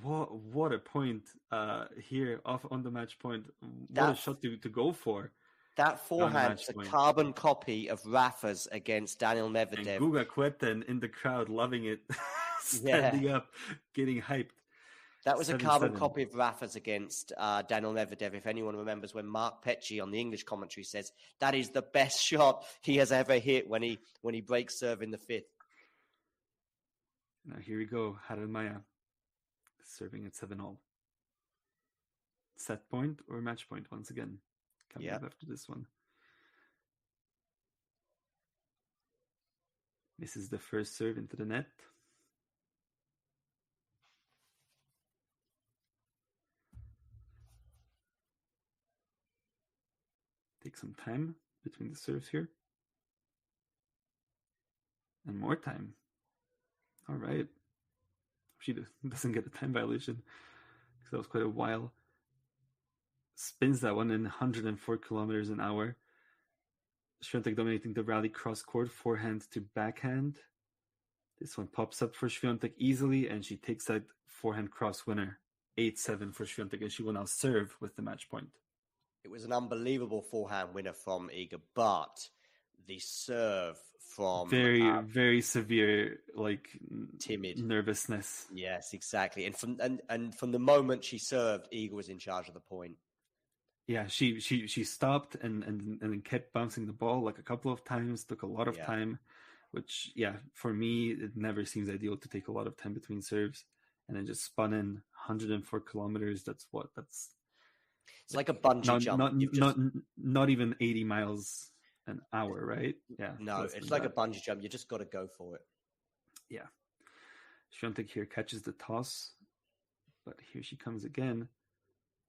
what a point here off on the match point. What a shot to go for. That forehand is a carbon copy of Rafa's against Daniel Medvedev. And Guga Kuetten in the crowd loving it, standing up, getting hyped. That was a carbon copy of Rafa's against Daniel Medvedev. If anyone remembers when Mark Petchy on the English commentary says that is the best shot he has ever hit when he breaks serve in the fifth. Now here we go, Haddad Maia serving at 7-all. Set point or match point once again. Coming up after this one. Misses the first serve into the net. Take some time between the serves here. And more time. All right. She doesn't get a time violation because that was quite a while. Spins that one in 104 kilometers an hour. Swiatek dominating the rally cross court, forehand to backhand. This one pops up for Swiatek easily, and she takes that forehand cross winner. 8-7 for Swiatek, and she will now serve with the match point. It was an unbelievable forehand winner from Iga, but the serve from very severe, timid nervousness. Yes, exactly. And from the moment she served, Iga was in charge of the point. Yeah, she stopped and then kept bouncing the ball like a couple of times, took a lot of time, which, for me, it never seems ideal to take a lot of time between serves. And then just spun in 104 kilometers. It's like a bungee jump. Not even 80 miles an hour, right? Yeah. No, it's like a bungee jump. You just got to go for it. Yeah. Swiatek here catches the toss, but here she comes again.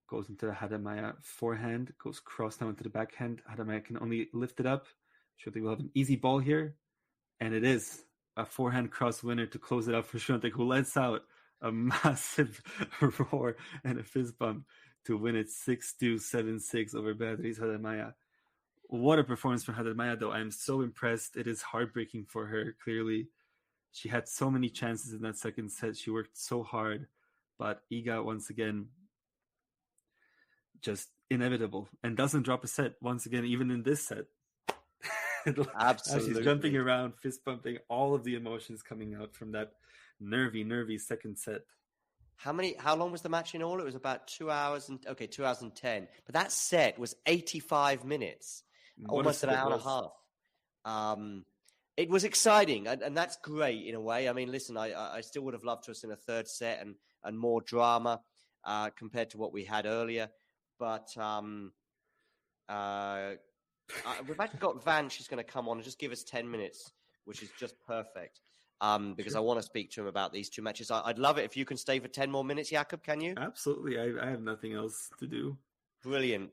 Goes into the Haddad Maia forehand, goes cross now into the backhand. Haddad Maia can only lift it up. Swiatek will have an easy ball here. And it is a forehand cross winner to close it out for Swiatek, who lets out a massive roar and a fist bump to win it 6-2, 7-6 over Beatriz Haddad Maia. What a performance from Haddad Maia, though. I am so impressed. It is heartbreaking for her, clearly. She had so many chances in that second set. She worked so hard. But Iga, once again, just inevitable and doesn't drop a set once again, even in this set. Absolutely. She's jumping around, fist bumping, all of the emotions coming out from that nervy second set. How long was the match in all? It was about 2 hours 2 hours and 10. But that set was 85 minutes, almost an hour and a half. It was exciting, and that's great in a way. I mean, listen, I still would have loved to have seen a third set and more drama compared to what we had earlier. But we've actually got Van. She's going to come on and just give us 10 minutes, which is just perfect. Because I want to speak to him about these two matches. I'd love it if you can stay for 10 more minutes, Jakob. Can you? Absolutely. I have nothing else to do. Brilliant.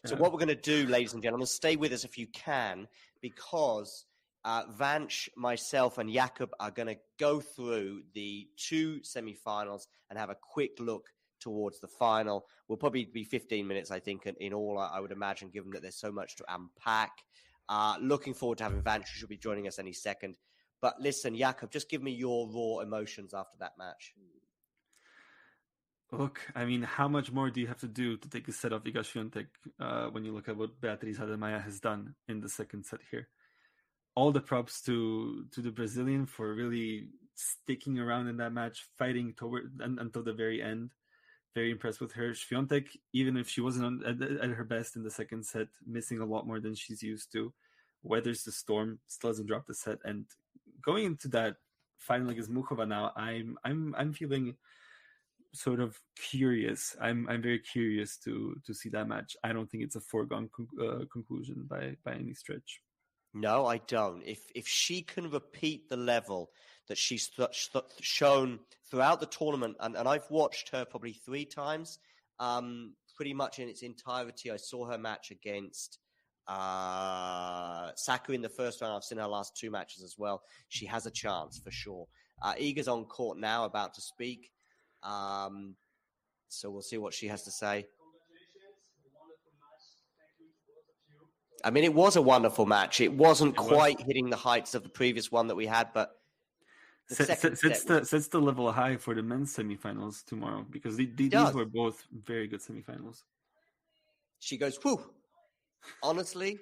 So what we're going to do, ladies and gentlemen, stay with us if you can, because Vanch, myself, and Jakob are going to go through the two semifinals and have a quick look towards the final. Will probably be 15 minutes, I think, in all, I would imagine, given that there's so much to unpack. Looking forward to having Vanch, who should be joining us any second. But listen, Jakob, just give me your raw emotions after that match. Look, I mean, how much more do you have to do to take a set off Iga Swiatek when you look at what Beatriz Haddad Maia has done in the second set here? All the props to the Brazilian for really sticking around in that match, fighting until the very end. Very impressed with her. Swiatek, even if she wasn't at her best in the second set, missing a lot more than she's used to, weathers the storm, still doesn't drop the set, and going into that final against Muchova now, I'm feeling sort of curious. I'm very curious to see that match. I don't think it's a foregone conclusion by any stretch. No, I don't. If she can repeat the level that she's shown throughout the tournament, and I've watched her probably 3 times, pretty much in its entirety. I saw her match against Saku in the first round. I've seen her last 2 matches as well. She has a chance for sure. Iga's on court now, about to speak. So we'll see what she has to say. I mean, it was a wonderful match. It wasn't quite hitting the heights of the previous one that we had, but Sets the level high for the men's semifinals tomorrow, because these were both very good semifinals. She goes, whew. Honestly,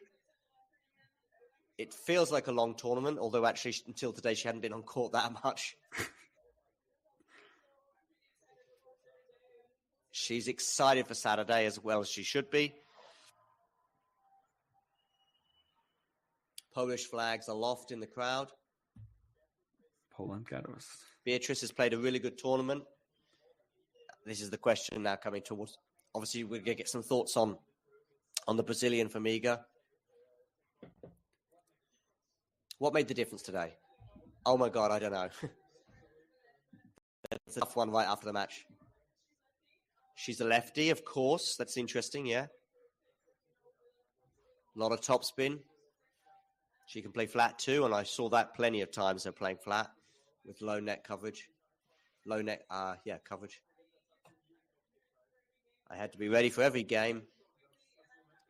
it feels like a long tournament, although actually until today she hadn't been on court that much. She's excited for Saturday as well as she should be. Polish flags aloft in the crowd. Poland Garos. Beatrice has played a really good tournament. This is the question now coming towards. Obviously, we're going to get some thoughts on the Brazilian from Iga. What made the difference today? Oh my God, I don't know. It's a tough one right after the match. She's a lefty, of course. That's interesting, yeah. A lot of topspin. She can play flat too, and I saw that plenty of times, her playing flat with low net coverage. Coverage. I had to be ready for every game.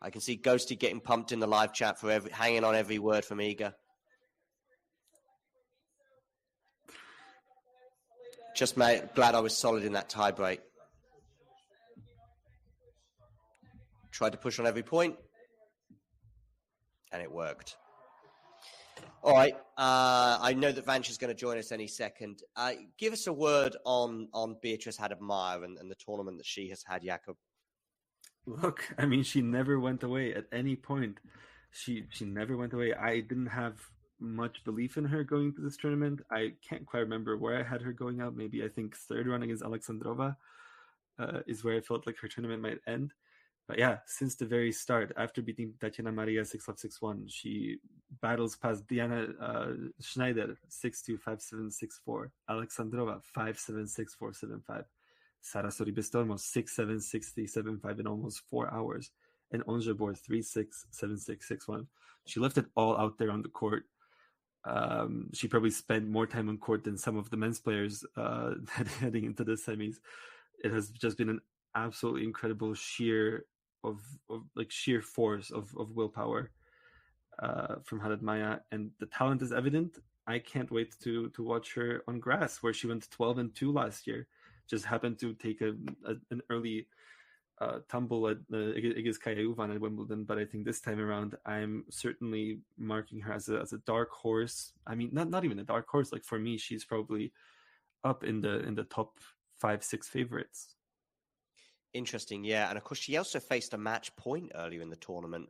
I can see Ghosty getting pumped in the live chat for hanging on every word from Iga. Just glad I was solid in that tie break. Tried to push on every point, and it worked. All right. I know that Vanch is going to join us any second. Give us a word on Beatrice Haddad-Maia and the tournament that she has had, Jakob. Look, I mean, she never went away at any point. She never went away. I didn't have much belief in her going to this tournament. I can't quite remember where I had her going out. Maybe I think third round against Alexandrova is where I felt like her tournament might end. But yeah, since the very start, after beating Tatiana Maria 6-love, 6-1, she battles past Diana Schneider 6-2, 5-7, 6-4, Alexandrova 5-7, 6-4, 7-5, Sara Sorribes-Tormo 6-7, 6-3, 7-5 in almost 4 hours, and Ons Jabeur 3-6, 7-6, 6-1. She left it all out there on the court. She probably spent more time on court than some of the men's players heading into the semis. It has just been an absolutely incredible sheer force of willpower from Haddad-Maia, and the talent is evident. I can't wait to watch her on grass, where she went 12-2 last year. Just happened to take an early tumble at against Kaja Juvan at Wimbledon, but I think this time around I'm certainly marking her as a dark horse. I mean, not even a dark horse. Like, for me, she's probably up in the top 5-6 favorites. Interesting, yeah. And of course, she also faced a match point earlier in the tournament,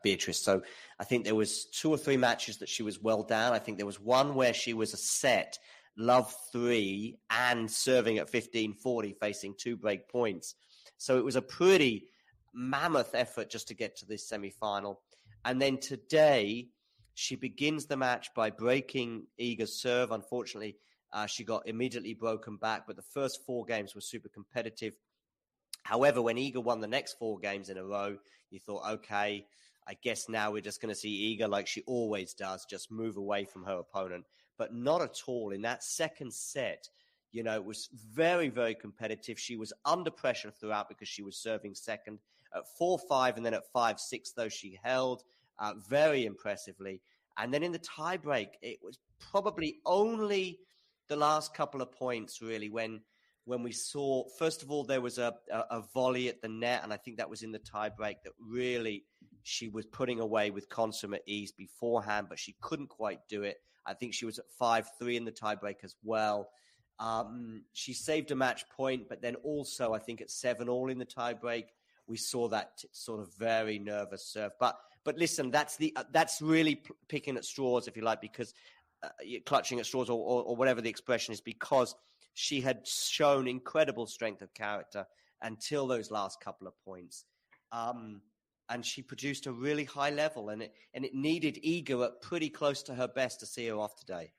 Beatrice. So I think there was 2 or 3 matches that she was well down. I think there was one where she was a set, love 3, and serving at 15-40, facing 2 break points. So it was a pretty mammoth effort just to get to this semi-final. And then today, she begins the match by breaking Iga's serve. Unfortunately, she got immediately broken back, but the first 4 games were super competitive. However, when Iga won the next 4 games in a row, you thought, okay, I guess now we're just going to see Iga, like she always does, just move away from her opponent. But not at all. In that second set, it was very, very competitive. She was under pressure throughout because she was serving second. At 4-5 and then at 5-6, though, she held very impressively. And then in the tiebreak, it was probably only the last couple of points, really, when we saw, first of all, there was a volley at the net, and I think that was in the tiebreak that really she was putting away with consummate ease beforehand, but she couldn't quite do it. I think she was at 5-3 in the tiebreak as well. She saved a match point, but then also I think at 7-all in the tiebreak, we saw that sort of very nervous serve. But listen, that's really picking at straws, if you like, because clutching at straws or whatever the expression is, because she had shown incredible strength of character until those last couple of points. And she produced a really high level, and it needed Iga at pretty close to her best to see her off today.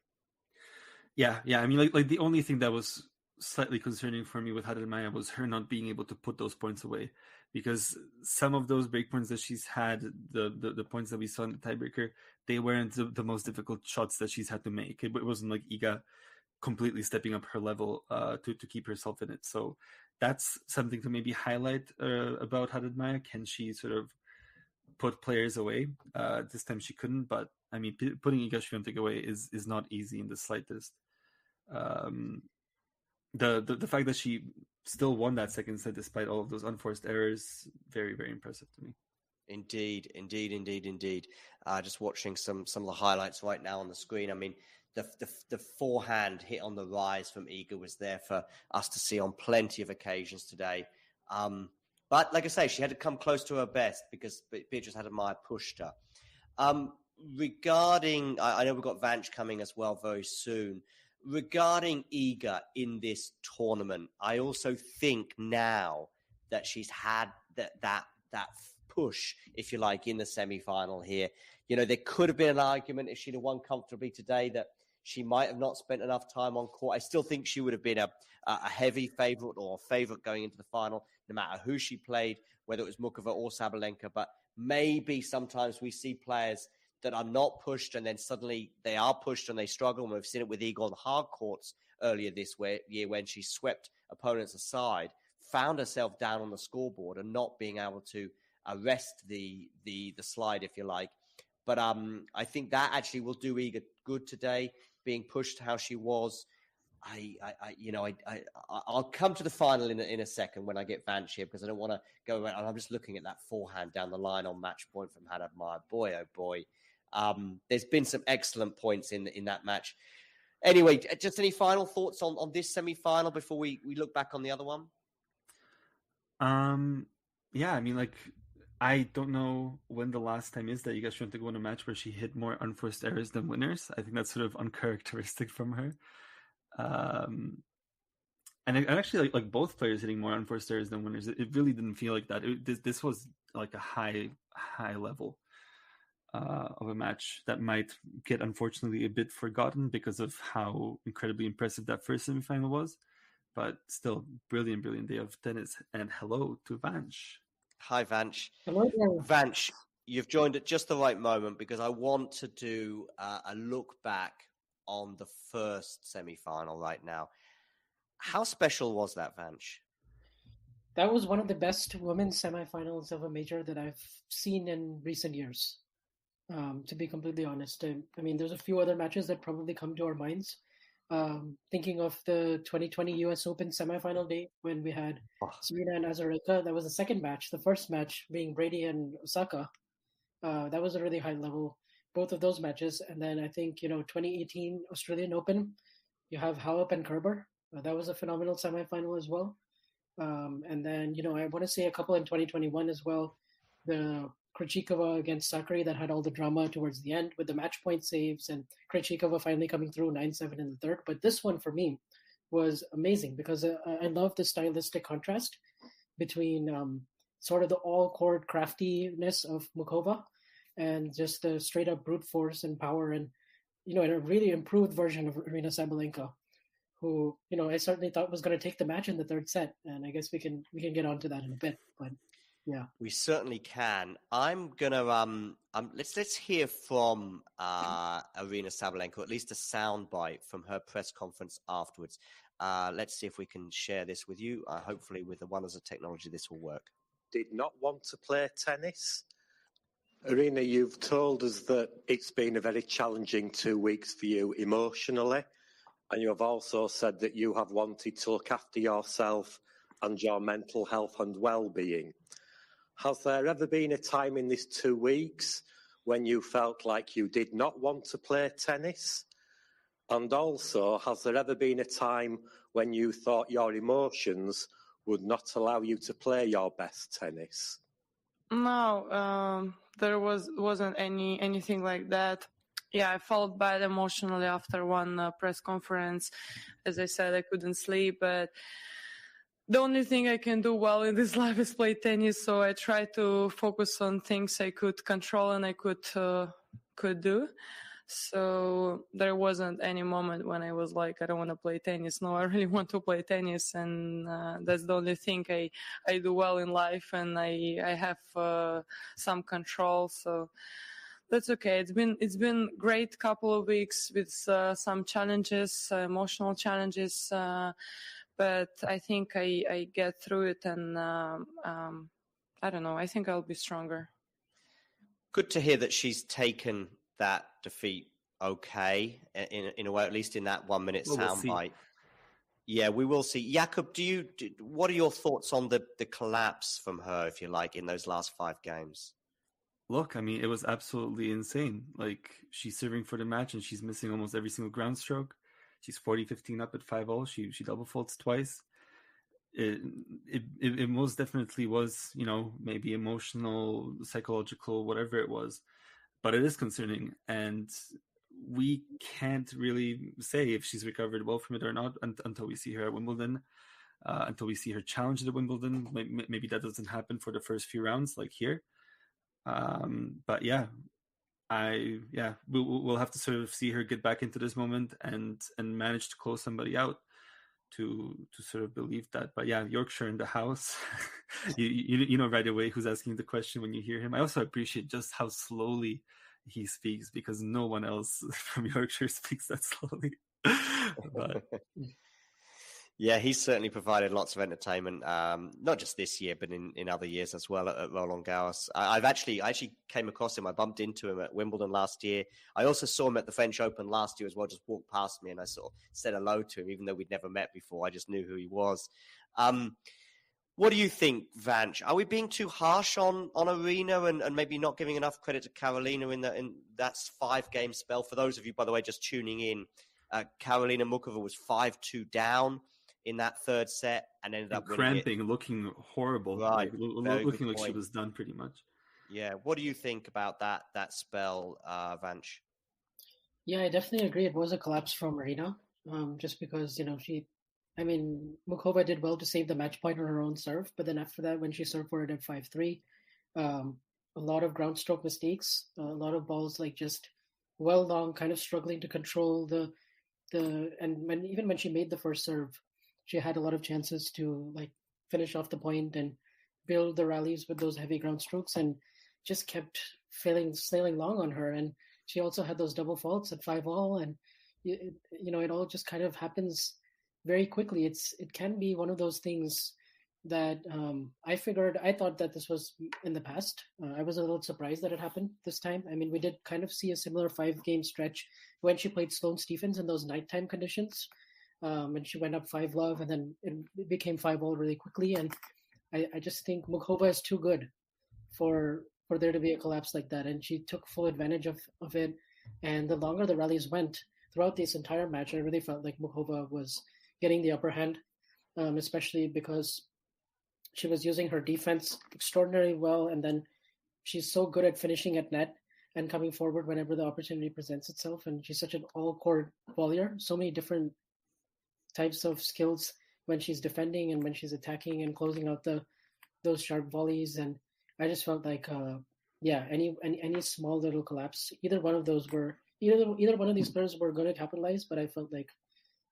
Yeah. I mean, like the only thing that was slightly concerning for me with Haddad-Maia was her not being able to put those points away, because some of those break points that she's had, the points that we saw in the tiebreaker, they weren't the most difficult shots that she's had to make. It wasn't like Iga completely stepping up her level to keep herself in it. So that's something to maybe highlight about Haddad-Maia. Can she sort of put players away. This time she couldn't, but I mean, putting Iga Swiatek away is not easy in the slightest. The fact that she still won that second set despite all of those unforced errors, very, very impressive to me. Indeed. Just watching some of the highlights right now on the screen. I mean, the forehand hit on the rise from Iga was there for us to see on plenty of occasions today. But like I say, she had to come close to her best because Beatrice Haddad-Maia pushed her. Regarding, I know we've got Vanch coming as well very soon. Regarding Iga in this tournament, I also think now that she's had that push, if you like, in the semi-final here. You know, there could have been an argument if she'd have won comfortably today that she might have not spent enough time on court. I still think she would have been a heavy favourite or a favourite going into the final, no matter who she played, whether it was Muchova or Sabalenka. But maybe sometimes we see players that are not pushed and then suddenly they are pushed and they struggle. And we've seen it with Iga on hard courts earlier this year when she swept opponents aside, found herself down on the scoreboard and not being able to arrest the slide, if you like. But I think that actually will do Iga good today, being pushed how she was. I'll come to the final in a second when I get Vanch here because I don't want to go around. I'm just looking at that forehand down the line on match point from Haddad-Maia. Boy, oh boy. There's been some excellent points in that match. Anyway, just any final thoughts on this semi-final before we look back on the other one? Yeah, I mean, like, I don't know when the last time is that Iga Swiatek won a match where she hit more unforced errors than winners. I think that's sort of uncharacteristic from her. And actually, like both players hitting more unforced errors than winners, it really didn't feel like that. This was like a high level of a match that might get, unfortunately, a bit forgotten because of how incredibly impressive that first semifinal was. But still, brilliant day of tennis. And hello to Vanch. Hi, Vanch. Hello. Vanch, you've joined at just the right moment because I want to do a look back on the first semi-final right now. How special was that, Vanch? That was one of the best women's semifinals of a major that I've seen in recent years, to be completely honest. I mean, there's a few other matches that probably come to our minds. Thinking of the 2020 US Open semifinal day when we had Serena and Azarenka, that was the second match. The first match being Brady and Osaka. That was a really high level, both of those matches. And then I think, 2018 Australian Open, you have Halep and Kerber. That was a phenomenal semifinal as well. And then, I want to say a couple in 2021 as well. The Krejcikova against Sakari that had all the drama towards the end with the match point saves and Krejcikova finally coming through 9-7 in the third. But this one for me was amazing because I love the stylistic contrast between sort of the all-court craftiness of Muchova and just the straight-up brute force and power and, a really improved version of Aryna Sabalenka, who, I certainly thought was going to take the match in the third set. And I guess we can get onto that in a bit. But yeah, we certainly can. I'm gonna let's hear from Aryna Sabalenka, or at least a soundbite from her press conference afterwards. Let's see if we can share this with you. Hopefully, with the wonders of technology, this will work. Did not want to play tennis. Aryna, you've told us that it's been a very challenging 2 weeks for you emotionally, and you have also said that you have wanted to look after yourself and your mental health and well-being. Has there ever been a time in these 2 weeks when you felt like you did not want to play tennis? And also, has there ever been a time when you thought your emotions would not allow you to play your best tennis? No, there wasn't anything like that. Yeah, I felt bad emotionally after one press conference. As I said, I couldn't sleep, but the only thing I can do well in this life is play tennis. So I try to focus on things I could control and I could do. So there wasn't any moment when I was like, I don't want to play tennis. No, I really want to play tennis. And that's the only thing I do well in life. And I have some control. So that's okay. It's been great couple of weeks with some challenges, emotional challenges. But I think I get through it, and I don't know. I think I'll be stronger. Good to hear that she's taken that defeat okay, in a way, at least in that 1 minute soundbite. Yeah, we will see. Jakub, what are your thoughts on the collapse from her, if you like, in those last 5 games? Look, I mean, it was absolutely insane. Like, she's serving for the match and she's missing almost every single ground stroke. She's 40-15 up at 5-0. She double faults twice. It most definitely was, maybe emotional, psychological, whatever it was. But it is concerning. And we can't really say if she's recovered well from it or not until we see her at Wimbledon, until we see her challenge at Wimbledon. Maybe that doesn't happen for the first few rounds like here. But yeah, we'll have to sort of see her get back into this moment and manage to close somebody out to sort of believe that. But yeah, Yorkshire in the house, you know right away who's asking the question when you hear him. I also appreciate just how slowly he speaks, because no one else from Yorkshire speaks that slowly. But yeah, he's certainly provided lots of entertainment, not just this year, but in other years as well at Roland Garros. I actually came across him. I bumped into him at Wimbledon last year. I also saw him at the French Open last year as well, just walked past me and I sort of said hello to him, even though we'd never met before. I just knew who he was. What do you think, Vanch? Are we being too harsh on Arena and maybe not giving enough credit to Karolina in that 5-game spell? For those of you, by the way, just tuning in, Karolina Muchova was 5-2 down in that third set and ended up cramping, looking horrible, right? Looking like she was done pretty much. Yeah. What do you think about that spell, Vanch? Yeah, I definitely agree. It was a collapse from Arena, just because Muchova did well to save the match point on her own serve, but then after that, when she served for it at 5-3, a lot of ground stroke mistakes, a lot of balls like just well long, kind of struggling to control even when she made the first serve, she had a lot of chances to like finish off the point and build the rallies with those heavy ground strokes, and just kept sailing long on her. And she also had those double faults at 5-all, and it all just kind of happens very quickly. It can be one of those things that I thought that this was in the past. I was a little surprised that it happened this time. I mean, we did kind of see a similar 5-game stretch when she played Sloane Stephens in those nighttime conditions. And she went up 5-love, and then it became 5-all really quickly. And I just think Muchova is too good for there to be a collapse like that. And she took full advantage of it. And the longer the rallies went throughout this entire match, I really felt like Muchova was getting the upper hand, especially because she was using her defense extraordinarily well. And then she's so good at finishing at net and coming forward whenever the opportunity presents itself. And she's such an all-court volleyer, so many different types of skills when she's defending and when she's attacking and closing out those sharp volleys. And I just felt like any small little collapse, either one of these players were going to capitalize, but I felt like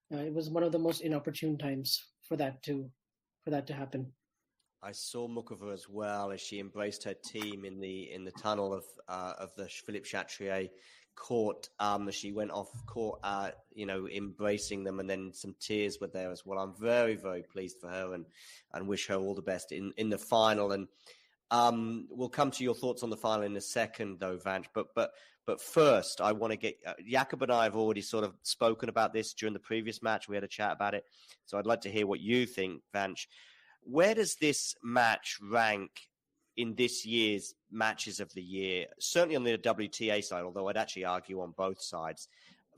it was one of the most inopportune times for that to happen. I saw Muchova as well as she embraced her team in the tunnel of the Philippe Chatrier court. She went off court, embracing them, and then some tears were there as well. I'm very, very pleased for her and wish her all the best in the final. And we'll come to your thoughts on the final in a second, though, Vanch. But first, I want to get Jakub and I have already sort of spoken about this during the previous match. We had a chat about it, so I'd like to hear what you think, Vanch. Where does this match rank in this year's matches of the year? Certainly on the WTA side, although I'd actually argue on both sides.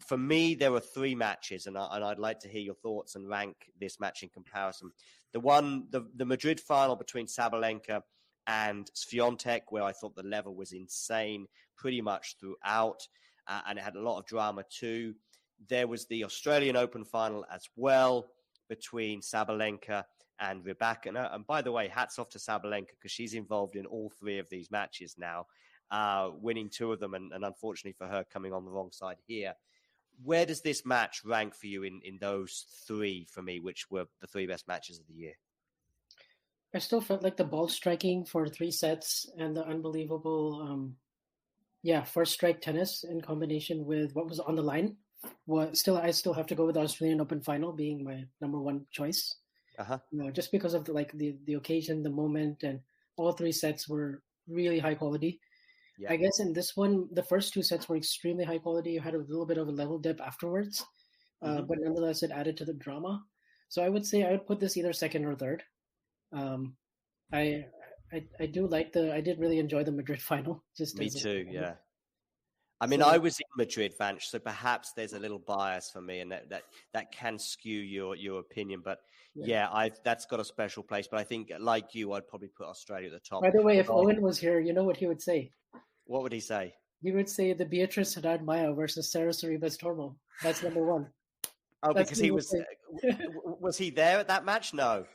For me, there were 3 matches, and I'd like to hear your thoughts and rank this match in comparison. The Madrid final between Sabalenka and Swiatek, where I thought the level was insane pretty much throughout, and it had a lot of drama too. There was the Australian Open final as well between Sabalenka and Rybakina. And by the way, hats off to Sabalenka, because she's involved in all 3 of these matches now, winning 2 of them, and unfortunately for her, coming on the wrong side here. Where does this match rank for you in those 3, for me, which were the 3 best matches of the year? I still felt like the ball striking for 3 sets and the unbelievable, first strike tennis in combination with what was on the line. I still have to go with the Australian Open final being my number 1 choice. Just because of the occasion, the moment, and all 3 sets were really high quality. Yeah. I guess in this one, the first two sets were extremely high quality. You had a little bit of a level dip afterwards, but nonetheless, it added to the drama. So I would say I would put this either second or third. I did really enjoy the Madrid final. Me too, yeah. I mean, I was in Madrid, Vanch, so perhaps there's a little bias for me, and that can skew your opinion. But yeah, that's got a special place. But I think, like you, I'd probably put Australia at the top. By the way, if Owen was here, you know what he would say? What would he say? He would say the Beatriz Haddad Maia versus Sarah Sorribes Tormo. That's number one. Oh, that's because he was was he there at that match? No.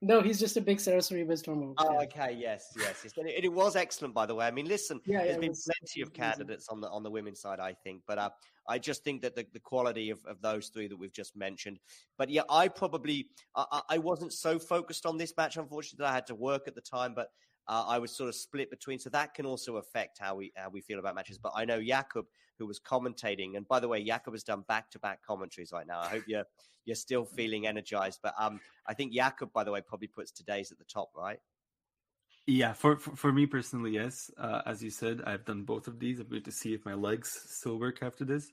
No, he's just a big Sarah Sorribes Tormo. Oh, okay, yes. And it was excellent, by the way. I mean, listen, there's been plenty of candidates on the women's side, I think, but I just think that the quality of those three that we've just mentioned. But yeah, I wasn't so focused on this match, unfortunately, that I had to work at the time, but I was sort of split between, so that can also affect how we feel about matches. But I know Jakub, who was commentating, and by the way, Jakub has done back-to-back commentaries right now. I hope you're still feeling energized. But I think Jakub, by the way, probably puts today's at the top, right? Yeah, for me personally, yes. As you said, I've done both of these. I'm going to see if my legs still work after this.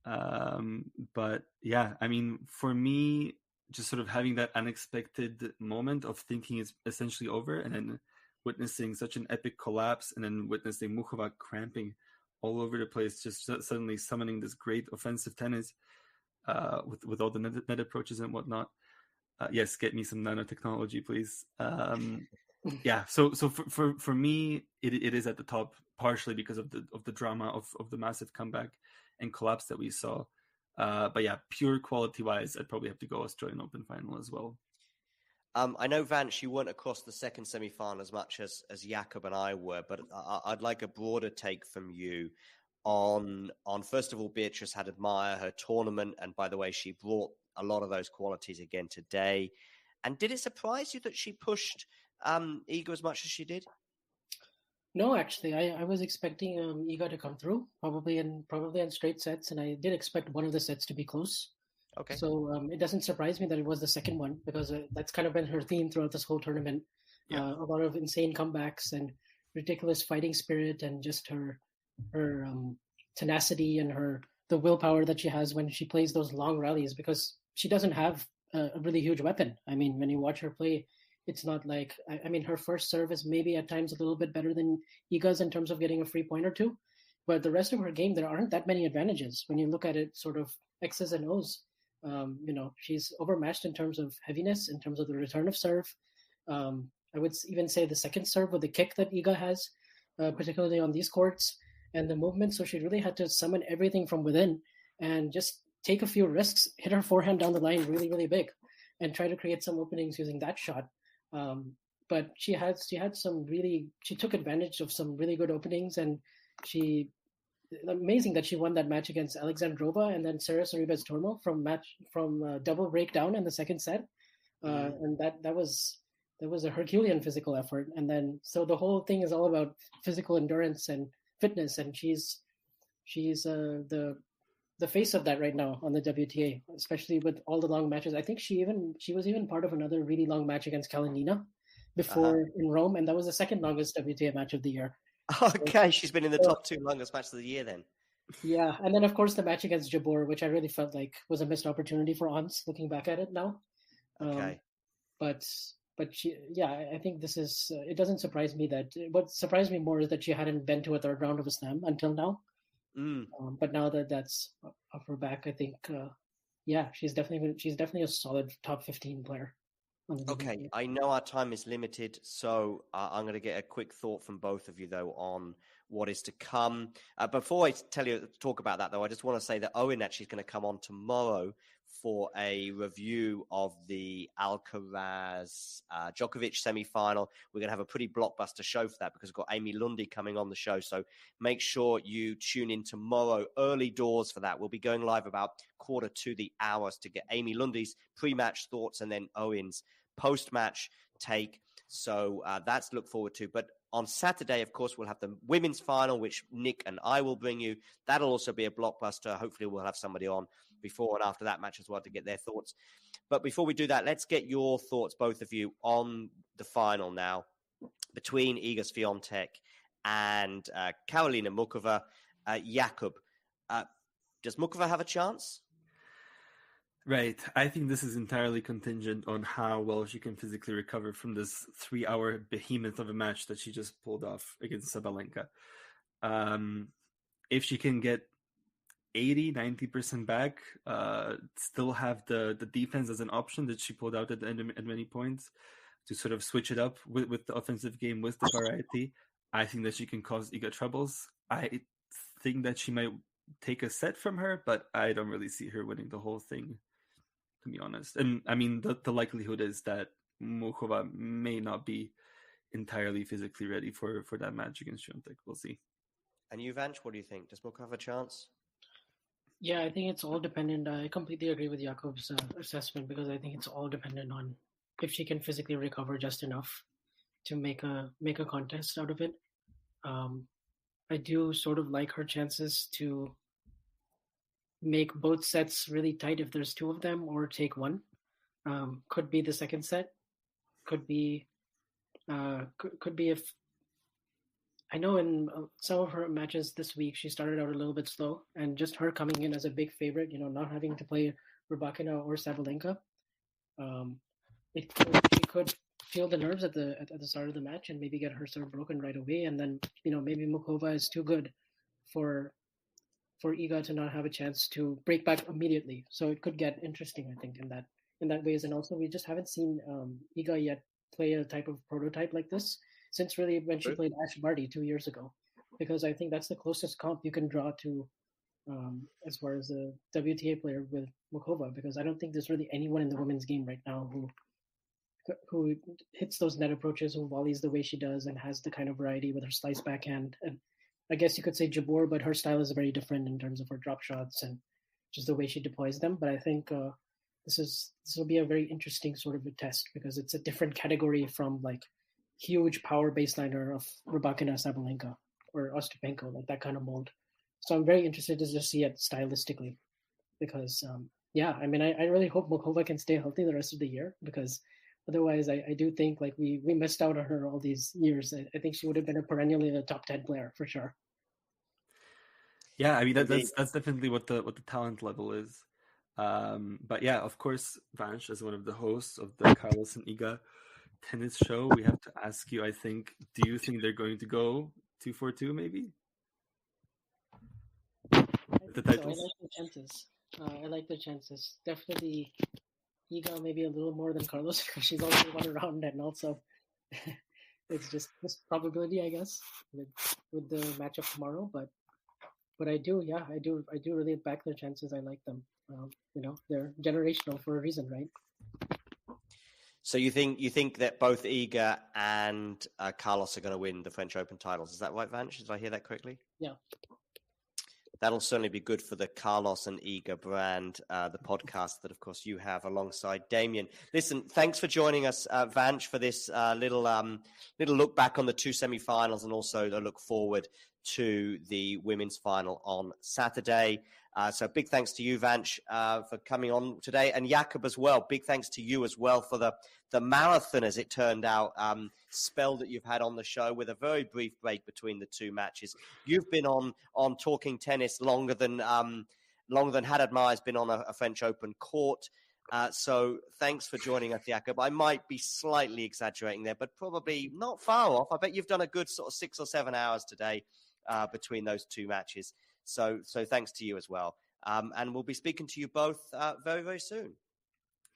But yeah, I mean, for me, just sort of having that unexpected moment of thinking it's essentially over, and then witnessing such an epic collapse, and then witnessing Muchova cramping all over the place, just suddenly summoning this great offensive tennis with all the net approaches and whatnot. Yes, get me some nanotechnology, please. Yeah, so for me, it is at the top, partially because of the drama of the massive comeback and collapse that we saw. But yeah, pure quality wise, I'd probably have to go Australian Open final as well. I know, Vance, you weren't across the second semi-final as much as Jakub and I were, but I'd like a broader take from you on first of all, Beatriz had admire her tournament, and by the way, she brought a lot of those qualities again today. And did it surprise you that she pushed Iga as much as she did? No, actually, I was expecting Iga to come through, probably in straight sets, and I did expect one of the sets to be close. Okay. So it doesn't surprise me that it was the second one, because that's kind of been her theme throughout this whole tournament. Yeah. A lot of insane comebacks and ridiculous fighting spirit, and just her tenacity and the willpower that she has when she plays those long rallies, because she doesn't have a really huge weapon. I mean, when you watch her play, it's not like, I mean, her first serve is maybe at times a little bit better than Iga's in terms of getting a free point or two, but the rest of her game, there aren't that many advantages when you look at it sort of X's and O's. She's overmatched in terms of heaviness, in terms of the return of serve. I would even say the second serve with the kick that Iga has, particularly on these courts, and the movement. So she really had to summon everything from within and just take a few risks, hit her forehand down the line really, really big, and try to create some openings using that shot. But she took advantage of some really good openings, and amazing that she won that match against Alexandrova and then Sarah Sorribes Tormo from double breakdown in the second set. And that was a Herculean physical effort. And then, so the whole thing is all about physical endurance and fitness. And she's the face of that right now on the WTA, especially with all the long matches. I think she was even part of another really long match against Karolina before in Rome. And that was the second longest WTA match of the year. Okay, she's been in the top two longest matches of the year then. Yeah, and then of course the match against Jabeur, which I really felt like was a missed opportunity for Ons, looking back at it now. Okay. But she, I think this is, it doesn't surprise me that, what surprised me more is that she hadn't been to a third round of a slam until now. But now that that's off her back, I think, she's definitely a solid top 15 player. Okay, I know our time is limited, so I'm going to get a quick thought from both of you, though, on what is to come. Before I talk about that, though, I just want to say that Owen actually is going to come on tomorrow for a review of the Alcaraz Djokovic semi-final. We're going to have a pretty blockbuster show for that because we've got Amy Lundy coming on the show. So make sure you tune in tomorrow, early doors for that. We'll be going live about 1:45 to get Amy Lundy's pre-match thoughts and then Owen's post-match take. So that's to look forward to. But on Saturday, of course, we'll have the women's final, which Nick and I will bring you. That'll also be a blockbuster. Hopefully we'll have somebody on before and after that match as well to get their thoughts. But before we do that, let's get your thoughts, both of you, on the final now between Iga Swiatek and Karolina Muchova, Jakub. Does Muchova have a chance? Right. I think this is entirely contingent on how well she can physically recover from this 3-hour behemoth of a match that she just pulled off against Sabalenka. If she can get 80-90% back, still have the defense as an option that she pulled out at many points to sort of switch it up with the offensive game, with the variety, I think that she can cause Iga troubles. I think that she might take a set from her, but I don't really see her winning the whole thing, to be honest. And I mean, the likelihood is that Muchova may not be entirely physically ready for that match against Swiatek. We'll see. And you, Vanch, what do you think? Does Muchova have a chance? Yeah, I think it's all dependent. I completely agree with Jakub's assessment, because I think it's all dependent on if she can physically recover just enough to make a contest out of it. I do sort of like her chances to make both sets really tight if there's two of them, or take one. Could be the second set. Could be if, I know in some of her matches this week, she started out a little bit slow, and just her coming in as a big favorite, not having to play Rybakina or Sabalenka, she could feel the nerves at the start of the match and maybe get her serve broken right away, and then maybe Muchova is too good for Iga to not have a chance to break back immediately. So it could get interesting, I think, in that ways. And also, we just haven't seen Iga yet play a type of prototype like this since really when she played Ash Barty 2 years ago, because I think that's the closest comp you can draw to as far as a WTA player with Muchova, because I don't think there's really anyone in the women's game right now who hits those net approaches, who volleys the way she does, and has the kind of variety with her slice backhand. And I guess you could say Jabeur, but her style is very different in terms of her drop shots and just the way she deploys them. But I think this will be a very interesting sort of a test, because it's a different category from like huge power baseliner of Rybakina, Sabalenka, or Ostapenko, like that kind of mold. So I'm very interested to just see it stylistically, because I mean, I really hope Muchova can stay healthy the rest of the year, because otherwise I do think like we missed out on her all these years. I think she would have been a perennially a top 10 player for sure. Yeah, I mean that's definitely what the talent level is. But yeah, of course, Vanch, as one of the hosts of the Carlos and Iga tennis show, we have to ask you, I think, do you think they're going to go 2-4-2 maybe? The titles? I like the chances. Definitely Iga maybe a little more than Carlos, because she's also won around, and also it's just this probability, I guess, with the matchup tomorrow. But I do really back their chances. I like them. They're generational for a reason, right? So you think that both Iga and Carlos are going to win the French Open titles? Is that right, Vanch? Did I hear that correctly? Yeah. That'll certainly be good for the Carlos and Iga brand, the podcast that, of course, you have alongside Damien. Listen, thanks for joining us, Vanch, for this little look back on the two semifinals, and also a look forward to the women's final on Saturday. So big thanks to you, Vanch, for coming on today, and Jakub as well. Big thanks to you as well for the marathon, as it turned out, spell that you've had on the show, with a very brief break between the two matches. You've been on talking tennis longer than Haddad Mai's been on a French Open court. So thanks for joining us, Jakub. I might be slightly exaggerating there, but probably not far off. I bet you've done a good sort of 6 or 7 hours today between those two matches. So thanks to you as well. And we'll be speaking to you both very, very soon.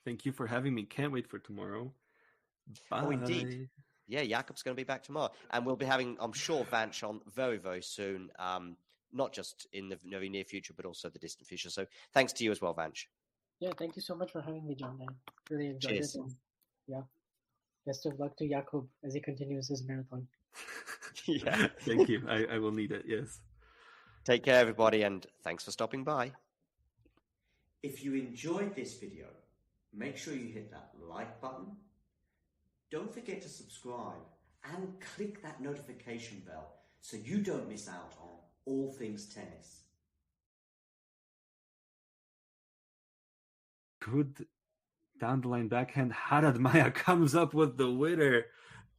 Thank you for having me. Can't wait for tomorrow. Bye. Oh, indeed. Yeah, Jakub's going to be back tomorrow. And we'll be having, I'm sure, Vanch on very, very soon, not just in the very near future, but also the distant future. So thanks to you as well, Vanch. Yeah, thank you so much for having me, John. I really enjoyed Cheers. it. And yeah, best of luck to Jakub as he continues his marathon. Yeah. Thank you. I will need it, yes. Take care, everybody, and thanks for stopping by. If you enjoyed this video, make sure you hit that like button. Don't forget to subscribe and click that notification bell so you don't miss out on all things tennis. Good down the line backhand. Haddad Maia comes up with the winner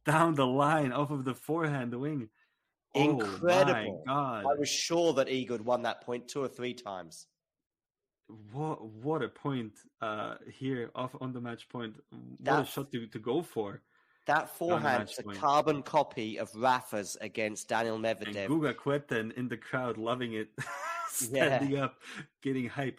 down the line off of the forehand, the wing. Incredible. My God. I was sure that Iga had won that point 2 or 3 times. What a point here off on the match point. What a shot to go for. That forehand is a carbon copy of Rafa's against Daniel Medvedev. And Guga Kueten in the crowd loving it, standing up, getting hyped.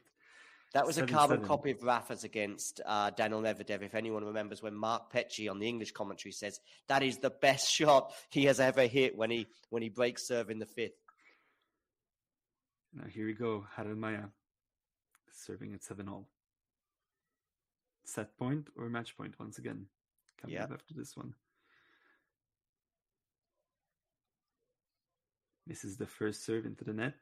That was a carbon copy of Rafa's against Daniel Medvedev. If anyone remembers when Mark Petchy on the English commentary says that is the best shot he has ever hit when he breaks serve in the 5th. Now here we go. Haddad Maia serving at 7-all. Set point or match point once again. Coming up after this one. Misses the first serve into the net.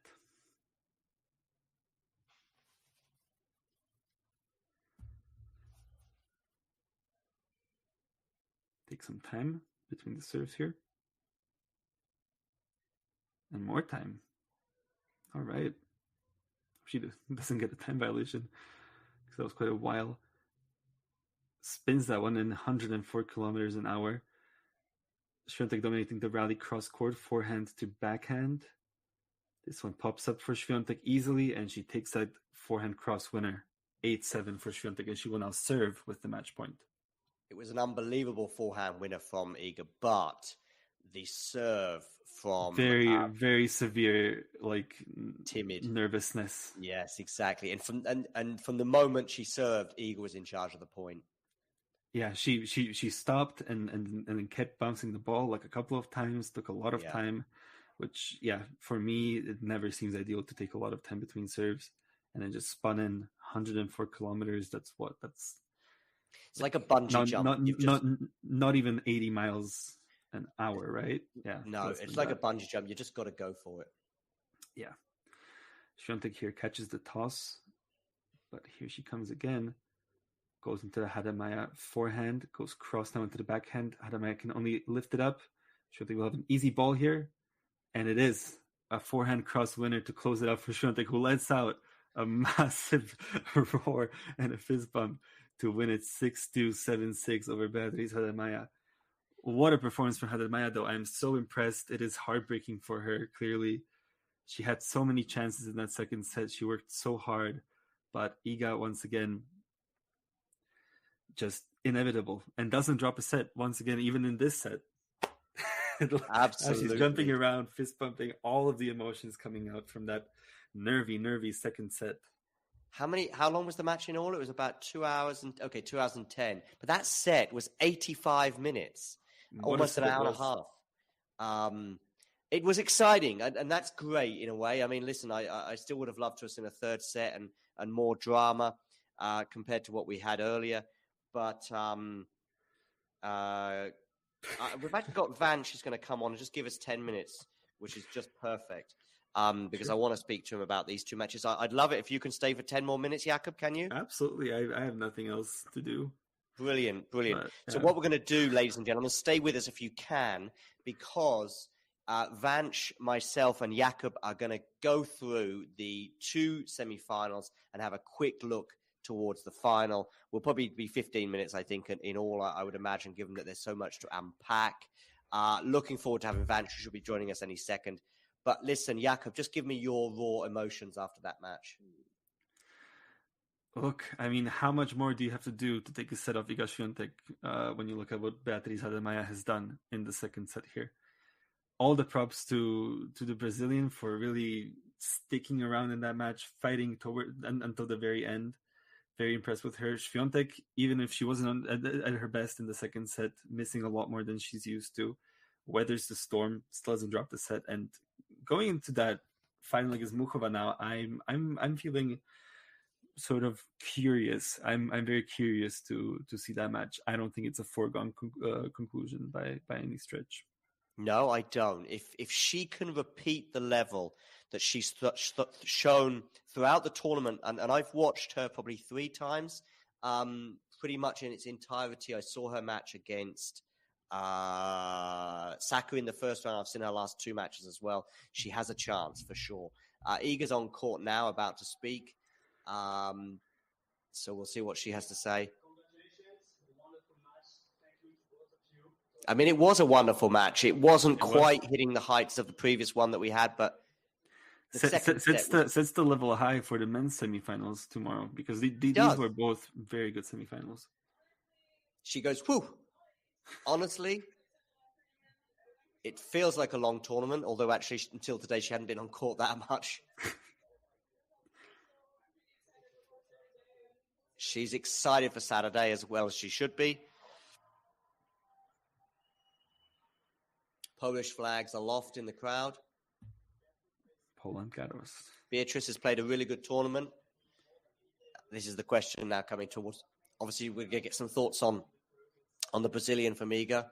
Take some time between the serves here. And more time. All right. She doesn't get a time violation because that was quite a while. Spins that one in 104 kilometers an hour. Swiatek dominating the rally cross court, forehand to backhand. This one pops up for Swiatek easily, and she takes that forehand cross winner. 8-7 for Swiatek, and she will now serve with the match point. It was an unbelievable forehand winner from Iga, but the serve from very severe, like timid nervousness. Yes, exactly. And from the moment she served, Iga was in charge of the point. Yeah, she stopped and then kept bouncing the ball like a couple of times, took a lot of time, which, for me, it never seems ideal to take a lot of time between serves. And then just spun in 104 kilometers. It's like a bungee jump. Not even 80 miles an hour, right? Yeah. No, it's like a bungee jump. You just got to go for it. Yeah. Swiatek here catches the toss, but here she comes again. Goes into the Haddad Maia forehand, goes cross down into the backhand. Haddad Maia can only lift it up. Swiatek will have an easy ball here. And it is a forehand cross winner to close it out for Swiatek, who lets out a massive roar and a fist bump to win it 6-2, 7-6 over Beatriz Haddad Maia. What a performance from Haddad Maia, though. I'm so impressed. It is heartbreaking for her, clearly. She had so many chances in that second set. She worked so hard. But Iga, once again, just inevitable and doesn't drop a set once again, even in this set. Absolutely. She's jumping around, fist bumping, all of the emotions coming out from that nervy second set. How long was the match in all? It was about 2 hours 2 hours and 10. But that set was 85 minutes, almost an hour and a half. It was exciting, and that's great in a way. I mean, listen, I still would have loved to have seen a third set and more drama compared to what we had earlier. But we've actually got Van. She's going to come on and just give us 10 minutes, which is just perfect. Because I want to speak to him about these two matches. I'd love it if you can stay for 10 more minutes, Jakob. Can you? Absolutely. I have nothing else to do. Brilliant. So what we're going to do, ladies and gentlemen, stay with us if you can, because Vanch, myself, and Jakob are going to go through the 2 semifinals and have a quick look towards the final. Will probably be 15 minutes, I think, in all, I would imagine, given that there's so much to unpack. Looking forward to having Vanch, who should be joining us any second. But listen, Jakob, just give me your raw emotions after that match. Look, I mean, how much more do you have to do to take a set off Iga Swiatek when you look at what Beatriz Haddad Maia has done in the second set here? All the props to the Brazilian for really sticking around in that match, fighting until the very end. Very impressed with her. Swiatek, even if she wasn't at her best in the second set, missing a lot more than she's used to, weathers the storm, still doesn't drop the set. And going into that final against Muchova now, I'm feeling sort of curious. I'm very curious to see that match. I don't think it's a foregone conclusion by any stretch. No, I don't. If she can repeat the level that she's shown throughout the tournament, and I've watched her probably 3 times, pretty much in its entirety. I saw her match against Saka in the first round. I've seen her last 2 matches as well. She has a chance for sure. Iga's on court now, about to speak. So we'll see what she has to say. I mean, it was a wonderful match. It wasn't quite hitting the heights of the previous one that we had, but the second sets the level high for the men's semifinals tomorrow, because these were both very good semifinals. She goes, whew. Honestly, it feels like a long tournament, although actually until today she hadn't been on court that much. She's excited for Saturday as well as she should be. Polish flags aloft in the crowd. Poland Garos. Beatrice has played a really good tournament. This is the question now coming towards. Obviously, we're going to get some thoughts on the Brazilian from Iga.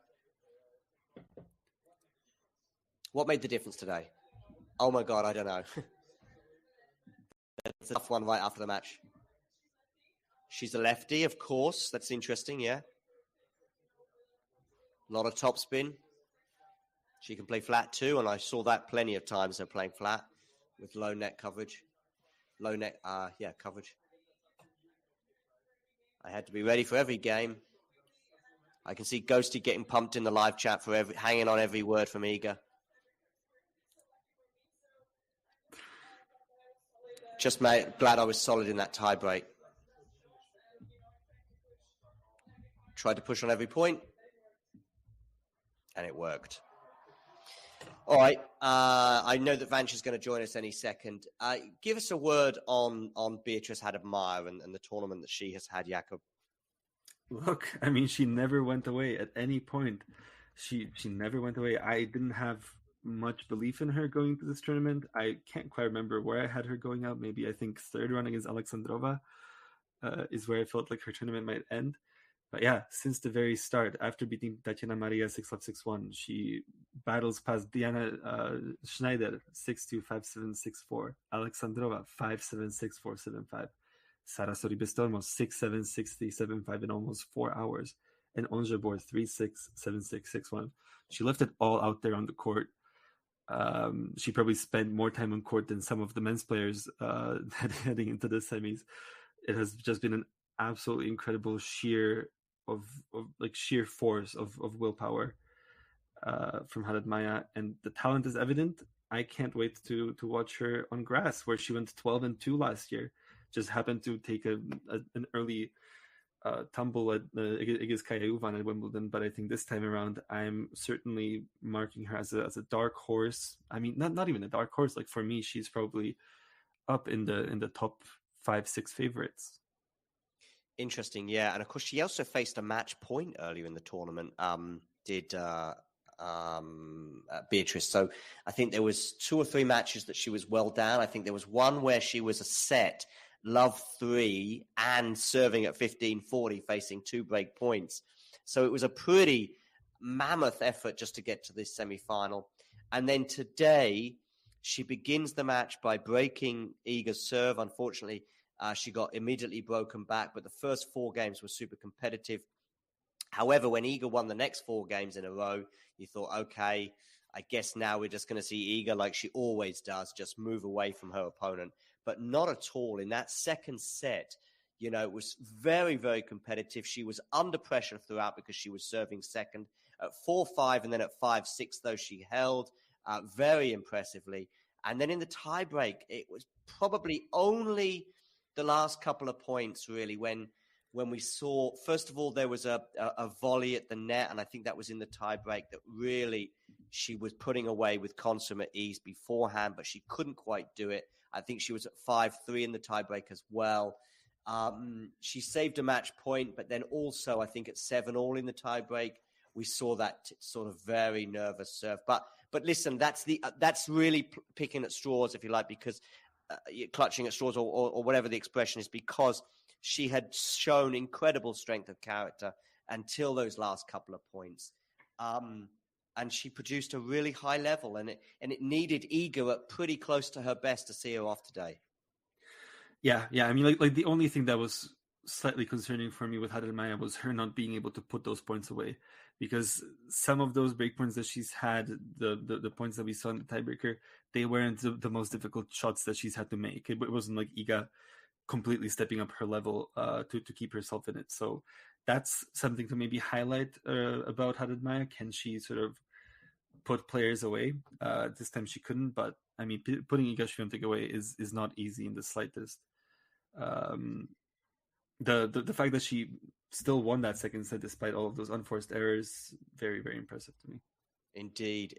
What made the difference today? Oh my God, I don't know. It's a tough one right after the match. She's a lefty, of course. That's interesting, yeah. A lot of topspin. She can play flat too, and I saw that plenty of times, her playing flat with low net coverage. Coverage. I had to be ready for every game. I can see Ghosty getting pumped in the live chat for hanging on every word from Iga. Just glad I was solid in that tie break. Tried to push on every point, and it worked. All right. I know that Vanch is going to join us any second. Give us a word on Beatrice Haddad-Maia and the tournament that she has had, Jakob. Look, I mean, she never went away at any point. She never went away. I didn't have much belief in her going to this tournament. I can't quite remember where I had her going out. Maybe I think third run against Alexandrova is where I felt like her tournament might end. But yeah, since the very start, after beating Tatiana Maria 6-love, 6-1, she battles past Diana Schneider 6-2, 5-7, 6-4, Alexandrova 5-7, 6-4, 7-5, Sara Sorribes-Tormo 6-7, 6-3, 7-5 in almost 4 hours, and Ons Jabeur 3-6, 7-6, 6-1. She left it all out there on the court. She probably spent more time on court than some of the men's players heading into the semis. It has just been an absolutely incredible sheer force of willpower from Haddad-Maia, and the talent is evident. I can't wait to watch her on grass, where she went 12-2 last year. Just happened to take an early tumble at Igas Kayauvan at Wimbledon, but I think this time around I'm certainly marking her as a dark horse. I mean, not even a dark horse. Like, for me, she's probably up in the top 5-6 favorites. Interesting, yeah. And of course, she also faced a match point earlier in the tournament, Beatrice. So I think there was 2 or 3 matches that she was well down. I think there was one where she was a set, love 3, and serving at 15-40, facing 2 break points. So it was a pretty mammoth effort just to get to this semi-final. And then today, she begins the match by breaking Iga's serve. Unfortunately, she got immediately broken back, but the first 4 games were super competitive. However, when Iga won the next 4 games in a row, you thought, okay, I guess now we're just going to see Iga, like she always does, just move away from her opponent. But not at all. In that second set, it was very, very competitive. She was under pressure throughout because she was serving second. At 4-5 and then at 5-6, though, she held very impressively. And then in the tiebreak, it was probably only the last couple of points, really, when we saw, first of all, there was a volley at the net, and I think that was in the tiebreak that really she was putting away with consummate ease beforehand, but she couldn't quite do it. I think she was at 5-3 in the tiebreak as well. She saved a match point, but then also I think at 7-all in the tiebreak, we saw that sort of very nervous serve. But listen, that's really picking at straws, if you like, because clutching at straws or whatever the expression is, because she had shown incredible strength of character until those last couple of points. And she produced a really high level, and it needed Iga at pretty close to her best to see her off today. Yeah. I mean, like the only thing that was slightly concerning for me with Haddad-Maia was her not being able to put those points away, because some of those break points that she's had, the points that we saw in the tiebreaker, they weren't the most difficult shots that she's had to make. It wasn't like Iga completely stepping up her level to keep herself in it. So that's something to maybe highlight about Haddad Maia. Can she sort of put players away? This time she couldn't, but I mean, putting Iga Swiatek away is not easy in the slightest. The fact that she still won that second set despite all of those unforced errors, very, very impressive to me. Indeed.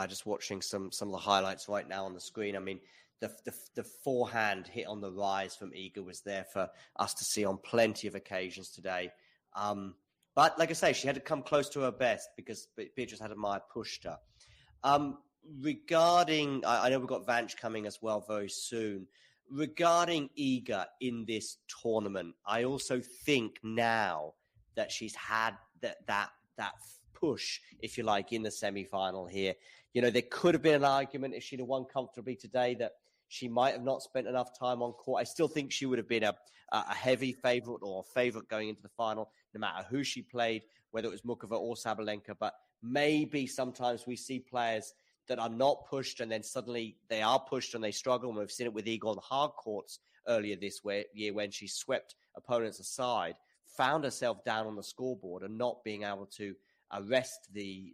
Just watching some of the highlights right now on the screen. I mean, the forehand hit on the rise from Iga was there for us to see on plenty of occasions today. But like I say, she had to come close to her best because Beatrice Haddad-Maia pushed her. Regarding, I know we've got Vanch coming as well very soon. Regarding Iga in this tournament, I also think now that she's had that push, if you like, in the semi-final here. You know, there could have been an argument if she'd have won comfortably today that she might have not spent enough time on court. I still think she would have been a heavy favourite or a favourite going into the final, no matter who she played, whether it was Muchova or Sabalenka. But maybe sometimes we see players that are not pushed and then suddenly they are pushed and they struggle. And we've seen it with Iga on the hard courts earlier this year when she swept opponents aside, found herself down on the scoreboard and not being able to arrest the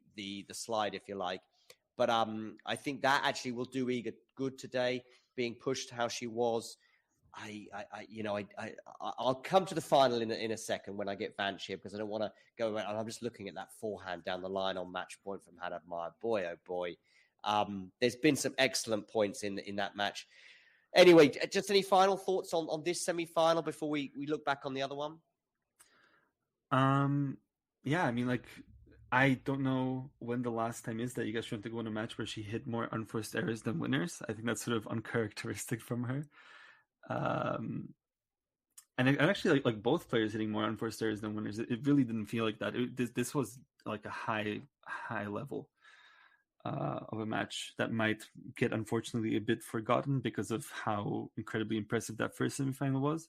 slide, if you like. But I think that actually will do Iga good today, being pushed how she was. I'll come to the final in a second when I get Vanch here because I don't want to go around. I'm just looking at that forehand down the line on match point from Haddad Maia. Boy, oh boy. There's been some excellent points in that match. Anyway, just any final thoughts on this semi-final before we look back on the other one? Yeah, I mean, like, I don't know when the last time is that Iga Swiatek won a match where she hit more unforced errors than winners. I think that's sort of uncharacteristic from her. And actually, like both players hitting more unforced errors than winners. It really didn't feel like that. This was like a high level of a match that might get, unfortunately, a bit forgotten because of how incredibly impressive that first semifinal was.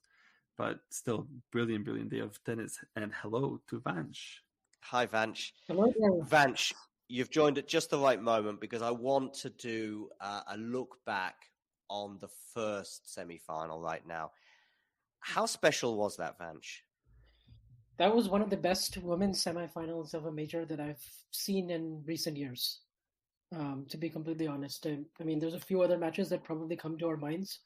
But still, brilliant day of tennis. And hello to Vanch. Hi, Vanch. Hello there. Vanch, you've joined at just the right moment because I want to do a look back on the first semi-final right now. How special was that, Vanch? That was one of the best women's semifinals of a major that I've seen in recent years, to be completely honest. I mean, there's a few other matches that probably come to our minds.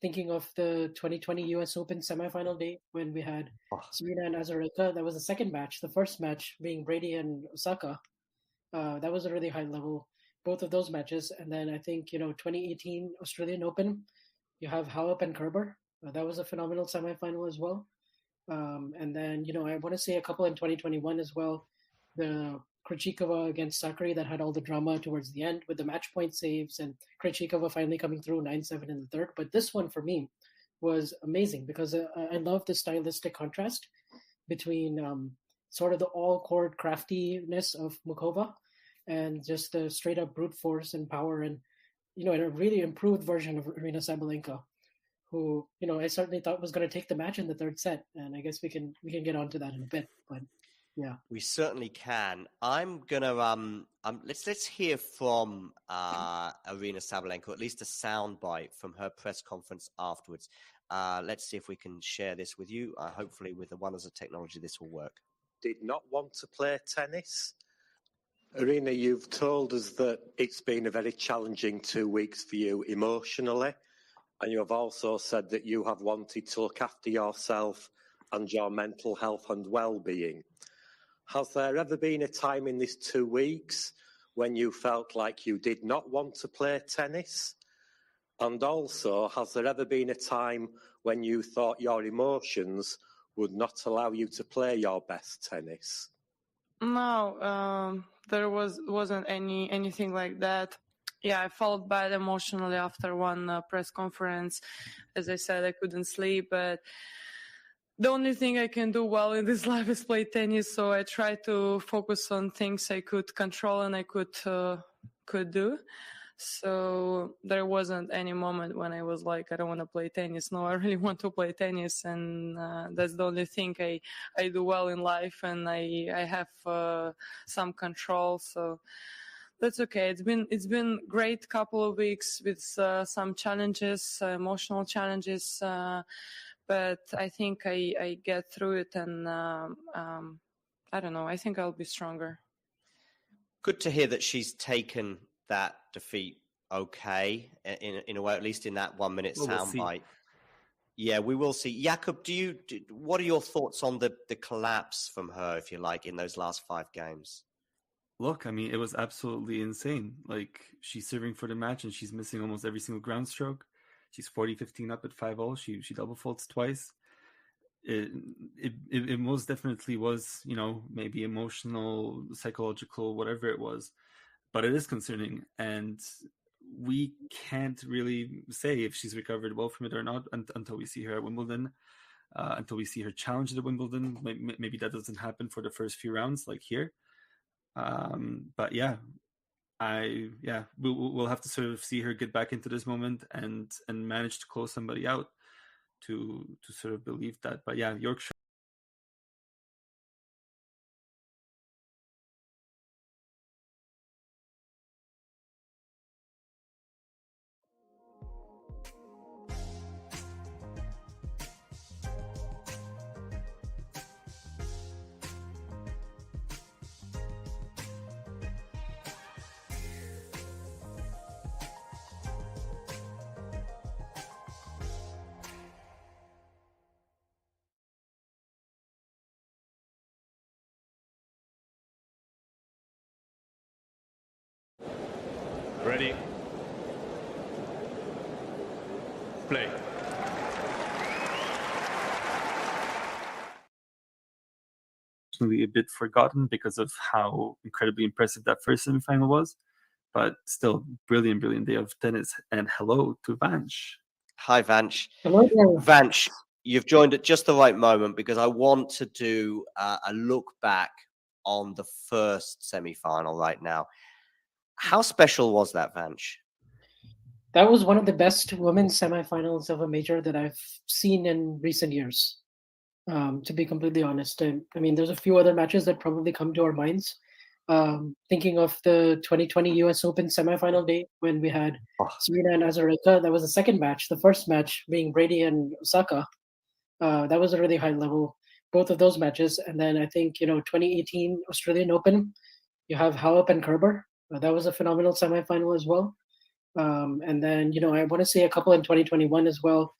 Thinking of the 2020 US Open semifinal day when we had Serena and Azarenka. That was the second match. The first match being Brady and Osaka. That was a really high level, both of those matches. And then I think, 2018 Australian Open, you have Halep and Kerber. That was a phenomenal semifinal as well. And then, I want to say a couple in 2021 as well. The Krejcikova against Sakari that had all the drama towards the end with the match point saves and Krejcikova finally coming through 9-7 in the third. But this one for me was amazing because I love the stylistic contrast between sort of the all-court craftiness of Muchova and just the straight-up brute force and power and, a really improved version of Aryna Sabalenka, who, I certainly thought was going to take the match in the third set. And I guess we can get onto that in a bit, but yeah. We certainly can. I'm gonna let's hear from Aryna Sabalenka, or at least a soundbite from her press conference afterwards. Let's see if we can share this with you. Hopefully, with the wonders of technology, this will work. Did not want to play tennis. Aryna, you've told us that it's been a very challenging 2 weeks for you emotionally, and you have also said that you have wanted to look after yourself and your mental health and well-being. Has there ever been a time in these 2 weeks when you felt like you did not want to play tennis? And also, has there ever been a time when you thought your emotions would not allow you to play your best tennis? No, there wasn't anything like that. Yeah, I felt bad emotionally after one press conference. As I said, I couldn't sleep, but the only thing I can do well in this life is play tennis. So I try to focus on things I could control and I could do. So there wasn't any moment when I was like, I don't want to play tennis. No, I really want to play tennis. And that's the only thing I do well in life. And I have some control. So that's okay. It's been great couple of weeks with some challenges, emotional challenges, but I think I get through it, and I don't know. I think I'll be stronger. Good to hear that she's taken that defeat okay, in a way, at least in that 1 minute soundbite. Yeah, we will see. Jakub, what are your thoughts on the collapse from her, if you like, in those last 5 games? Look, I mean, it was absolutely insane. Like, she's serving for the match and she's missing almost every single ground stroke. She's 40-15 up at 5-0. She double faults twice. It most definitely was, maybe emotional, psychological, whatever it was. But it is concerning. And we can't really say if she's recovered well from it or not until we see her at Wimbledon, until we see her challenge at Wimbledon. Maybe that doesn't happen for the first few rounds like here. But yeah, we'll have to sort of see her get back into this moment and manage to close somebody out to sort of believe that. But yeah, Yorkshire. Ready. Play. A bit forgotten because of how incredibly impressive that first semifinal was, but still brilliant day of tennis. And hello to Vanch. Hi, Vanch. Hello there. Vanch, you've joined at just the right moment because I want to do a look back on the first semifinal right now. How special was that, Vanch? That was one of the best women's semifinals of a major that I've seen in recent years. To be completely honest, I mean, there's a few other matches that probably come to our minds. Thinking of the 2020 U.S. Open semifinal day when we had Serena and Azarenka, that was the second match. The first match being Brady and Osaka. That was a really high level, both of those matches. And then I think 2018 Australian Open, you have Halep and Kerber. That was a phenomenal semifinal as well. And then I want to say a couple in 2021 as well.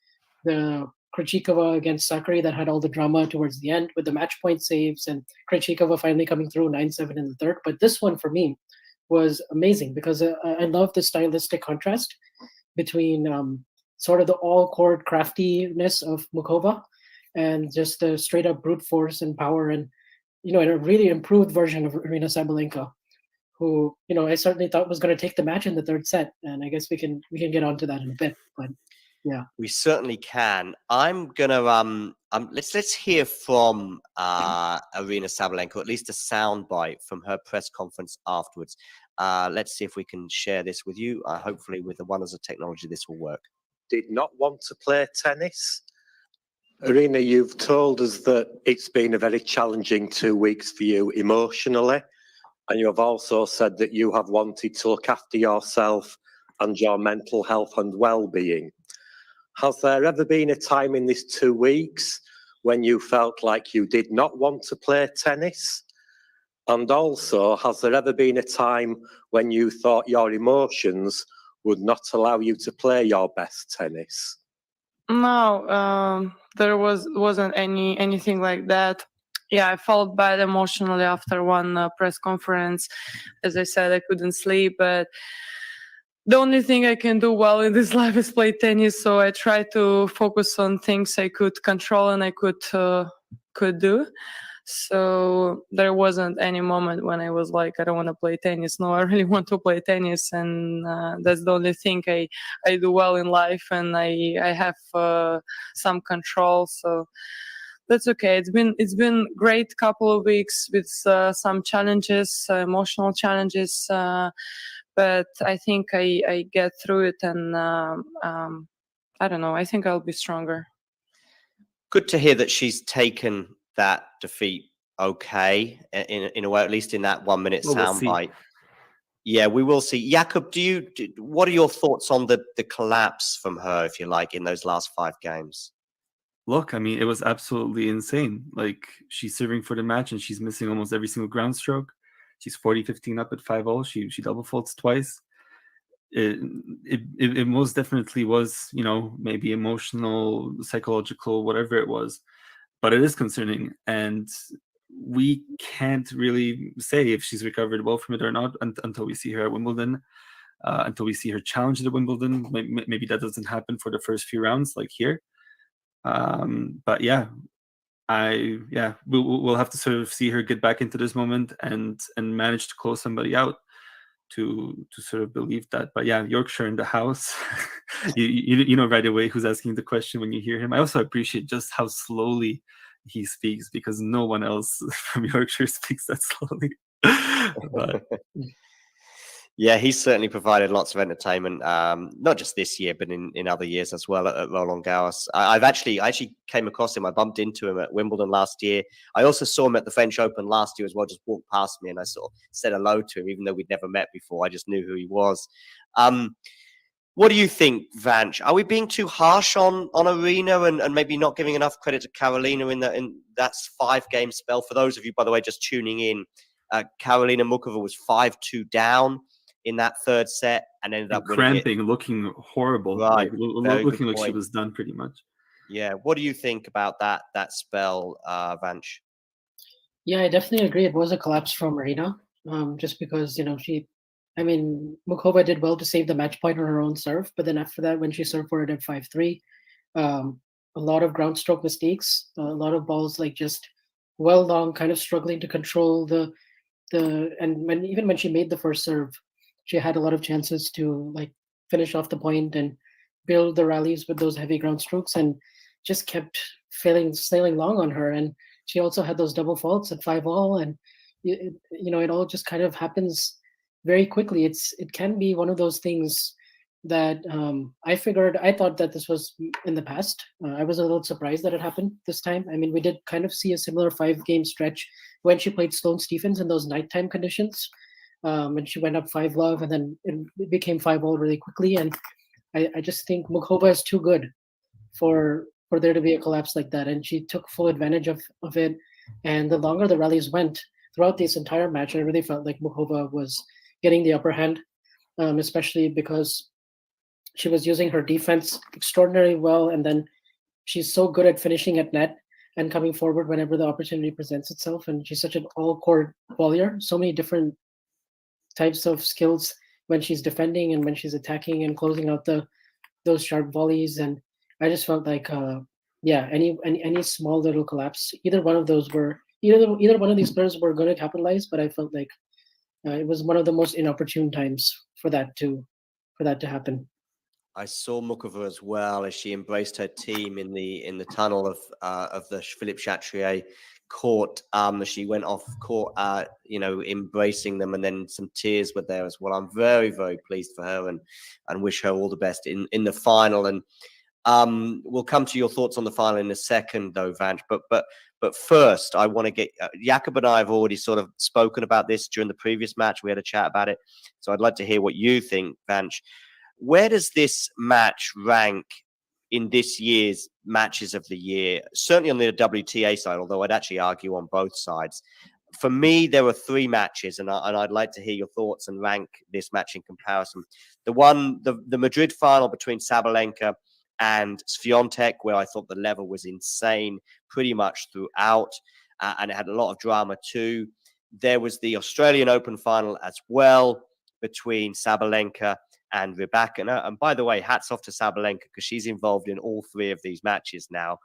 The Krejcikova against Sakari that had all the drama towards the end with the match point saves and Krejcikova finally coming through 9-7 in the third. But this one for me was amazing because I love the stylistic contrast between sort of the all-court craftiness of Muchova and just the straight-up brute force and power and, a really improved version of Arina Sabalenka, who, I certainly thought was going to take the match in the third set. And I guess we can get onto that in a bit. But yeah, we certainly can. I'm gonna let's hear from Arina Sabalenka, at least a soundbite from her press conference afterwards. Let's see if we can share this with you. Hopefully, with the wonders of technology, this will work. Did not want to play tennis. Arina, you've told us that it's been a very challenging 2 weeks for you emotionally, and you have also said that you have wanted to look after yourself and your mental health and well-being. Has there ever been a time in these 2 weeks when you felt like you did not want to play tennis? And also, has there ever been a time when you thought your emotions would not allow you to play your best tennis? No, there wasn't anything like that. Yeah, I felt bad emotionally after one press conference. As I said, I couldn't sleep, but the only thing I can do well in this life is play tennis. So I try to focus on things I could control and I could do. So there wasn't any moment when I was like, I don't want to play tennis. No, I really want to play tennis, and that's the only thing I do well in life, and I have some control. So that's okay. It's been great couple of weeks with some challenges, emotional challenges. But I think I get through it, and I don't know. I think I'll be stronger. Good to hear that she's taken that defeat okay, in a way, at least in that 1 minute soundbite. Yeah, we will see. Jakob, what are your thoughts on the collapse from her, if you like, in those last 5 games? Look, I mean, it was absolutely insane. Like, she's serving for the match and she's missing almost every single ground stroke. She's 40-15 up at 5-0. She double faults twice. It most definitely was, maybe emotional, psychological, whatever it was. But it is concerning. And we can't really say if she's recovered well from it or not until we see her at Wimbledon, until we see her challenge at Wimbledon. Maybe that doesn't happen for the first few rounds like here. But yeah, we'll have to sort of see her get back into this moment and manage to close somebody out to sort of believe that. But yeah, Yorkshire in the house. you know right away who's asking the question when you hear him. I also appreciate just how slowly he speaks, because no one else from Yorkshire speaks that slowly. But yeah, he's certainly provided lots of entertainment, not just this year, but in other years as well at Roland Garros. I actually came across him. I bumped into him at Wimbledon last year. I also saw him at the French Open last year as well, just walked past me, and I sort of said hello to him, even though we'd never met before. I just knew who he was. What do you think, Vanch? Are we being too harsh on Arena and maybe not giving enough credit to Karolina in that 5-game spell? For those of you, by the way, just tuning in, Karolina Muchova was 5-2 down in that third set and ended up cramping, looking horrible, right? Looking like she was done pretty much. Yeah. What do you think about that spell, Vanch? Yeah, I definitely agree. It was a collapse from Arena, just because Muchova did well to save the match point on her own serve, but then after that, when she served for it at 5-3, a lot of ground stroke mistakes, a lot of balls like just well long, kind of struggling to control even when she made the first serve, she had a lot of chances to like finish off the point and build the rallies with those heavy ground strokes, and just kept sailing long on her. And she also had those double faults at 5-all, and it all just kind of happens very quickly. It can be one of those things that I thought that this was in the past. I was a little surprised that it happened this time. I mean, we did kind of see a similar 5-game stretch when she played Sloane Stephens in those nighttime conditions. And she went up 5-love, and then it became 5-all really quickly. And I just think Muchova is too good for there to be a collapse like that. And she took full advantage of it. And the longer the rallies went throughout this entire match, I really felt like Muchova was getting the upper hand, especially because she was using her defense extraordinarily well. And then she's so good at finishing at net and coming forward whenever the opportunity presents itself. And she's such an all-court volleyer, so many different types of skills when she's defending and when she's attacking and closing out those sharp volleys. And I just felt like any small little collapse, either one of these players were going to capitalize, but I felt like it was one of the most inopportune times for that to happen. I saw Muchova as well as she embraced her team in the tunnel of the Philippe Chatrier court. She went off court, embracing them, and then some tears were there as well. I'm very, very pleased for her and wish her all the best in the final. And we'll come to your thoughts on the final in a second, though, Vanch. But first, I want to get Jakob and I have already sort of spoken about this during the previous match. We had a chat about it, so I'd like to hear what you think, Vanch. Where does this match rank in this year's matches of the year? Certainly on the WTA side, although I'd actually argue on both sides. For me, there were 3 matches, and I'd like to hear your thoughts and rank this match in comparison. The Madrid final between Sabalenka and Swiatek, where I thought the level was insane pretty much throughout, and it had a lot of drama too. There was the Australian Open final as well between Sabalenka and Rybakina. And by the way, hats off to Sabalenka, because she's involved in all 3 of these matches now,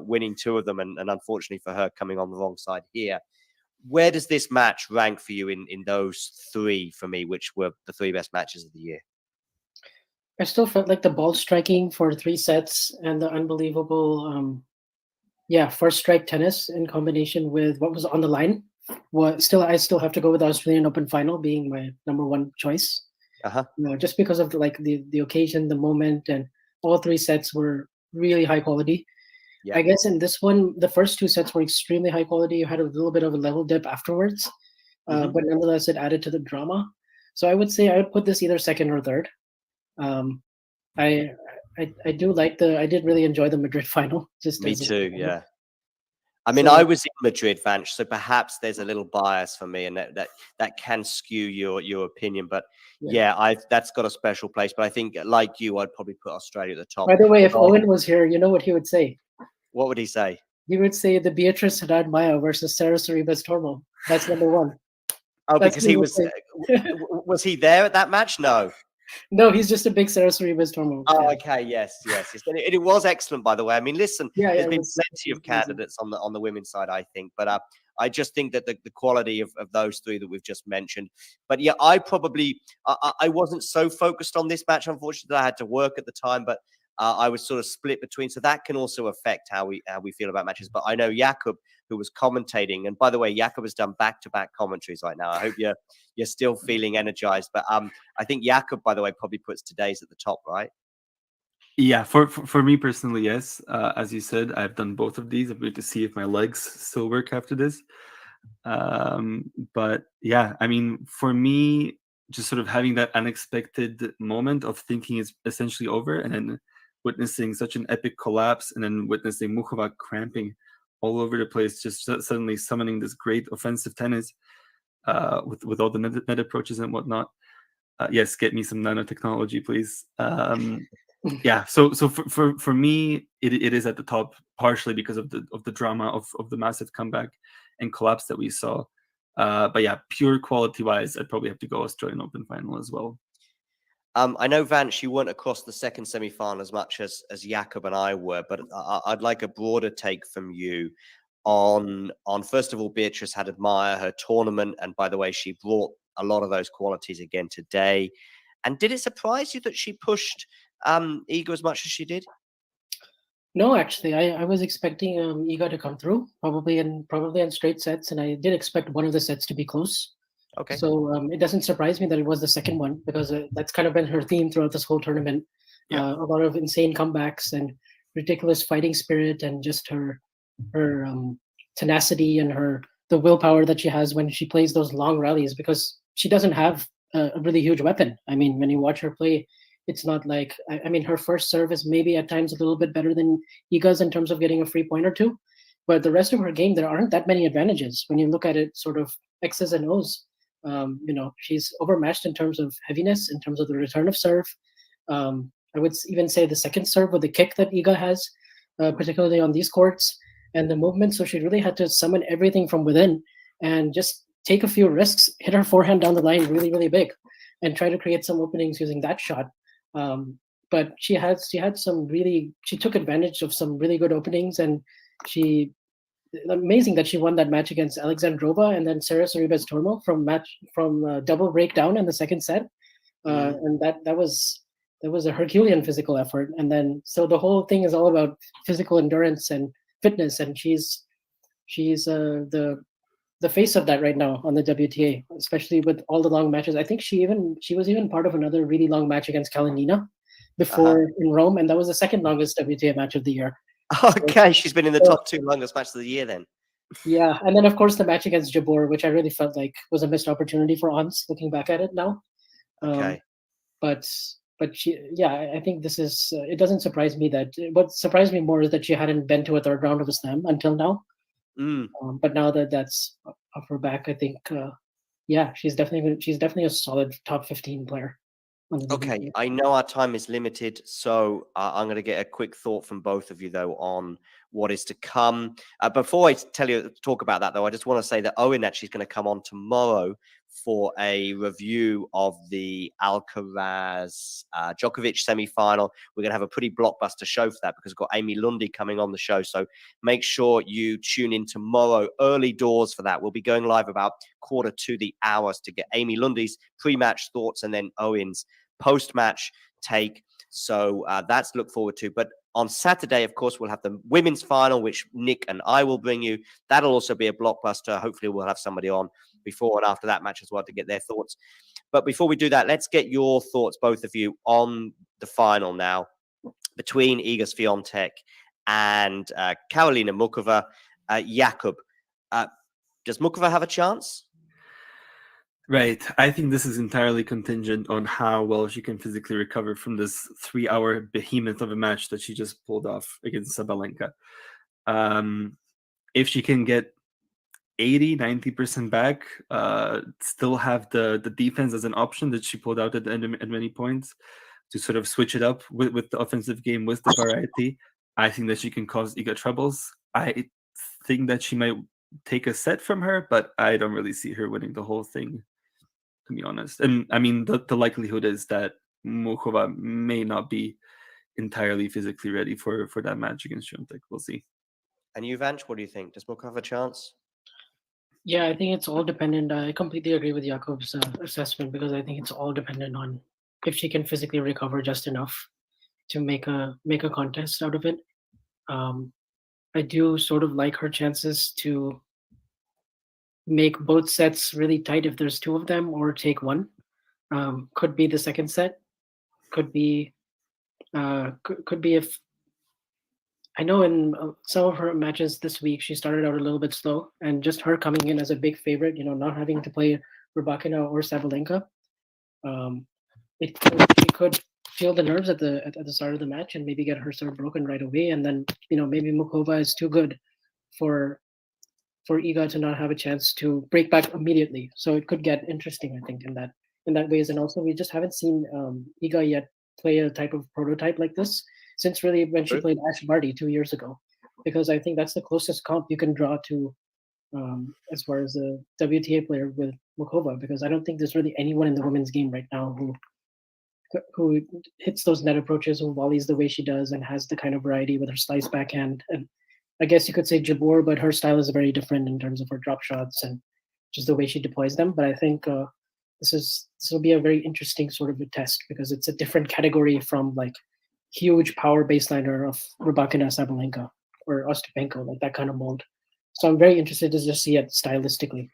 winning 2 of them, and unfortunately for her, coming on the wrong side here. Where does this match rank for you in those 3 for me, which were the 3 best matches of the year? I still felt like the ball striking for 3 sets and the unbelievable, first strike tennis in combination with what was on the line. I still have to go with the Australian Open final being my number 1 choice. Just because of the occasion, the moment, and all 3 sets were really high quality. Yeah. I guess in this one, the first 2 sets were extremely high quality. You had a little bit of a level dip afterwards, but nonetheless, it added to the drama. So I would say I would put this either second or third. I did really enjoy the Madrid final. Me too, yeah. I mean, I was in Madrid, Vanch, so perhaps there's a little bias for me, and that can skew your opinion. But yeah, that's got a special place. But I think, like you, I'd probably put Australia at the top. By the way, if Owen was here, you know what he would say? What would he say? He would say the Beatrice Haddad Maia versus Sarah Sorribes Tormo. That's number one. Oh, that's because he was was he there at that match? No. No, he's just a big Sarah Sorribes Tormo. Oh, okay, yes. And it was excellent, by the way. I mean, listen, there's been plenty of candidates on the women's side, I think, but I just think that the quality of those three that we've just mentioned. But yeah, I wasn't so focused on this match, unfortunately. I had to work at the time, but I was sort of split between, so that can also affect how we feel about matches. But I know Jakob, who was commentating, and by the way, Jakob has done back-to-back commentaries right now. I hope you're still feeling energized. But I think Jakob, by the way, probably puts today's at the top, right? Yeah, for me personally, yes. As you said, I've done both of these. I'm going to see if my legs still work after this. But yeah, I mean, for me, just sort of having that unexpected moment of thinking it's essentially over, and then witnessing such an epic collapse, and then witnessing Muchova cramping all over the place, just suddenly summoning this great offensive tennis with all the net approaches and whatnot. Yes, get me some nanotechnology, please. Yeah, so for me, it is at the top, partially because of the drama of the massive comeback and collapse that we saw. But yeah, pure quality wise, I'd probably have to go Australian Open final as well. I know, Vance, you weren't across the second semi-final as much as Jakob and I were, but I'd like a broader take from you on first of all, Beatrice Haddad Maia, her tournament, and by the way, she brought a lot of those qualities again today. And did it surprise you that she pushed Iga as much as she did? No, actually, I was expecting Iga to come through, probably in straight sets, and I did expect one of the sets to be close. Okay. So it doesn't surprise me that it was the second one, because that's kind of been her theme throughout this whole tournament. Yeah. A lot of insane comebacks and ridiculous fighting spirit, and just her tenacity and the willpower that she has when she plays those long rallies, because she doesn't have a really huge weapon. I mean, when you watch her play, it's not like, I mean, her first serve is maybe at times a little bit better than Iga's in terms of getting a free point or two, but the rest of her game, there aren't that many advantages when you look at it sort of X's and O's. She's overmatched in terms of heaviness, in terms of the return of serve. I would even say the second serve with the kick that Iga has, particularly on these courts, and the movement. So she really had to summon everything from within and just take a few risks, hit her forehand down the line really, really big, and try to create some openings using that shot. But she took advantage of some really good openings, and amazing that she won that match against Alexandrova and then Sarah Sorribes Tormo from double breakdown in the second set. And that was a Herculean physical effort. And then, so the whole thing is all about physical endurance and fitness, and she's the face of that right now on the WTA, especially with all the long matches. I think she was even part of another really long match against Karolina before in Rome, and that was the second longest WTA match of the year. Okay, she's been in the top two longest matches of the year then. Yeah, and then of course the match against Jabeur, which I really felt like was a missed opportunity for Ons, looking back at it now. Okay. But I think this is. It doesn't surprise me that. What surprised me more is that she hadn't been to a third round of a Slam until now. But now that that's off her back, I think, she's definitely a solid top 15 player. Okay, I know our time is limited, so I'm going to get a quick thought from both of you, though, on what is to come. Before I talk about that, though, I just want to say that Owen actually is going to come on tomorrow for a review of the Alcaraz Djokovic semi-final. We're going to have a pretty blockbuster show for that, because we've got Amy Lundy coming on the show. So make sure you tune in tomorrow, early doors for that. We'll be going live about 1:45 to get Amy Lundy's pre-match thoughts and then Owen's post-match take. So that's to look forward to. But on Saturday, of course, we'll have the women's final, which Nick and I will bring you. That'll also be a blockbuster. Hopefully we'll have somebody on before and after that match as well to get their thoughts. But before we do that, let's get your thoughts, both of you, on the final now between Iga Swiatek and Karolina Muchova. Jakob, does Muchova have a chance? Right. I think this is entirely contingent on how well she can physically recover from this 3-hour behemoth of a match that she just pulled off against Sabalenka. If she can get 80-90% back, still have the defense as an option that she pulled out at many points to sort of switch it up with the offensive game, with the variety, I think that she can cause Iga troubles. I think that she might take a set from her, but I don't really see her winning the whole thing, to be honest. And I mean, the likelihood is that Muchova may not be entirely physically ready for that match against Swiatek. We'll see. And you, Vanch, what do you think? Does Muchova have a chance? Yeah, I think it's all dependent. I completely agree with Jakob's assessment, because I think it's all dependent on if she can physically recover just enough to make a contest out of it. I do sort of like her chances to make both sets really tight if there's two of them, or take one. Could be the second set. Could be if I know in some of her matches this week she started out a little bit slow, and just her coming in as a big favorite, not having to play Rybakina or Sabalenka, she could feel the nerves at the start of the match and maybe get her serve broken right away, and then maybe Muchova is too good for Iga to not have a chance to break back immediately. So it could get interesting, I think, in that ways. And also, we just haven't seen Iga yet play a type of prototype like this since really when she played Ash Barty 2 years ago, because I think that's the closest comp you can draw to as far as a WTA player with Muchova, because I don't think there's really anyone in the women's game right now who hits those net approaches, who volleys the way she does, and has the kind of variety with her slice backhand. And I guess you could say Jabeur, but her style is very different in terms of her drop shots and just the way she deploys them. But I think this will be a very interesting sort of a test, because it's a different category from like huge power baseliner of Rybakina, Sabalenka, or Ostapenko, like that kind of mold. So I'm very interested to just see it stylistically,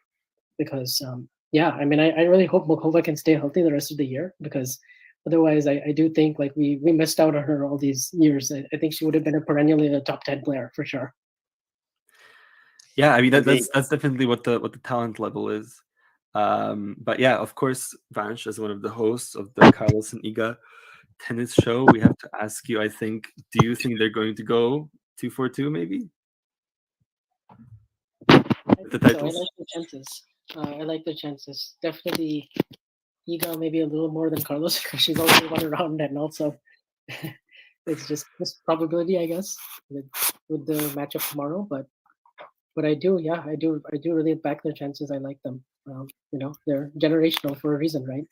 because I mean, I really hope Muchova can stay healthy the rest of the year, because otherwise I do think like we missed out on her all these years. I think she would have been a perennially a top 10 player for sure. Yeah, I mean that's definitely what the talent level is. But yeah, of course, Vanch, as one of the hosts of the Carlos and Iga tennis show, we have to ask you, I think, do you think they're going to go 2-4-2 maybe? The titles? So I like the chances. I like the chances. Definitely Iga maybe a little more than Carlos, because she's already won around, and also it's just probability, I guess, with the matchup tomorrow. But I do really back their chances. I like them. They're generational for a reason, right?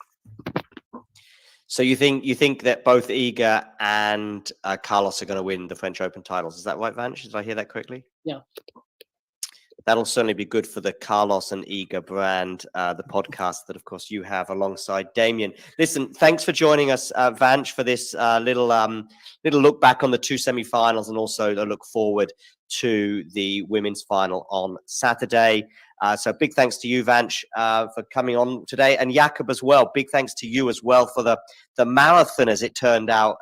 So you think that both Iga and Carlos are going to win the French Open titles? Is that right, Vanch? Did I hear that correctly? Yeah. That'll certainly be good for the Carlos and Iga brand, the podcast that, of course, you have alongside Damien. Listen, thanks for joining us, Vanch, for this little look back on the two semifinals, and also a look forward to the women's final on Saturday. So big thanks to you, Vanch, for coming on today, and Jakob as well. Big thanks to you as well for the marathon, as it turned out,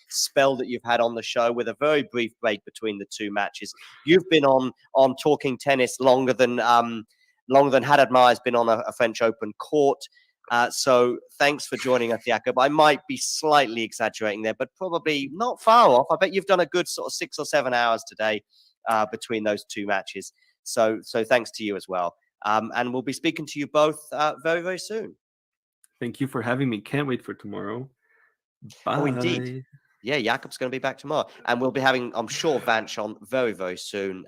spell that you've had on the show, with a very brief break between the two matches. You've been on talking tennis longer than Haddad Maier's been on a French Open court. So thanks for joining us, Jakob. I might be slightly exaggerating there, but probably not far off. I bet you've done a good sort of 6 or 7 hours today between those two matches. So thanks to you as well. And we'll be speaking to you both very, very soon. Thank you for having me. Can't wait for tomorrow. Bye. Oh, indeed. Yeah, Jakob's going to be back tomorrow. And we'll be having, I'm sure, Vanch on very, very soon.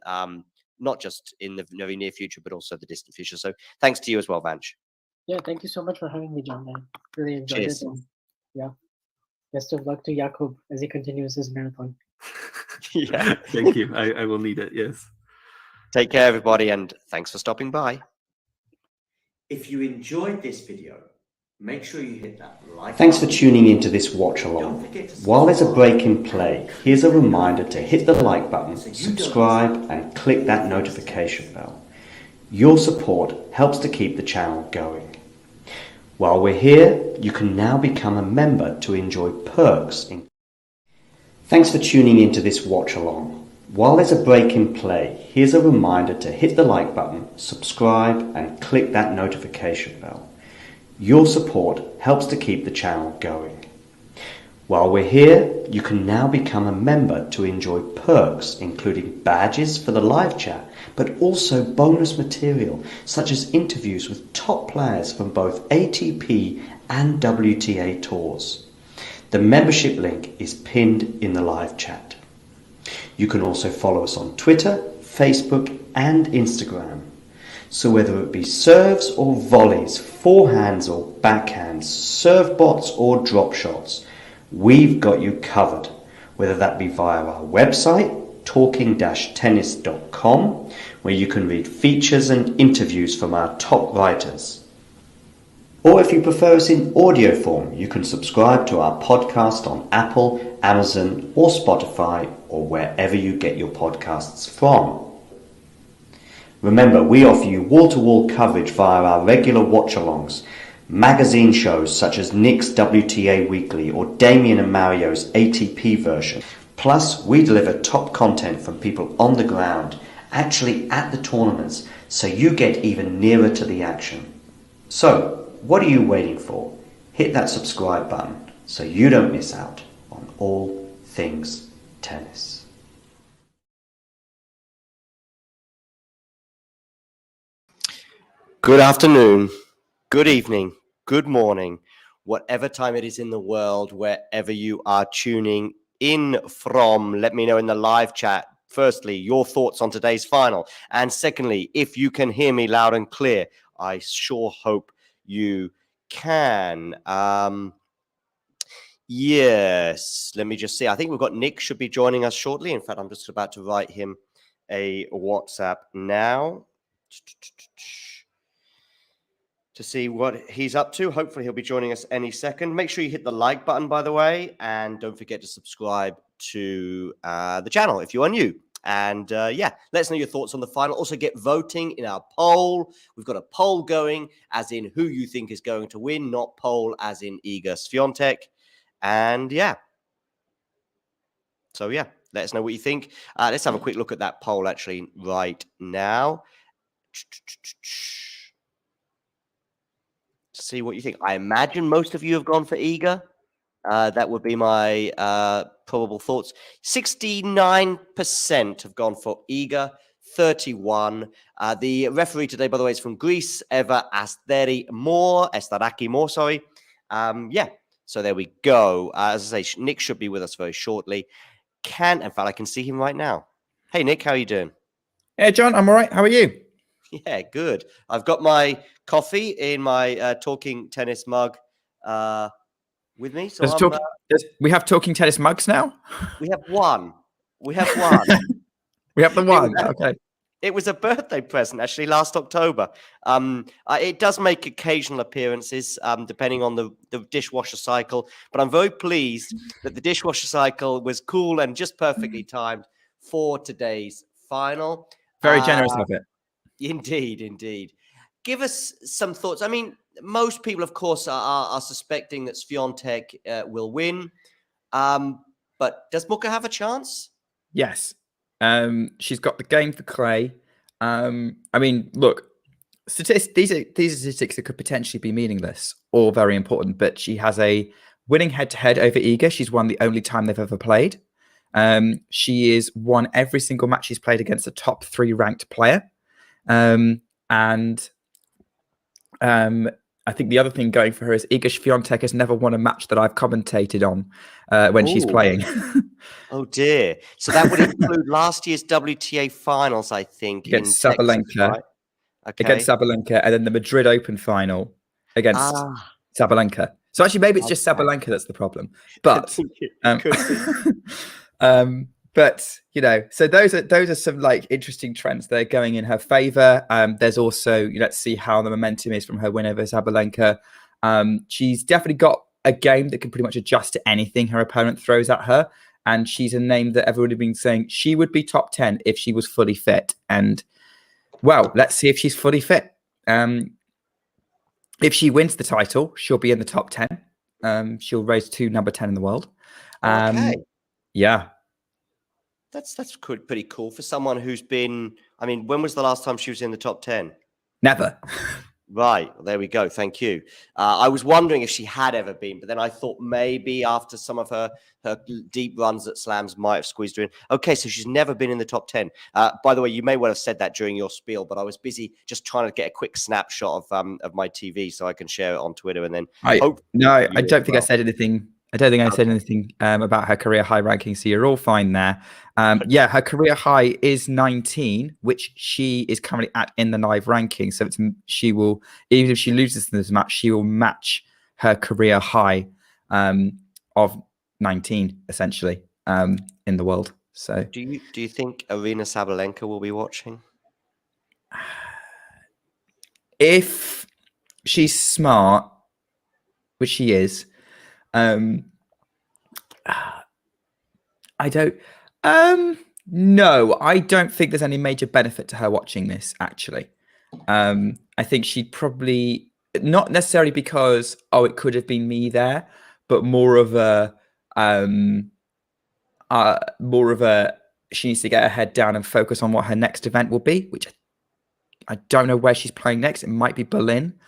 Not just in the very near future, but also the distant future. So thanks to you as well, Vanch. Yeah, thank you so much for having me, John. I really enjoyed it. And yeah, best of luck to Jakob as he continues his marathon. Yeah. Thank you. I will need it. Yes. Take care, everybody, and thanks for stopping by. If you enjoyed this video, make sure you hit that like. Thanks for tuning into this watch along. While there's a break in play, here's a reminder to hit the like button, subscribe, and click that notification bell. Your support helps to keep the channel going. While we're here, you can now become a member to enjoy perks. Thanks for tuning into this watch along. While there's a break in play, here's a reminder to hit the like button, subscribe, and click that notification bell. Your support helps to keep the channel going. While we're here, you can now become a member to enjoy perks including badges for the live chat, but also bonus material such as interviews with top players from both ATP and WTA tours. The membership link is pinned in the live chat. You can also follow us on Twitter, Facebook and Instagram. So whether it be serves or volleys, forehands or backhands, serve bots or drop shots, we've got you covered, whether that be via our website, talking-tennis.com, where you can read features and interviews from our top writers. Or if you prefer us in audio form, you can subscribe to our podcast on Apple, Amazon or Spotify or wherever you get your podcasts from. Remember, we offer you wall-to-wall coverage via our regular watch-alongs, magazine shows such as Nick's WTA Weekly or Damien and Mario's ATP version. Plus, we deliver top content from people on the ground, actually at the tournaments, so you get even nearer to the action. So, what are you waiting for? Hit that subscribe button so you don't miss out on all things tennis. Good afternoon, good evening, good morning, whatever time it is in the world, wherever you are tuning in from. Let me know in the live chat, firstly, your thoughts on today's final. And secondly, if you can hear me loud and clear, I sure hope you can. Yes, let me just see. I think we've got Nick should be joining us shortly. In fact, I'm just about to write him a WhatsApp now to see what he's up to. Hopefully he'll be joining us any second. Make sure you hit the like button, by the way, and don't forget to subscribe to the channel if you are new. And yeah, let us know your thoughts on the final. Also get voting in our poll. We've got a poll going, as in who you think is going to win, not poll as in Iga Swiatek. And yeah. So yeah, let us know what you think. Let's have a quick look at that poll actually right now. See what you think. I imagine most of you have gone for Iga. That would be my probable thoughts. 69% have gone for Iga, 31. The referee today, by the way, is from Greece, Eva Astaraki More, sorry. Yeah, so there we go. As I say, Nick should be with us very shortly. In fact, I can see him right now. Hey, Nick, how are you doing? Hey, John, I'm all right. How are you? Yeah, good. I've got my coffee in my talking tennis mug with me. So we have talking tennis mugs now? We have one. We have one. We have the one. Okay. It was a birthday present, actually, last October. It does make occasional appearances, depending on the dishwasher cycle. But I'm very pleased that the dishwasher cycle was cool and just perfectly timed for today's final. Very generous of it. Indeed, indeed. Give us some thoughts. I mean, most people, of course, are suspecting that Swiatek will win. But does Muka have a chance? Yes. She's got the game for clay. I mean, look, these are statistics that could potentially be meaningless or very important, but she has a winning head-to-head over Iga. She's won the only time they've ever played. She has won every single match she's played against a top 3 ranked player. I think the other thing going for her is Iga Swiatek has never won a match that I've commentated on when she's playing. Oh dear! So that would include last year's WTA finals, I think, against Sabalenka. Texas, right? Okay. Against Sabalenka, and then the Madrid Open final against Sabalenka. So actually, maybe it's just Sabalenka that's the problem. But but you know, so those are some like interesting trends that are going in her favor. There's also, let's see how the momentum is from her win over Sabalenka. She's definitely got a game that can pretty much adjust to anything her opponent throws at her. And she's a name that everyone had been saying she would be top 10 if she was fully fit. And well, let's see if she's fully fit. If she wins the title, she'll be in the top 10. She'll raise to number 10 in the world. Okay. Yeah. That's pretty cool for someone who's been, I mean, when was the last time she was in the top 10? Never. Right. Well, there we go. Thank you. I was wondering if she had ever been, but then I thought maybe after some of her deep runs at slams might have squeezed her in. Okay, so she's never been in the top 10. By the way, you may well have said that during your spiel, but I was busy just trying to get a quick snapshot of my TV so I can share it on Twitter. And then I don't think I said anything. I don't think I said anything about her career high ranking, so you're all fine there. Yeah, her career high is 19, which she is currently at in the live ranking. So she will, even if she loses this match, she will match her career high of 19, essentially, in the world. So, do you think Aryna Sabalenka will be watching? If she's smart, which she is. I don't. No, I don't think there's any major benefit to her watching this. Actually, I think she'd probably not necessarily because it could have been me there, but more of a she needs to get her head down and focus on what her next event will be. Which I don't know where she's playing next. It might be Berlin.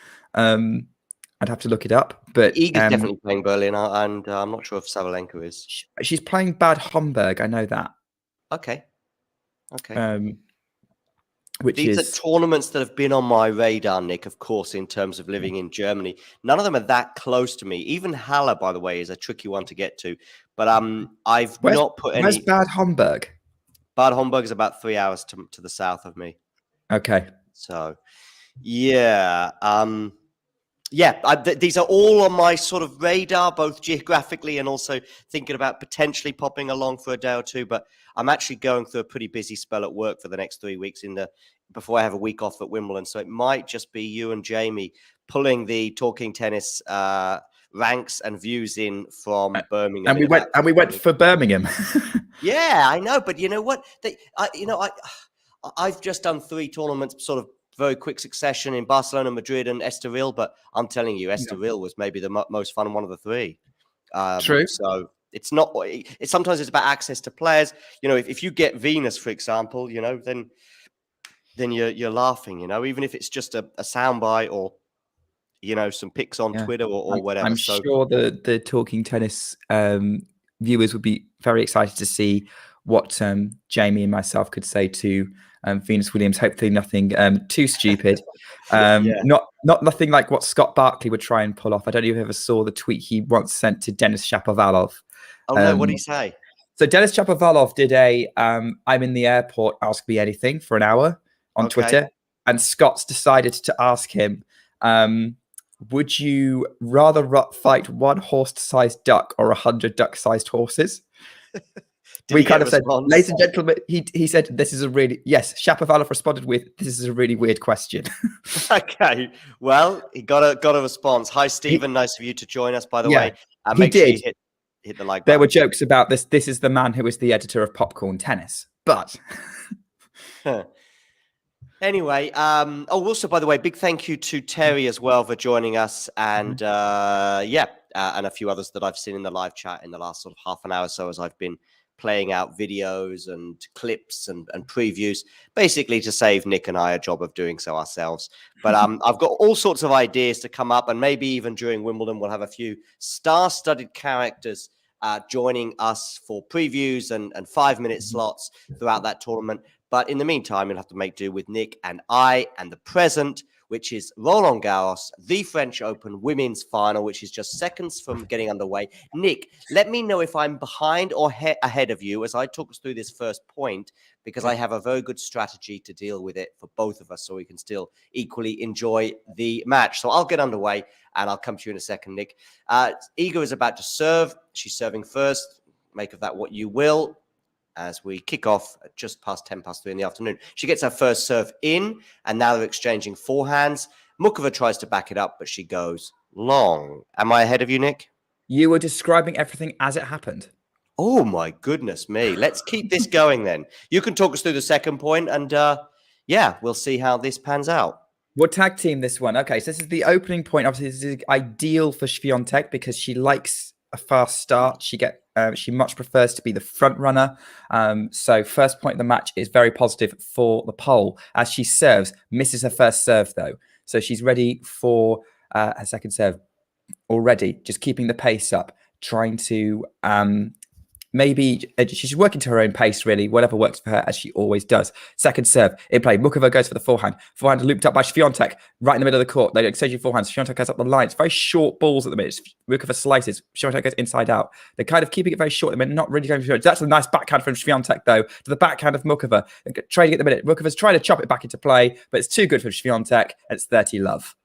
I'd have to look it up, but Iga's definitely playing Berlin, and I'm not sure if Sabalenka is. She's playing Bad Homburg. I know that. Okay. These are tournaments that have been on my radar, Nick. Of course, in terms of living in Germany, none of them are that close to me. Even Halle, by the way, is a tricky one to get to. But I've not put any. Where's Bad Homburg? Bad Homburg is about 3 hours to the south of me. Okay. So, yeah. These are all on my sort of radar, both geographically and also thinking about potentially popping along for a day or two. But I'm actually going through a pretty busy spell at work for the next 3 weeks before I have a week off at Wimbledon. So it might just be you and Jamie pulling the Talking Tennis ranks and views in from Birmingham. And we went for Birmingham. Yeah, I know. But you know what? I've just done 3 tournaments sort of very quick succession in Barcelona, Madrid, and Estoril. But I'm telling you, Estoril was maybe the most fun one of the 3. True. So it's not. Sometimes it's about access to players. You know, if you get Venus, for example, you know, then you're laughing. You know, even if it's just a soundbite or some pics on Twitter or whatever. I'm sure the Talking Tennis viewers would be very excited to see what Jamie and myself could say to Venus Williams. Hopefully nothing too stupid. Not nothing like what Scott Barkley would try and pull off. I don't know if you ever saw the tweet he once sent to Denis Shapovalov. Oh no, what did he say? So Denis Shapovalov did a I'm in the airport, ask me anything for an hour on Twitter. And Scott's decided to ask him, would you rather fight 1 horse-sized duck or 100 duck-sized horses? We kind of said, ladies and gentlemen, he said, this is a really, yes, Shapovalov responded with, this is a really weird question. Okay. Well, he got a response. Hi, Stephen. Nice of you to join us, by the way. He did. Sure hit the like There button. were jokes about this. This is the man who is the editor of Popcorn Tennis. But anyway, also, by the way, big thank you to Terry as well for joining us. And and a few others that I've seen in the live chat in the last sort of half an hour or so as I've been playing out videos and clips and previews, basically to save Nick and I a job of doing so ourselves. But I've got all sorts of ideas to come up, and maybe even during Wimbledon, we'll have a few star-studded characters joining us for previews and 5-minute slots throughout that tournament. But in the meantime, you'll have to make do with Nick and I and the present, which is Roland Garros, the French Open women's final, which is just seconds from getting underway. Nick, let me know if I'm behind or ahead of you as I talk us through this first point, because I have a very good strategy to deal with it for both of us so we can still equally enjoy the match. So I'll get underway and I'll come to you in a second, Nick. Iga is about to serve. She's serving first. Make of that what you will. As we kick off at just past 3 in the afternoon. She gets her first serve in, and now they're exchanging forehands. Muchova tries to back it up, but she goes long. Am I ahead of you, Nick? You were describing everything as it happened. Oh, my goodness me. Let's keep this going then. You can talk us through the second point, and we'll see how this pans out. We'll tag team this one. Okay, so this is the opening point. Obviously, this is ideal for Swiatek because she likes a fast start. She much prefers to be the front runner. So first point of the match is very positive for the pole as she serves, misses her first serve though. So she's ready for her second serve already, just keeping the pace up, trying to maybe she's working to her own pace, really, whatever works for her, as she always does. Second serve in play. Muchova goes for the forehand. Forehand looped up by Swiatek, right in the middle of the court. They exchange forehands. Swiatek goes up the line. It's very short balls at the minute. Muchova slices. Swiatek goes inside out. They're kind of keeping it very short at the minute, not really going for it. That's a nice backhand from Swiatek, though, to the backhand of Muchova. Trading at the minute. Muchova's trying to chop it back into play, but it's too good for Swiatek, and it's 30-love.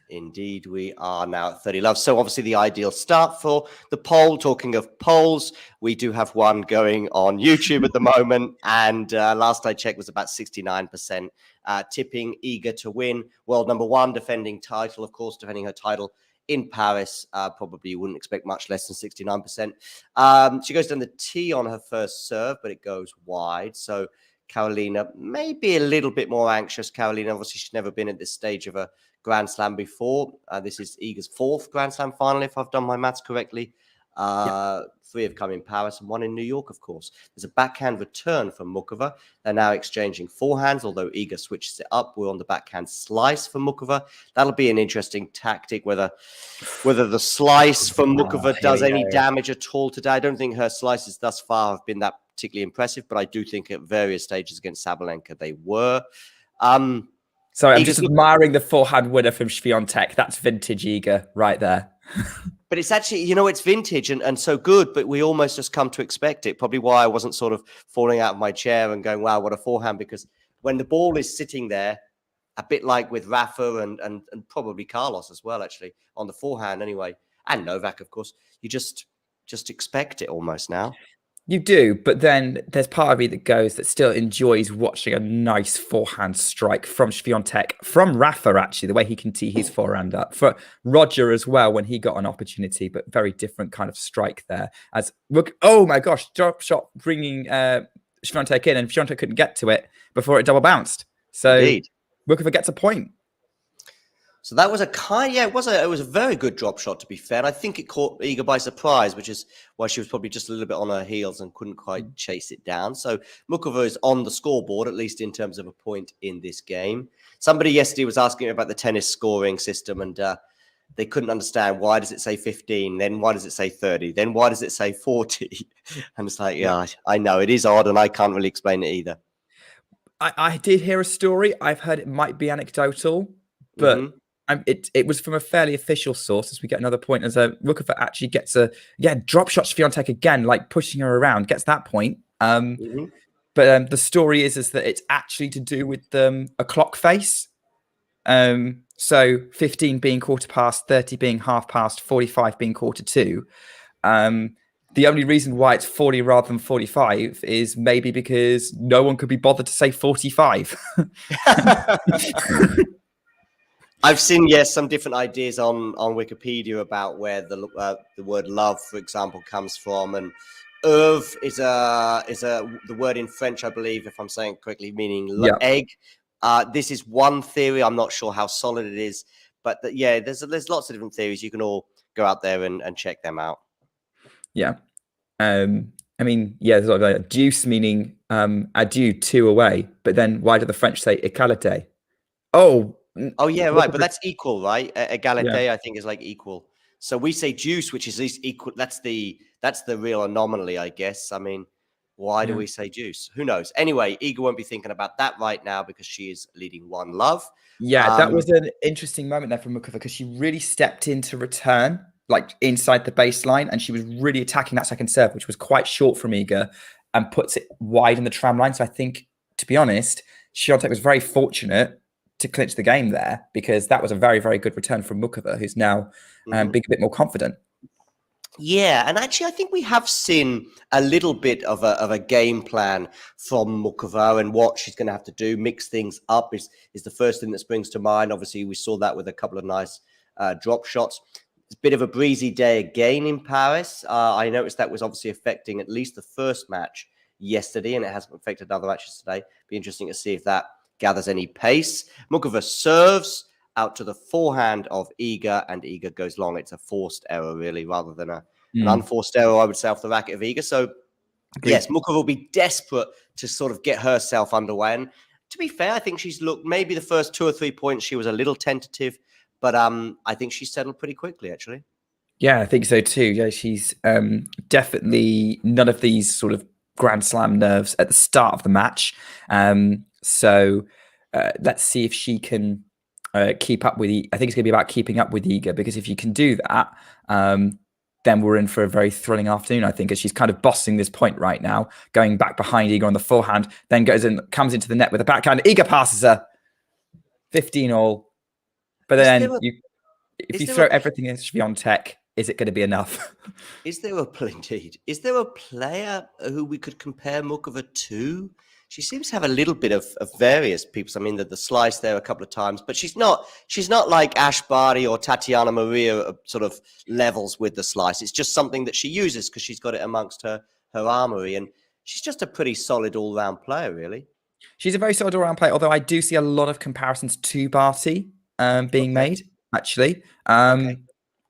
Indeed, we are now at 30 love. So obviously the ideal start for the poll. Talking of polls, we do have one going on YouTube at the moment. And last I checked was about 69% tipping Iga to win. World number one, defending title, of course, defending her title in Paris. Probably you wouldn't expect much less than 69%. She goes down the tee on her first serve, but it goes wide. So Karolina may be a little bit more anxious. Karolina, obviously, she's never been at this stage of a Grand Slam before. This is Iga's fourth Grand Slam final, if I've done my maths correctly. 3 have come in Paris and 1 in New York, of course. There's a backhand return from Muchova. They're now exchanging forehands, although Iga switches it up. We're on the backhand slice from Muchova. That'll be an interesting tactic, whether the slice from Muchova does any damage at all today. I don't think her slices thus far have been that particularly impressive, but I do think at various stages against Sabalenka they were. Sorry, I'm just admiring the forehand winner from Swiatek. That's vintage Iga right there. But it's actually, it's vintage and so good, but we almost just come to expect it. Probably why I wasn't sort of falling out of my chair and going, wow, what a forehand. Because when the ball is sitting there, a bit like with Rafa and probably Carlos as well, actually, on the forehand anyway, and Novak, of course, you just expect it almost now. You do, but then there's part of me that still enjoys watching a nice forehand strike from Swiatek, from Rafa, actually, the way he can tee his forehand up. For Roger as well, when he got an opportunity, but very different kind of strike there. Oh my gosh, drop shot bringing Swiatek in, and Swiatek couldn't get to it before it double bounced. So Muchova gets a point. So that was it was a very good drop shot, to be fair. And I think it caught Iga by surprise, which is why she was probably just a little bit on her heels and couldn't quite chase it down. So Muchova is on the scoreboard, at least in terms of a point in this game. Somebody yesterday was asking me about the tennis scoring system, and they couldn't understand, why does it say 15? Then why does it say 30? Then why does it say 40? And it's like, yeah, I know it is odd, and I can't really explain it either. I did hear a story. I've heard it might be anecdotal, but it was from a fairly official source, as we get another point, as Muchova actually gets drop shot Swiatek again, like pushing her around, gets that point. But the story is that it's actually to do with a clock face. So 15 being quarter past, 30 being half past, 45 being quarter to. The only reason why it's 40 rather than 45 is maybe because no one could be bothered to say 45. I've seen, some different ideas on Wikipedia about where the word love, for example, comes from. And oeuf is the word in French, I believe, if I'm saying it correctly, meaning egg. This is one theory. I'm not sure how solid it is. But there's lots of different theories. You can all go out there and check them out. Yeah. There's like deuce meaning adieu, 2 away. But then why do the French say égalité? Oh, yeah, right. But that's equal, right? Égalité, I think, is like equal. So we say deuce, which is at least equal. That's the real anomaly, I guess. I mean, why do we say deuce? Who knows? Anyway, Iga won't be thinking about that right now because she is leading 1-love. Yeah, that was an interesting moment there from Muchova because she really stepped into return, like inside the baseline, and she was really attacking that second serve, which was quite short from Iga, and puts it wide in the tram line. So I think, to be honest, Swiatek was very fortunate to clinch the game there, because that was a very, very good return from Muchova, who's now being a bit more confident. Yeah, and actually, I think we have seen a little bit of a game plan from Muchova, and what she's going to have to do, mix things up, is the first thing that springs to mind. Obviously, we saw that with a couple of nice drop shots. It's a bit of a breezy day again in Paris. I noticed that was obviously affecting at least the first match yesterday, and it hasn't affected other matches today. Be interesting to see if that gathers any pace. Muchova serves out to the forehand of Iga, and Iga goes long. It's a forced error, really, rather than an unforced error, I would say, off the racket of Iga. So, yes, Muchova will be desperate to sort of get herself underway. And to be fair, I think she's looked, maybe the first 2 or 3 points, she was a little tentative, but I think she settled pretty quickly, actually. Yeah, I think so too. Yeah, she's definitely none of these sort of Grand Slam nerves at the start of the match. So let's see if she can keep up with. I think it's going to be about keeping up with Iga, because if you can do that, then we're in for a very thrilling afternoon, I think, as she's kind of bossing this point right now, going back behind Iga on the forehand, then goes and comes into the net with a backhand. Iga passes her 15-all. But then if you throw everything in Swiatek, is it going to be enough? Is there a player who we could compare Muchova to? She seems to have a little bit of various people. I mean, the slice there a couple of times, but she's not like Ash Barty or Tatiana Maria sort of levels with the slice. It's just something that she uses because she's got it amongst her armory, and she's just a pretty solid all-round player, really. She's a very solid all-round player, although I do see a lot of comparisons to Barty being made, actually.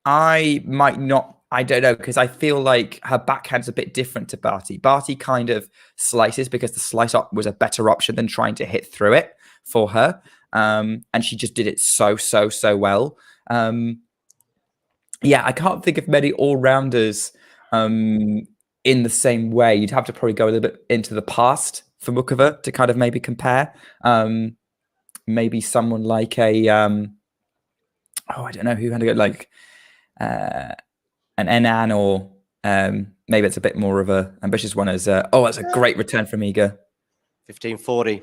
I might not, I don't know, because I feel like her backhand's a bit different to Barty. Barty kind of slices because the slice up was a better option than trying to hit through it for her. And she just did it so well. Yeah, I can't think of many all-rounders in the same way. You'd have to probably go a little bit into the past for Muchova to kind of maybe compare. Maybe someone like a, I don't know who had to go, like an Enan, or maybe it's a bit more of a ambitious one as that's a great return from Iga. 1540.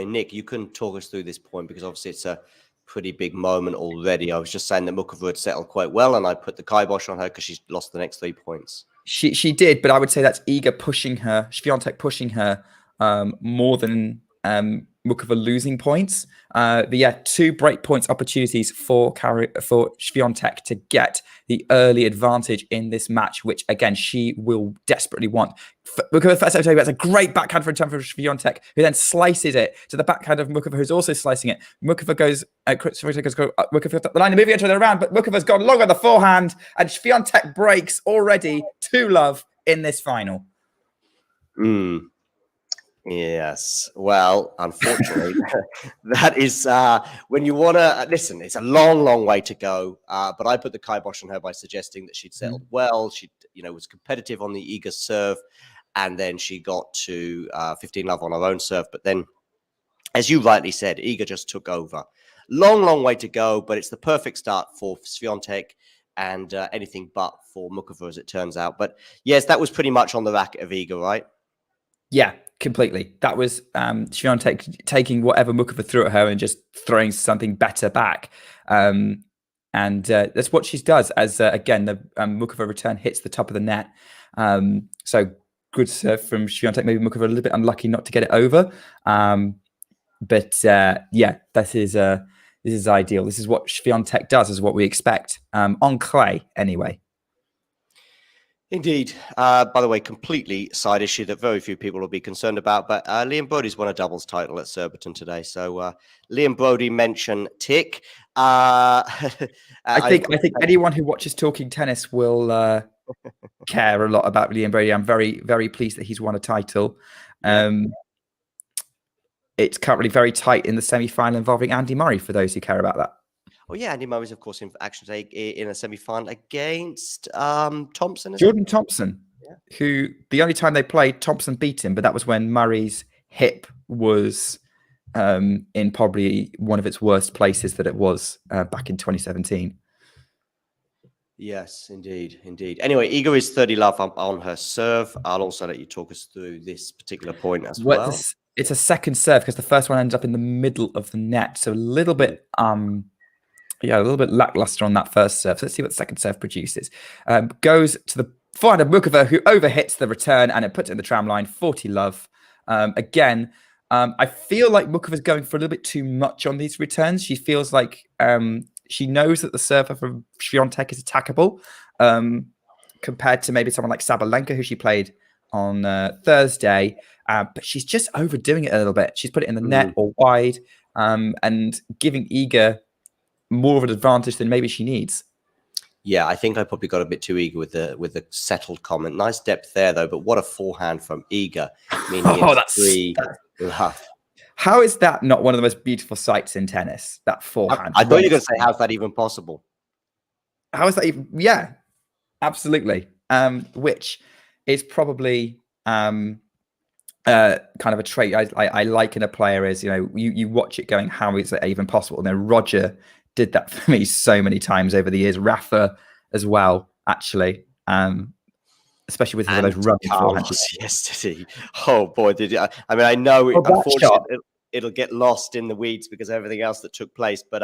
Nick, you can talk us through this point, because obviously it's a pretty big moment already. I was just saying that Muchova had settled quite well, and I put the kibosh on her because she's lost the next 3 points. She did, but I would say that's Iga pushing her, Swiatek pushing her more than Muchova losing points. But yeah, 2 break points opportunities for Swiatek to get the early advantage in this match, which again she will desperately want. Muchova, first I tell you, that's a great backhand for return for Swiatek, who then slices it to the backhand of Muchova, who's also slicing it. Muchova goes, Muchova the line, moving into the round, but Muchova's gone long on the forehand, and Swiatek breaks already 2-love in this final. Yes. Well, unfortunately, that is when you want to listen. It's a long way to go. But I put the kibosh on her by suggesting that she'd settled well. She, was competitive on the Iga serve, and then she got to 15-love on her own serve. But then, as you rightly said, Iga just took over. Long way to go, but it's the perfect start for Swiatek, and anything but for Muchova, as it turns out. But yes, that was pretty much on the racket of Iga, right? Yeah, completely. That was Swiatek taking whatever Muchova threw at her and just throwing something better back. And that's what she does as, again, the Muchova return hits the top of the net. So good serve from Swiatek. Maybe Muchova a little bit unlucky not to get it over. But yeah, this is ideal. This is what Swiatek does, is what we expect on clay anyway. Indeed. By the way, completely side issue that very few people will be concerned about, but Liam Brody's won a doubles title at Surbiton today. So Liam Brody mention tick. I think anyone who watches Talking Tennis will care a lot about Liam Brody. I'm very, very pleased that he's won a title. It's currently very tight in the semi-final involving Andy Murray, for those who care about that. Oh, yeah, Andy Murray's, of course, in action today in a semi-final against Thompson. Jordan Thompson, who the only time they played, Thompson beat him, but that was when Murray's hip was in probably one of its worst places that it was back in 2017. Yes, indeed. Anyway, Iga is 30-love on her serve. I'll also let you talk us through this particular point as well. It's a second serve because the first one ends up in the middle of the net, so a little bit lackluster on that first serve. So let's see what the second serve produces. Goes to the forehand of Muchova, who overhits the return, and it puts it in the tram line. 40-love. Again, I feel like Muchova's going for a little bit too much on these returns. She feels like she knows that the serve from Swiatek is attackable, compared to maybe someone like Sabalenka, who she played on Thursday. But she's just overdoing it a little bit. She's put it in the net or wide, and giving Iga more of an advantage than maybe she needs. Yeah, I think I probably got a bit too eager with the settled comment. Nice depth there, though. But what a forehand from Iga. Meaning that's 3-love. How is that not one of the most beautiful sights in tennis? That forehand. I thought you were going to say, how's that even possible? How is that even? Yeah, absolutely. Which is probably kind of a trait I like in a player is, you watch it going, how is that even possible? And then Roger did that for me so many times over the years. Rafa as well, actually. Especially with those running forehands yesterday. Oh boy, did you? I mean, I know unfortunately it'll get lost in the weeds because of everything else that took place. But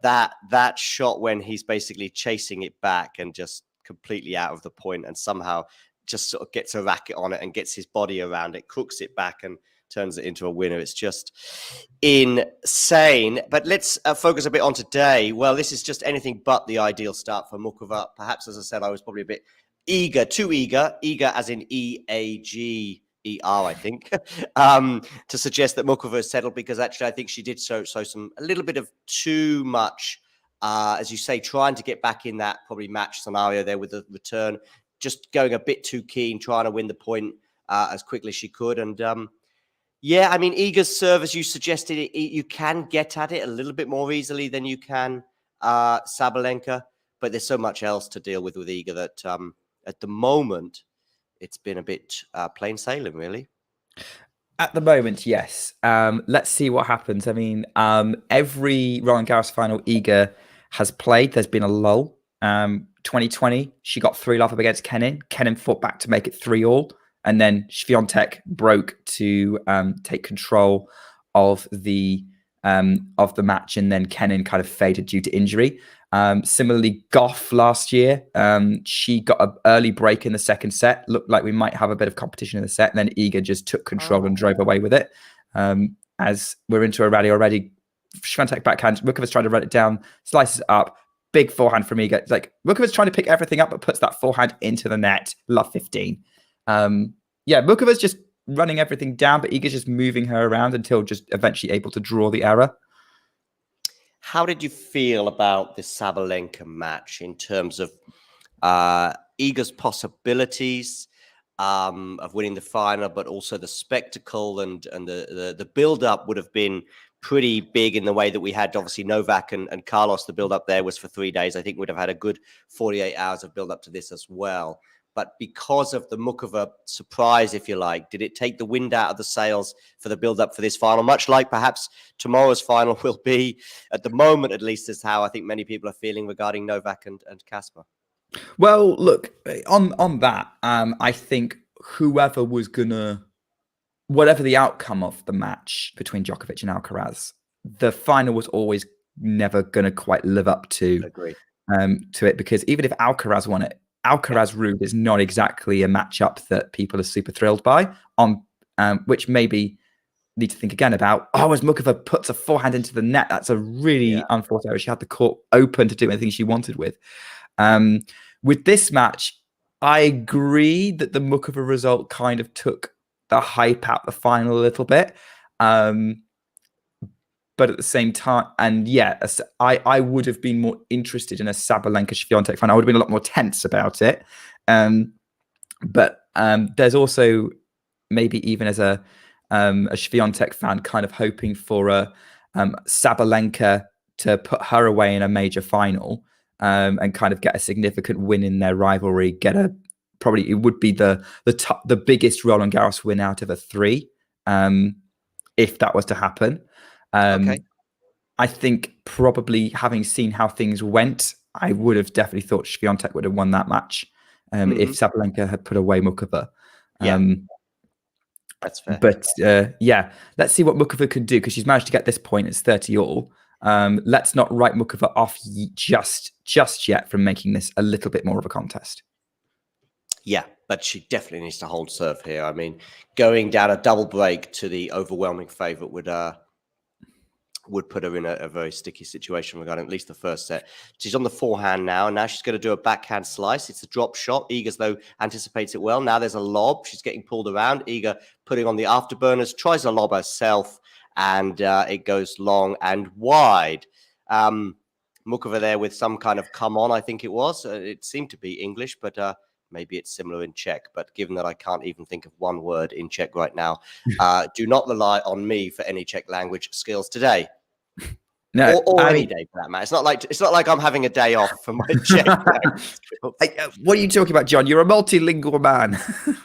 that shot when he's basically chasing it back and just completely out of the point and somehow just sort of gets a racket on it and gets his body around it, crooks it back and turns it into a winner. It's just insane. But let's focus a bit on today. Well, this is just anything but the ideal start for Muchova. Perhaps, as I said, I was probably a bit too eager as in EAGER, I think, to suggest that Muchova is settled, because actually I think she did show a little bit of too much, as you say, trying to get back in that probably match scenario there with the return, just going a bit too keen, trying to win the point as quickly as she could. And yeah, I mean, Iga's serve, as you suggested, you can get at it a little bit more easily than you can Sabalenka, but there's so much else to deal with Iga that at the moment, it's been a bit plain sailing, really. At the moment, yes. Let's see what happens. I mean, every Roland Garros final Iga has played, there's been a lull. 2020, she got 3-0 up against Kenin. Kenin fought back to make it 3-3. And then Swiatek broke to take control of the match. And then Kenin kind of faded due to injury. Similarly, Goff last year, she got an early break in the second set. Looked like we might have a bit of competition in the set. And then Iga just took control and drove away with it. As we're into a rally already, Swiatek backhand, Muchova's trying to run it down, slices it up. Big forehand from Iga. It's like Muchova's trying to pick everything up, but puts that forehand into the net. Love 15. Yeah, Muchova's just running everything down, but Iga's just moving her around until just eventually able to draw the error. How did you feel about the Sabalenka match in terms of Iga's possibilities of winning the final, but also the spectacle and the build-up would have been pretty big in the way that we had, obviously, Novak and Carlos. The build-up there was for 3 days. I think we'd have had a good 48 hours of build-up to this as well. But because of the Muchova surprise, if you like, did it take the wind out of the sails for the build-up for this final? Much like perhaps tomorrow's final will be, at the moment at least, is how I think many people are feeling regarding Novak and Kasper. Well, look, on that, I think whoever was gonna, whatever the outcome of the match between Djokovic and Alcaraz, the final was always never gonna quite live up to it, because even if Alcaraz won it, Alcaraz-Ruud is not exactly a matchup that people are super thrilled by, which maybe need to think again about. As Muchova puts a forehand into the net, that's a really unfortunate error. She had the court open to do anything she wanted with. With this match, I agree that the Muchova result kind of took the hype out the final a little bit. But at the same time, and yeah, I would have been more interested in a Sabalenka-Swiatek final. I would have been a lot more tense about it. But there's also maybe even as a Swiatek fan, kind of hoping for a Sabalenka to put her away in a major final and kind of get a significant win in their rivalry. Probably it would be the biggest Roland Garros win out of a 3, if that was to happen. I think probably having seen how things went, I would have definitely thought Swiatek would have won that match if Sabalenka had put away Muchova. That's fair. But yeah, let's see what Muchova can do, because she's managed to get this point. It's 30-all. Let's not write Muchova off just yet from making this a little bit more of a contest. Yeah, but she definitely needs to hold serve here. I mean, going down a double break to the overwhelming favourite would put her in a very sticky situation regarding at least the first set. She's on the forehand now, and now she's going to do a backhand slice. It's a drop shot. Iga's, though, anticipates it well. Now there's a lob. She's getting pulled around. Iga putting on the afterburners, tries a lob herself, and it goes long and wide. Muchova there with some kind of come on, I think it was. It seemed to be English, but Maybe it's similar in Czech, but given that I can't even think of one word in Czech right now, do not rely on me for any Czech language skills today. No, or any day for that matter. It's not like I'm having a day off for my Czech language skills. What are you talking about, John? You're a multilingual man.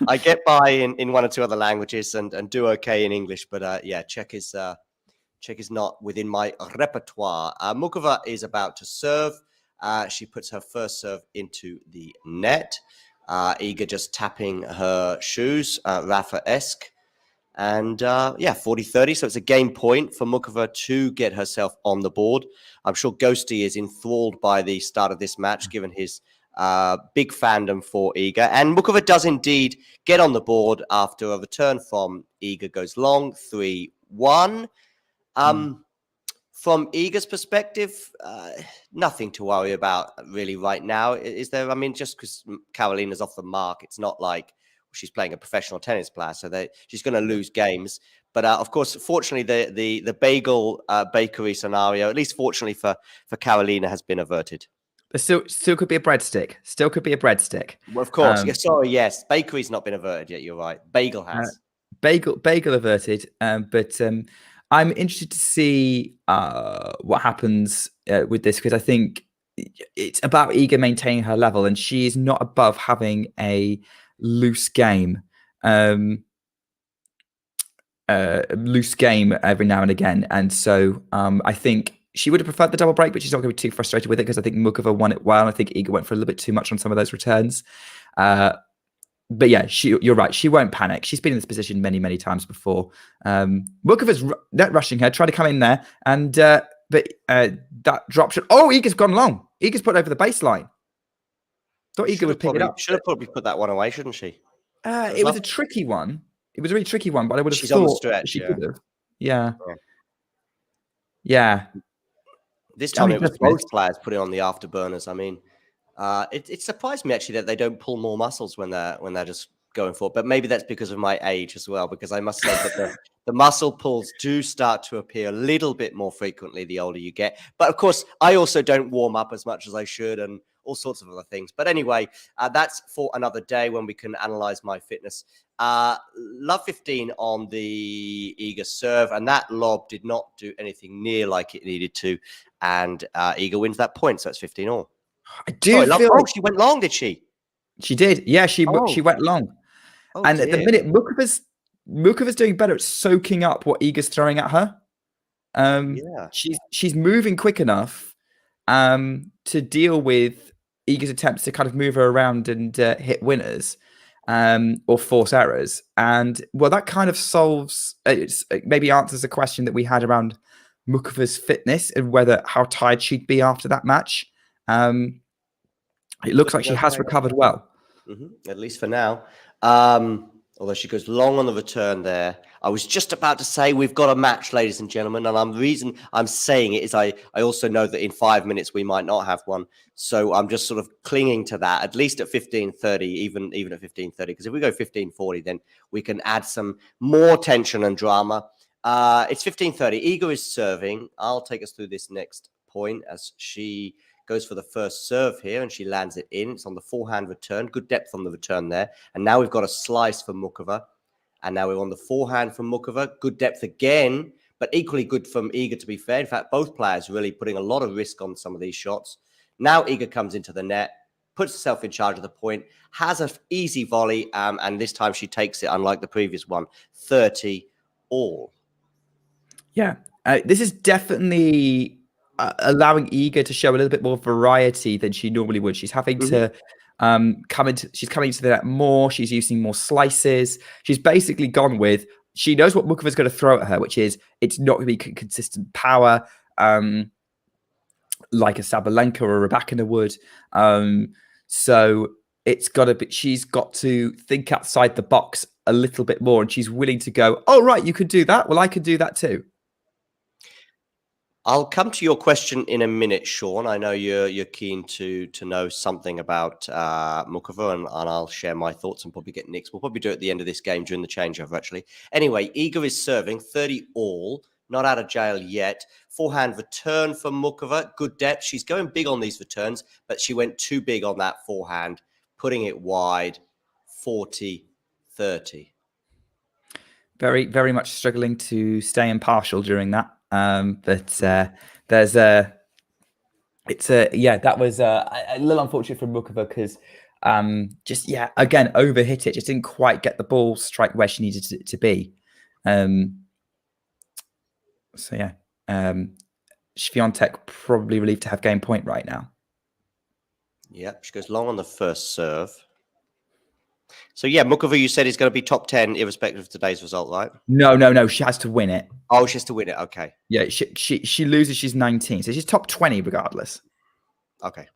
I get by in one or two other languages and do okay in English, but yeah, Czech is not within my repertoire. Muchova is about to serve. She puts her first serve into the net. Iga just tapping her shoes, Rafa-esque. And yeah, 40-30. So it's a game point for Muchova to get herself on the board. I'm sure Ghosty is enthralled by the start of this match, given his big fandom for Iga. And Muchova does indeed get on the board after a return from Iga goes long, 3-1. From Iga's perspective, nothing to worry about really right now, is there? I mean, just because Karolina's off the mark, it's not like she's playing a professional tennis player, so she's going to lose games. But of course, fortunately, the bagel bakery scenario, at least fortunately for Karolina, has been averted. Still could be a breadstick. Still could be a breadstick. Well, of course. Yes. Bakery's not been averted yet. You're right. Bagel has. Bagel averted. But I'm interested to see what happens with this, because I think it's about Iga maintaining her level, and she is not above having a loose game every now and again. And so I think she would have preferred the double break, but she's not going to be too frustrated with it, because I think Muchova won it well. I think Iga went for a little bit too much on some of those returns. But yeah, you're right. She won't panic. She's been in this position many, many times before. Muchova's net rushing her, trying to come in there, and but that drop shot. Oh, Iga's gone long. Iga's put over the baseline. Thought Iga would pick it up. Should have probably put that one away, shouldn't she? It was a tricky one. It was a really tricky one, but I would have She's thought on the stretch, she yeah. could have. Yeah. This time it was both players putting on the afterburners. I mean, it surprised me actually that they don't pull more muscles when they're just going for it. But maybe that's because of my age as well, because I must say that the muscle pulls do start to appear a little bit more frequently the older you get. But of course, I also don't warm up as much as I should, and all sorts of other things. But anyway, that's for another day when we can analyze my fitness. Love 15 on the Iga serve, and that lob did not do anything near like it needed to. And Iga wins that point, so it's 15 all. I do feel like she went long, did she? She did. Yeah, she went long. And dear. at the minute, Muchova's doing better at soaking up what Iga's throwing at her. She's moving quick enough to deal with Iga's attempts to kind of move her around and hit winners or force errors. And well, that kind of solves, maybe answers the question that we had around Muchova's fitness and how tired she'd be after that match. It looks like she has recovered well. At least for now. Although she goes long on the return there. I was just about to say we've got a match, ladies and gentlemen. And the reason I'm saying it is I also know that in 5 minutes we might not have one. So I'm just sort of clinging to that, at least at 15:30, even at 15:30. Because if we go 15:40, then we can add some more tension and drama. It's 15:30. Iga is serving. I'll take us through this next point as she goes for the first serve here, and she lands it in. It's on the forehand return. Good depth on the return there. And now we've got a slice for Muchova. And now we're on the forehand from Muchova. Good depth again, but equally good from Iga, to be fair. In fact, both players really putting a lot of risk on some of these shots. Now Iga comes into the net, puts herself in charge of the point, has an easy volley, and this time she takes it, unlike the previous one, 30 all. Yeah, this is definitely allowing Iga to show a little bit more variety than she normally would. She's having to she's coming into the net more. She's using more slices. She's basically gone with, she knows what Muchova's going to throw at her, which is it's not going to be consistent power like a Sabalenka or a Rebecca would. So it's got to be, she's got to think outside the box a little bit more, and she's willing to go, oh, right, you could do that. Well, I could do that too. I'll come to your question in a minute, Sean. I know you're keen to know something about Muchova, and I'll share my thoughts and probably get Nick's. We'll probably do it at the end of this game during the changeover, actually. Anyway, Iga is serving 30 all, not out of jail yet. Forehand return from Muchova, good depth. She's going big on these returns, but she went too big on that forehand. putting it wide, 40-30. Very, very much struggling to stay impartial during that. That was a little unfortunate for Muchova because again, overhit it. Just didn't quite get the ball strike where she needed it to be. Swiatek probably relieved to have game point right now. Yep, she goes long on the first serve. So yeah, Muchova, you said is going to be top 10 irrespective of today's result, right? No. She has to win it. Oh, she has to win it. Okay. Yeah, she loses. She's 19, so she's top 20 regardless. Okay.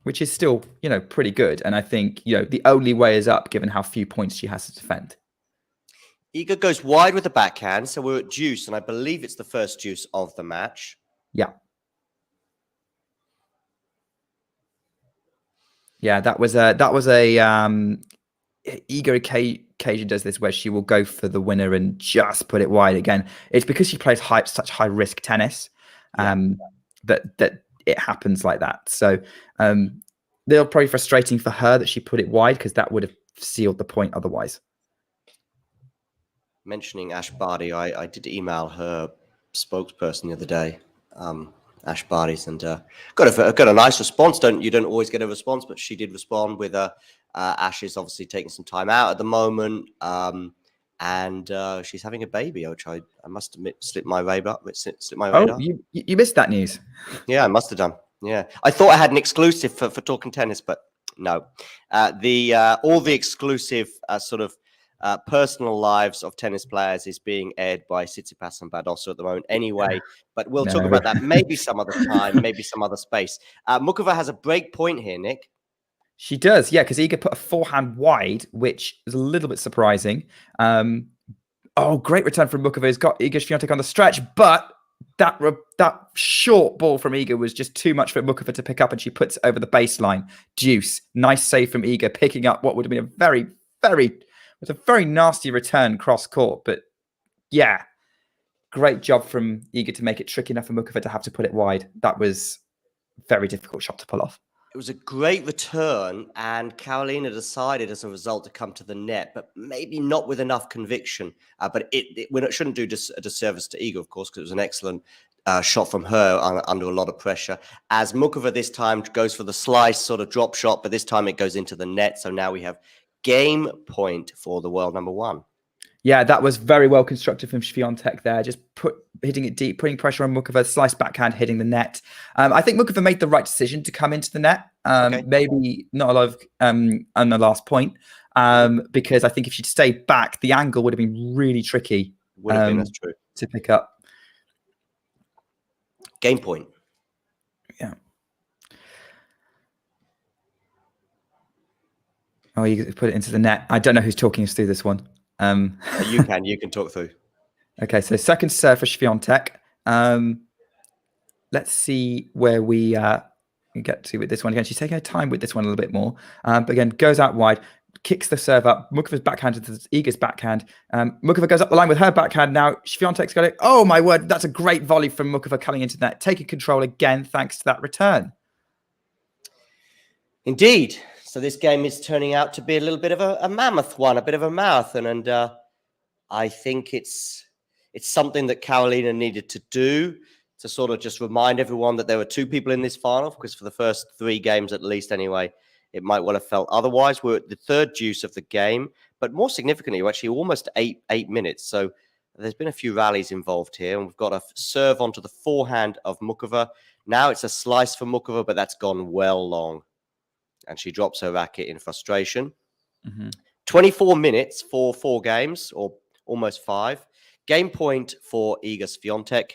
Which is still, pretty good. And I think, the only way is up given how few points she has to defend. Iga goes wide with the backhand, so we're at deuce, and I believe it's the first deuce of the match. Yeah. Yeah, that was a Iga occasion does this where she will go for the winner and just put it wide again. It's because she plays such high risk tennis that it happens like that. So they're probably frustrating for her that she put it wide because that would have sealed the point otherwise. Mentioning Ash Barty, I did email her spokesperson the other day, Ash Barty's, and got a nice response. You don't always get a response, but she did respond with Ash is obviously taking some time out at the moment, and she's having a baby, which I must admit slipped my radar. Oh, you missed that news? Yeah, I must have done. Yeah, I thought I had an exclusive for talking tennis, but no. All the exclusive personal lives of tennis players is being aired by Tsitsipas and Badosa at the moment anyway, but we'll talk about that maybe some other time, maybe some other space. Muchova has a break point here, Nick. She does, yeah, because Iga put a forehand wide, which is a little bit surprising. Great return from Muchova. He's got Iga Swiatek on the stretch, but that short ball from Iga was just too much for Muchova to pick up, and she puts it over the baseline. Deuce. Nice save from Iga, picking up what would have been a very, very... It's a very nasty return cross court, but yeah, great job from Iga to make it tricky enough for Muchova to have to put it wide. That was a very difficult shot to pull off. It was a great return, and Karolina decided as a result to come to the net, but maybe not with enough conviction. But it shouldn't do a disservice to Iga, of course, because it was an excellent shot from her under a lot of pressure. As Muchova this time goes for the slice sort of drop shot, but this time it goes into the net. So now we have game point for the world number one. Yeah, that was very well constructed from Swiatek there. Just hitting it deep, putting pressure on Muchova, slice backhand, hitting the net. I think Muchova made the right decision to come into the net. Maybe not a lot of on the last point, because I think if she'd stayed back, the angle would have been really tricky. Would have been, that's true. To pick up. Game point. Yeah. Oh, you put it into the net. I don't know who's talking us through this one. You can talk through. Okay, so second serve for Swiatek. Let's see where we get to with this one again. She's taking her time with this one a little bit more. But again, goes out wide, kicks the serve up. Muchova's backhand to Iga's backhand. Muchova goes up the line with her backhand. Now Swiatek's got it. Oh my word, that's a great volley from Muchova coming into that. Taking control again thanks to that return. Indeed. So this game is turning out to be a little bit of a mammoth one, a bit of a marathon. And I think it's something that Karolina needed to do to sort of just remind everyone that there were two people in this final, because for the first three games at least anyway, it might well have felt otherwise. We're at the third deuce of the game, but more significantly, we're actually almost eight minutes. So there's been a few rallies involved here, and we've got a serve onto the forehand of Muchova. Now it's a slice for Muchova, but that's gone well long. And she drops her racket in frustration. 24 minutes for 4 games, or almost 5. Game point for Iga Swiatek.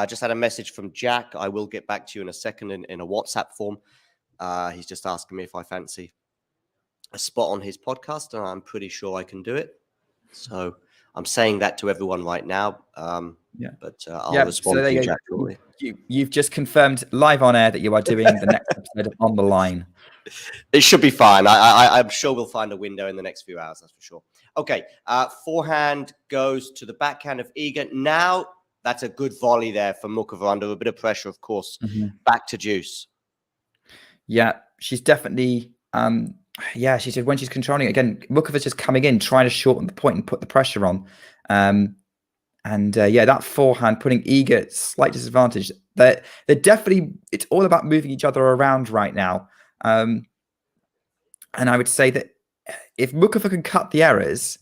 Just had a message from Jack. I will get back to you in a second in a WhatsApp form. He's just asking me if I fancy a spot on his podcast, and I'm pretty sure I can do it. So I'm saying that to everyone right now. But I'll respond to you, Jack, shortly. You've just confirmed live on air that you are doing the next episode of On the Line. It should be fine. I'm sure we'll find a window in the next few hours, that's for sure. Okay, forehand goes to the backhand of Iga. Now, that's a good volley there for Muchova under a bit of pressure, of course. Back to deuce. Yeah, she's definitely. She said when she's controlling it, again, Muchova's just coming in, trying to shorten the point and put the pressure on. That forehand putting Iga at slight disadvantage. They're definitely. It's all about moving each other around right now. And I would say that if Muchova can cut the errors,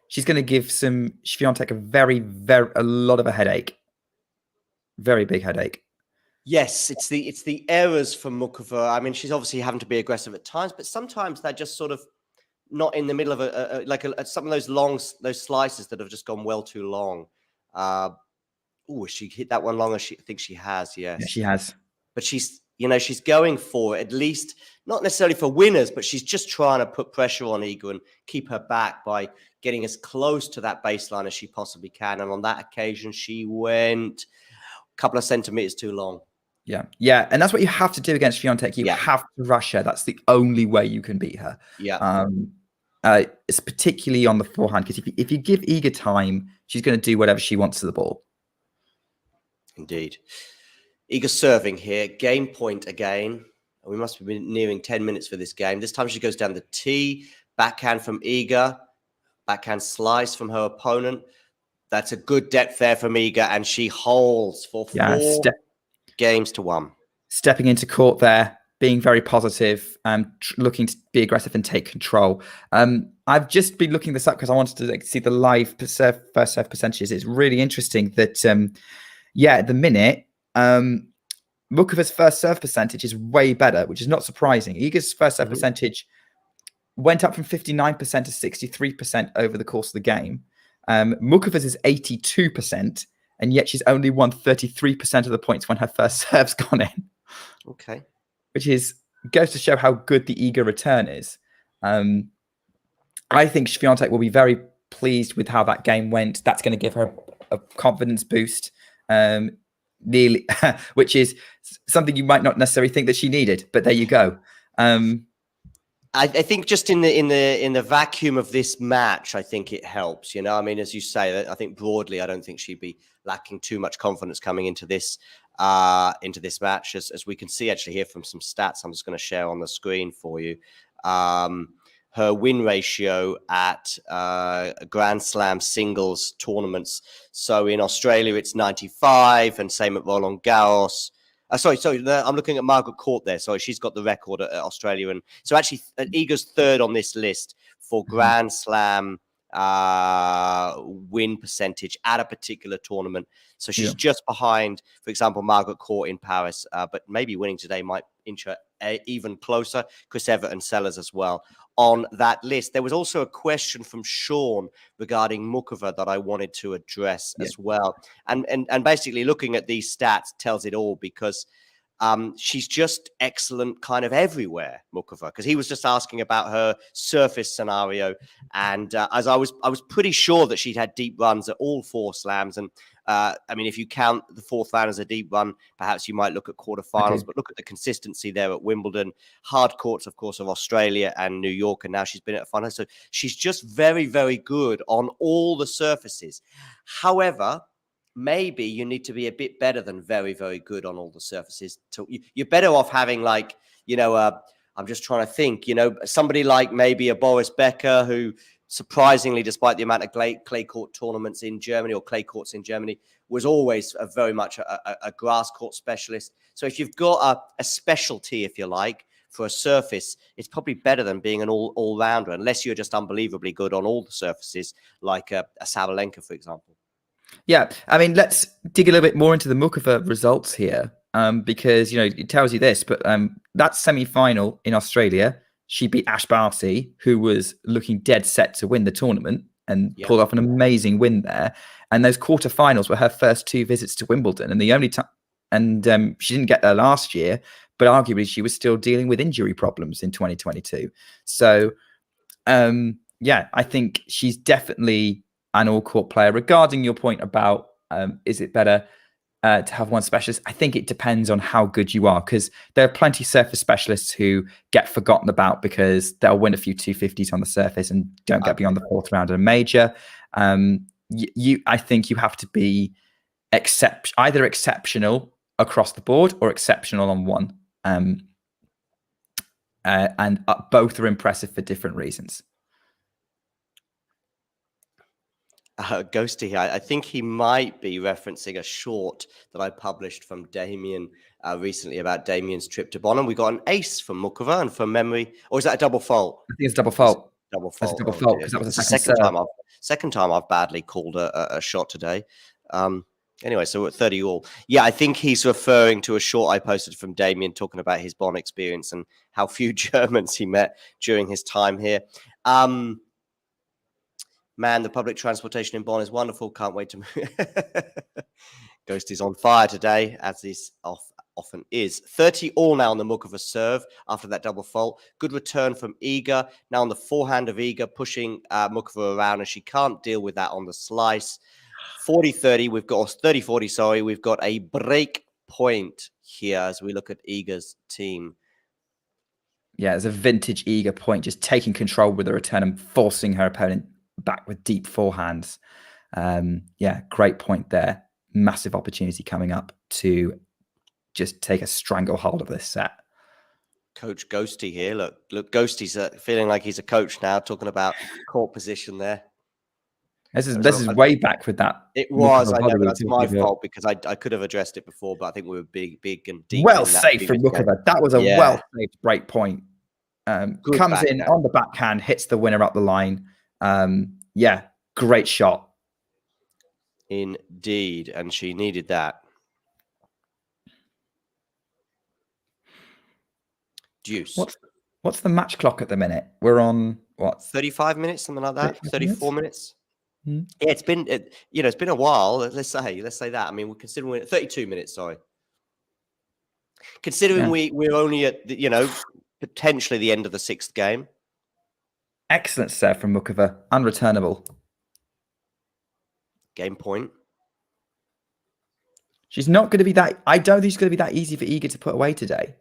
she's going to give Swiatek a lot of a headache. Very big headache. Yes, it's the errors from Muchova. I mean, she's obviously having to be aggressive at times, but sometimes they're just sort of not in the middle of some of those slices that have just gone well too long. She hit that one long? I think she has. Yes, yeah, she has. But she's going for it, at least not necessarily for winners, but she's just trying to put pressure on Iga and keep her back by getting as close to that baseline as she possibly can. And on that occasion, she went a couple of centimeters too long. Yeah. And that's what you have to do against Swiatek. You have to rush her. That's the only way you can beat her. Yeah. It's particularly on the forehand, because if you give Iga time, she's going to do whatever she wants to the ball. Indeed. Iga serving here. Game point again. We must be nearing 10 minutes for this game. This time she goes down the tee. Backhand from Iga. Backhand slice from her opponent. That's a good depth there from Iga, and she holds for 4 games to 1. Stepping into court there, being very positive, looking to be aggressive and take control. I've just been looking this up because I wanted to see the live first serve percentages. It's really interesting that, at the minute, Muchova's first serve percentage is way better, which is not surprising. Iga's first serve percentage went up from 59% to 63% over the course of the game. Muchova's is 82%, and yet she's only won 33% of the points when her first serve's gone in. Okay. Which goes to show how good the Iga return is. I think Swiatek will be very pleased with how that game went. That's going to give her a confidence boost, which is something you might not necessarily think that she needed, but there you go. I think just in the vacuum of this match, I think it helps. I mean, as you say, I think broadly, I don't think she'd be lacking too much confidence coming into this match, as we can see actually here from some stats. I'm just going to share on the screen for you. Her win ratio at Grand Slam singles tournaments. So in Australia, it's 95, and same at Roland Garros. Sorry, I'm looking at Margaret Court there. Sorry, she's got the record at Australia. And so actually, Iga's third on this list for Grand Slam win percentage at a particular tournament. So she's just behind, for example, Margaret Court in Paris. But maybe winning today might inch her even closer. Chris Evert and Sellers as well on that list. There was also a question from Sean regarding Muchova that I wanted to address as well. And basically looking at these stats tells it all, because she's just excellent kind of everywhere, Muchova, because he was just asking about her surface scenario. And as I was pretty sure that she'd had deep runs at all 4 slams. And I mean, if you count the 4th round as a deep run, perhaps you might look at quarterfinals, but look at the consistency there at Wimbledon, hard courts, of course, of Australia and New York. And now she's been at a final. So she's just very, very good on all the surfaces. However, maybe you need to be a bit better than very, very good on all the surfaces. You're better off having I'm just trying to think, somebody like maybe a Boris Becker, who surprisingly, despite the amount of clay court tournaments in Germany or clay courts in Germany, was always very much a grass court specialist. So if you've got a specialty, if you like, for a surface, it's probably better than being an all-rounder, unless you're just unbelievably good on all the surfaces, like a Sabalenka, for example. Yeah, I mean, let's dig a little bit more into the Muchova results here, because, it tells you this, but that semi-final in Australia, she beat Ash Barty, who was looking dead set to win the tournament, and pulled off an amazing win there. And those quarterfinals were her first 2 visits to Wimbledon, and the only time, and she didn't get there last year, but arguably she was still dealing with injury problems in 2022. So, I think she's definitely an all-court player. Regarding your point about is it better to have one specialist, I think it depends on how good you are, because there are plenty of surface specialists who get forgotten about because they'll win a few 250s on the surface and don't get beyond the 4th round of a major. I think you have to be either exceptional across the board or exceptional on one. and both are impressive for different reasons. Ghosty here. I think he might be referencing a short that I published from Damien recently about Damien's trip to Bonn. We got an ace from Muchova, and from memory, or is that a double fault? I think it's double fault. Double That's fault. a double fault because that was the second time I've badly called a shot today. Anyway, so we're at 30 all. Yeah, I think he's referring to a short I posted from Damien talking about his Bonn experience and how few Germans he met during his time here. Man, the public transportation in Bonn is wonderful. Can't wait to move. Ghost is on fire today, as this often is. 30 all now on the Muchova serve after that double fault. Good return from Iga. Now on the forehand of Iga, pushing Muchova around, and she can't deal with that on the slice. 40-30, we've got 30-40, sorry. We've got a break point here as we look at Iga's team. Yeah, it's a vintage Iga point, just taking control with the return and forcing her opponent back with deep forehands. Yeah, great point there. Massive opportunity coming up to just take a stranglehold of this set. Coach Ghosty here. Look, Ghosty's feeling like he's a coach now, talking about court position there. This is way back with that. It was. I know that's my fault because I could have addressed it before, but I think we were big and deep. Well saved from Muchova. That was a well saved break point. Comes in on the backhand, hits the winner up the line. Yeah, great shot. Indeed, and she needed that. Deuce. What's the match clock at the minute? We're on what? 35 minutes, something like that. 34 minutes. Yeah, it's been it's been a while. Let's say that. I mean, we're considering 32 minutes. Sorry, considering we're only at potentially the end of the 6th game. Excellent serve from Muchova, unreturnable. Game point. She's not going to be that. I don't think it's going to be that easy for Iga to put away today.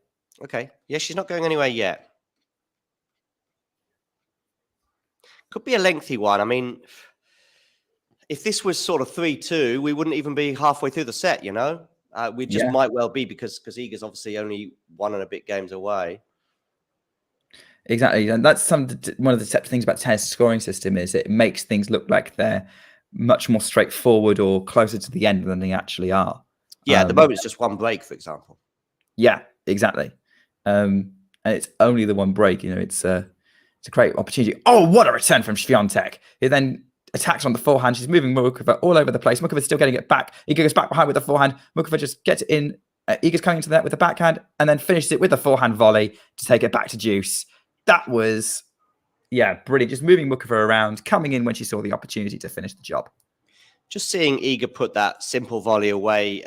Okay, yeah, she's not going anywhere yet. Could be a lengthy one. I mean, if this was sort of 3-2, we wouldn't even be halfway through the set, We just might well be because Iga's obviously only 1 and a bit games away. Exactly. And that's one of the deceptive things about tennis scoring system is it makes things look like they're much more straightforward or closer to the end than they actually are. Yeah, at the moment it's just one break, for example. Yeah, exactly. And it's only the one break, it's a great opportunity. Oh, what a return from Swiatek. He then attacks on the forehand. She's moving Muchova all over the place. Muchova's still getting it back. Iga goes back behind with the forehand. Muchova just gets it in. Iga's coming into that with the backhand and then finishes it with a forehand volley to take it back to deuce. That was, brilliant. Just moving Muchova around, coming in when she saw the opportunity to finish the job. Just seeing Iga put that simple volley away,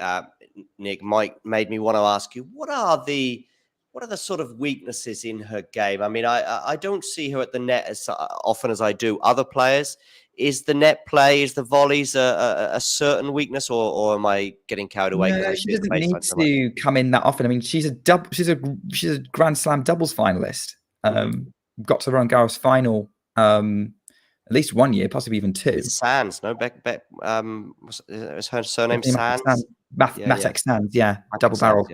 Nick, made me want to ask you, what are the sort of weaknesses in her game? I mean, I don't see her at the net as often as I do other players. Is the net play, is the volleys a certain weakness, or am I getting carried away? No, she doesn't need to come in that often. I mean, she's a Grand Slam doubles finalist. Got to the Roland Garros final at least 1 year, possibly even 2. It's Sands, no? Is her surname Sands? Matek Sands, double barrel.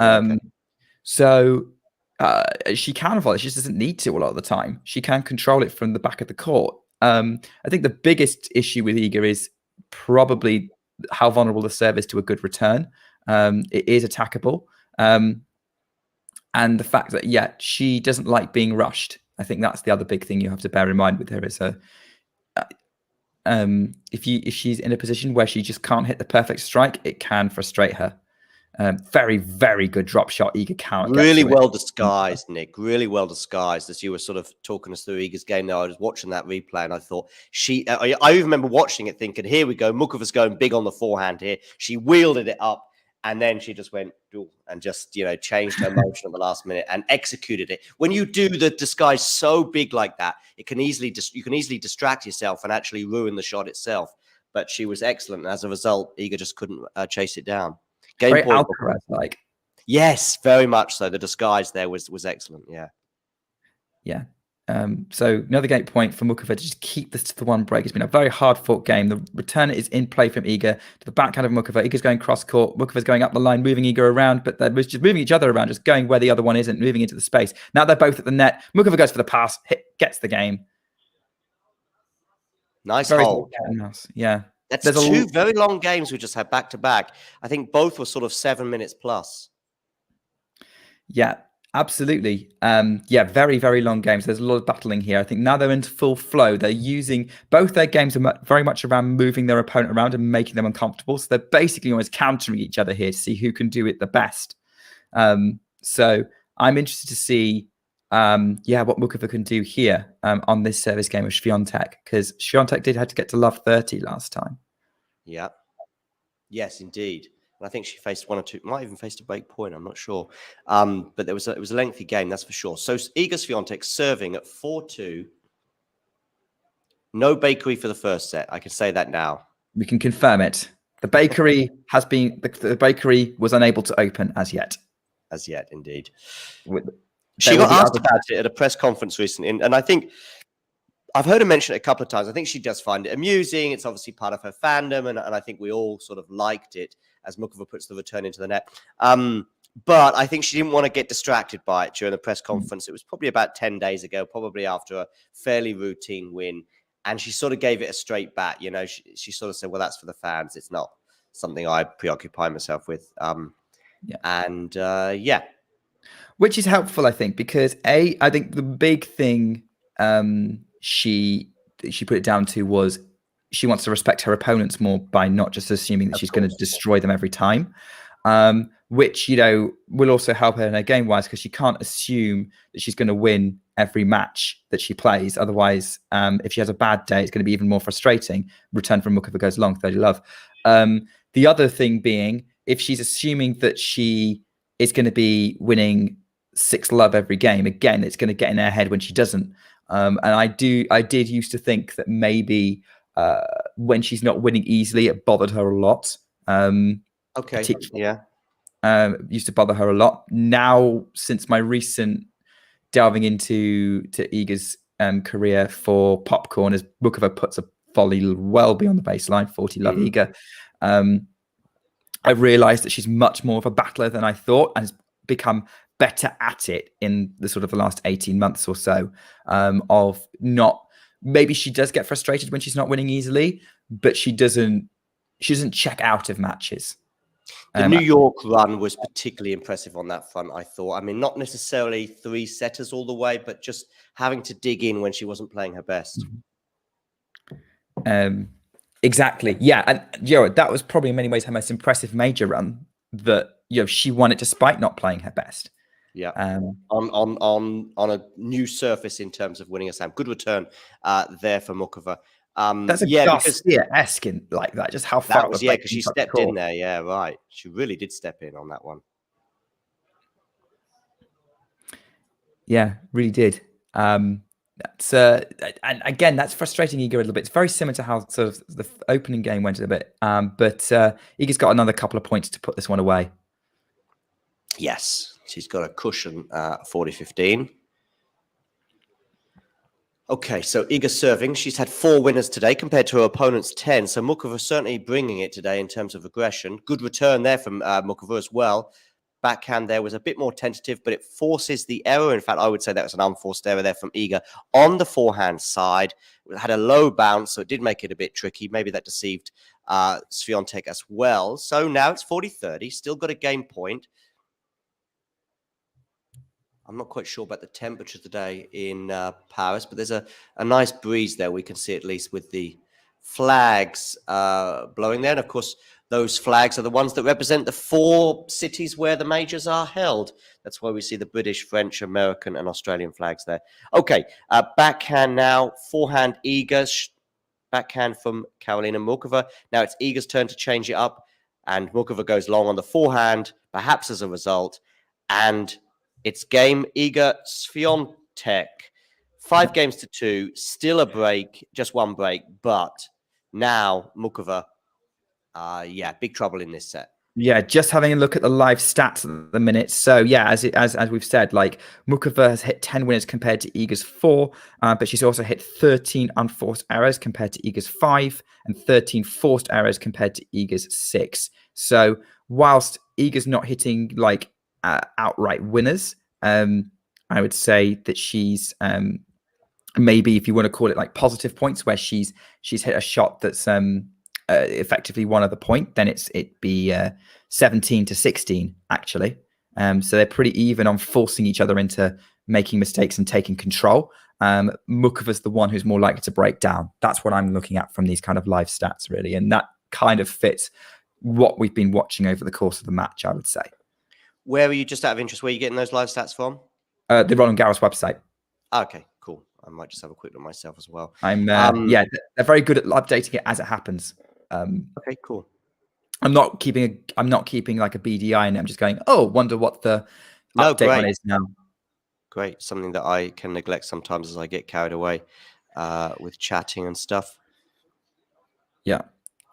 Okay. So she can volley. She just doesn't need to a lot of the time. She can control it from the back of the court. I think the biggest issue with Iga is probably how vulnerable the serve is to a good return. It is attackable. And the fact that, she doesn't like being rushed. I think that's the other big thing you have to bear in mind with her is if she's in a position where she just can't hit the perfect strike, it can frustrate her. Very, very good drop shot. Iga can't. Really well disguised, Nick. Really well disguised. As you were sort of talking us through Iga's game there, I was watching that replay and I thought I even remember watching it thinking, here we go. Muchova's going big on the forehand here. She wielded it up. And then she just went and just, changed her motion at the last minute and executed it. When you do the disguise so big like that, you can easily distract yourself and actually ruin the shot itself. But she was excellent. And as a result, Iga just couldn't chase it down. Game very point. Alcaraz-like. Yes, very much so. The disguise there was excellent. Yeah. Yeah. So another game point for Muchova to just keep this to the one break. It's been a very hard-fought game. The return is in play from Iga to the backhand of Muchova. Iga's going cross-court. Muchova's going up the line, moving Iga around, but they're just moving each other around, just going where the other one isn't, moving into the space. Now they're both at the net. Muchova goes for the pass, gets the game. Nice hole. Yeah. That's two very long games we just had back-to-back. I think both were sort of 7 minutes plus. Yeah. Absolutely. Yeah, very, very long games. There's a lot of battling here. I think now they're into full flow. They're using both their games are very much around moving their opponent around and making them uncomfortable. So they're basically almost countering each other here to see who can do it the best. So I'm interested to see what Muchova can do here on this service game of Swiatek, because Swiatek did have to get to love 30 last time. Yeah. Yes, indeed. I think she faced one or two, might even faced a break point. I'm not sure. But it was a lengthy game, that's for sure. So Iga Swiatek serving at 4-2. No bakery for the first set. I can say that now. We can confirm it. The bakery has been, the bakery was unable to open as yet. As yet, indeed. She got asked about it at a press conference recently. And I think I've heard her mention it a couple of times. I think she does find it amusing. It's obviously part of her fandom. And I think we all sort of liked it as Muchova puts the return into the net. But I think she didn't want to get distracted by it during the press conference. It was probably about 10 days ago, probably after a fairly routine win. And she sort of gave it a straight bat. You know, she sort of said, well, that's for the fans. It's not something I preoccupy myself with. Which is helpful, I think, because I think the big thing she put it down to was she wants to respect her opponents more by not just assuming that she's going to destroy them every time, which, you know, will also help her in her game-wise, because she can't assume that she's going to win every match that she plays. Otherwise, if she has a bad day, it's going to be even more frustrating. Return from Muchova goes long, 30 love. The other thing being, if she's assuming that she is going to be winning 6 love every game, again, it's going to get in her head when she doesn't. And I did used to think that maybe when she's not winning easily, it bothered her a lot. Used to bother her a lot. Now, since my recent delving into Iga's career for popcorn, as Muchova puts a volley well beyond the baseline, 40 love Iga, I've realized that she's much more of a battler than I thought, and has become better at it in the sort of the last 18 months or so. Maybe she does get frustrated when she's not winning easily, but she doesn't check out of matches. The New York run was particularly impressive on that front, I thought. I mean, not necessarily 3 setters all the way, but just having to dig in when she wasn't playing her best. Exactly. Yeah. And that was probably in many ways her most impressive major run, that she won it despite not playing her best. Yeah. On a new surface in terms of winning a slam. Good return there for Muchova. That's a Garcia-esque like that. Just how far that was, because she stepped in there. Yeah, right. She really did step in on that one. Yeah, really did. And again, that's frustrating Iga a little bit. It's very similar to how sort of the opening game went a bit. But Iga's got another couple of points to put this one away. Yes, she's got a cushion 40-15. Okay, so Iga serving. She's had 4 winners today compared to her opponent's 10. So Muchova certainly bringing it today in terms of aggression. Good return there from Muchova as well. Backhand there was a bit more tentative, but it forces the error. In fact, I would say that was an unforced error there from Iga on the forehand side. It had a low bounce, so it did make it a bit tricky. Maybe that deceived Swiatek as well. So now it's 40-30. Still got a game point. I'm not quite sure about the temperature today in Paris, but there's a nice breeze there. We can see at least with the flags blowing there. And of course, those flags are the ones that represent the 4 cities where the majors are held. That's why we see the British, French, American, and Australian flags there. Okay, backhand now, forehand Iga, backhand from Karolina Muchova. Now it's Iga's turn to change it up, and Muchova goes long on the forehand, perhaps as a result. And it's game Iga Swiatek. 5-2, still a break, just 1 break, but now Muchova, big trouble in this set. Yeah, just having a look at the live stats at the minute. So yeah, as we've said, like Muchova has hit 10 winners compared to Iga's 4, but she's also hit 13 unforced errors compared to Iga's 5, and 13 forced errors compared to Iga's 6. So whilst Iga's not hitting like outright winners, I would say that she's maybe, if you want to call it like positive points, where she's hit a shot that's effectively one other point, then it'd be 17-16 actually. So they're pretty even on forcing each other into making mistakes and taking control. Muchova's the one who's more likely to break down. That's what I'm looking at from these kind of live stats, really, and that kind of fits what we've been watching over the course of the match, I would say. Where are you, just out of interest, where are you getting those live stats from? The Roland Garros website. Okay, cool. I might just have a quick look myself as well. Yeah, they're very good at updating it as it happens. Okay, cool. I'm not keeping like a BDI in it. I'm just going, oh, wonder what the update one is now. Great. Something that I can neglect sometimes as I get carried away with chatting and stuff. Yeah.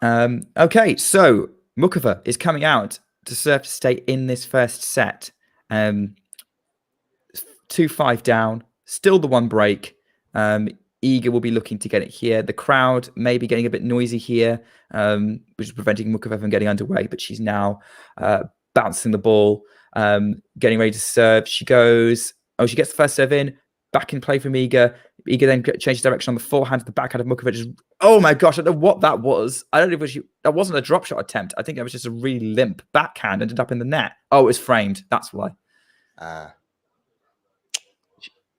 Okay, so Muchova is coming out to serve to stay in this first set. 2-5 down, still the one break. Iga will be looking to get it here. The crowd may be getting a bit noisy here, which is preventing Muchova from getting underway, but she's now bouncing the ball, getting ready to serve. She gets the first serve in, back in play from Iga. Iga then changes direction on the forehand to the backhand of Muchova. Oh my gosh, I don't know what that was. I don't know if that wasn't a drop shot attempt. I think it was just a really limp backhand, ended up in the net. Oh, it was framed. That's why.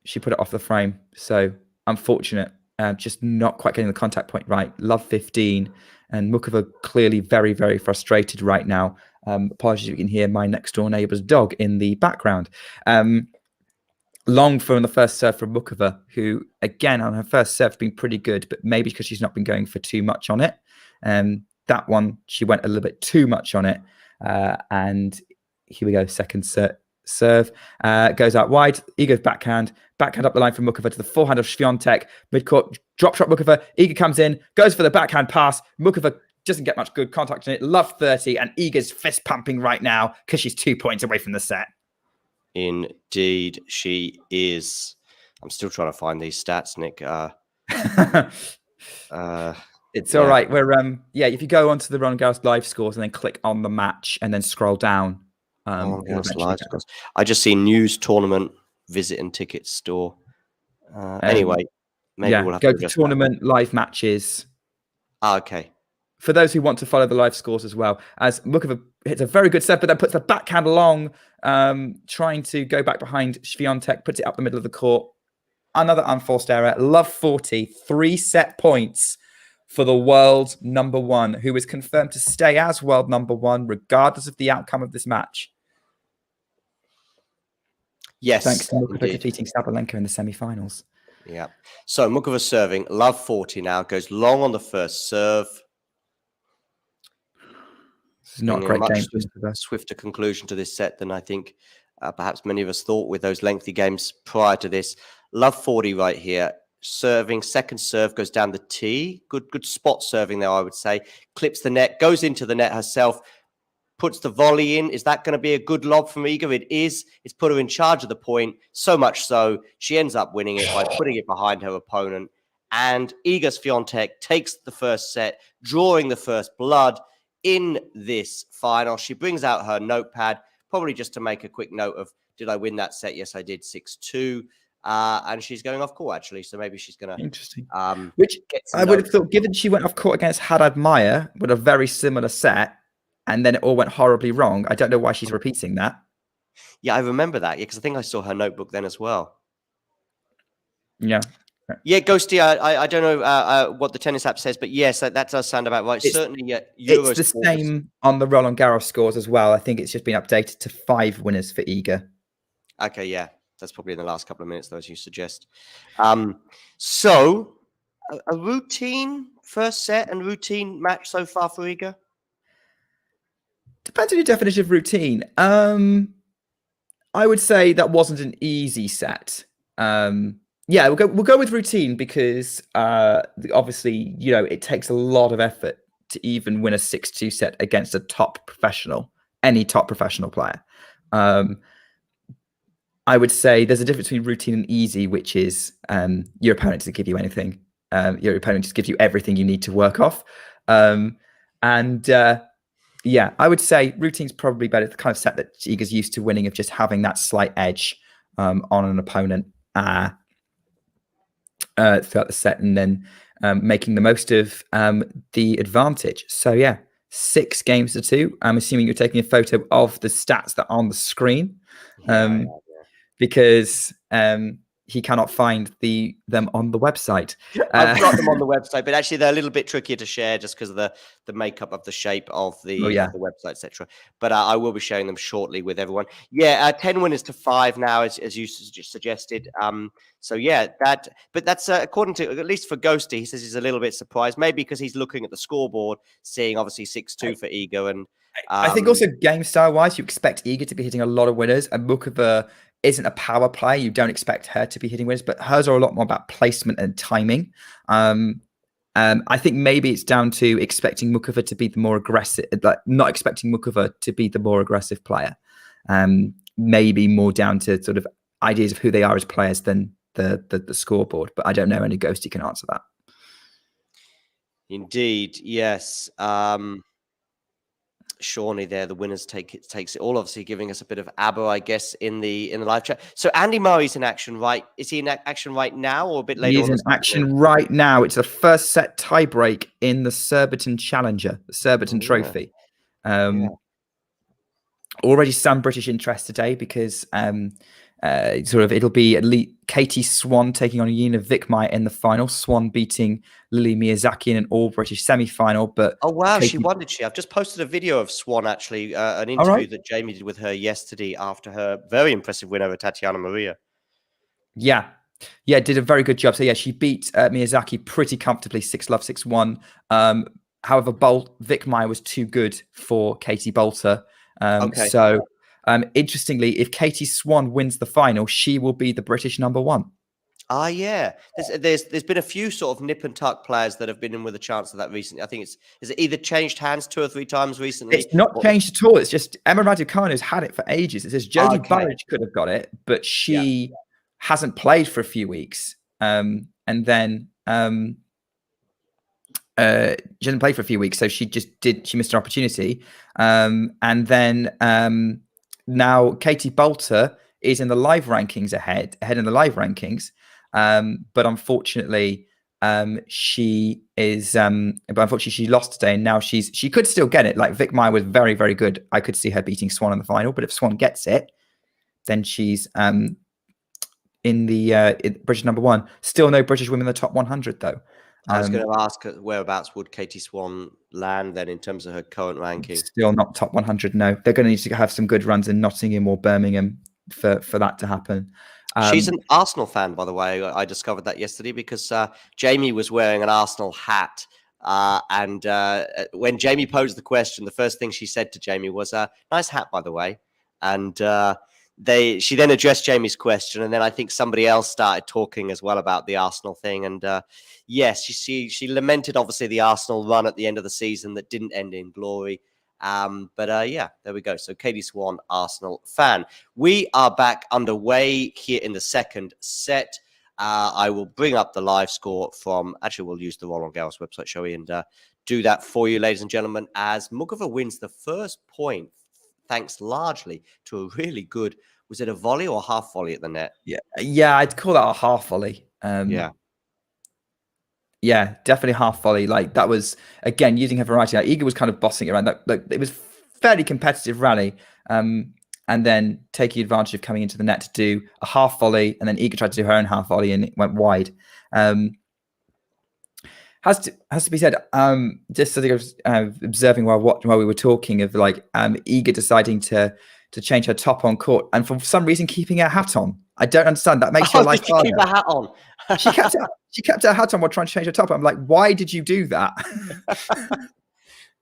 She put it off the frame. So unfortunate. Just not quite getting the contact point right. Love 15. And Muchova clearly very, very frustrated right now. Apologies if you can hear my next door neighbour's dog in the background. Long from the first serve from Muchova, who, again, on her first serve, been pretty good, but maybe because she's not been going for too much on it. That one, she went a little bit too much on it. And here we go, second serve. Goes out wide. Iga's backhand up the line from Muchova to the forehand of Swiatek. Midcourt, drop shot Muchova. Iga comes in, goes for the backhand pass. Muchova doesn't get much good contact on it. Love 30, and Iga's fist pumping right now because she's 2 points away from the set. Indeed, she is. I'm still trying to find these stats, Nick. It's all right. We're if you go onto the Roland Garros live scores and then click on the match and then scroll down. I just see news tournament visit and ticket store. Anyway, maybe we'll have go to tournament live matches. Okay. For those who want to follow the live scores as well, as Muchova hits a very good set, but then puts the backhand along, trying to go back behind Swiatek, puts it up the middle of the court. Another unforced error. Love 40, 3 set points for the world number 1, who is confirmed to stay as world number 1, regardless of the outcome of this match. Yes. Thanks to Muchova defeating Sabalenka in the semifinals. Yeah. So Muchova serving, love 40 now, goes long on the first serve. This is not a great game. Swifter conclusion to this set than I think perhaps many of us thought with those lengthy games prior to this. Love 40 right here. Serving, second serve goes down the tee. Good spot serving there, I would say. Clips the net, goes into the net herself, puts the volley in. Is that going to be a good lob from Iga? It is. It's put her in charge of the point. So much so, she ends up winning it by putting it behind her opponent. And Iga Swiatek takes the first set, drawing the first blood in this final. She brings out her notepad, probably just to make a quick note of, did I win that set? Yes, I did, 6-2. And she's going off court, actually. So maybe she's going to... Interesting. Which I would have thought, given she went off court against Haddad Maia with a very similar set, and then it all went horribly wrong. I don't know why she's repeating that. Yeah, I remember that. Yeah, because I think I saw her notebook then as well. Yeah. Yeah, Ghosty, I don't know what the tennis app says, but yes, that does sound about right. Certainly, it's the same on the Roland Garros scores as well. I think it's just been updated to 5 winners for Iga. Okay, yeah. That's probably in the last couple of minutes, though, as you suggest. So, a routine first set and routine match so far for Iga? Depends on your definition of routine. I would say that wasn't an easy set. Yeah, we'll go with routine because obviously, it takes a lot of effort to even win a 6-2 set against a top professional. any top professional player. I would say there's a difference between routine and easy, which is your opponent doesn't give you anything. Your opponent just gives you everything you need to work off. Yeah, I would say routine's probably better. The kind of set that Iga's used to winning, of just having that slight edge on an opponent throughout the set, and then making the most of the advantage. So yeah, 6 games to 2. I'm assuming you're taking a photo of the stats that are on the screen, because he cannot find them on the website. I've got them on the website, but actually they're a little bit trickier to share just because of the makeup of the shape of the website, etc. But I will be sharing them shortly with everyone. Yeah, 10 winners to 5 now, as you just suggested. So yeah, that's according to, at least for Ghosty, he says he's a little bit surprised, maybe because he's looking at the scoreboard, seeing obviously 6-2 for Iga, and I think also game style wise, you expect Iga to be hitting a lot of winners, and Muchova isn't a power player. You don't expect her to be hitting winners, but hers are a lot more about placement and timing. I think maybe it's down to expecting Muchova to be the more aggressive, like not expecting Muchova to be the more aggressive player. Maybe more down to sort of ideas of who they are as players than the scoreboard. But I don't know. Only Ghosty can answer that. Indeed, yes. Shawnee there, the winners takes it all, obviously giving us a bit of abo, I guess, in the live chat. So Andy Murray's in action, right? Is he in action right now or a bit later? He's in action right now. It's a first set tiebreak in the Surbiton Challenger, the Surbiton Trophy. Already some British interest today because it'll be at least Katie Swan taking on Yuna Vikmai in the final. Swan beating Lily Miyazaki in an all-British semi-final. But oh wow, she won, did she? I've just posted a video of Swan, actually, an interview that Jamie did with her yesterday after her very impressive win over Tatiana Maria. Yeah, did a very good job. So yeah, she beat Miyazaki pretty comfortably, 6-love, 6-1. However, Vikmai was too good for Katie Bolter. So interestingly, if Katie Swan wins the final, she will be the British #1. Yeah. There's been a few sort of nip and tuck players that have been in with a chance of that recently. I think is it either changed hands 2 or 3 times recently? It's not changed at all. It's just Emma Raducanu's had it for ages. It says Jodie Burrage could have got it, but she hasn't played for a few weeks. And then she hasn't played for a few weeks, so she missed an opportunity. And then now Katie Bolter is in the live rankings ahead in the live rankings. But unfortunately, she lost today, and now she could still get it. Like Vikmai was very, very good. I could see her beating Swan in the final, but if Swan gets it, then she's in the British #1. Still no British women in the top 100 though. I was going to ask whereabouts would Katie Swan land then in terms of her current ranking? Still not top 100. No, they're going to need to have some good runs in Nottingham or Birmingham for that to happen. She's an Arsenal fan, by the way. I discovered that yesterday because Jamie was wearing an Arsenal hat. And when Jamie posed the question, the first thing she said to Jamie was, nice hat, by the way. And she then addressed Jamie's question, and then I think somebody else started talking as well about the Arsenal thing. And yes, she lamented obviously the Arsenal run at the end of the season that didn't end in glory. But yeah, there we go. So Katie Swan, Arsenal fan. We are back underway here in the second set. I will bring up the live score from, actually we'll use the Roland Garros website, shall we? And do that for you, ladies and gentlemen, as Muchova wins the first point, thanks largely to a really good, was it a volley or a half volley at the net? Yeah, I'd call that a half volley. Yeah, definitely half volley. Like that was, again, using her variety. Like, Iga was kind of bossing it around. It was fairly competitive rally. And then taking advantage of coming into the net to do a half volley. And then Iga tried to do her own half volley and it went wide. Has to be said, just so I was observing while we were talking of like Iga deciding to change her top on court and for some reason keeping her hat on. I don't understand. That makes her life harder. Keep her hat on. She kept her hat on while trying to change her top. I'm like, why did you do that?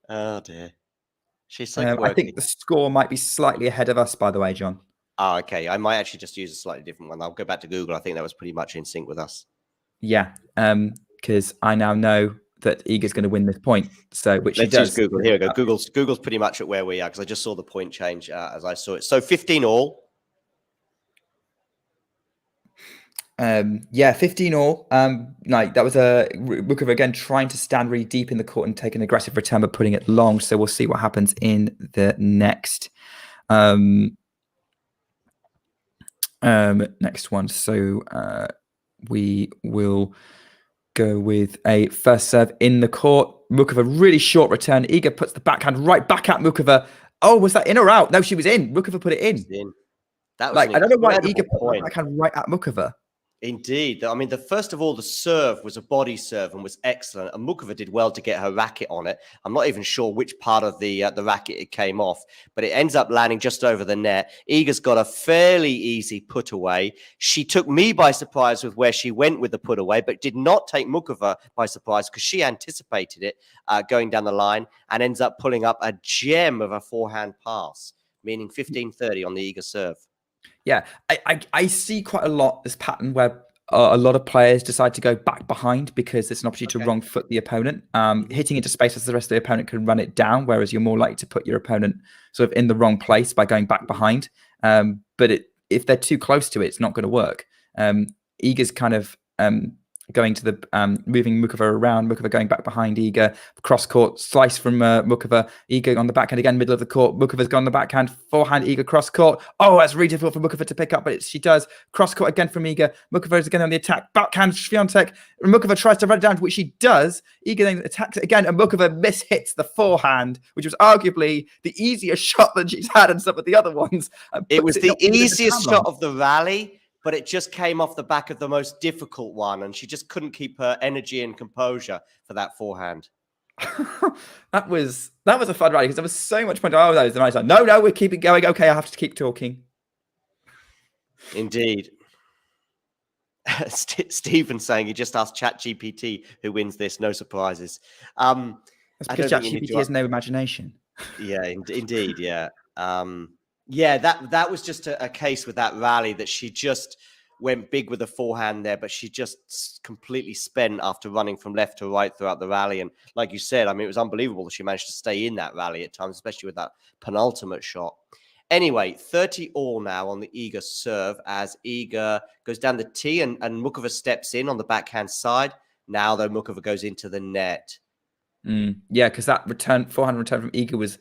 Oh dear. She's like I think the score might be slightly ahead of us, by the way, John. Oh, okay. I might actually just use a slightly different one. I'll go back to Google. I think that was pretty much in sync with us. Yeah, because I now know that Iga's going to win this point. So, which Let's she does. use Google. Here we go. Google's pretty much at where we are because I just saw the point change as I saw it. So 15 all. 15 all. Like that was a Muchova again trying to stand really deep in the court and take an aggressive return, but putting it long. So we'll see what happens in the next next one. So we will go with a first serve in the court. Muchova really short return. Iga puts the backhand right back at Muchova. Oh, was that in or out? No, she was in. Muchova put it in. That was like I don't know why Iga put the backhand right at Muchova. Indeed. I mean, first of all, the serve was a body serve and was excellent. And Muchova did well to get her racket on it. I'm not even sure which part of the racket it came off, but it ends up landing just over the net. Iga's got a fairly easy put away. She took me by surprise with where she went with the put away, but did not take Muchova by surprise because she anticipated it going down the line and ends up pulling up a gem of a forehand pass, meaning 15-30 on the Iga serve. Yeah, I see quite a lot this pattern where a lot of players decide to go back behind because it's an opportunity to wrong foot the opponent. Hitting into space as the rest of the opponent can run it down, whereas you're more likely to put your opponent sort of in the wrong place by going back behind. But if they're too close to it, it's not going to work. Iga's kind of going to the moving Muchova around, Muchova going back behind Iga, cross court slice from Muchova, Iga on the backhand again, middle of the court, Muchova's gone on the backhand, forehand Iga cross court. Oh, that's really difficult for Muchova to pick up, but she does. Cross court again from Iga. Muchova is again on the attack, backhand Swiatek. Muchova tries to run it down, which she does. Iga then attacks it again, and Muchova mishits the forehand, which was arguably the easier shot that she's had in some of the other ones. It was the easiest shot of the rally, but it just came off the back of the most difficult one, and she just couldn't keep her energy and composure for that forehand. that was a fun rally because there was so much point. Oh, that was a nice one. No, we're keeping going. Okay, I have to keep talking. Indeed. Stephen saying he just asked ChatGPT who wins this. No surprises. That's because ChatGPT has no imagination. Yeah, indeed. Yeah. Yeah, that was just a case with that rally that she just went big with the forehand there, but she just completely spent after running from left to right throughout the rally. And like you said, I mean, it was unbelievable that she managed to stay in that rally at times, especially with that penultimate shot. Anyway, 30 all now on the Iga serve as Iga goes down the tee and Muchova steps in on the backhand side. Now, though, Muchova goes into the net. Yeah, because that forehand return from Iga was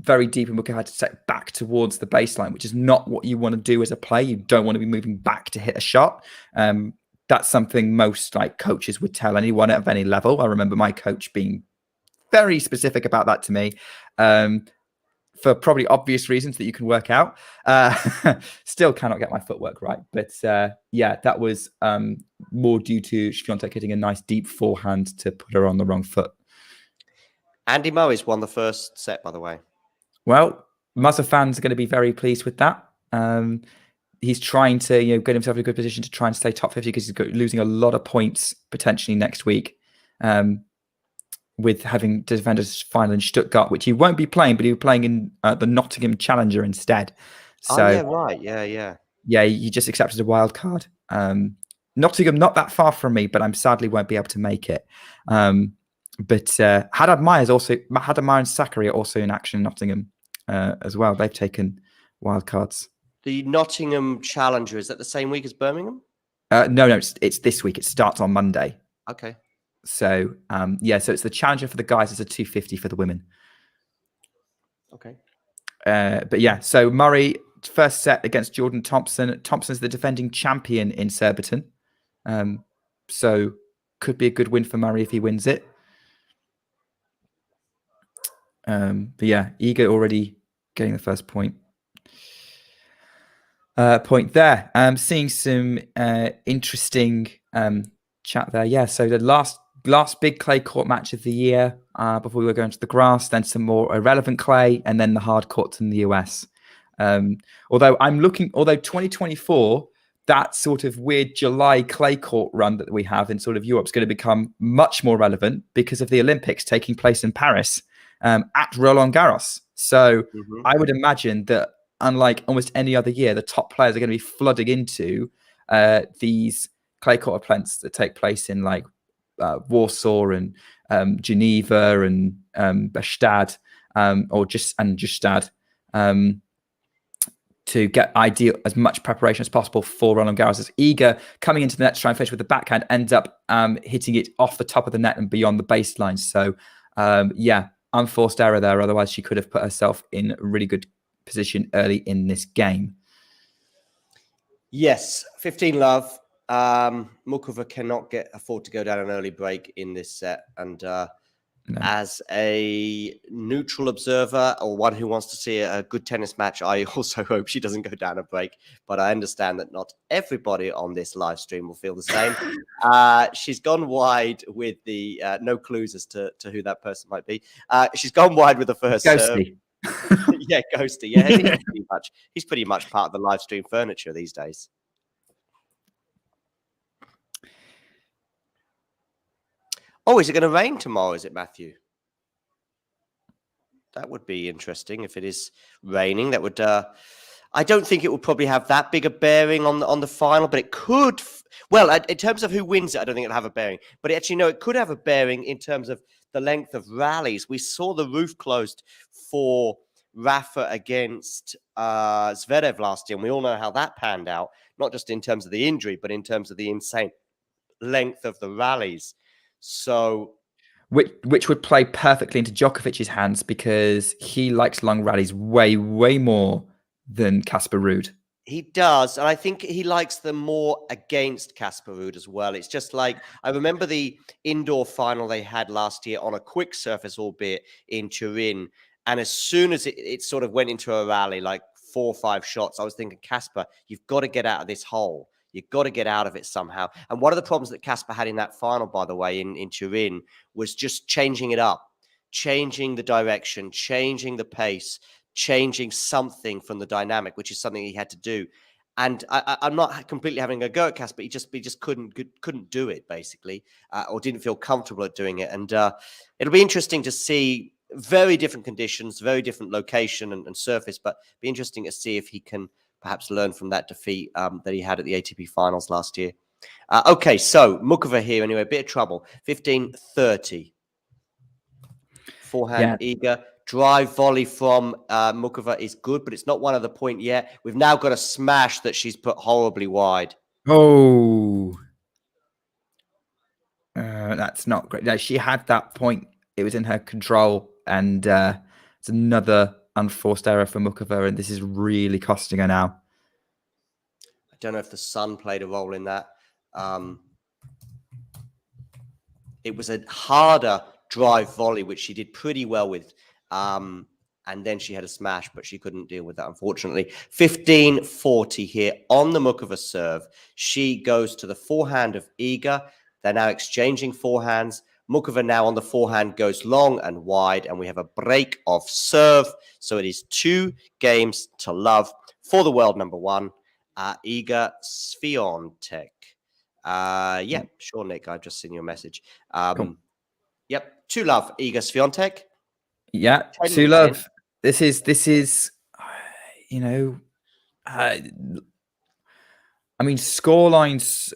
very deep, and Muchova had to set back towards the baseline, which is not what you want to do as a player. You don't want to be moving back to hit a shot. That's something most coaches would tell anyone of any level. I remember my coach being very specific about that to me, for probably obvious reasons that you can work out. Still cannot get my footwork right, but yeah, that was more due to Swiatek hitting a nice deep forehand to put her on the wrong foot. Andy Murray's won the first set, by the way. Well, Mazza fans are going to be very pleased with that. He's trying to get himself in a good position to try and stay top 50 because he's losing a lot of points potentially next week with having to defend his final in Stuttgart, which he won't be playing, but he'll be playing in the Nottingham Challenger instead. So, yeah, right. Yeah. Yeah, he just accepted a wild card. Nottingham, not that far from me, but I sadly won't be able to make it. But Haddad Meyer and Sakari are also in action in Nottingham as well. They've taken wild cards. The Nottingham Challenger, is that the same week as Birmingham? No, it's this week. It starts on Monday. Okay. So, so it's the Challenger for the guys. It's a 250 for the women. Okay. But yeah, so Murray, first set against Jordan Thompson. Thompson's the defending champion in Surbiton. So could be a good win for Murray if he wins it. But yeah, Iga already getting the first point. Point there. Seeing some interesting chat there. Yeah, so the last big clay court match of the year before we were going to the grass, then some more irrelevant clay, and then the hard courts in the US. Although 2024, that sort of weird July clay court run that we have in sort of Europe is going to become much more relevant because of the Olympics taking place in Paris at Roland Garros. So I would imagine that unlike almost any other year, the top players are going to be flooding into these clay court events that take place in Warsaw and Geneva and Bestad, Justad, to get as much preparation as possible for Roland Garros. As Iga coming into the net to try and finish with the backhand ends up hitting it off the top of the net and beyond the baseline. So unforced error there. Otherwise, she could have put herself in a really good position early in this game. Yes, 15-love. Muchova cannot afford to go down an early break in this set. And as a neutral observer or one who wants to see a good tennis match, I also hope she doesn't go down a break. But I understand that not everybody on this live stream will feel the same. She's gone wide with the no clues as to who that person might be. She's gone wide with the first serve. Yeah, Ghosty. Yeah, he's pretty much part of the live stream furniture these days. Oh, is it going to rain tomorrow? Is it, Matthew? That would be interesting if it is raining. That would. I don't think it will probably have that big a bearing on the final, but it could. Well, in terms of who wins it, I don't think it'll have a bearing. But actually, no, it could have a bearing in terms of the length of rallies. We saw the roof closed for Rafa against Zverev last year, and we all know how that panned out. Not just in terms of the injury, but in terms of the insane length of the rallies. So, which would play perfectly into Djokovic's hands because he likes long rallies way more than Casper Ruud. He does, and I think he likes them more against Casper Ruud as well. It's just like I remember the indoor final they had last year on a quick surface, albeit in Turin, and as soon as it sort of went into a rally, like 4 or 5 shots, I was thinking, Casper, you've got to get out of this hole. You've got to get out of it somehow. And one of the problems that Casper had in that final, by the way, in Turin, was just changing it up, changing the direction, changing the pace, changing something from the dynamic, which is something he had to do. And I'm not completely having a go at Casper. He just couldn't do it, basically, or didn't feel comfortable at doing it. And it'll be interesting to see very different conditions, very different location and surface, but be interesting to see if he can perhaps learn from that defeat that he had at the ATP finals last year. Okay, so Muchova here anyway, a bit of trouble. 15-30. Forehand, Iga. Drive volley from Muchova is good, but it's not one of the point yet. We've now got a smash that she's put horribly wide. Oh. That's not great. No, she had that point. It was in her control, and it's another unforced error for Muchova, and this is really costing her now. I don't know if the sun played a role in that. It was a harder drive volley, which she did pretty well with. And then she had a smash, but she couldn't deal with that, unfortunately. 15-40 here on the Muchova serve. She goes to the forehand of Iga. They're now exchanging forehands. Muchova now on the forehand goes long and wide, and we have a break of serve. So it is 2 games to love for the world number 1, Iga Swiatek. Yeah, sure, Nick. I've just seen your message. Cool. Yep, 2 love, Iga Swiatek. Yeah, 2 love. This is, you know, I mean, scorelines.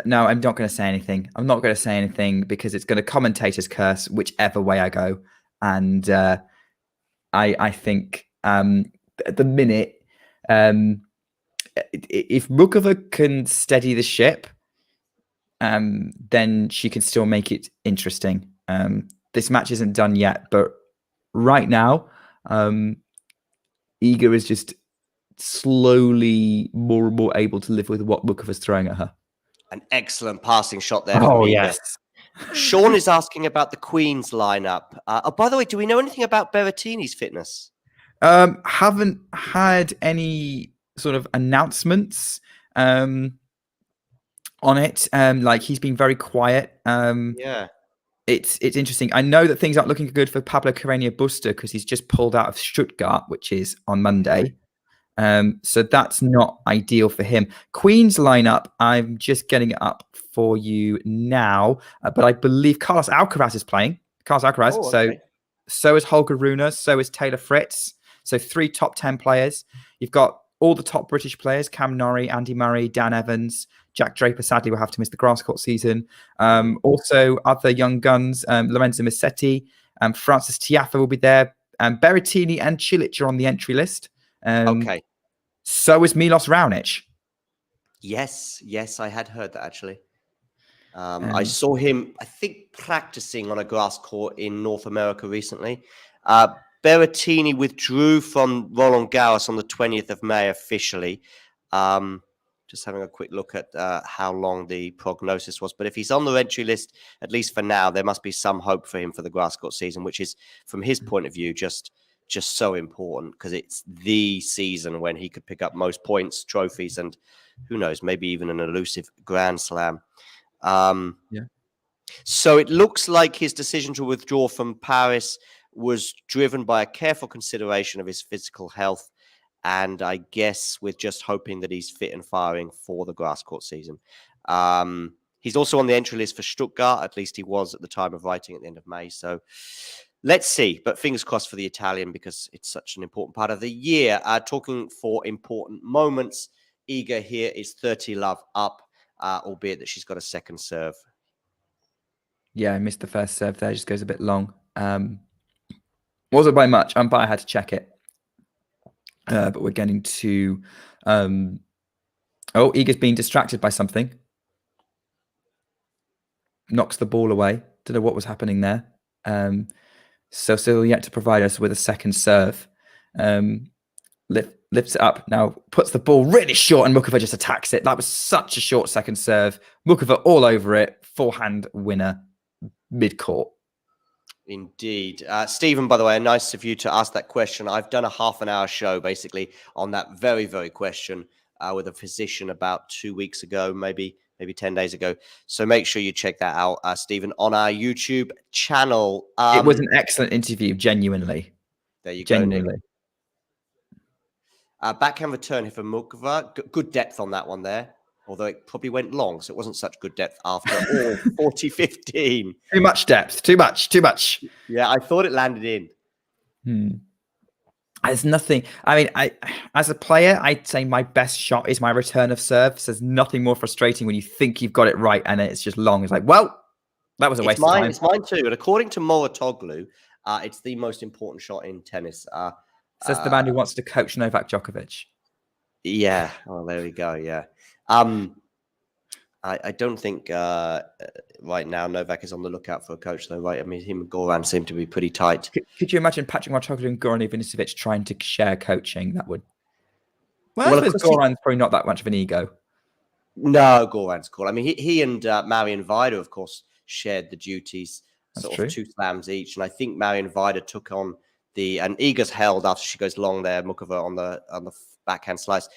No, I'm not going to say anything. I'm not going to say anything because it's going to commentator's curse whichever way I go. And I think at the minute, if Muchova can steady the ship, then she can still make it interesting. This match isn't done yet, but right now, Iga is just slowly more and more able to live with what Muchova's throwing at her. An excellent passing shot there. Oh, yes. Sean is asking about the Queen's lineup. Oh, by the way, do we know anything about Berrettini's fitness? Haven't had any sort of announcements on it. Like, he's been very quiet. Yeah. It's interesting. I know that things aren't looking good for Pablo Carreño Busta because he's just pulled out of Stuttgart, which is on Monday. So that's not ideal for him. Queen's lineup, I'm just getting it up for you now. But I believe Carlos Alcaraz is playing. Carlos Alcaraz. Oh, okay. So is Holger Rune. So is Taylor Fritz. So 3 top 10 players. You've got all the top British players: Cam Norrie, Andy Murray, Dan Evans, Jack Draper. Sadly, will have to miss the grass court season. Also, other young guns: Lorenzo Musetti, Francis Tiafoe will be there. Berrettini and Cilic are on the entry list. Okay. So is Milos Raonic. Yes, I had heard that actually. I saw him, I think, practicing on a grass court in North America recently. Berrettini withdrew from Roland Garros on the 20th of May officially. Just having a quick look at how long the prognosis was. But if he's on the entry list, at least for now, there must be some hope for him for the grass court season, which is, from his point of view, just so important because it's the season when he could pick up most points, trophies, and who knows, maybe even an elusive Grand Slam. So it looks like his decision to withdraw from Paris was driven by a careful consideration of his physical health, and I guess with just hoping that he's fit and firing for the grass court season. He's also on the entry list for Stuttgart, at least he was at the time of writing at the end of May. So let's see, but fingers crossed for the Italian because it's such an important part of the year. Talking for important moments, Iga here is 30 love up, albeit that she's got a second serve. Yeah, I missed the first serve there. Just goes a bit long. Wasn't by much. Umpire had to check it. But we're getting to... Iga's being distracted by something. Knocks the ball away. Don't know what was happening there. So still yet to provide us with a second serve. Lifts it up now, puts the ball really short, and Muchova just attacks it. That was such a short second serve. Muchova all over it. Forehand winner, mid-court. Indeed. Stephen, by the way, nice of you to ask that question. I've done a half-an-hour show, basically, on that very, very question with a physician about 2 weeks ago, maybe 10 days ago. So make sure you check that out, Stephen, on our YouTube channel. It was an excellent interview, genuinely. There you genuinely. go, Nick. Backhand return here for Muchova. Good depth on that one there, although it probably went long, so it wasn't such good depth after all. 40-15. Too much depth. Too much. Yeah, I thought it landed in. There's nothing. I mean, as a player, I'd say my best shot is my return of serve. So there's nothing more frustrating when you think you've got it right and it's just long. It's like, well, that was a waste of time. It's mine too. And according to Moratoglu, it's the most important shot in tennis. Says the man who wants to coach Novak Djokovic. Yeah. Oh, there we go. Yeah. I don't think right now Novak is on the lookout for a coach, though, right? I mean, him and Goran seem to be pretty tight. Could you imagine Patrick Moratoglu and Goran Ivanisevic trying to share coaching? That would... Well, I suppose Goran's probably not that much of an ego. No, Goran's cool. I mean, he and Marion Vida, of course, shared the duties, sort of 2 slams each. And I think Marion Vida took on and Iga's held after she goes long there, Muchova on the backhand slice.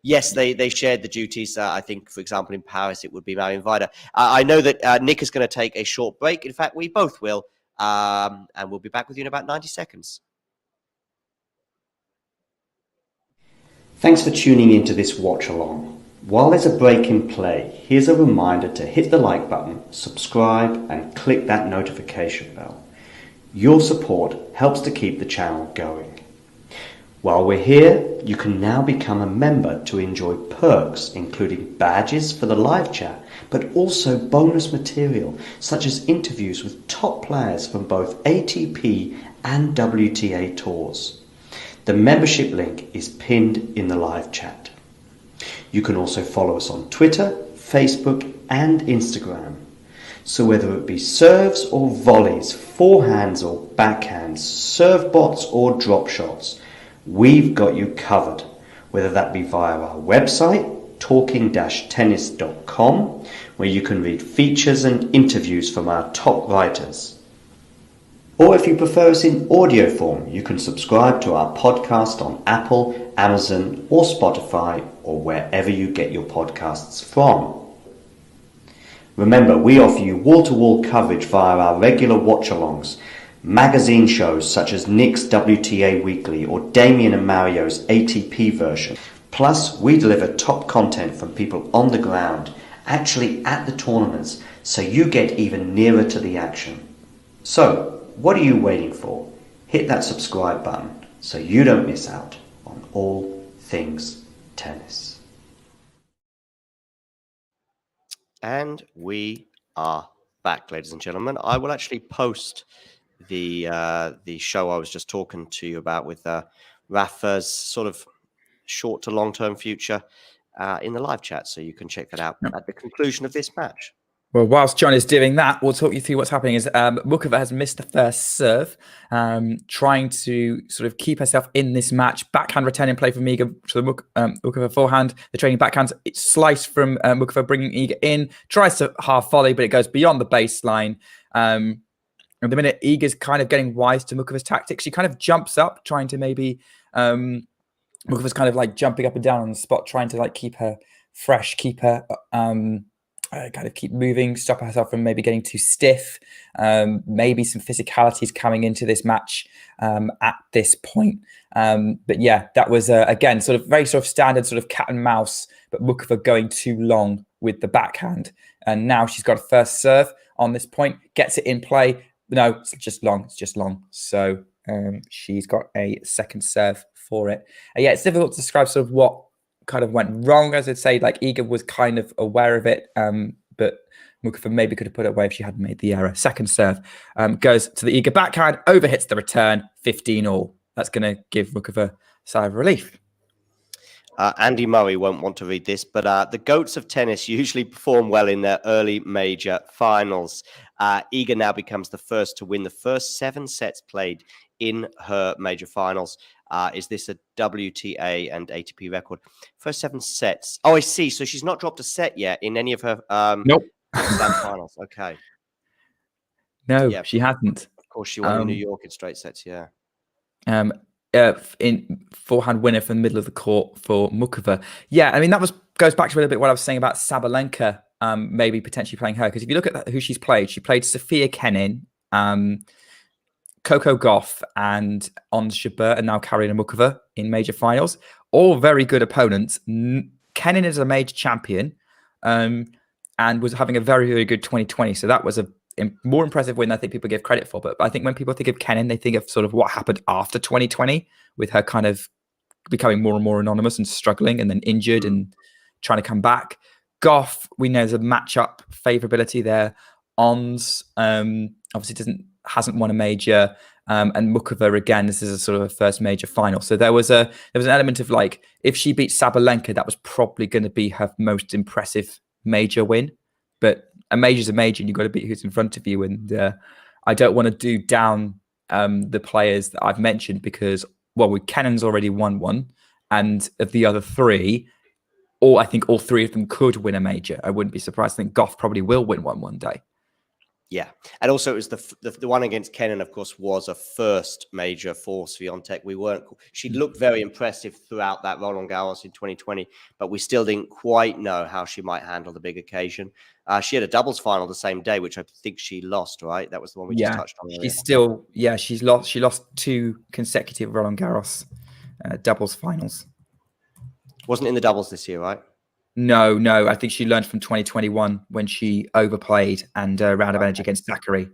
Yes, they shared the duties. I think, for example, in Paris, it would be Marion Vida. I know that Nick is going to take a short break. In fact, we both will. And we'll be back with you in about 90 seconds. Thanks for tuning into this watch along. While there's a break in play, here's a reminder to hit the like button, subscribe, and click that notification bell. Your support helps to keep the channel going. While we're here, you can now become a member to enjoy perks, including badges for the live chat, but also bonus material, such as interviews with top players from both ATP and WTA tours. The membership link is pinned in the live chat. You can also follow us on Twitter, Facebook, and Instagram. So whether it be serves or volleys, forehands or backhands, serve bots or drop shots, we've got you covered. Whether that be via our website, talking-tennis.com, where you can read features and interviews from our top writers. Or if you prefer us in audio form, you can subscribe to our podcast on Apple, Amazon, or Spotify, or wherever you get your podcasts from. Remember, we offer you wall-to-wall coverage via our regular watch-alongs, magazine shows such as Nick's WTA Weekly or Damien and Mario's ATP version. Plus, we deliver top content from people on the ground, actually at the tournaments, so you get even nearer to the action. So, what are you waiting for? Hit that subscribe button so you don't miss out on all things tennis. And we are back, ladies and gentlemen. I will actually post the show I was just talking to you about with Rafa's sort of short to long-term future in the live chat, so you can check that out at the conclusion of this match. Well, whilst John is doing that, we'll talk you through what's happening. Is Muchova has missed the first serve, trying to sort of keep herself in this match. Backhand returning play from Iga to the Muchova forehand. The training backhand, it's sliced from Muchova, bringing Iga in. Tries to half volley, but it goes beyond the baseline. At the minute, Iga's kind of getting wise to Muchova's tactics. She kind of jumps up, trying to maybe Muchova's kind of like jumping up and down on the spot, trying to like keep her fresh, keep her kind of keep moving, stop herself from maybe getting too stiff. Maybe some physicalities coming into this match at this point. But yeah, that was again sort of very sort of standard sort of cat and mouse, but Muchova going too long with the backhand. And now she's got a first serve on this point, gets it in play. No, it's just long. It's just long. So she's got a second serve for it. Yeah, it's difficult to describe sort of what kind of went wrong. As I'd say, like Iga was kind of aware of it, but Muchova maybe could have put it away if she hadn't made the error. Second serve goes to the Iga backhand, overhits the return, 15-all. That's going to give Muchova a sigh of relief. Andy Murray won't want to read this, but the GOATs of tennis usually perform well in their early major finals. Iga now becomes the first to win the first 7 sets played in her major finals. Is this a WTA and ATP record? First 7 sets. Oh, I see. So she's not dropped a set yet in any of her nope. finals. Okay. No, yeah, she hasn't. Of course, she won in New York in straight sets, yeah. In forehand winner from the middle of the court for Muchova. Yeah, I mean, that goes back to a little bit what I was saying about Sabalenka, maybe potentially playing her. Because if you look at who she's played, she played Sofia Kenin, Coco Gauff, and Ons Jabeur, and now Karolina Muchova in major finals. All very good opponents. Kenin is a major champion and was having a very, very good 2020. So that was a more impressive win than I think people give credit for. But I think when people think of Kenin, they think of sort of what happened after 2020 with her kind of becoming more and more anonymous and struggling and then injured and trying to come back. Gauff, we know there's a matchup favorability there. Ons obviously hasn't won a major, and Muchova again. This is a sort of a first major final. So there was an element of like, if she beat Sabalenka, that was probably going to be her most impressive major win. But a major's a major, and you've got to beat who's in front of you. And I don't want to do down the players that I've mentioned because, well, Kenin's already won one, and of the other 3, I think all 3 of them could win a major. I wouldn't be surprised. I think Gauff probably will win one day. Yeah, and also it was the one against Kenin, of course, was a first major for Swiatek. She looked very impressive throughout that Roland Garros in 2020, but we still didn't quite know how she might handle the big occasion. She had a doubles final the same day, which I think she lost. Right, that was the one we just touched on earlier. She's lost. She lost 2 consecutive Roland Garros doubles finals. Wasn't in the doubles this year, right? No. I think she learned from 2021 when she overplayed and round of energy against Zachary.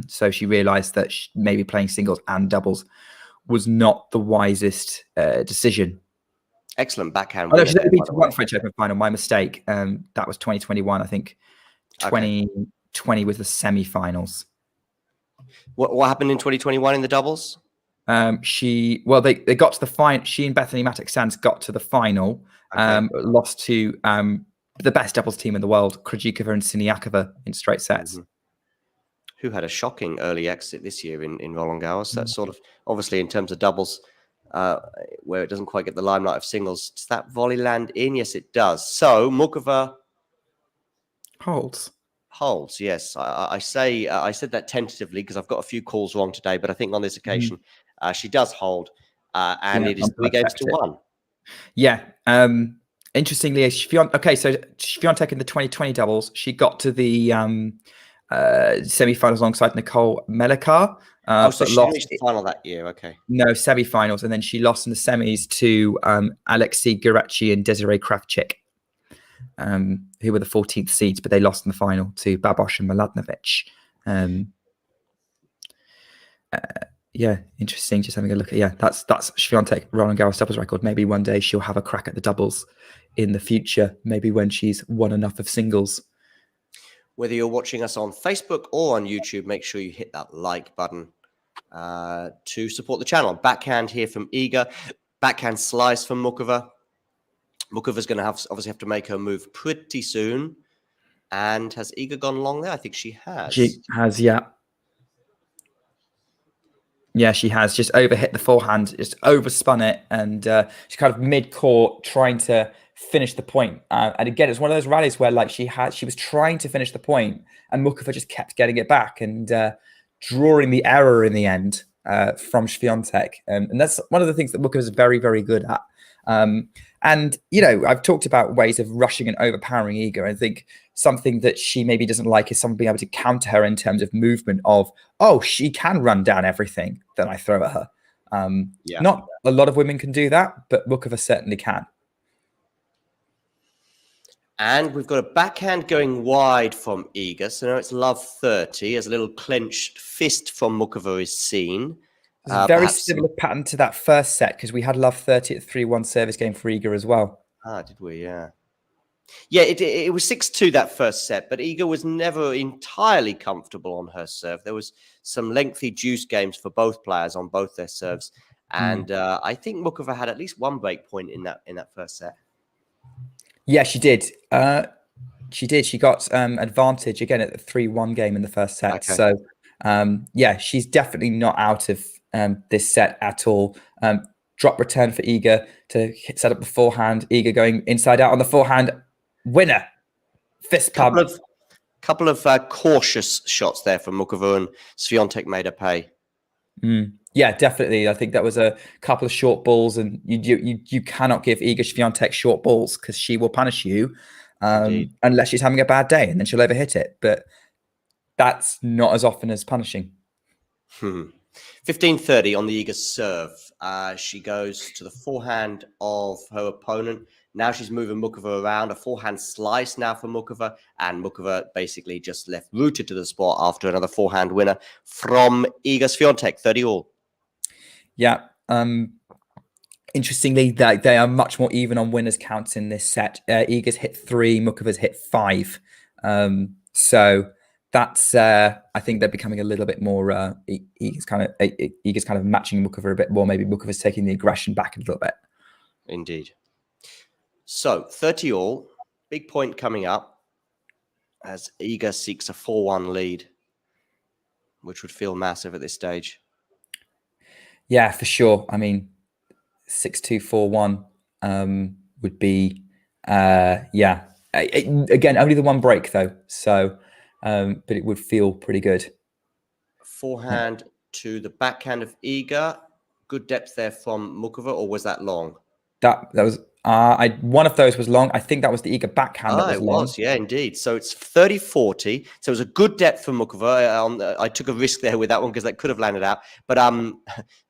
So she realised that maybe playing singles and doubles was not the wisest decision. Excellent backhand. She's only been to one French Open final. My mistake. That was 2021. I think 2020 was the semi-finals. What happened in 2021 in the doubles? They got to the final. She and Bethany Mattek-Sands got to the final. Lost to the best doubles team in the world, Krejcikova and Siniakova in straight sets. Mm-hmm. Who had a shocking early exit this year in Roland Garros. That's sort of, obviously, in terms of doubles, where it doesn't quite get the limelight of singles. Does that volley land in? Yes, it does. So, Muchova holds, yes. I said that tentatively because I've got a few calls wrong today, but I think on this occasion, she does hold, and it is 3 games to 1. Yeah. Interestingly, so Swiatek in the 2020 doubles, she got to the semi-finals alongside Nicole Melikar. So she reached the final that year, okay. No, semi-finals, and then she lost in the semis to Alexei Gurechi and Desiree Kravchik, who were the 14th seeds, but they lost in the final to Babos and Mladenovic. Yeah, interesting. Just having a look at that's Swiatek Roland Garros doubles record. Maybe one day she'll have a crack at the doubles in the future. Maybe when she's won enough of singles. Whether you're watching us on Facebook or on YouTube, make sure you hit that like button to support the channel. Backhand here from Iga, backhand slice from Muchova. Muchova's going to obviously have to make her move pretty soon. And has Iga gone long there? I think she has. She has, yeah. Yeah, she has just overhit the forehand, just overspun it, and she's kind of mid-court trying to finish the point. And again, it's one of those rallies where like she was trying to finish the point, and Muchova just kept getting it back and drawing the error in the end from Swiatek. And that's one of the things that Muchova is very, very good at. And, you know, I've talked about ways of rushing and overpowering Iga. I think something that she maybe doesn't like is someone being able to counter her in terms of movement of, oh, she can run down everything that I throw at her. Not a lot of women can do that, but Muchova certainly can. And we've got a backhand going wide from Iga. So now it's love 30 as a little clenched fist from Muchova is seen. Very similar pattern to that first set because we had love 30 at 3-1 service game for Iga as well. Did we? Yeah. Yeah, it was 6-2 that first set, but Iga was never entirely comfortable on her serve. There was some lengthy juice games for both players on both their serves. And I think Muchova had at least one break point in that first set. Yeah, she did. She got advantage again at the 3-1 game in the first set. Okay. So, yeah, she's definitely not out of this set at all. Drop return for Iga to set up the forehand. Iga going inside out on the forehand. Winner. Fist pump. Couple of cautious shots there from Muchova, and Swiatek made her pay. Yeah, definitely. I think that was a couple of short balls, and you cannot give Iga Swiatek short balls because she will punish you unless she's having a bad day, and then she'll overhit it. But that's not as often as punishing. 15-30 on the Iga serve. She goes to the forehand of her opponent. Now she's moving Muchova around. A forehand slice now for Muchova. And Muchova basically just left rooted to the spot after another forehand winner from Iga Swiatek, 30-all. Yeah. Interestingly, they are much more even on winners' counts in this set. Iga's hit 3, Muchova's hit 5. So that's I think they're becoming a little bit more Iga's kind of matching Muchova a bit more. Maybe Muchova's taking the aggression back a little bit. Indeed. So 30-all, big point coming up as Iga seeks a 4-1 lead, which would feel massive at this stage. Yeah, for sure. I mean, 6-2, 4-1 would be yeah. Again, only the one break though. So but it would feel pretty good. Forehand to the backhand of Iga. Good depth there from Muchova, or was that long? That was one of those was long. I think that was the Eager backhand. That was long. Yeah, indeed. So it's 30-40. So it was a good depth from Muchova. I took a risk there with that one because that could have landed out. But I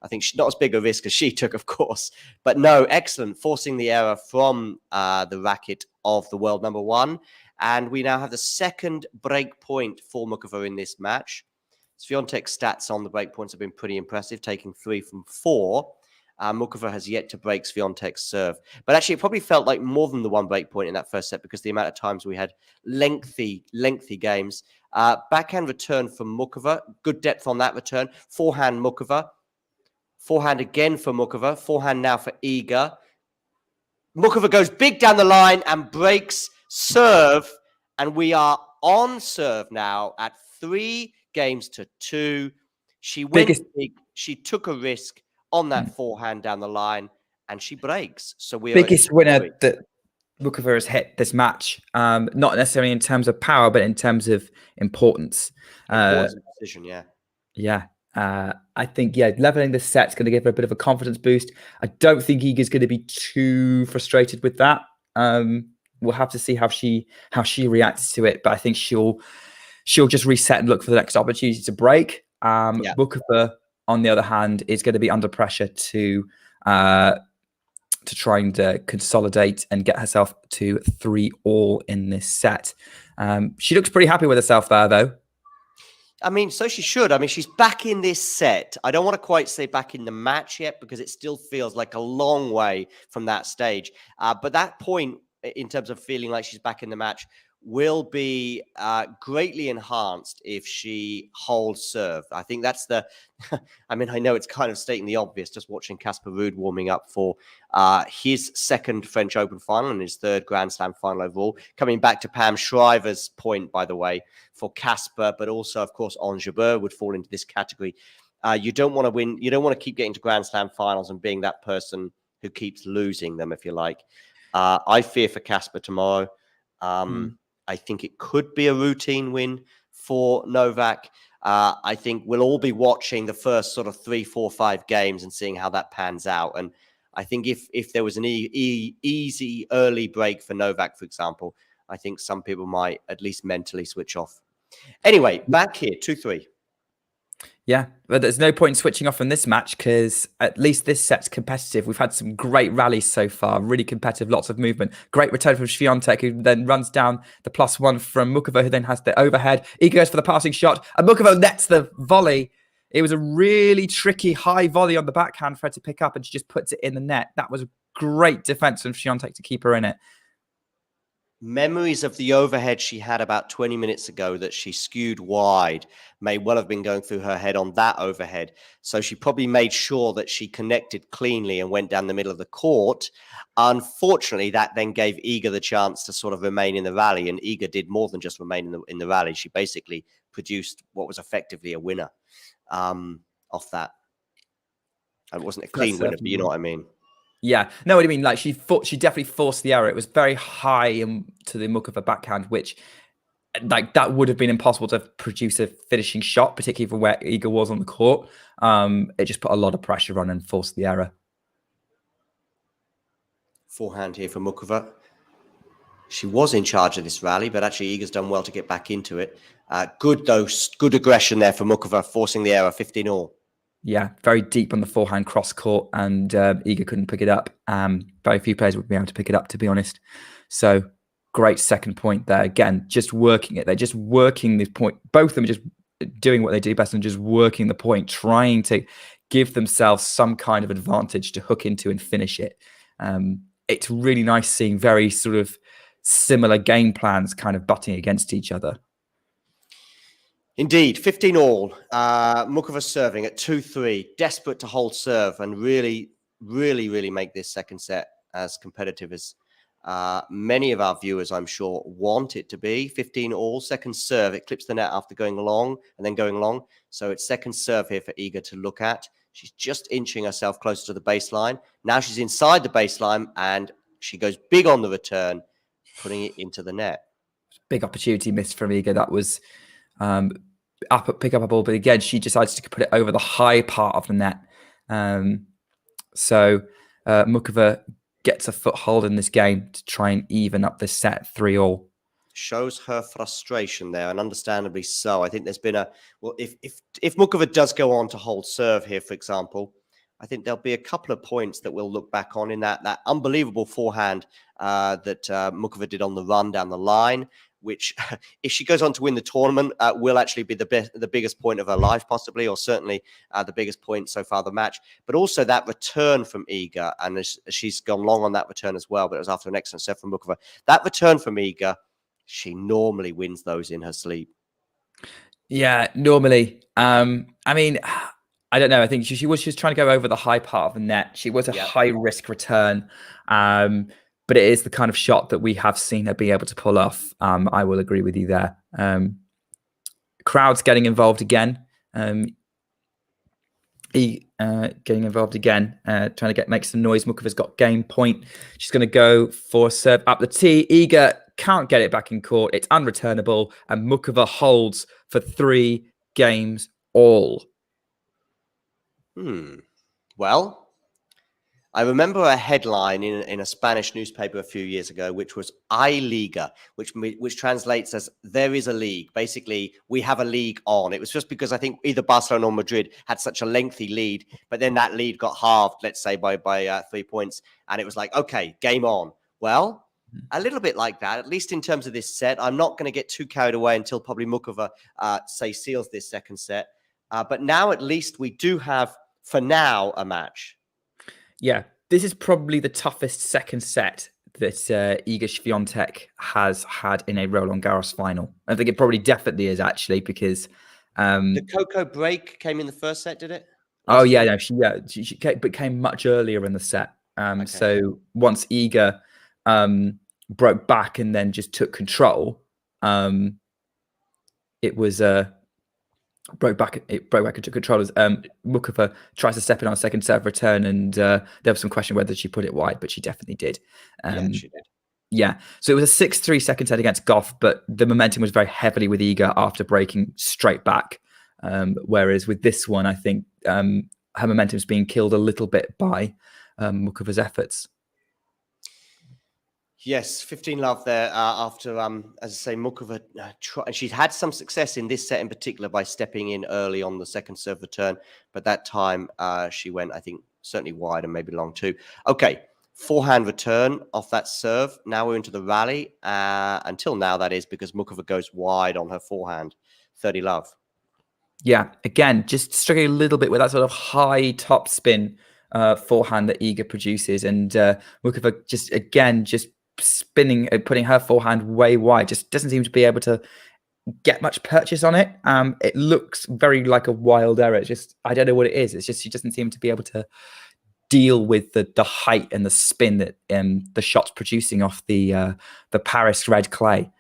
think not as big a risk as she took, of course. But no, excellent. Forcing the error from the racket of the world number one. And we now have the second break point for Muchova in this match. Swiatek's stats on the break points have been pretty impressive, taking 3 from 4. Muchova has yet to break Swiatek's serve. But actually, it probably felt like more than the one break point in that first set because the amount of times we had lengthy games. Backhand return from Muchova. Good depth on that return. Forehand Muchova. Forehand again for Muchova. Forehand now for Iga. Muchova goes big down the line and breaks serve. And we are on serve now at 3-2. She went big. She took a risk on that forehand down the line, and she breaks. So we biggest winner that Muchova has hit this match. Not necessarily in terms of power, but in terms of importance. Decision, yeah. Yeah. I think, leveling this set's going to give her a bit of a confidence boost. I don't think Iga's going to be too frustrated with that. We'll have to see how she reacts to it, but I think she'll just reset and look for the next opportunity to break. Muchova, on the other hand, is going to be under pressure to try and consolidate and get herself to 3-all in this set. She looks pretty happy with herself there, though. I mean, so she should. I mean, she's back in this set. I don't want to quite say back in the match yet because it still feels like a long way from that stage. But that point, in terms of feeling like she's back in the match, will be greatly enhanced if she holds serve. I think that's the... I mean, I know it's kind of stating the obvious, just watching Casper Ruud warming up for his second French Open final and his third Grand Slam final overall. Coming back to Pam Shriver's point, by the way, for Casper, but also, of course, Ons Jabeur would fall into this category. You don't want to win. You don't want to keep getting to Grand Slam finals and being that person who keeps losing them, if you like. I fear for Casper tomorrow. I think it could be a routine win for Novak. I think we'll all be watching the first sort of 3, 4, 5 games and seeing how that pans out. And I think if there was an easy early break for Novak, for example, I think some people might at least mentally switch off. Anyway, back here, 2-3. Yeah, but there's no point in switching off in this match because at least this set's competitive. We've had some great rallies so far, really competitive, lots of movement. Great return from Swiatek, who then runs down the +1 from Muchova, who then has the overhead. He goes for the passing shot, and Muchova nets the volley. It was a really tricky high volley on the backhand for her to pick up, and she just puts it in the net. That was a great defense from Swiatek to keep her in it. Memories of the overhead she had about 20 minutes ago that she skewed wide may well have been going through her head on that overhead. So she probably made sure that she connected cleanly and went down the middle of the court. Unfortunately, that then gave Iga the chance to sort of remain in the rally. And Iga did more than just remain in the rally. She basically produced what was effectively a winner off that. It wasn't a clean winner, but you know what I mean. Yeah, no, what I mean, like she definitely forced the error. It was very high to the Muchova backhand, which like that would have been impossible to produce a finishing shot, particularly for where Iga was on the court. It just put a lot of pressure on and forced the error. Forehand here for Muchova. She was in charge of this rally, but actually Iga's done well to get back into it. Good aggression there for Muchova, forcing the error, 15-all. Yeah, very deep on the forehand cross court, and Iga couldn't pick it up. Very few players would be able to pick it up, to be honest. So great second point there. Again, just working it. They're just working this point. Both of them are just doing what they do best and just working the point, trying to give themselves some kind of advantage to hook into and finish it. It's really nice seeing very sort of similar game plans kind of butting against each other. Indeed, 15-all. Muchova serving at 2-3, desperate to hold serve and really, really, really make this second set as competitive as many of our viewers, I'm sure, want it to be. 15-all, second serve. It clips the net after going long and then going long. So it's second serve here for Iga to look at. She's just inching herself closer to the baseline. Now she's inside the baseline and she goes big on the return, putting it into the net. Big opportunity missed from Iga. That was... pick up a ball, but again, she decides to put it over the high part of the net. So Muchova gets a foothold in this game to try and even up this set 3-all. Shows her frustration there, and understandably so. I think there's been if Muchova does go on to hold serve here, for example, I think there'll be a couple of points that we'll look back on in that unbelievable forehand that Muchova did on the run down the line, which, if she goes on to win the tournament, will actually be the biggest point of her life, possibly, or certainly the biggest point so far the match. But also that return from Iga, and she's gone long on that return as well, but it was after an excellent set from Muchova. That return from Iga, she normally wins those in her sleep. Yeah, normally. I mean, I don't know. I think she was trying to go over the high part of the net. She was a high-risk return. But it is the kind of shot that we have seen her be able to pull off. I will agree with you there. Crowd's getting involved again. Getting involved again, trying to make some noise. Muchova's got game point. She's going to go for a serve up the tee. Iga can't get it back in court. It's unreturnable. And Muchova holds for 3 games all. Well, I remember a headline in a Spanish newspaper a few years ago, which was "Hay Liga," which translates as "there is a league." Basically, we have a league on. It was just because I think either Barcelona or Madrid had such a lengthy lead, but then that lead got halved, let's say, by 3 points, and it was like, okay, game on. Well, a little bit like that, at least in terms of this set. I'm not going to get too carried away until probably Muchova, seals this second set. But now at least we do have, for now, a match. Yeah, this is probably the toughest second set that Iga Swiatek has had in a Roland Garros final. I think it probably definitely is, actually, because the Coco break came in the first set, did it? She came much earlier in the set. Okay. So once Iga broke back and then just took control, it was broke back and took control as Muchova tries to step in on a second serve return, and there was some question whether she put it wide, but she definitely did. Yeah, she did. Yeah, so it was a 6-3 second set against Goff, but the momentum was very heavily with Iga after breaking straight back. Whereas with this one, I think her momentum is being killed a little bit by Muchova's efforts. Yes, 15 love there after, as I say, Muchova she'd had some success in this set in particular by stepping in early on the second serve return, but that time she went, I think, certainly wide and maybe long too. Okay, forehand return off that serve. Now we're into the rally. Until now, that is, because Muchova goes wide on her forehand. 30 love. Yeah, again, just struggling a little bit with that sort of high top spin forehand that Iga produces, and Muchova just spinning, putting her forehand way wide, just doesn't seem to be able to get much purchase on it. It looks very like a wild error. It's just, I don't know what it is. It's just she doesn't seem to be able to deal with the height and the spin that the shot's producing off the Paris red clay.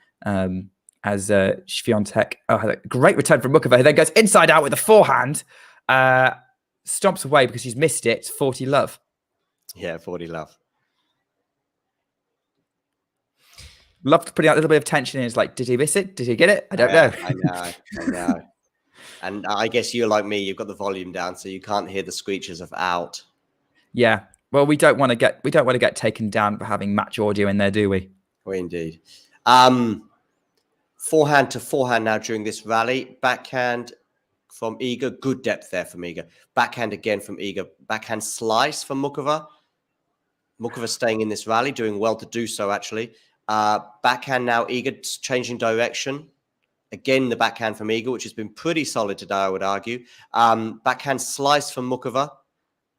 As Swiatek, had a great return from Muchova, who then goes inside out with the forehand, stomps away because she's missed it. 40 love. Yeah, 40 love. Loved putting out a little bit of tension in. It's like, did he miss it? Did he get it? I don't know. I know. And I guess you're like me. You've got the volume down, so you can't hear the screeches of out. Yeah. Well, we don't want to get taken down for having match audio in there, do we? We indeed. Forehand to forehand now during this rally. Backhand from Iga. Good depth there from Iga. Backhand again from Iga. Backhand slice from Muchova. Muchova staying in this rally, doing well to do so, actually. Backhand now, Iga changing direction. Again, the backhand from Iga, which has been pretty solid today, I would argue. Backhand slice from Muchova.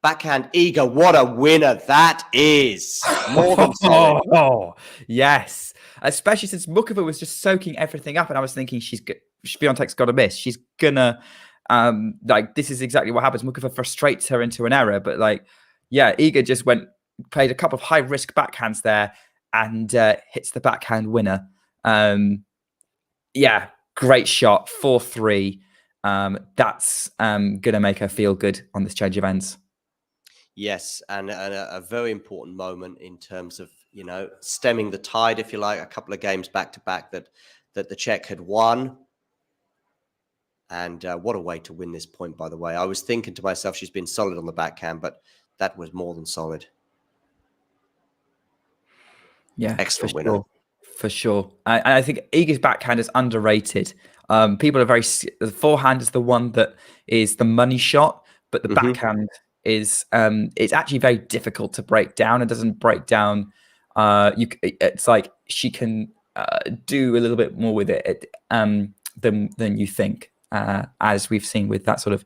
Backhand Iga, what a winner that is. More than solid. Oh, yes. Especially since Muchova was just soaking everything up, and I was thinking Swiatek's got to miss. She's gonna, this is exactly what happens. Muchova frustrates her into an error, but Iga just played a couple of high-risk backhands there, and hits the backhand winner. Great shot, 4-3. That's going to make her feel good on this change of ends. Yes, and a very important moment in terms of, stemming the tide, if you like, a couple of games back-to-back that the Czech had won. And what a way to win this point, by the way. I was thinking to myself, she's been solid on the backhand, but that was more than solid. Yeah, excellent winner. For sure. I think Iga's backhand is underrated. People are the forehand is the one that is the money shot, but the backhand is it's actually very difficult to break down. It doesn't break down. It's like she can do a little bit more with it than you think, as we've seen with that sort of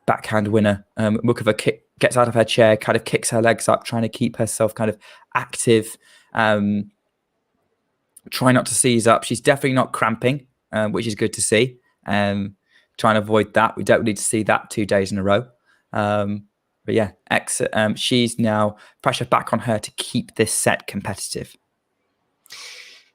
backhand winner. Muchova gets out of her chair, kind of kicks her legs up, trying to keep herself kind of active. Try not to seize up. She's definitely not cramping, which is good to see. Trying to avoid that. We don't need to see that 2 days in a row. But yeah, she's now pressure back on her to keep this set competitive.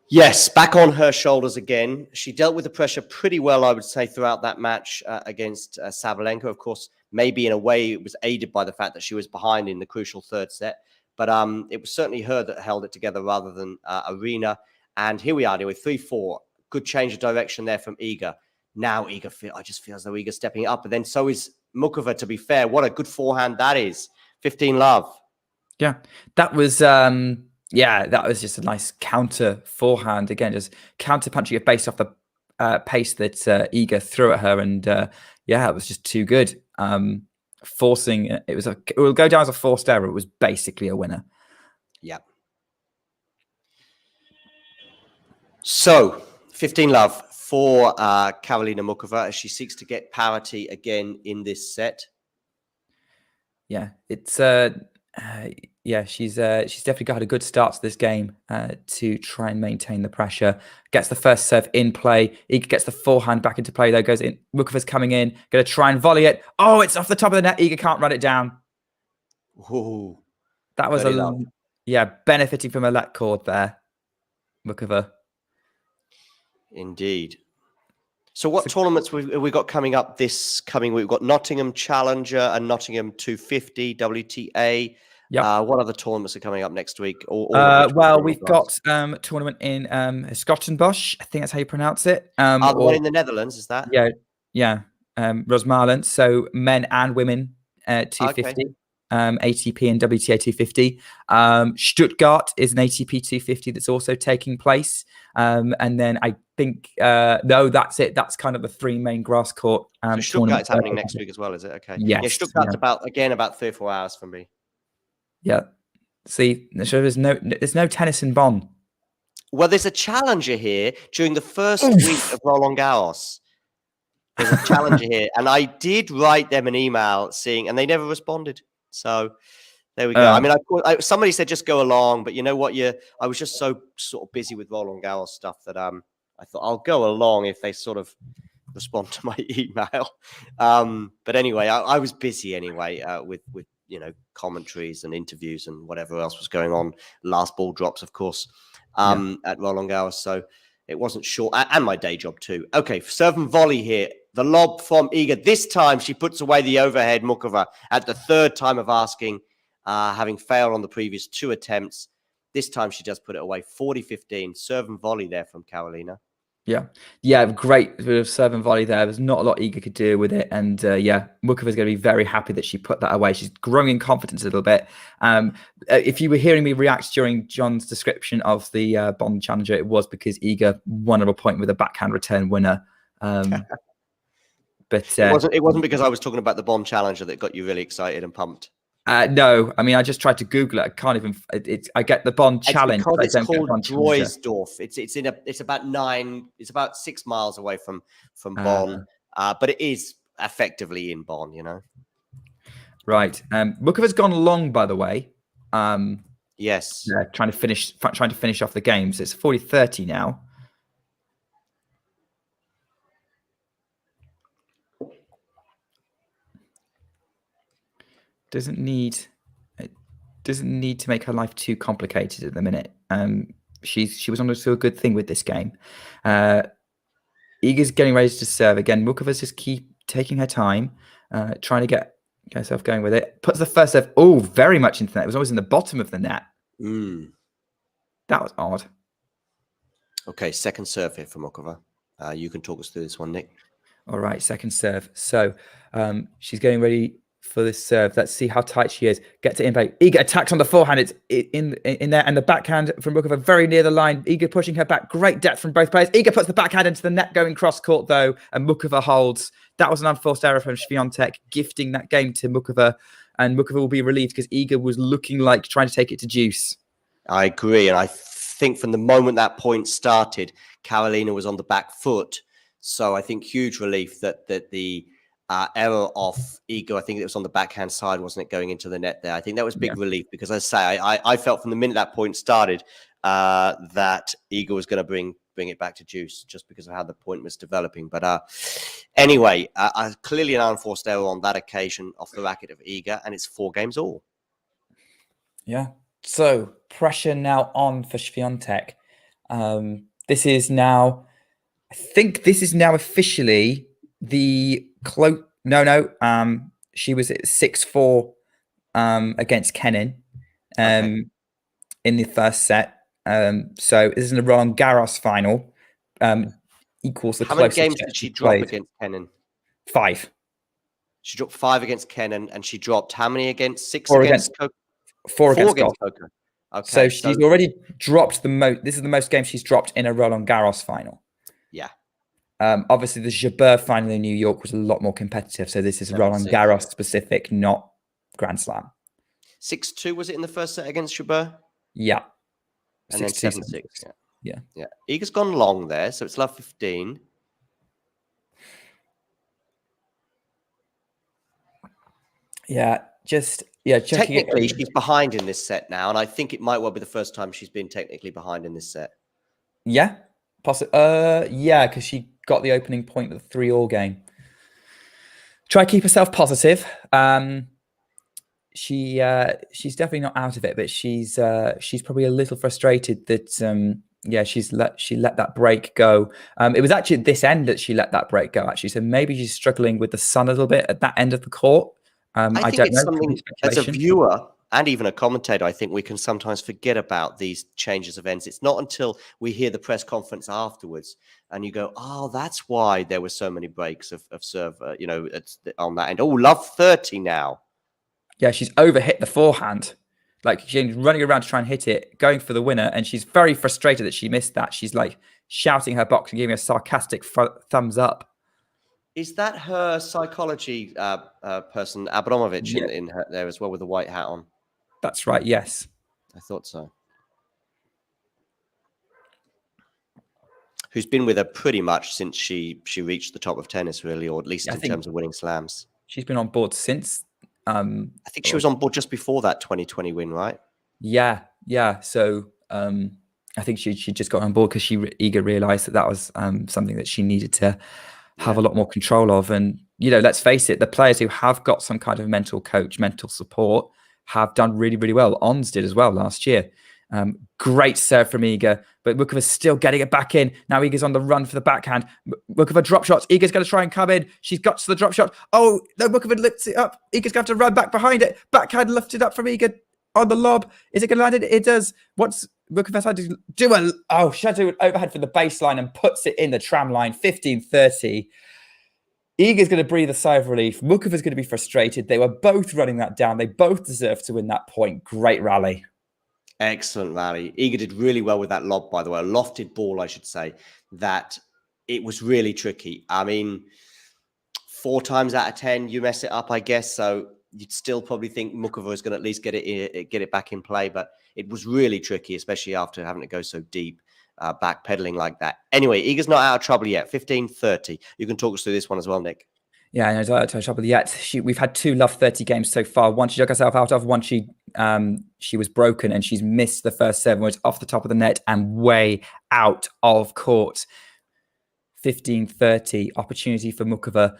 Yes, back on her shoulders again. She dealt with the pressure pretty well, I would say, throughout that match against Sabalenka. Of course, maybe in a way it was aided by the fact that she was behind in the crucial third set. But it was certainly her that held it together rather than Arena. And here we are anyway, 3-4. Good change of direction there from Iga. Now I just feel as though Iga's stepping it up. But then so is Muchova, to be fair. What a good forehand that is. 15 love. Yeah, that was just a nice counter forehand. Again, just counter punching it based off the pace that Iga threw at her. And it was just too good. Forcing it will go down as a forced error. It was basically a winner. Yeah. So, 15-love for Karolina Muchova as she seeks to get parity again in this set. Yeah, it's she's definitely got a good start to this game to try and maintain the pressure. Gets the first serve in play. Iga gets the forehand back into play though. Goes in. Muchova's coming in. Going to try and volley it. Oh, it's off the top of the net. Iga can't run it down. Ooh, that was benefiting from a let cord there, Muchova. Indeed. So what tournaments have we got coming up this coming week? We've got Nottingham Challenger and Nottingham 250 WTA. Yep. What other tournaments are coming up next week? We've got a tournament in Schottenbosch. I think that's how you pronounce it. The one in the Netherlands, is that? Yeah. Rosmalen. So men and women 250. Okay. ATP and WTA 250. Stuttgart is an ATP 250 that's also taking place. And then I think, no, that's it. That's kind of the three main grass court. So Stuttgart's happening next week as well, is it? Okay. Yes. Yeah, Stuttgart's about 3 or 4 hours from me. Yeah. See, so there's no tennis in Bonn. Well, there's a challenger here during the first week of Roland Garros. There's a challenger here. And I did write them an email and they never responded. So there we go. I mean, somebody said just go along, but you know what? I was just so sort of busy with Roland Garros stuff that I thought I'll go along if they sort of respond to my email. But anyway, I was busy anyway with commentaries and interviews and whatever else was going on. Last ball drops, of course, at Roland Garros. So it wasn't short, and my day job too. Okay, serve and volley here. The lob from Iga. This time she puts away the overhead Muchova at the third time of asking, having failed on the previous 2 attempts. This time she does put it away. 40-15. Serve and volley there from Karolina. Yeah, great bit of serve and volley there. There's not a lot Iga could do with it. And Muchova's going to be very happy that she put that away. She's growing in confidence a little bit. If you were hearing me react during John's description of the Bonn Challenger, it was because Iga won a point with a backhand return winner. But it wasn't because I was talking about the Bonn Challenger that got you really excited and pumped. No, I mean, I just tried to Google it. I can't even. I get the Bonn Challenge. It's called Droysdorf. It's about 6 miles away from Bonn, but it is effectively in Bonn. You know. Right. Muchova's gone long, by the way. Yes. Trying to finish off the games. It's 40-30 now. Doesn't need to make her life too complicated at the minute. She was on to a good thing with this game. Iga's getting ready to serve again. Muchova's just keep taking her time, trying to get herself going with it. Puts the first serve. Oh, very much into the net. It was always in the bottom of the net. That was odd. Okay, second serve here for Muchova. You can talk us through this one, Nick. All right, second serve. So she's getting ready for this serve. Let's see how tight she is. Gets it in play. Iga attacks on the forehand. It's in there, and the backhand from Muchova very near the line. Iga pushing her back. Great depth from both players. Iga puts the backhand into the net, going cross court though, and Muchova holds. That was an unforced error from Swiatek, gifting that game to Muchova, and Muchova will be relieved because Iga was looking like trying to take it to deuce. I agree, and I think from the moment that point started, Karolina was on the back foot. So I think huge relief that the error off Iga, I think it was on the backhand side, wasn't it, going into the net there? I think that was big relief because, as I say, I felt from the minute that point started that Iga was going to bring it back to deuce just because of how the point was developing. But anyway, clearly an unforced error on that occasion off the racket of Iga, and it's 4 games all. Yeah. So pressure now on for Swiatek. This is now, I think this is now officially the close. No. She was at 6-4 against Kenin in the first set. So this is in the Roland Garros final. Equals the How many games did she drop against Kenin? 5. She dropped 5 against Kenin, and she dropped how many against? 6 4 against Coco? 4 against Coco. Okay, so she's already dropped the most. This is the most games she's dropped in a Roland Garros final. Yeah. Obviously, the Jabeur final in New York was a lot more competitive. So this is Roland Garros specific, not Grand Slam. 6-2 was it in the first set against Jabeur? Yeah. And then 7-6. Yeah. Iga's gone long there, so it's love 15. Technically, she's behind in this set now, and I think it might well be the first time she's been technically behind in this set. Yeah, because she got the opening point of the 3-3 game. Try to keep herself positive. She's definitely not out of it, but she's probably a little frustrated that she let that break go. It was actually at this end that she let that break go, actually. So maybe she's struggling with the sun a little bit at that end of the court. I think it's something as a viewer and even a commentator, I think we can sometimes forget about these changes of ends. It's not until we hear the press conference afterwards and you go, oh, that's why there were so many breaks of serve, on that end. Oh, love 30 now. Yeah, she's overhit the forehand. Like, she's running around to try and hit it, going for the winner, and she's very frustrated that she missed that. She's like shouting her box and giving a sarcastic thumbs up. Is that her psychology person, Abramovich, in her there as well with the white hat on? That's right, yes. I thought so. Who's been with her pretty much since she reached the top of tennis, really, or at least in terms of winning slams. She's been on board since... I think she was on board just before that 2020 win, right? Yeah. So I think she just got on board because Iga realised that was something that she needed to have a lot more control of. And, let's face it, the players who have got some kind of mental coach, mental support have done really, really well. Ons did as well last year. Great serve from Iga, but Muchova's still getting it back in. Now Iga's on the run for the backhand. Muchova drop shots. Iga's going to try and come in. She's got to the drop shot. Oh, no, Muchova lifts it up. Iga's going to have to run back behind it. Backhand lifted up from Iga on the lob. Is it going to land it? It does. What's Muchova's had to do? She'll do an overhead from the baseline and puts it in the tram line. 15-30. Iga's going to breathe a sigh of relief. Muchova's going to be frustrated. They were both running that down. They both deserve to win that point. Great rally. Excellent rally. Iga did really well with that lob, by the way. A lofted ball, I should say, that it was really tricky. I mean, 4 times out of 10, you mess it up, I guess. So you'd still probably think Muchova is going to at least get it back in play. But it was really tricky, especially after having to go so deep, backpedaling like that. Anyway, Iga's not out of trouble yet. 15-30. You can talk us through this one as well, Nick. Yeah, I know, not out of trouble yet. We've had 2 love 30 games so far. One she dug herself out of, one she was broken and she's missed the first 7 where it's off the top of the net and way out of court. 15-30, opportunity for Muchova.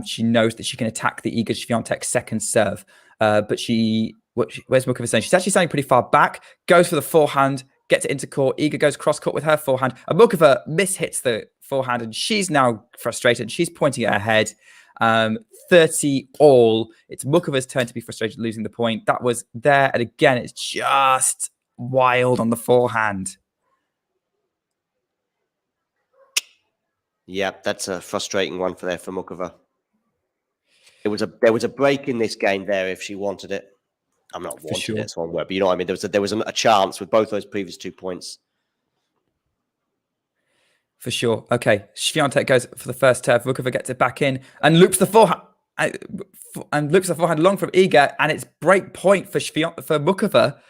She knows that she can attack the Iga Swiatek second serve. But where's Muchova saying? She's actually standing pretty far back, goes for the forehand, gets it into court. Iga goes cross court with her forehand. And Muchova mishits the forehand and she's now frustrated. She's pointing at her head. 30 all. It's Muchova's turn to be frustrated losing the point. That was there. And again, it's just wild on the forehand. Yeah, that's a frustrating one for Muchova. There was a break in this game there if she wanted it. I'm not wanting it, it's one word, but you know what I mean? There was a chance with both those previous 2 points. For sure. Okay, Swiatek goes for the first serve. Muchova gets it back in and loops the forehand. Long from Iga, and it's break point for Muchova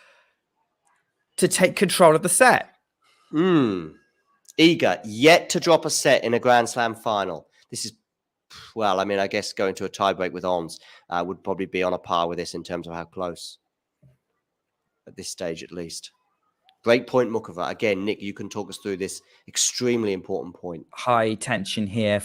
to take control of the set. Iga yet to drop a set in a Grand Slam final. This is, well, I mean, I guess going to a tiebreak with Ons would probably be on a par with this in terms of how close at this stage, at least. Break point Muchova. Again, Nick, you can talk us through this extremely important point. High tension here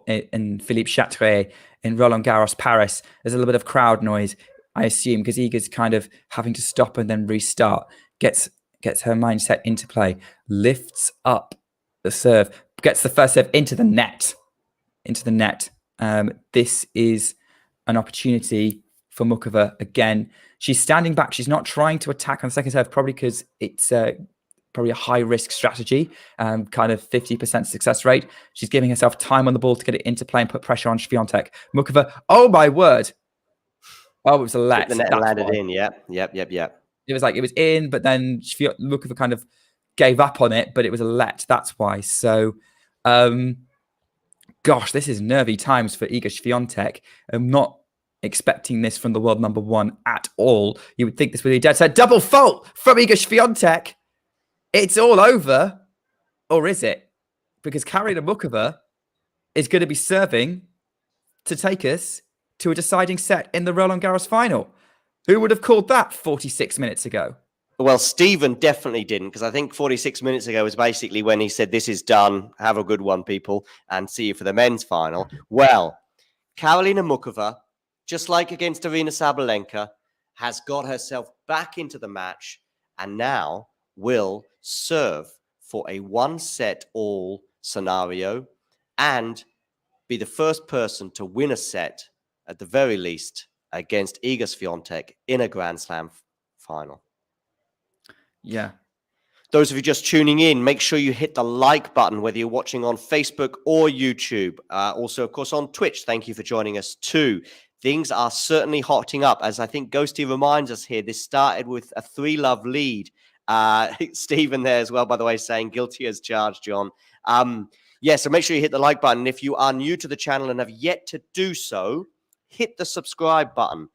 in Philippe Chatrier in Roland Garros, Paris. There's a little bit of crowd noise, I assume, because Iga's kind of having to stop and then restart. Gets her mindset into play. Lifts up the serve. Gets the first serve into the net. This is an opportunity for Muchova again. She's standing back. She's not trying to attack on the second serve, probably because it's probably a high-risk strategy, kind of 50% success rate. She's giving herself time on the ball to get it into play and put pressure on Swiatek. Muchova, oh my word. Oh, it was a let. The net landed in, Yep. It was in, but then Muchova kind of gave up on it, but it was a let. That's why. So, gosh, this is nervy times for Iga Swiatek. I'm not expecting this from the world number 1 at all. You would think this would be dead set. Double fault from Iga Swiatek. It's all over. or is it? Because Karolina Muchova is going to be serving to take us to a deciding set in the Roland Garros final. Who would have called that 46 minutes ago? Well, Stephen definitely didn't, because I think 46 minutes ago was basically when he said, this is done, have a good one, people, and see you for the men's final. Well, Karolina Muchova, just like against Aryna Sabalenka, has got herself back into the match and now will serve for a one-set-all scenario and be the first person to win a set, at the very least, against Iga Swiatek in a Grand Slam final. Yeah. Those of you just tuning in, make sure you hit the like button, whether you're watching on Facebook or YouTube. Also, of course, on Twitch. Thank you for joining us too. Things are certainly hotting up. As I think Ghosty reminds us here, this started with a 3-love lead. Stephen there as well, by the way, saying guilty as charged, John. Yeah, so make sure you hit the like button. If you are new to the channel and have yet to do so, hit the subscribe button.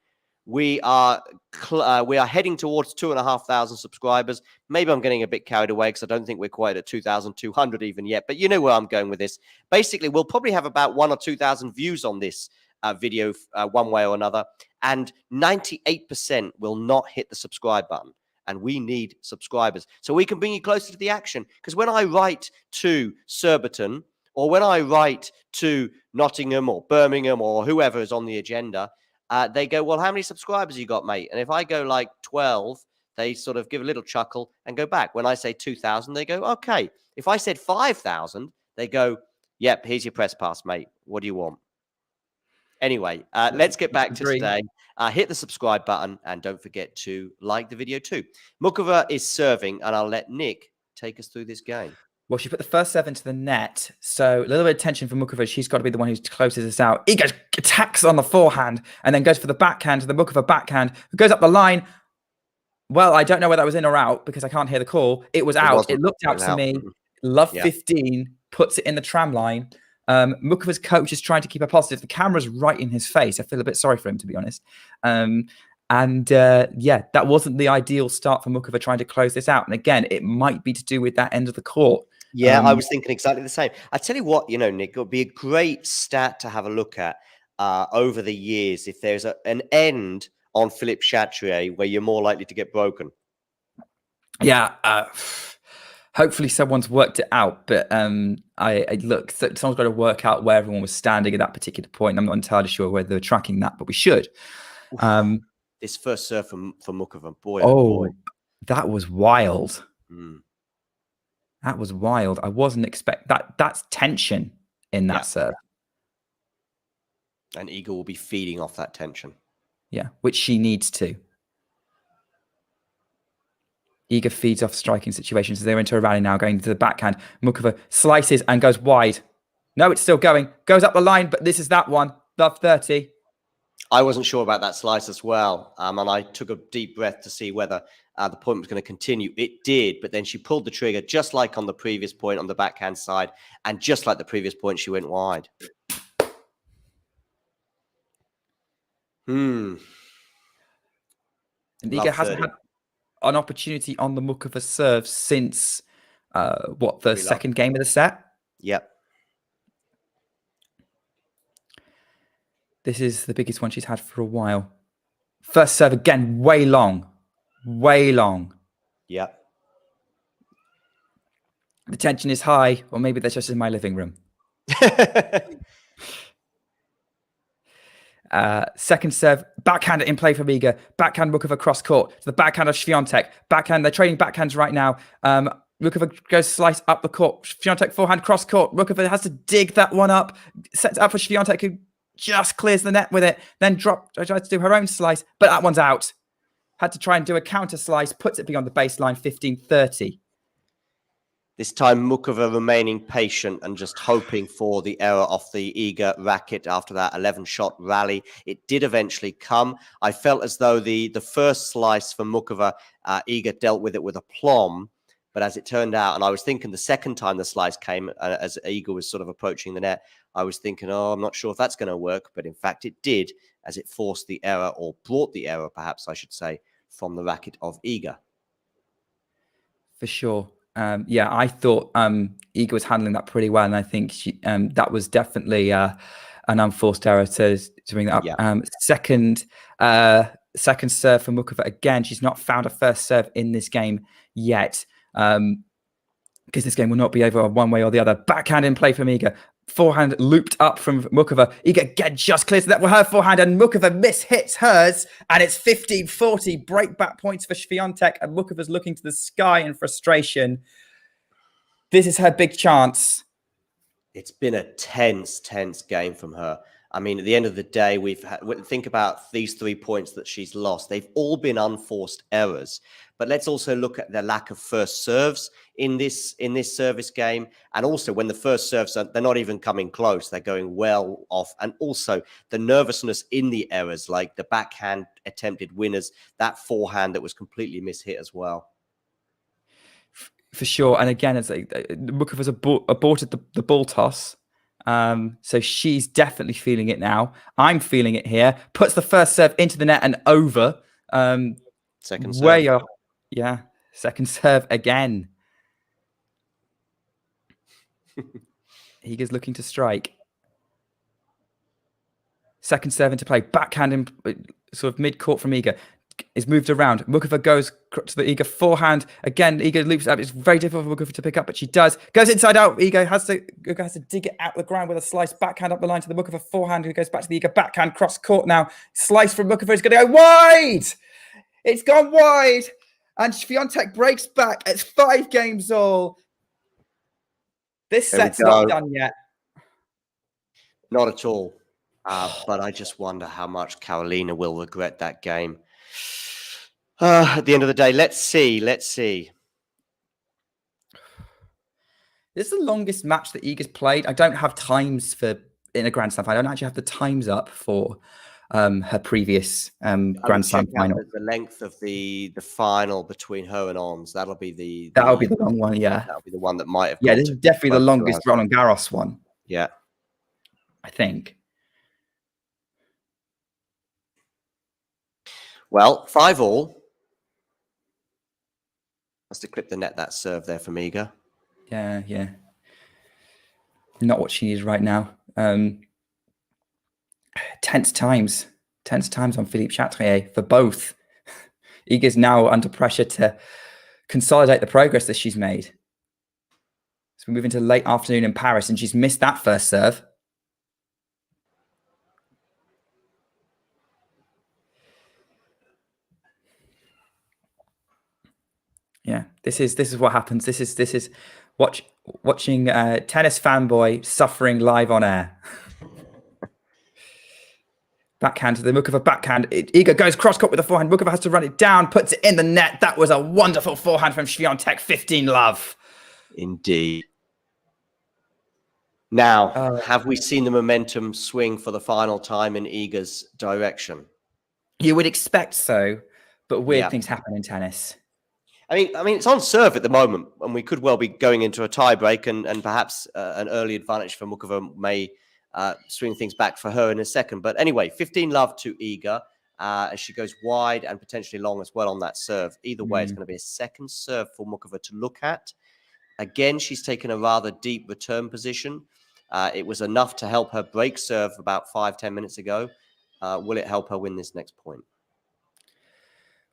We are heading towards 2,500 subscribers. Maybe I'm getting a bit carried away because I don't think we're quite at 2,200 even yet. But you know where I'm going with this. Basically, we'll probably have about 1,000 or 2,000 views on this video one way or another. And 98% will not hit the subscribe button. And we need subscribers so we can bring you closer to the action. Because when I write to Surbiton, or when I write to Nottingham or Birmingham or whoever is on the agenda, they go, well, how many subscribers you got, mate? And if I go like 12, they sort of give a little chuckle and go back. When I say 2,000, they go, okay. If I said 5,000, they go, yep, here's your press pass, mate. What do you want? Anyway, let's get back to today. Hit the subscribe button and don't forget to like the video too. Muchova is serving, and I'll let Nick take us through this game. Well, she put the first serve into the net, so a little bit of tension for Muchova. She's got to be the one who closes this out. Iga attacks on the forehand and then goes for the backhand to the Muchova backhand, who goes up the line. Well, I don't know whether that was in or out because I can't hear the call. It was out. It looked out to me. Love 15, puts it in the tram line. Muchova's coach is trying to keep her positive. The camera's right in his face. I feel a bit sorry for him, to be honest. Yeah, that wasn't the ideal start for Muchova trying to close this out. And again, it might be to do with that end of the court. Yeah, I was thinking exactly the same. I tell you what, Nick, it would be a great stat to have a look at over the years if there's an end on Philippe Chatrier where you're more likely to get broken. Yeah, hopefully someone's worked it out, but I look, someone's got to work out where everyone was standing at that particular point. I'm not entirely sure whether they're tracking that, but we should. This first serve for Muchova, boy, boy. That was wild. That was wild. I wasn't expect that. That's tension in that serve. And Iga will be feeding off that tension. Yeah, which she needs to. Iga feeds off striking situations. They're into a rally now, going to the backhand. Muchova slices and goes wide. No, it's still going. Goes up the line, but this is that one. Love 30. I wasn't sure about that slice as well. And I took a deep breath to see whether the point was going to continue. It did, but then she pulled the trigger just like on the previous point on the backhand side. And just like the previous point, she went wide. And Iga hasn't had an opportunity on the Muchova serve since, the second game of the set? Yep. This is the biggest one she's had for a while. First serve again, way long. Way long. Yep. The tension is high, or maybe that's just in my living room. Second serve, backhand in play from Iga. Backhand Muchova cross court to the backhand of Swiatek. Backhand, they're trading backhands right now. Muchova goes slice up the court. Swiatek forehand cross court. Muchova has to dig that one up. Sets it up for Swiatek, who just clears the net with it. Then tries to do her own slice, but that one's out. Had to try and do a counter slice. Puts it beyond the baseline, 15-30. This time, Muchova remaining patient and just hoping for the error off the Iga racket after that 11-shot rally. It did eventually come. I felt as though the first slice for Muchova, Iga dealt with it with aplomb. But as it turned out, and I was thinking the second time the slice came, as Iga was sort of approaching the net, I was thinking, I'm not sure if that's going to work. But in fact, it did, as it forced the error, or brought the error, perhaps I should say, from the racket of Iga. For sure. Yeah, I thought Iga was handling that pretty well, and I think that was definitely an unforced error to bring that up. Yeah. Second serve for Muchova. Again, she's not found a first serve in this game yet, because this game will not be over one way or the other. Backhand in play from Iga. Forehand looped up from Muchova. Iga again just clears that with her forehand, and Muchova hits hers, and it's 15-40 breakback points for Swiatek, and Muchova's looking to the sky in frustration. This is her big chance. It's been a tense game from her. I mean, at the end of the day, think about these 3 points that she's lost. They've all been unforced errors. But let's also look at the lack of first serves in this service game. And also when the first serves, they're not even coming close. They're going well off. And also the nervousness in the errors, like the backhand attempted winners, that forehand that was completely mishit as well. For sure. And again, it's like Muchova's aborted the ball toss. So she's definitely feeling it now. I'm feeling it here. Puts the first serve into the net and over. Second serve. Yeah, second serve again. Iga's looking to strike. Second serve into play. Backhand in sort of mid-court from Iga. Is moved around. Muchova goes to the Iga forehand. Again, Iga loops up. It's very difficult for Muchova to pick up, but she does. Goes inside out. Iga has to dig it out the ground with a slice backhand up the line to the Muchova forehand, who goes back to the Iga backhand cross court now. Slice from Muchova is going to go wide. It's gone wide. And Swiatek breaks back. It's 5 games all. This set's not done yet. Not at all. But I just wonder how much Karolina will regret that game. At the end of the day, let's see. This is the longest match that Iga's played. I don't have times in a Grand Slam final. I don't actually have the times up for her previous Grand Slam final. The length of the final between her and Ons. That'll be the long one. Yeah, that'll be the one that might have. Yeah, this is definitely the longest Roland Garros one. Yeah, I think. Well, 5-all. Has to clip the net, that serve there from Iga. Yeah. Not what she needs right now. Tense times on Philippe Chatrier for both. Iga's now under pressure to consolidate the progress that she's made. So we move into late afternoon in Paris, and she's missed that first serve. Yeah, this is what happens. This is watching tennis fanboy suffering live on air. Backhand to the Muchova backhand. Iga goes cross court with the forehand. Muchova has to run it down, puts it in the net. That was a wonderful forehand from Swiatek. 15-love. Indeed. Now, have we seen the momentum swing for the final time in Iga's direction? You would expect so, but weird things happen in tennis. I mean, it's on serve at the moment, and we could well be going into a tiebreak, and perhaps an early advantage for Muchova may swing things back for her in a second. But anyway, 15-love to Iga as she goes wide and potentially long as well on that serve. Either way, it's going to be a second serve for Muchova to look at. Again, she's taken a rather deep return position. It was enough to help her break serve about 5-10 minutes ago. Will it help her win this next point?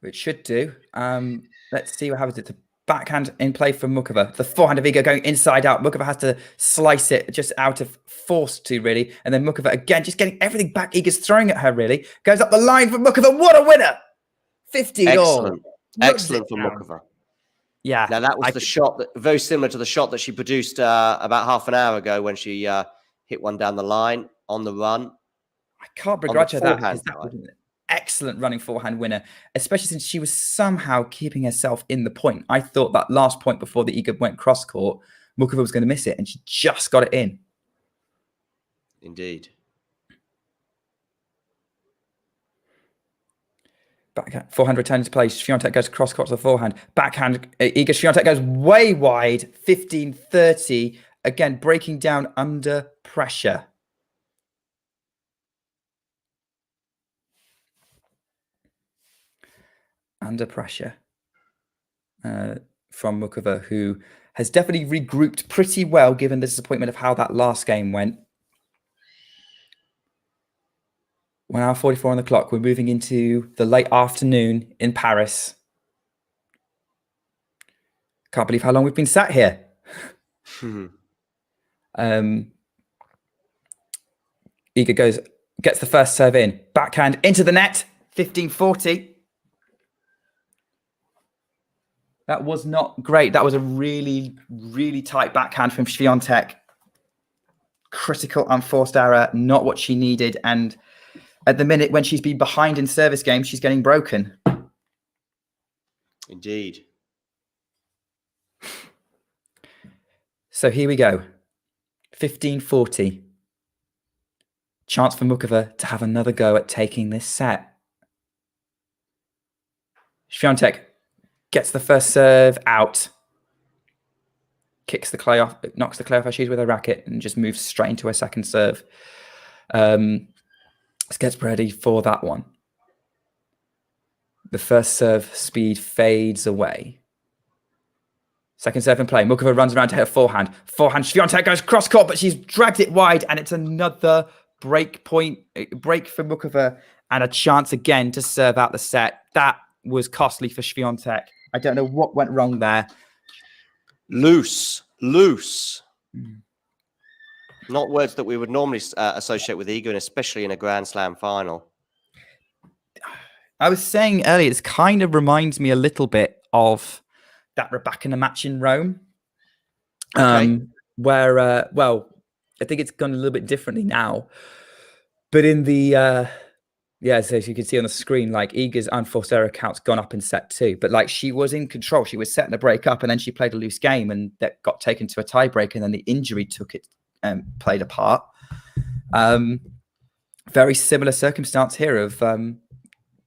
It should do. Let's see what happens. It's a backhand in play from Muchova. The forehand of Iga going inside out. Muchova has to slice it just out of force to, really. And then Muchova again, just getting everything back. Iga's throwing at her, really. Goes up the line for Muchova. What a winner! 15-all. Excellent for Muchova. Yeah. Now, that was the shot, very similar to the shot that she produced about half an hour ago when she hit one down the line on the run. I can't begrudge her that, because that was an excellent running forehand winner, especially since she was somehow keeping herself in the point. I thought that last point before the Iga went cross court, Muchova was going to miss it, and she just got it in. Indeed. Backhand, forehand return into play. Swiatek goes cross court to the forehand. Backhand, Iga Swiatek goes way wide. 15-30. Again, breaking down under pressure. Under pressure. from Muchova, who has definitely regrouped pretty well given the disappointment of how that last game went. 1 hour 44 on the clock. We're moving into the late afternoon in Paris. Can't believe how long we've been sat here. Iga gets the first serve in. Backhand into the net. 15-40. That was not great. That was a really, really tight backhand from Swiatek. Critical unforced error, not what she needed. And at the minute when she's been behind in service games, she's getting broken. Indeed. So here we go. 15-40. Chance for Muchova to have another go at taking this set. Swiatek gets the first serve out. Kicks the clay off, knocks the clay off her shoes with her racket and just moves straight into her second serve. Let's get ready for that one. The first serve speed fades away. Second serve in play. Muchova runs around to her forehand. Forehand, Swiatek goes cross court, but she's dragged it wide, and it's another break for Muchova and a chance again to serve out the set. That was costly for Swiatek. I don't know what went wrong there. Loose. Not words that we would normally associate with Iga, and especially in a Grand Slam final. I was saying earlier, this kind of reminds me a little bit of that Rebecca match in Rome. Where, well, I think it's gone a little bit differently now. But in the, so as you can see on the screen, like Iga's unforced error count's gone up in set 2. But like she was in control. She was setting the break up and then she played a loose game and that got taken to a tiebreak and then the injury took it and played a part. Very similar circumstance here of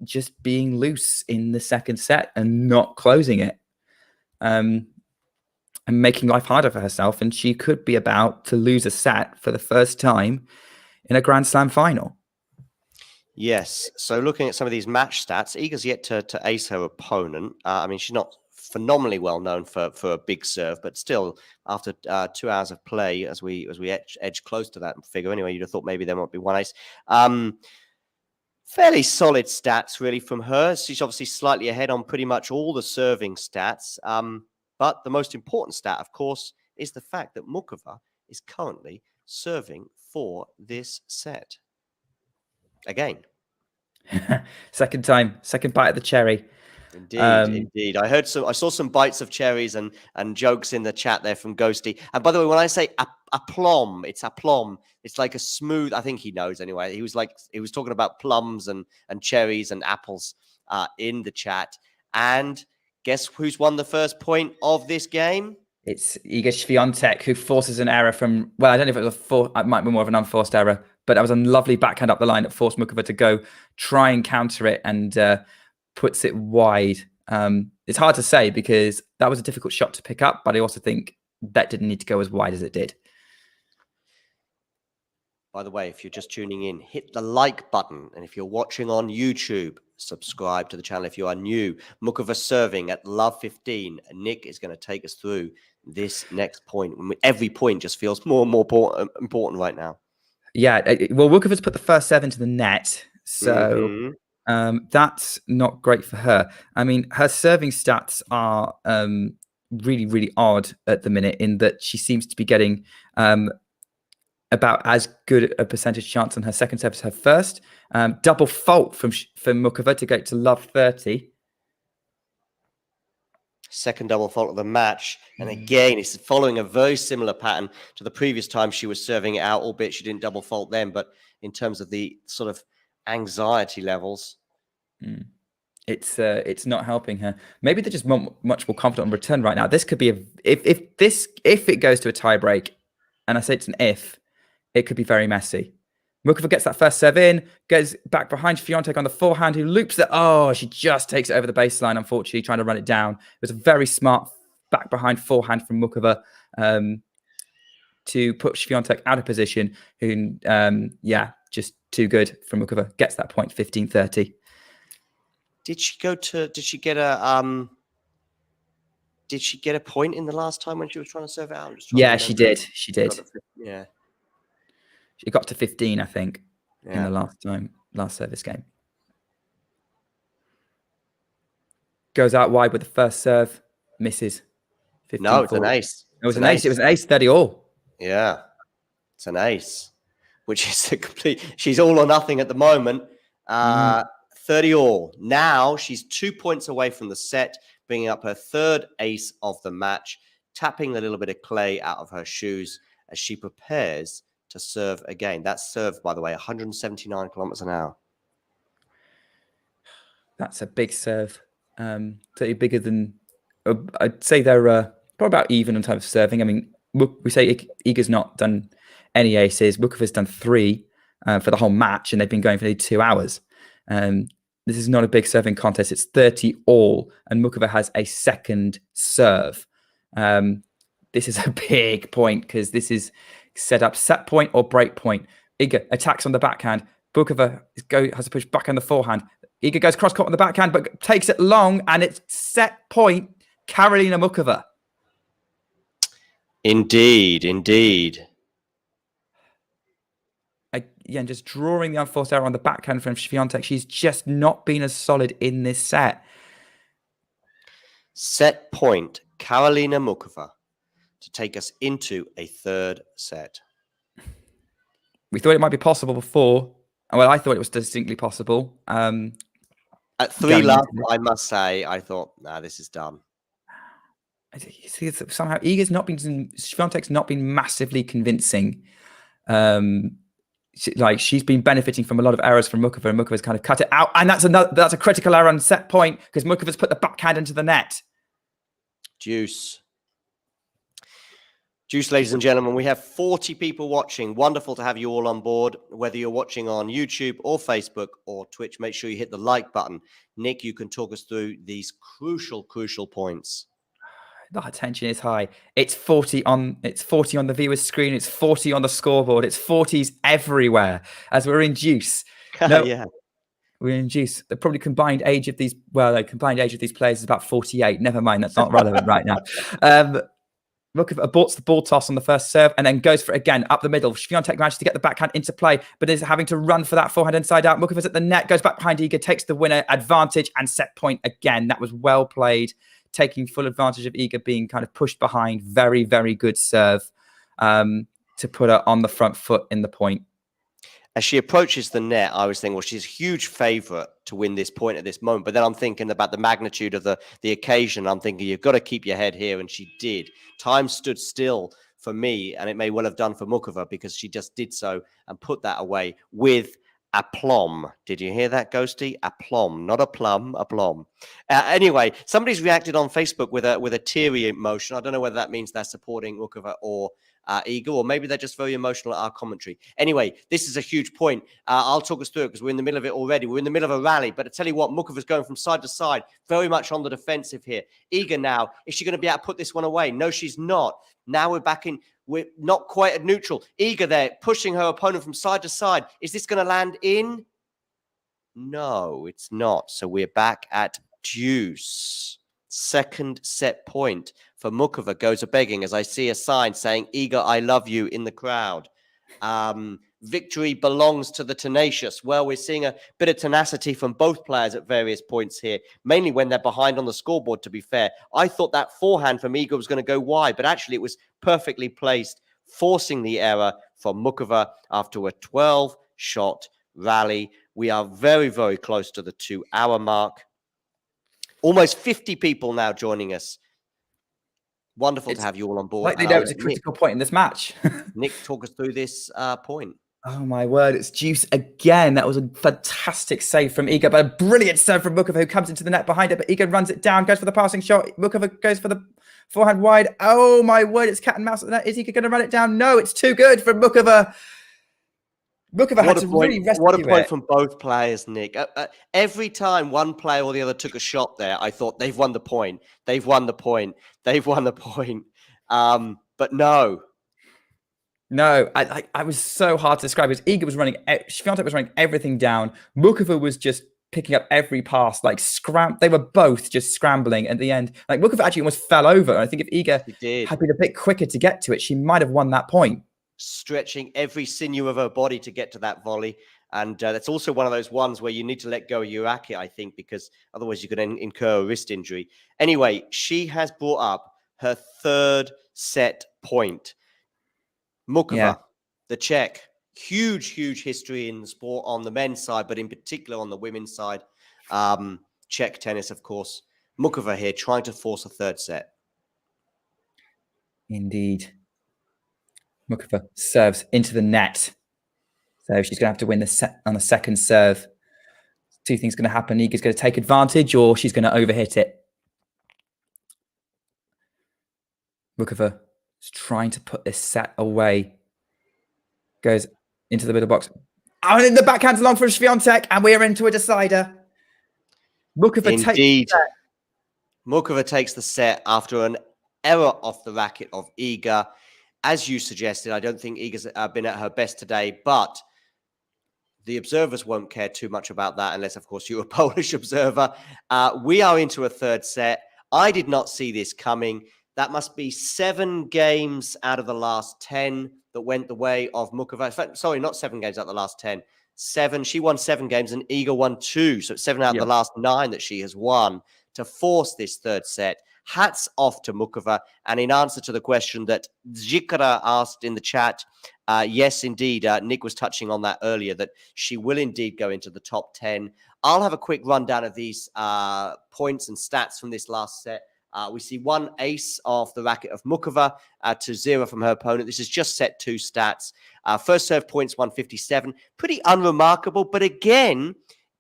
just being loose in the second set and not closing it. And making life harder for herself. And she could be about to lose a set for the first time in a Grand Slam final. Yes. So looking at some of these match stats, Iga's yet to ace her opponent. I mean, she's not phenomenally well known for a big serve, but still, after 2 hours of play, as we edge close to that figure, anyway, you'd have thought maybe there might be one ace. Fairly solid stats, really, from her. She's obviously slightly ahead on pretty much all the serving stats. But the most important stat, of course, is the fact that Muchova is currently serving for this set. Again. Second time, second bite of the cherry. Indeed. I saw some bites of cherries and jokes in the chat there from Ghosty. And by the way, when I say aplomb, it's aplomb. It's like a smooth, I think he knows anyway. He was talking about plums and cherries and apples in the chat. And guess who's won the first point of this game? It's Iga Swiatek, who forces an error from, well, I don't know if it was it might be more of an unforced error, but that was a lovely backhand up the line that forced Muchova to go try and counter it and puts it wide. It's hard to say because that was a difficult shot to pick up, but I also think that didn't need to go as wide as it did. By the way, if you're just tuning in, hit the like button. And if you're watching on YouTube, subscribe to the channel if you are new. Muchova serving at love 15. Nick is going to take us through this next point. Every point just feels more and more important right now. Yeah, well, Muchova's put the first serve into the net. So that's not great for her. I mean, her serving stats are really, really odd at the minute in that she seems to be getting about as good a percentage chance on her second serve as her first. Double fault from Muchova to get to love 30. Second double fault of the match. And again, it's following a very similar pattern to the previous time she was serving it out, albeit she didn't double fault then. But in terms of the sort of anxiety levels, it's not helping her. Maybe they're just much more confident on return right now. This could be if it goes to a tie break, and I say it's an if, it could be very messy. Muchova gets that first serve in, goes back behind Swiatek on the forehand, who loops it. Oh, she just takes it over the baseline, unfortunately, trying to run it down. It was a very smart back behind forehand from Muchova to put Swiatek out of position. Who, just too good from Muchova. Gets that point, 15-30. Did she get a did she get a point in the last time when she was trying to serve it out? Yeah, she did. She did. Yeah. She got to 15, I think, in the last service game. Goes out wide with the first serve, misses. 15 no, it's an ace. It was an ace. It was an ace, 30 all. Yeah, it's an ace, which is a complete. She's all or nothing at the moment. 30 all. Now she's 2 points away from the set, bringing up her third ace of the match, tapping a little bit of clay out of her shoes as she prepares to serve again. That's served, by the way, 179 kilometers an hour. That's a big serve. 30 bigger than, I'd say they're probably about even in terms of serving. I mean, we say Iga's not done any aces. Muchova's done 3 for the whole match, and they've been going for nearly 2 hours. This is not a big serving contest. It's 30 all, and Muchova has a second serve. This is a big point because this is set up set point or break point. Iga attacks on the backhand. Muchova has to push back on the forehand. Iga goes cross-court on the backhand, but takes it long, and it's set point, Karolina Muchova. Indeed. Again, just drawing the unforced error on the backhand from Swiatek. She's just not been as solid in this set. Set point, Karolina Muchova, to take us into a third set. We thought it might be possible before. Well, I thought it was distinctly possible. At 3 love, I must say, I thought, nah, this is done. You see, somehow Swiatek's not been massively convincing. She's been benefiting from a lot of errors from Muchova, and Muchova's kind of cut it out. And that's a critical error on set point because Muchova's put the backhand into the net. Juice, ladies and gentlemen, we have 40 people watching. Wonderful to have you all on board. Whether you're watching on YouTube or Facebook or Twitch, make sure you hit the like button. Nick, you can talk us through these crucial points. The attention is high. It's 40 on the viewer's screen. It's 40 on the scoreboard. It's 40s everywhere as we're in juice. Yeah. We're in juice. The probably combined age of these players is about 48. Never mind, that's not relevant right now. Muchova aborts the ball toss on the first serve and then goes for it again up the middle. Swiatek manages to get the backhand into play, but is having to run for that forehand inside out. Muchova's at the net, goes back behind Iga, takes the winner, advantage and set point again. That was well played, taking full advantage of Iga being kind of pushed behind. Very, very good serve to put her on the front foot in the point. As she approaches the net, I was thinking, well, she's a huge favourite to win this point at this moment. But then I'm thinking about the magnitude of the occasion. I'm thinking you've got to keep your head here, and she did. Time stood still for me, and it may well have done for Muchova because she just did so and put that away with aplomb. Did you hear that, Ghosty? Aplomb, not a plum, aplomb. Anyway, somebody's reacted on Facebook with a teary emotion. I don't know whether that means they're supporting Muchova or Iga, or maybe they're just very emotional at our commentary. Anyway, this is a huge point. I'll talk us through it because we're in the middle of it already. We're in the middle of a rally, but I tell you what, Muchova's going from side to side, very much on the defensive here. Iga now, is she going to be able to put this one away? No, she's not. Now we're not quite at neutral. Iga there, pushing her opponent from side to side. Is this going to land in? No, it's not. So we're back at deuce. Second set point for Muchova goes a begging as I see a sign saying, Iga, I love you in the crowd. Victory belongs to the tenacious. Well, we're seeing a bit of tenacity from both players at various points here, mainly when they're behind on the scoreboard, to be fair. I thought that forehand from Iga was going to go wide, but actually it was perfectly placed, forcing the error from Muchova after a 12-shot rally. We are very, very close to the 2-hour mark. Almost 50 people now joining us. Wonderful to have you all on board. Like they know it's a critical point in this match. Nick, talk us through this point. Oh, my word. It's juice again. That was a fantastic save from Iga, but a brilliant serve from Muchova, who comes into the net behind it, but Iga runs it down, goes for the passing shot. Muchova goes for the forehand wide. Oh, my word. It's cat and mouse at the net. Is Iga going to run it down? No, it's too good for Muchova. Muchova had to really rescue it. What a point from both players, Nick. Every time one player or the other took a shot there, I thought they've won the point. They've won the point. They've won the point. But no. No, I was so hard to describe because Iga was running, Swiatek was running everything down. Muchova was just picking up every pass, like they were both just scrambling at the end. Like Muchova actually almost fell over. And I think if Iga had been a bit quicker to get to it, she might have won that point. Stretching every sinew of her body to get to that volley. And that's also one of those ones where you need to let go of your racket, I think, because otherwise you could incur a wrist injury. Anyway, she has brought up her third set point. Muchova, the Czech, huge history in the sport on the men's side, but in particular on the women's side. Czech tennis, of course. Muchova here trying to force a third set. Indeed. Muchova serves into the net. So she's going to have to win the set on the second serve. Two things going to happen. Iga's going to take advantage or she's going to overhit it. Muchova is trying to put this set away. Goes into the middle box. Oh, and the backhand's along for Swiatek, and we're into a decider. Muchova takes the set. Muchova takes the set after an error off the racket of Iga. As you suggested, I don't think Iga's been at her best today, but the observers won't care too much about that unless, of course, you're a Polish observer. We are into a third set. I did not see this coming. That must be 7 games out of the last 10 that went the way of Muchova. Sorry, not 7 games out of the last 10. 7. She won 7 games and Iga won 2. So it's 7 out of the last 9 that she has won to force this third set. Hats off to Muchova. And in answer to the question that Zikra asked in the chat, yes, indeed, Nick was touching on that earlier, that she will indeed go into the top 10. I'll have a quick rundown of these points and stats from this last set. We see 1 ace off the racket of Muchova to 0 from her opponent. This is just set 2 stats. First serve points, 157. Pretty unremarkable. But again,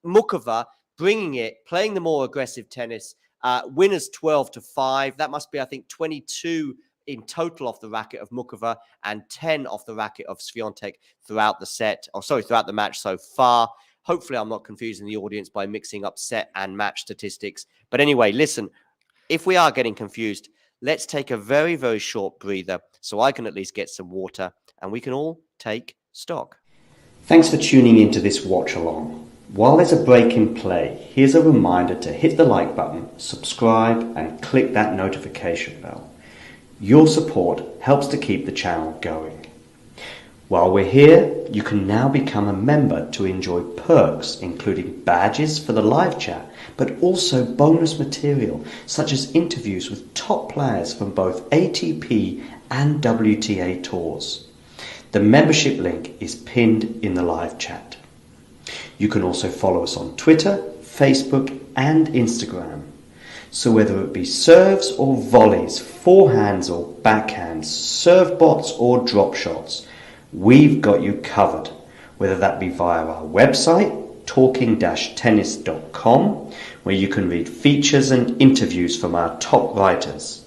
Muchova bringing it, playing the more aggressive tennis. Winners 12-5. That must be, I think, 22 in total off the racket of Muchova and 10 off the racket of Swiatek throughout the match so far. Hopefully, I'm not confusing the audience by mixing up set and match statistics. But anyway, listen, if we are getting confused, let's take a very, very short breather so I can at least get some water and we can all take stock. Thanks for tuning into this watch along. While there's a break in play, here's a reminder to hit the like button, subscribe and click that notification bell. Your support helps to keep the channel going. While we're here, you can now become a member to enjoy perks including badges for the live chat, but also bonus material such as interviews with top players from both ATP and WTA tours. The membership link is pinned in the live chat. You can also follow us on Twitter, Facebook and Instagram. So whether it be serves or volleys, forehands or backhands, serve bots or drop shots, we've got you covered, whether that be via our website, talking-tennis.com, where you can read features and interviews from our top writers.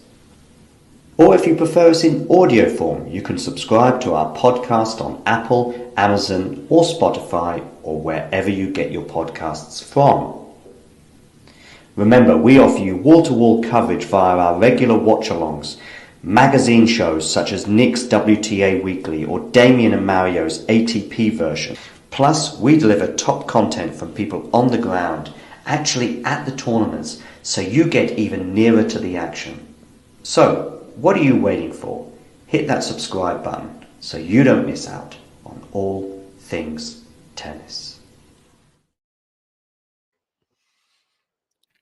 Or if you prefer us in audio form, you can subscribe to our podcast on Apple, Amazon or Spotify or wherever you get your podcasts from. Remember, we offer you wall-to-wall coverage via our regular watch-alongs, magazine shows such as Nick's WTA Weekly or Damien and Mario's ATP version. Plus, we deliver top content from people on the ground, actually at the tournaments, so you get even nearer to the action. So, what are you waiting for? Hit that subscribe button so you don't miss out on all things tennis.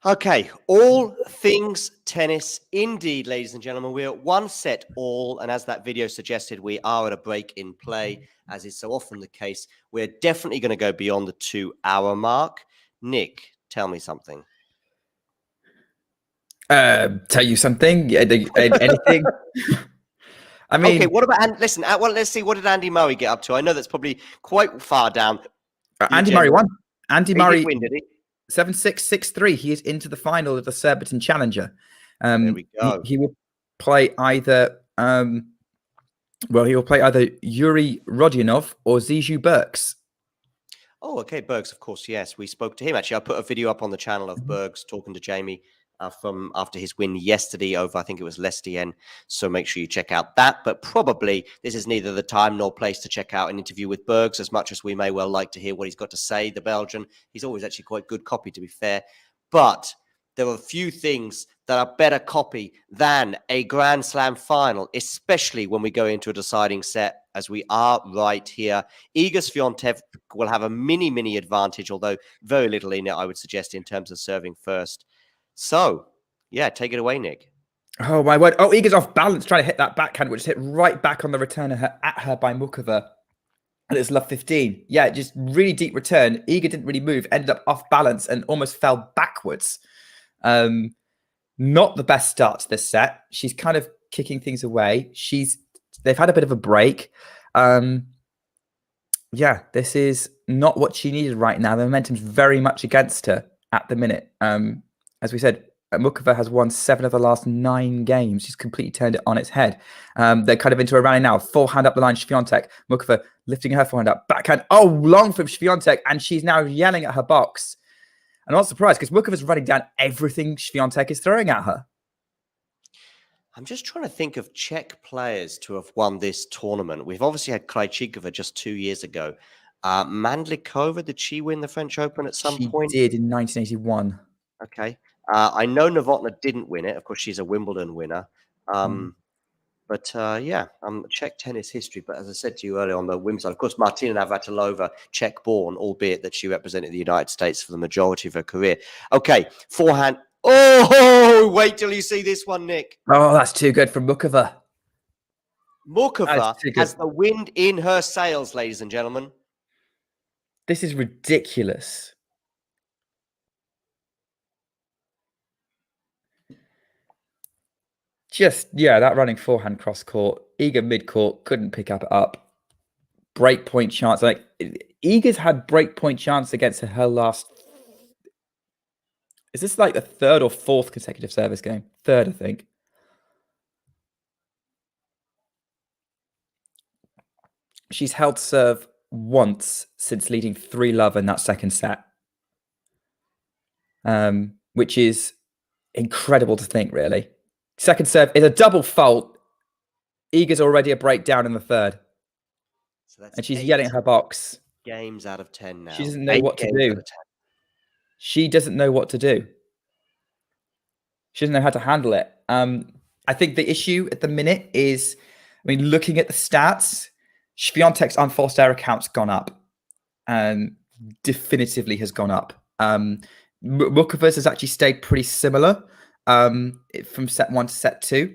Okay, all things tennis indeed, ladies and gentlemen. We're at 1 set all, and as that video suggested, we are at a break in play, as is so often the case. We're definitely going to go beyond the 2-hour mark. Nick, tell me something. Tell you something? Anything? I mean, okay. What about listen? Well, let's see. What did Andy Murray get up to? I know that's probably quite far down. Andy Murray won. Andy Murray did win, did he? 7-6, 6-3. He is into the final of the Surbiton Challenger. There we go. He will play either. He will play either Yuri Rodionov or Zizou Bergs. Oh, okay. Bergs, of course. Yes, we spoke to him. Actually, I put a video up on the channel of Bergs talking to Jamie from after his win yesterday over, I think it was Lestienne. So make sure you check out that. But probably this is neither the time nor place to check out an interview with Bergs, as much as we may well like to hear what he's got to say, the Belgian. He's always actually quite good copy, to be fair. But there are a few things that are better copy than a Grand Slam final, especially when we go into a deciding set, as we are right here. Iga Swiatek will have a mini advantage, although very little in it, I would suggest, in terms of serving first. So, yeah, take it away, Nick. Oh, my word. Oh, Iga's off balance trying to hit that backhand, which hit right back on the return at her by Muchova. And it's love 15. Yeah, just really deep return. Iga didn't really move, ended up off balance and almost fell backwards. Not the best start to this set. She's kind of kicking things away. They've had a bit of a break. Yeah, this is not what she needed right now. The momentum's very much against her at the minute. As we said, Muchova has won 7 of the last 9 games. She's completely turned it on its head. They're kind of into a rally now. Forehand up the line, Swiatek. Muchova lifting her forehand up. Backhand. Oh, long from Swiatek. And she's now yelling at her box. I'm not surprised because Muchova's running down everything Swiatek is throwing at her. I'm just trying to think of Czech players to have won this tournament. We've obviously had Krejcikova just 2 years ago. Mandlikova, did she win the French Open at some point? She did in 1981. Okay. I know Novotna didn't win it. Of course, she's a Wimbledon winner. But yeah, Czech tennis history. But as I said to you earlier on the women's side, of course, Martina Navratilova, Czech-born, albeit that she represented the United States for the majority of her career. Okay, forehand. Oh, wait till you see this one, Nick. Oh, that's too good from Muchova. Muchova has the wind in her sails, ladies and gentlemen. This is ridiculous. That running forehand cross court. Iga mid court couldn't pick up. Break point chance. Like Iga's had break point chance against her last. Is this like the 3rd or 4th consecutive service game? 3rd, I think. She's held serve once since leading 3-love in that second set, which is incredible to think, really. Second serve is a double fault. Iga's already a breakdown in the 3rd. So that's and she's yelling at her box. Games out of 10 now. She doesn't know what to do. She doesn't know what to do. She doesn't know how to handle it. I think the issue at the minute is, looking at the stats, Swiatek's unforced error count's gone up. Definitively has gone up. Muchova's has actually stayed pretty similar. From set 1 to set 2.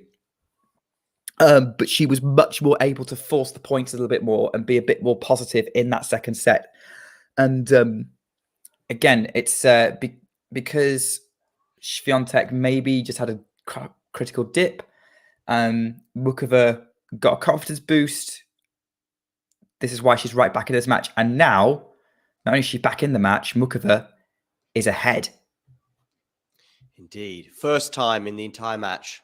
But she was much more able to force the points a little bit more and be a bit more positive in that second set. And again, it's because Swiatek maybe just had a critical dip. Muchova got a confidence boost. This is why she's right back in this match. And now, not only is she back in the match, Muchova is ahead. Indeed. First time in the entire match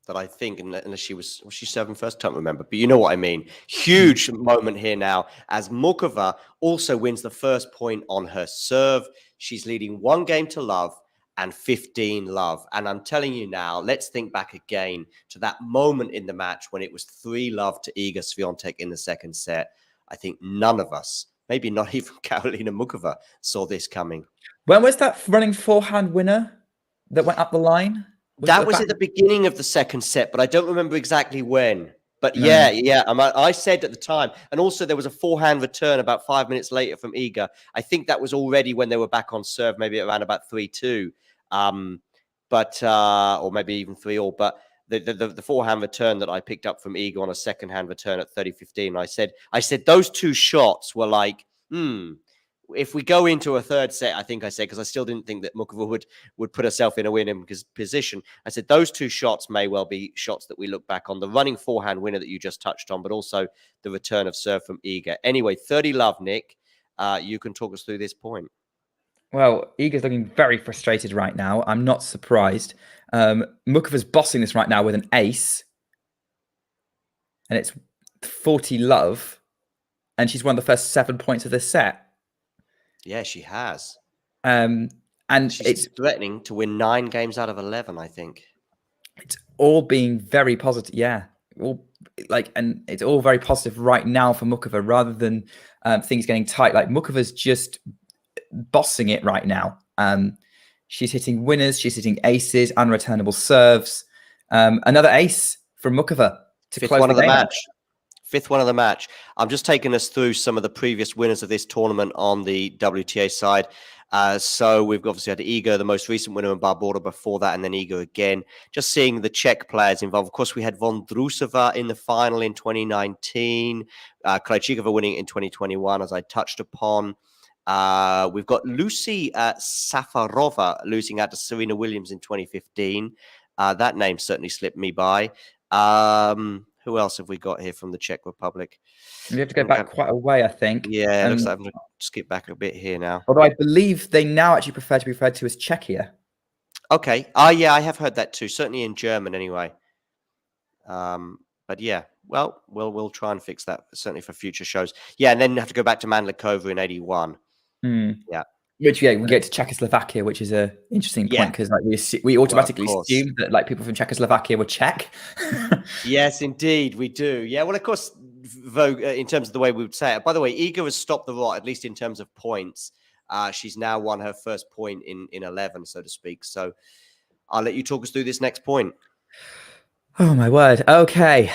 that I think, unless she was serving first, I don't remember, but you know what I mean. Huge moment here now as Muchova also wins the first point on her serve. She's leading 1 game to love and 15 love. And I'm telling you now, let's think back again to that moment in the match when it was 3-love to Iga Swiatek in the second set. I think none of us, maybe not even Karolina Muchova, saw this coming. When was that running forehand winner that went up the line? That was at the beginning of the second set, but I don't remember exactly when. But yeah. I said at the time, and also there was a forehand return about 5 minutes later from Iga. I think that was already when they were back on serve, maybe around about 3-2, or maybe even 3-all. But the forehand return that I picked up from Iga on a second hand return at 30-15, I said those 2 shots were like, if we go into a third set, I think I said, because I still didn't think that Muchova would put herself in a winning position. I said those 2 shots may well be shots that we look back on. The running forehand winner that you just touched on, but also the return of serve from Iga. Anyway, 30-love, Nick. You can talk us through this point. Well, Iga's looking very frustrated right now. I'm not surprised. Muchova's bossing this right now with an ace. And it's 40-love. And she's won the first 7 points of this set. Yeah, she has. And And she's threatening to win 9 games out of 11, I think. It's all being very positive. Yeah. And it's all very positive right now for Muchova rather than things getting tight. Like Muchova's just bossing it right now. She's hitting winners. She's hitting aces, unreturnable serves. Another ace from Muchova to Fifth close one the of the game. match. Fifth one of the match. I'm just taking us through some of the previous winners of this tournament on the WTA side. So we've obviously had Iga, the most recent winner, and Barbora before that, and then Iga again. Just seeing the Czech players involved. Of course, we had Vondrousova in the final in 2019. Krejcikova winning in 2021, as I touched upon. We've got Lucy Safarova losing out to Serena Williams in 2015. That name certainly slipped me by. Who else have we got here from the Czech Republic? We have to go back quite a way, I think. Yeah, it looks like I'm going to skip back a bit here now. Although I believe they now actually prefer to be referred to as Czechia. Okay. Yeah, I have heard that too. Certainly in German, anyway. But yeah, well, we'll try and fix that certainly for future shows. Yeah, and then have to go back to Mandlikova in 81. Yeah. Which we get to Czechoslovakia, which is a interesting point because like we automatically assume that like people from Czechoslovakia were Czech. Yes, indeed, we do. Yeah, well, of course, in terms of the way we would say it. By the way, Iga has stopped the rot, at least in terms of points. She's now won her first point in 11, so to speak. So I'll let you talk us through this next point. Oh my word. Okay.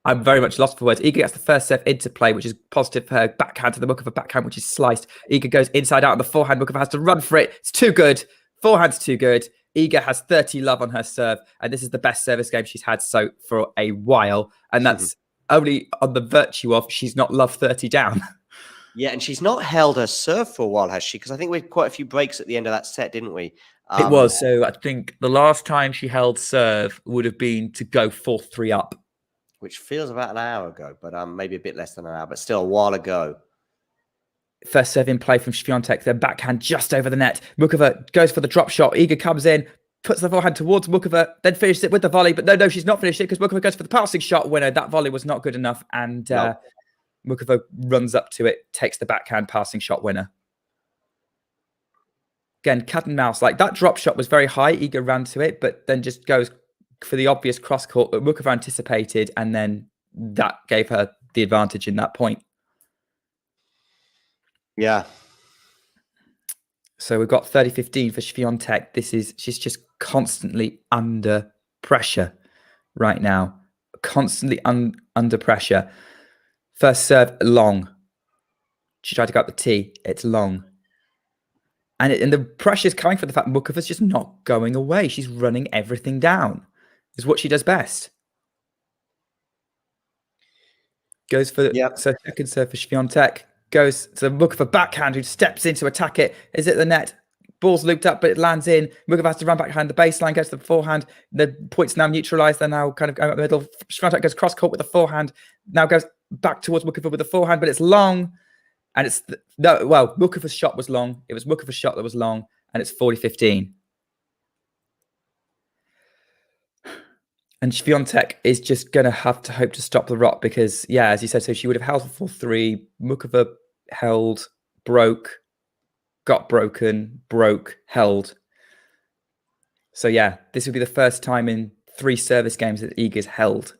I'm very much lost for words. Iga gets the first serve into play, which is positive for her. Backhand to the Muchova backhand, which is sliced. Iga goes inside out on the forehand. Muchova has to run for it. It's too good. Forehand's too good. Iga has 30 love on her serve, and this is the best service game she's had for a while. And that's only on the virtue of she's not love 30 down. Yeah, and she's not held her serve for a while, has she? Because I think we had quite a few breaks at the end of that set, didn't we? It was. So I think the last time she held serve would have been to go 4-3 up. Which feels about an hour ago, but maybe a bit less than an hour, but still a while ago. First serve in play from Swiatek, then backhand just over the net. Muchova goes for the drop shot. Iga comes in, puts the forehand towards Muchova, then finishes it with the volley. But no, she's not finished it because Muchova goes for the passing shot winner. That volley was not good enough. And Muchova runs up to it, takes the backhand passing shot winner. Again, cat and mouse. Like that drop shot was very high. Iga ran to it, but then just goes for the obvious cross court that Muchova anticipated, and then that gave her the advantage in that point. Yeah. So we've got 30-15 for Swiatek. She's just constantly under pressure right now. Constantly under pressure. First serve, long. She tried to go up the tee. It's long. And the pressure's coming from the fact Muchova's just not going away. She's running everything down. Is what she does best. Goes for second serve for Swiatek. Goes to Muchova backhand, who steps in to attack it. Is it the net? Ball's looped up, but it lands in. Muchova has to run backhand. The baseline goes to the forehand. The point's now neutralized. They're now kind of going up the middle. Swiatek goes cross court with the forehand. Now goes back towards Muchova with the forehand, but it's long. And it's Muchova's shot was long. It was Muchova's shot that was long, and it's 40-15. And Swiatek is just going to have to hope to stop the rot because, yeah, as you said, so she would have held for 4-3. Muchova held, broke, got broken, broke, held. So, yeah, this would be the first time in 3 service games that Iga's held.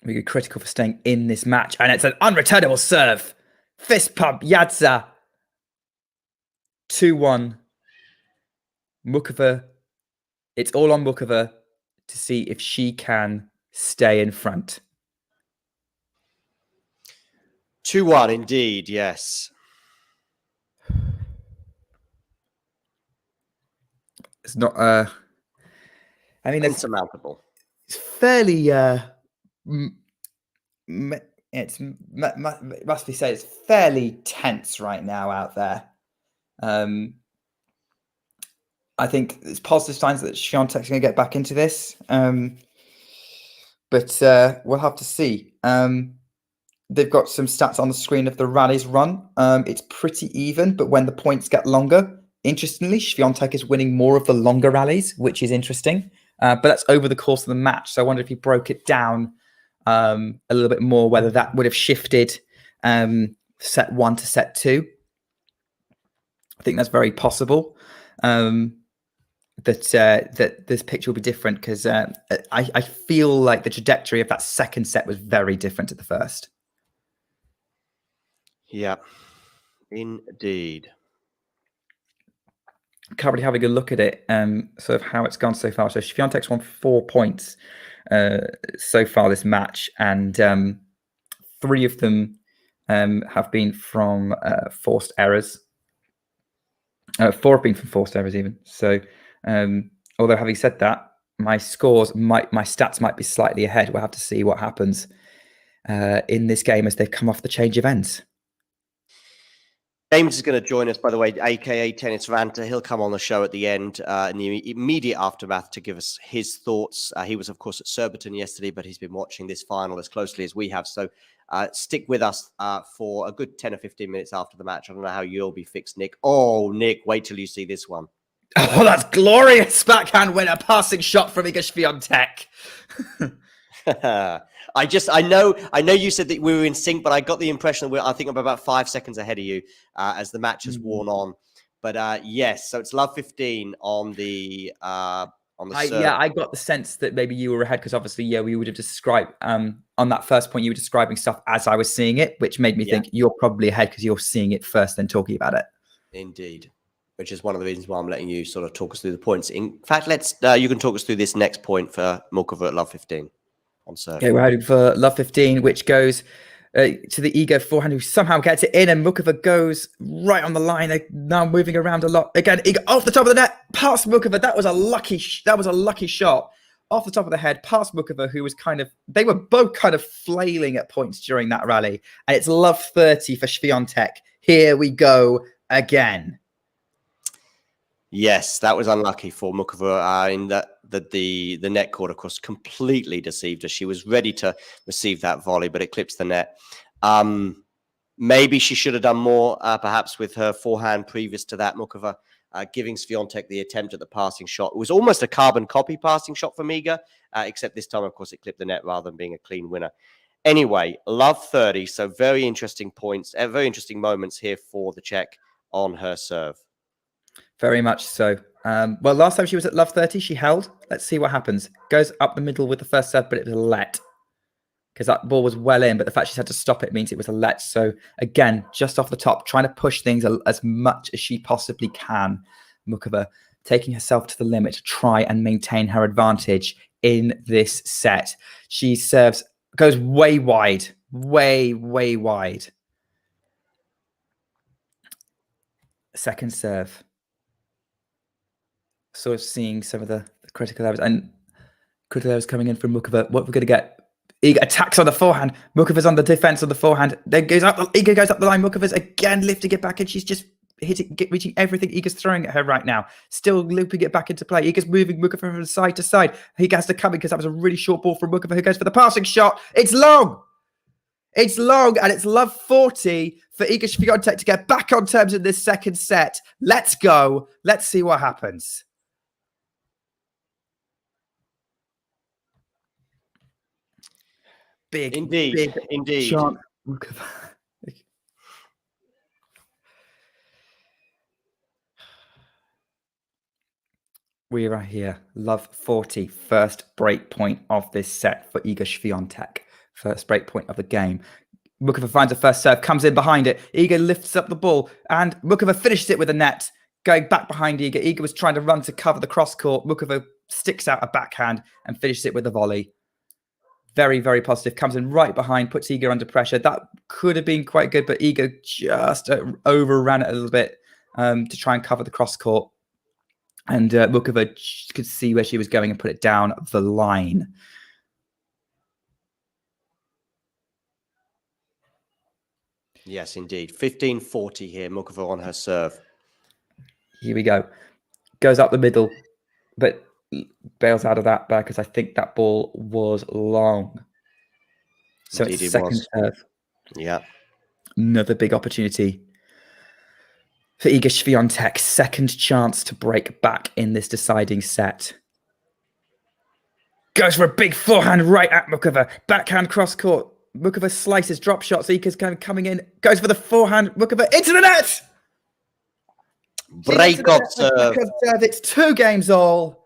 We get critical for staying in this match. And it's an unreturnable serve. Fist pump, Yadza. 2-1. Muchova, it's all on Muchova to see if she can stay in front. 2-1 indeed, yes. It's not I mean, it's insurmountable. It's fairly it must be said it's fairly tense right now out there. I think it's positive signs that Swiatek's going to get back into this. But we'll have to see. They've got some stats on the screen of the rallies run. It's pretty even, but when the points get longer, interestingly, Swiatek is winning more of the longer rallies, which is interesting. But that's over the course of the match. So I wonder if he broke it down a little bit more, whether that would have shifted set 1 to set 2. I think that's very possible. That this picture will be different because I feel like the trajectory of that second set was very different to the first. Yeah, indeed. Currently having a look at it, sort of how it's gone so far. So Swiatek's won 4 points so far this match, and 3 of them have been from forced errors. 4 have been from forced errors even. So although having said that, my stats might be slightly ahead. We'll have to see what happens in this game as they've come off the change of ends. James is going to join us, by the way, aka Tennis Ranta. He'll come on the show at the end in the immediate aftermath to give us his thoughts. He was, of course, at Surbiton yesterday, but he's been watching this final as closely as we have. So stick with us for a good 10 or 15 minutes after the match. I don't know how you'll be fixed, Nick. Oh, Nick, wait till you see this one. Oh, that's glorious backhand winner, passing shot from Iga Swiatek. I know you said that we were in sync, but I got the impression that I think I'm about 5 seconds ahead of you as the match has worn on. But yes, so it's love 15 on the serve. Yeah, I got the sense that maybe you were ahead because obviously, we would have described on that first point you were describing stuff as I was seeing it, which made me think you're probably ahead because you're seeing it first, then talking about it. Indeed. Which is one of the reasons why I'm letting you sort of talk us through the points. In fact, you can talk us through this next point for Muchova at love 15 on serve. Okay, we're heading for love 15, which goes to the Iga forehand, who somehow gets it in, and Muchova goes right on the line. They're now moving around a lot. Again, Iga off the top of the net, past Muchova. That was a lucky shot off the top of the head, past Muchova, who was they were both kind of flailing at points during that rally. And it's love 30 for Swiatek. Here we go again. Yes, that was unlucky for Muchova in that the net court, of course, completely deceived her. She was ready to receive that volley, but it clips the net. Maybe she should have done more, perhaps with her forehand previous to that, Muchova, giving Swiatek the attempt at the passing shot. It was almost a carbon copy passing shot from Iga, except this time, of course, it clipped the net rather than being a clean winner. Anyway, love 30, so very interesting points, very interesting moments here for the Czech on her serve. Very much so. Well, last time she was at love 30, she held. Let's see what happens. Goes up the middle with the first serve, but it was a let. Because that ball was well in, but the fact she's had to stop it means it was a let. So, again, just off the top, trying to push things as much as she possibly can. Muchova taking herself to the limit to try and maintain her advantage in this set. She serves, goes way wide. Way, way wide. Second serve. Sort of seeing some of the critical errors, and critical errors coming in from Muchova. What we're going to get? Iga attacks on the forehand. Muchova's on the defense on the forehand. Then Iga goes up the line. Muchova's again lifting it back, and she's just reaching everything Iga's throwing at her right now. Still looping it back into play. Iga's moving Muchova from side to side. Iga has to come in because that was a really short ball from Muchova, who goes for the passing shot. It's long. It's long, and it's love 40 for Iga Swiatek to get back on terms in this second set. Let's go. Let's see what happens. Big, indeed. Shot. We are here. Love 40. First break point of this set for Iga Swiatek. First break point of the game. Muchova finds a first serve, comes in behind it. Iga lifts up the ball, and Muchova finishes it with a net. Going back behind Iga. Iga was trying to run to cover the cross court. Muchova sticks out a backhand and finishes it with a volley. Very, very positive. Comes in right behind, puts Iga under pressure. That could have been quite good, but Iga just overran it a little bit to try and cover the cross court. And Muchova could see where she was going and put it down the line. Yes, indeed. 15-40 here. Muchova on her serve. Here we go. Goes up the middle, but bails out of that because I think that ball was long. So Indeed, it's second serve. Yeah. Another big opportunity for Iga Swiatek. Second chance to break back in this deciding set. Goes for a big forehand right at Muchova. Backhand cross court. Muchova slices, drop shots. Iga's kind of coming in. Goes for the forehand. Muchova into the net. Break of serve. It's 2 games all.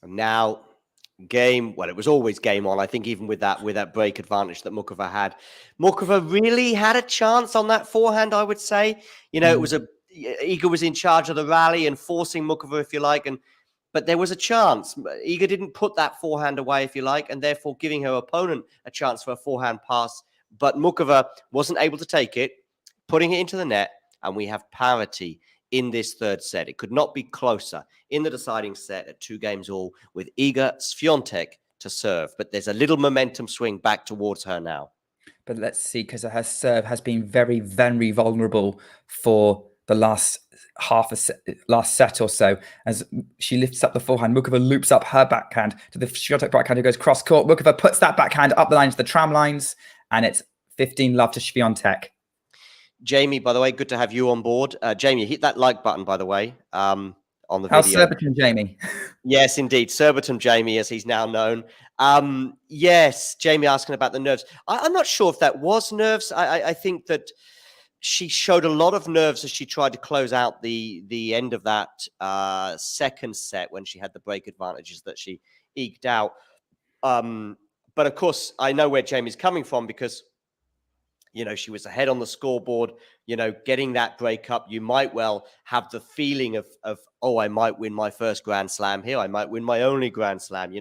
Now, it was always game on. I think even with that break advantage that Muchova had. Muchova really had a chance on that forehand, I would say. It was Iga was in charge of the rally and forcing Muchova, if you like, but there was a chance. Iga didn't put that forehand away, if you like, and therefore giving her opponent a chance for a forehand pass. But Muchova wasn't able to take it, putting it into the net, and we have parity in this third set. It could not be closer in the deciding set at 2 games all with Iga Swiatek to serve. But there's a little momentum swing back towards her now. But let's see, because her serve has been very, very vulnerable for the last set or so. As she lifts up the forehand, Muchova loops up her backhand to the Swiatek backhand who goes cross court. Muchova puts that backhand up the line to the tram lines, and it's 15-love to Swiatek. Jamie, by the way, good to have you on board. Jamie, hit that like button, by the way, on the How's video. Surbiton, Jamie? Yes, indeed. Surbiton Jamie, as he's now known. Yes, Jamie asking about the nerves. I'm not sure if that was nerves. I think that she showed a lot of nerves as she tried to close out the end of that second set when she had the break advantages that she eked out. But of course, I know where Jamie's coming from because, she was ahead on the scoreboard, getting that break up. You might well have the feeling of, oh, I might win my first Grand Slam here. I might win my only Grand Slam.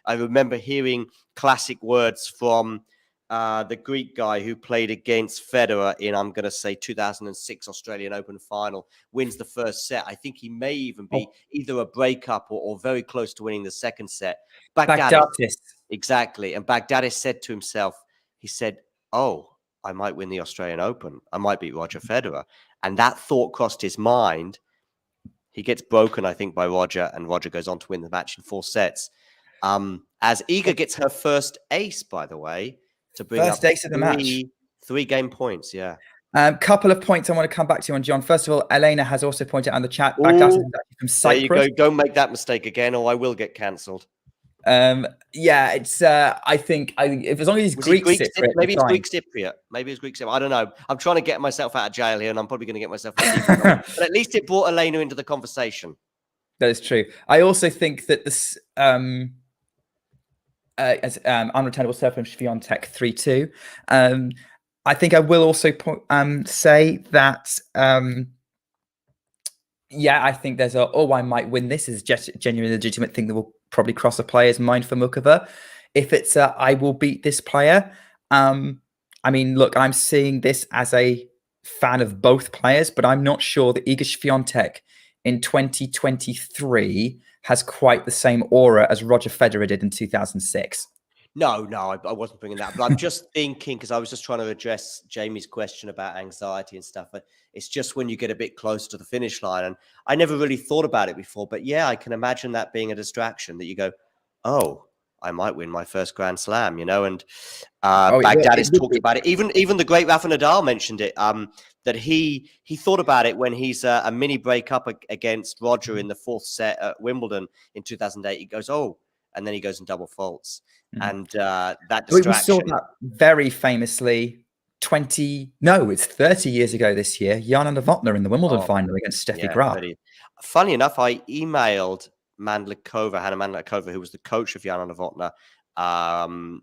I remember hearing classic words from the Greek guy who played against Federer in, I'm going to say, 2006 Australian Open final, wins the first set. I think he may even be either a breakup or very close to winning the second set. Baghdatis. Exactly. And Baghdatis said to himself, he said, oh, I might win the Australian Open. I might beat Roger Federer. And that thought crossed his mind. He gets broken, I think, by Roger, and Roger goes on to win the match in 4 sets. As Iga gets her first ace, by the way, to bring first up ace of the match. 3 game points, yeah. Couple of points I want to come back to you on, John. First of all, Elena has also pointed out in the chat, Baghdatis is actually from Cyprus. There you go. Don't make that mistake again, or I will get cancelled. Yeah, it's. I think if as long as he's Greek Cypriot, maybe it's Greek Cypriot. Maybe it's Greek Cypriot. I don't know. I'm trying to get myself out of jail here, and I'm probably going to get myself out of jail. But at least it brought Elena into the conversation. That is true. I also think that this as unreturnable serve from Swiatek 3-2. I think I will also say that. Yeah, I think there's I might win this is just a genuinely legitimate thing that will probably cross a player's mind for Muchova. If it's I will beat this player. I mean, look, I'm seeing this as a fan of both players, but I'm not sure that Iga Swiatek in 2023 has quite the same aura as Roger Federer did in 2006. No, I wasn't bringing that. But I'm just thinking, because I was just trying to address Jamie's question about anxiety and stuff. But it's just when you get a bit close to the finish line. And I never really thought about it before. But yeah, I can imagine that being a distraction that you go, oh, I might win my first Grand Slam, And Baghdatis talked about it. Even the great Rafa Nadal mentioned it, that he thought about it when he's a mini breakup against Roger in the 4th set at Wimbledon in 2008. He goes, oh, and then he goes and double faults. And that distraction. We saw that very famously 30 years ago this year. Jana Novotná in the Wimbledon final against Steffi Graf. Funny enough, I emailed Hannah Mandlikova, who was the coach of Jana Novotná,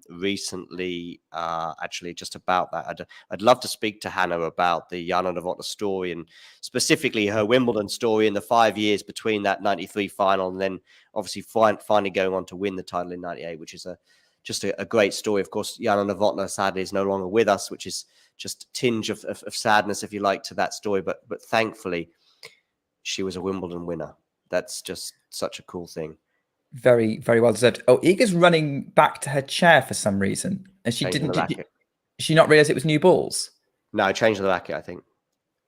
recently, actually, just about that. I'd love to speak to Hannah about the Jana Novotná story and specifically her Wimbledon story in the 5 years between that 93 final and then obviously finally going on to win the title in 98, which is just a great story. Of course, Jana Novotná sadly is no longer with us, which is just a tinge of sadness, if you like, to that story. But thankfully, she was a Wimbledon winner. That's just such a cool thing. Very, very well deserved. Oh, Iga's running back to her chair for some reason. And she did she not realize it was new balls? No, changed the racket, I think.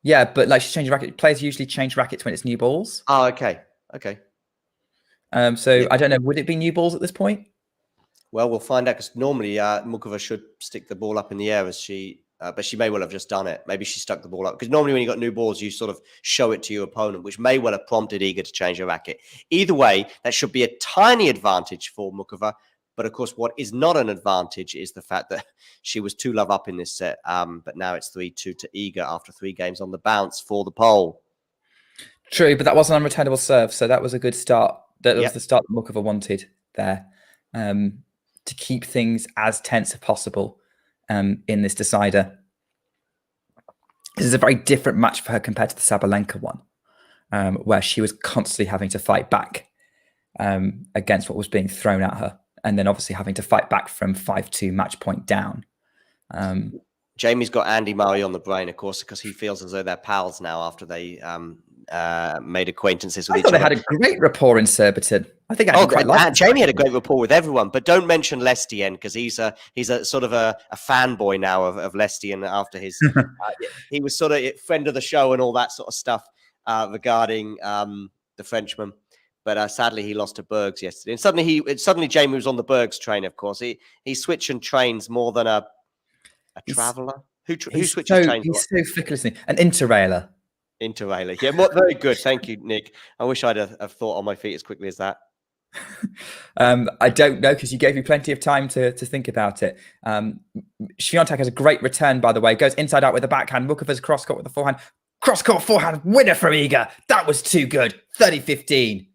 Yeah, but like she changed the racket. Players usually change rackets when it's new balls. Oh, okay. So I don't know. Would it be new balls at this point? Well, we'll find out because normally Muchova should stick the ball up in the air as she but she may well have just done it. Maybe she stuck the ball up. Because normally when you got new balls, you sort of show it to your opponent, which may well have prompted Iga to change her racket. Either way, that should be a tiny advantage for Muchova. But of course, what is not an advantage is the fact that she was 2-love up in this set. But now it's 3-2 to Iga after 3 games on the bounce for the pole. True, but that was an unreturnable serve, so that was a good start. That was the start that Muchova wanted there, to keep things as tense as possible in this decider. This is a very different match for her compared to the Sabalenka one, where she was constantly having to fight back against what was being thrown at her, and then obviously having to fight back from 5-2 match point down. Jamie's got Andy Murray on the brain, of course, because he feels as though they're pals now after they made acquaintances with each other. They had a great rapport in Surbiton. I think Jamie had a great rapport with everyone, but don't mention Lestienne because he's a sort of a fanboy now of Lestienne after his he was sort of friend of the show and all that sort of stuff regarding the Frenchman. But sadly, he lost to Bergs yesterday, and suddenly Jamie was on the Bergs train. Of course, he's switching trains more than a traveller. Who switches trains? He's so fickle, isn't he? An interrailer. Interrailer. Yeah, very good. Thank you, Nick. I wish I'd have thought on my feet as quickly as that. I don't know, because you gave me plenty of time to think about it. Swiatek has a great return, by the way. Goes inside out with the backhand. Muchova's cross-court with the forehand. Cross-court forehand winner from Iga. That was too good. 30-15.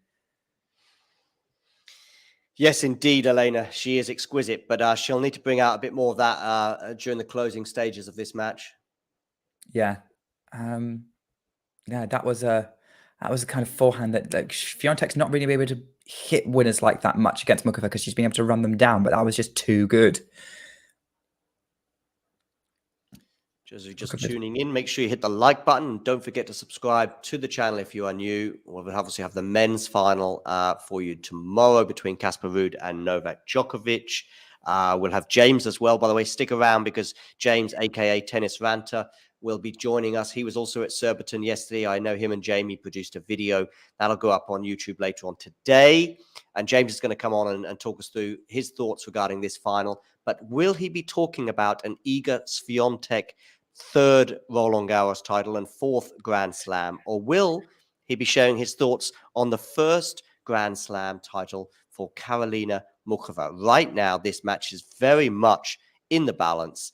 Yes, indeed, Elena. She is exquisite, but she'll need to bring out a bit more of that during the closing stages of this match. Yeah. Yeah, that was a kind of forehand that Swiatek's not really able to hit winners like that much against Muchova because she's been able to run them down, but that was just too good. Just tuning in, make sure you hit the like button. Don't forget to subscribe to the channel if you are new. We'll obviously have the men's final for you tomorrow between Casper Ruud and Novak Djokovic. We'll have James as well, by the way. Stick around because James, aka Tennis Ranter, will be joining us. He was also at Surbiton yesterday. I know him and Jamie produced a video. That'll go up on YouTube later on today. And James is going to come on and talk us through his thoughts regarding this final. But will he be talking about an Iga Swiatek third Roland Garros title and fourth Grand Slam? Or will he be sharing his thoughts on the first Grand Slam title for Karolina Muchova? Right now, this match is very much in the balance.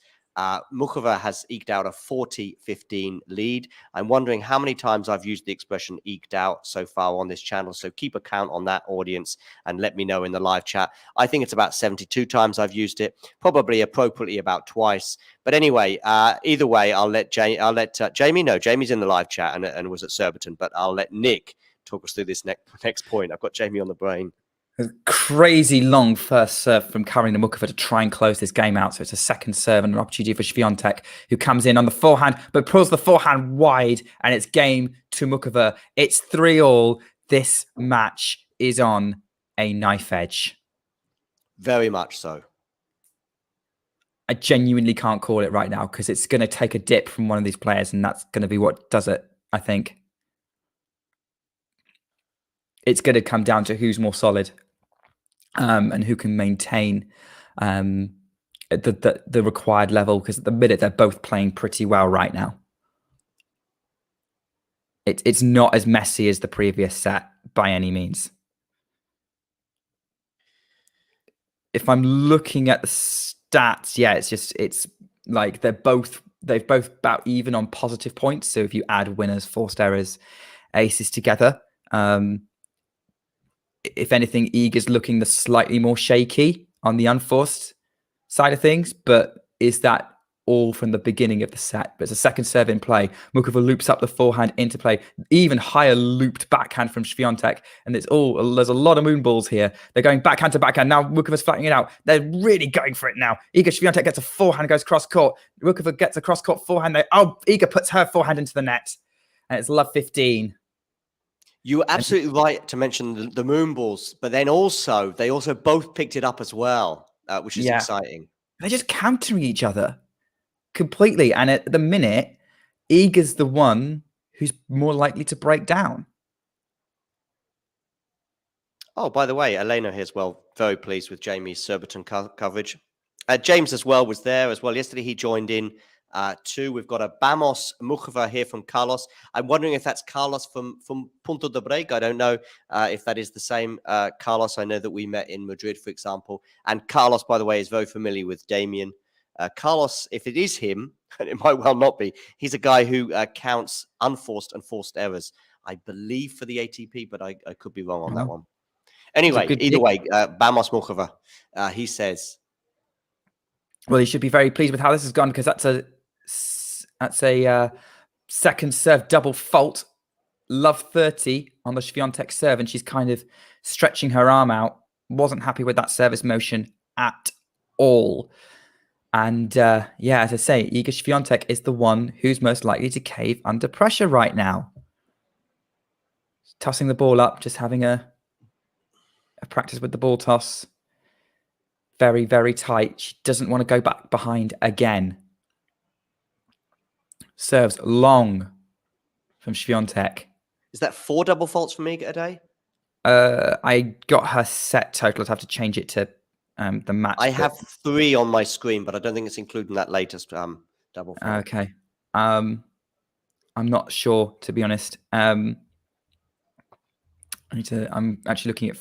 Muchova has eked out a 40-15 lead. I'm wondering how many times I've used the expression eked out so far on this channel. So keep a count on that, audience, and let me know in the live chat. I think it's about 72 times I've used it, probably appropriately about twice. But anyway, either way, I'll let Jamie know. Jamie's in the live chat and was at Surbiton, but I'll let Nick talk us through this next point. I've got Jamie on the brain. A crazy long first serve from Karolina Muchova to try and close this game out. So it's a second serve and an opportunity for Swiatek, who comes in on the forehand, but pulls the forehand wide, and it's game to Muchova. It's 3-all. This match is on a knife edge. Very much so. I genuinely can't call it right now because it's going to take a dip from one of these players, and that's going to be what does it, I think. It's going to come down to who's more solid. And who can maintain the required level, because at the minute they're both playing pretty well right now. It's not as messy as the previous set by any means. If I'm looking at the stats, yeah, it's like they've both about even on positive points. So if you add winners, forced errors, aces together, if anything, Iga's looking the slightly more shaky on the unforced side of things, but is that all from the beginning of the set? But it's a second serve in play. Muchova loops up the forehand into play, even higher looped backhand from Swiatek, and there's a lot of moon balls here. They're going backhand to backhand. Now Muchova's flattening it out. They're really going for it now. Iga Swiatek gets a forehand, goes cross court. Muchova gets a cross court forehand. Iga puts her forehand into the net, and it's love 15. You were absolutely right to mention the moon balls, but then they also both picked it up as well, which is exciting. They're just countering each other completely. And at the minute, Iga's the one who's more likely to break down. Oh, by the way, Elena here as well. Very pleased with Jamie's Surbiton coverage. James as well was there as well. Yesterday he joined in 2. We've got a Vamos Muchova here from Carlos. I'm wondering if that's Carlos from Punto de Break. I don't know if that is the same Carlos. I know that we met in Madrid, for example. And Carlos, by the way, is very familiar with Damien. Carlos, if it is him, and it might well not be, he's a guy who counts unforced and forced errors, I believe, for the ATP, but I could be wrong on that one. Anyway, either way, Vamos Muchova, he says. Well, he should be very pleased with how this has gone, because that's a second serve double fault. Love 30 on the Swiatek serve, and she's kind of stretching her arm out. Wasn't happy with that service motion at all. And yeah, as I say, Iga Swiatek is the one who's most likely to cave under pressure right now. Tossing the ball up, just having a practice with the ball toss. Very, very tight. She doesn't want to go back behind again. Serves long from Swiatek. Is that 4 double faults from Iga today? I got her set total. I'd have to change it to the match. I have 3 on my screen, but I don't think it's including that latest double fault. Okay. I'm not sure, to be honest. I'm actually looking at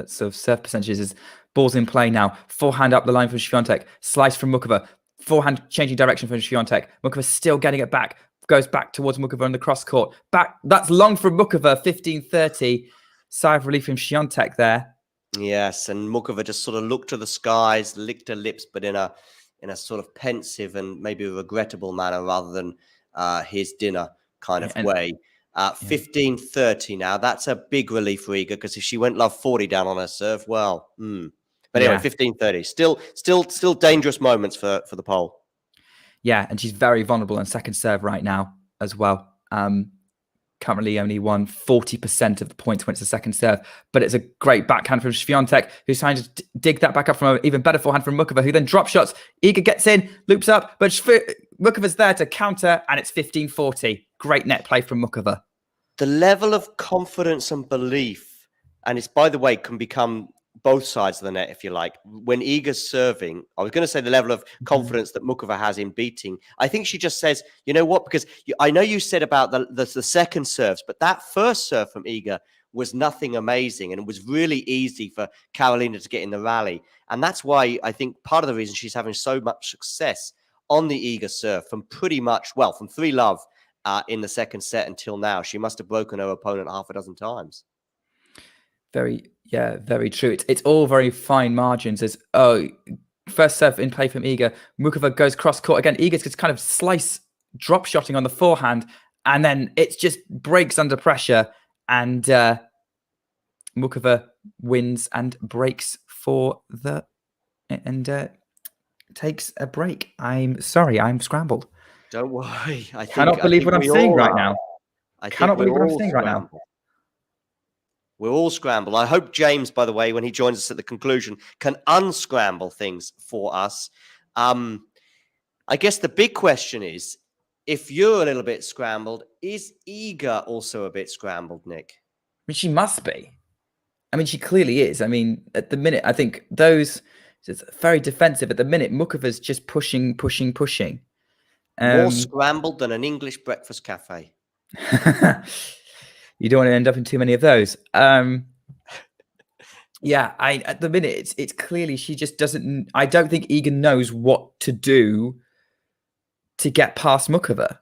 sort of serve percentages. Balls in play now. Forehand up the line from Swiatek. Slice from Muchova. Forehand changing direction from Swiatek. Muchova still getting it back. Goes back towards Muchova on the cross court. Back. That's long from Muchova. 15-30. Sigh of relief from Swiatek there. Yes, and Muchova just sort of looked to the skies, licked her lips, but in a sort of pensive and maybe a regrettable manner rather than his dinner kind of way. 15-30 now. That's a big relief for Iga, because if she went love 40 down on her serve, well, But anyway, 15-30. Still dangerous moments for the Pole. Yeah, and she's very vulnerable in second serve right now as well. Currently only won 40% of the points when it's a second serve, but it's a great backhand from Swiatek, who's trying to dig that back up from an even better forehand from Muchova, who then drop shots. Iga gets in, loops up, but Muchova's there to counter, and it's 15-40. Great net play from Muchova. The level of confidence and belief, and it's, by the way, can become both sides of the net, if you like. When Iga's serving, I was going to say the level of confidence that Muchova has in beating. I think she just says, you know what, because I know you said about the second serves, but that first serve from Iga was nothing amazing, and it was really easy for Karolina to get in the rally. And that's why I think part of the reason she's having so much success on the Iga serve from pretty much, well, from 3-love in the second set until now. She must have broken her opponent half a dozen times. Very true. It's all very fine margins. As first serve in play from Iga, Muchova goes cross court again. Iga gets kind of slice drop shotting on the forehand, and then it just breaks under pressure, and Muchova wins and breaks takes a break. I'm sorry, I'm scrambled. Don't worry. I cannot believe what I'm seeing right now. I cannot believe what I'm seeing right now. We're all scrambled. I hope James, by the way, when he joins us at the conclusion, can unscramble things for us. I guess the big question is, if you're a little bit scrambled, is Iga also a bit scrambled, Nick? I mean, she must be. I mean, she clearly is. I mean, at the minute, I think it's very defensive. At the minute, Muchova's just pushing. More scrambled than an English breakfast cafe. You don't want to end up in too many of those. At the minute, it's clearly she just doesn't. I don't think Iga knows what to do to get past Muchova.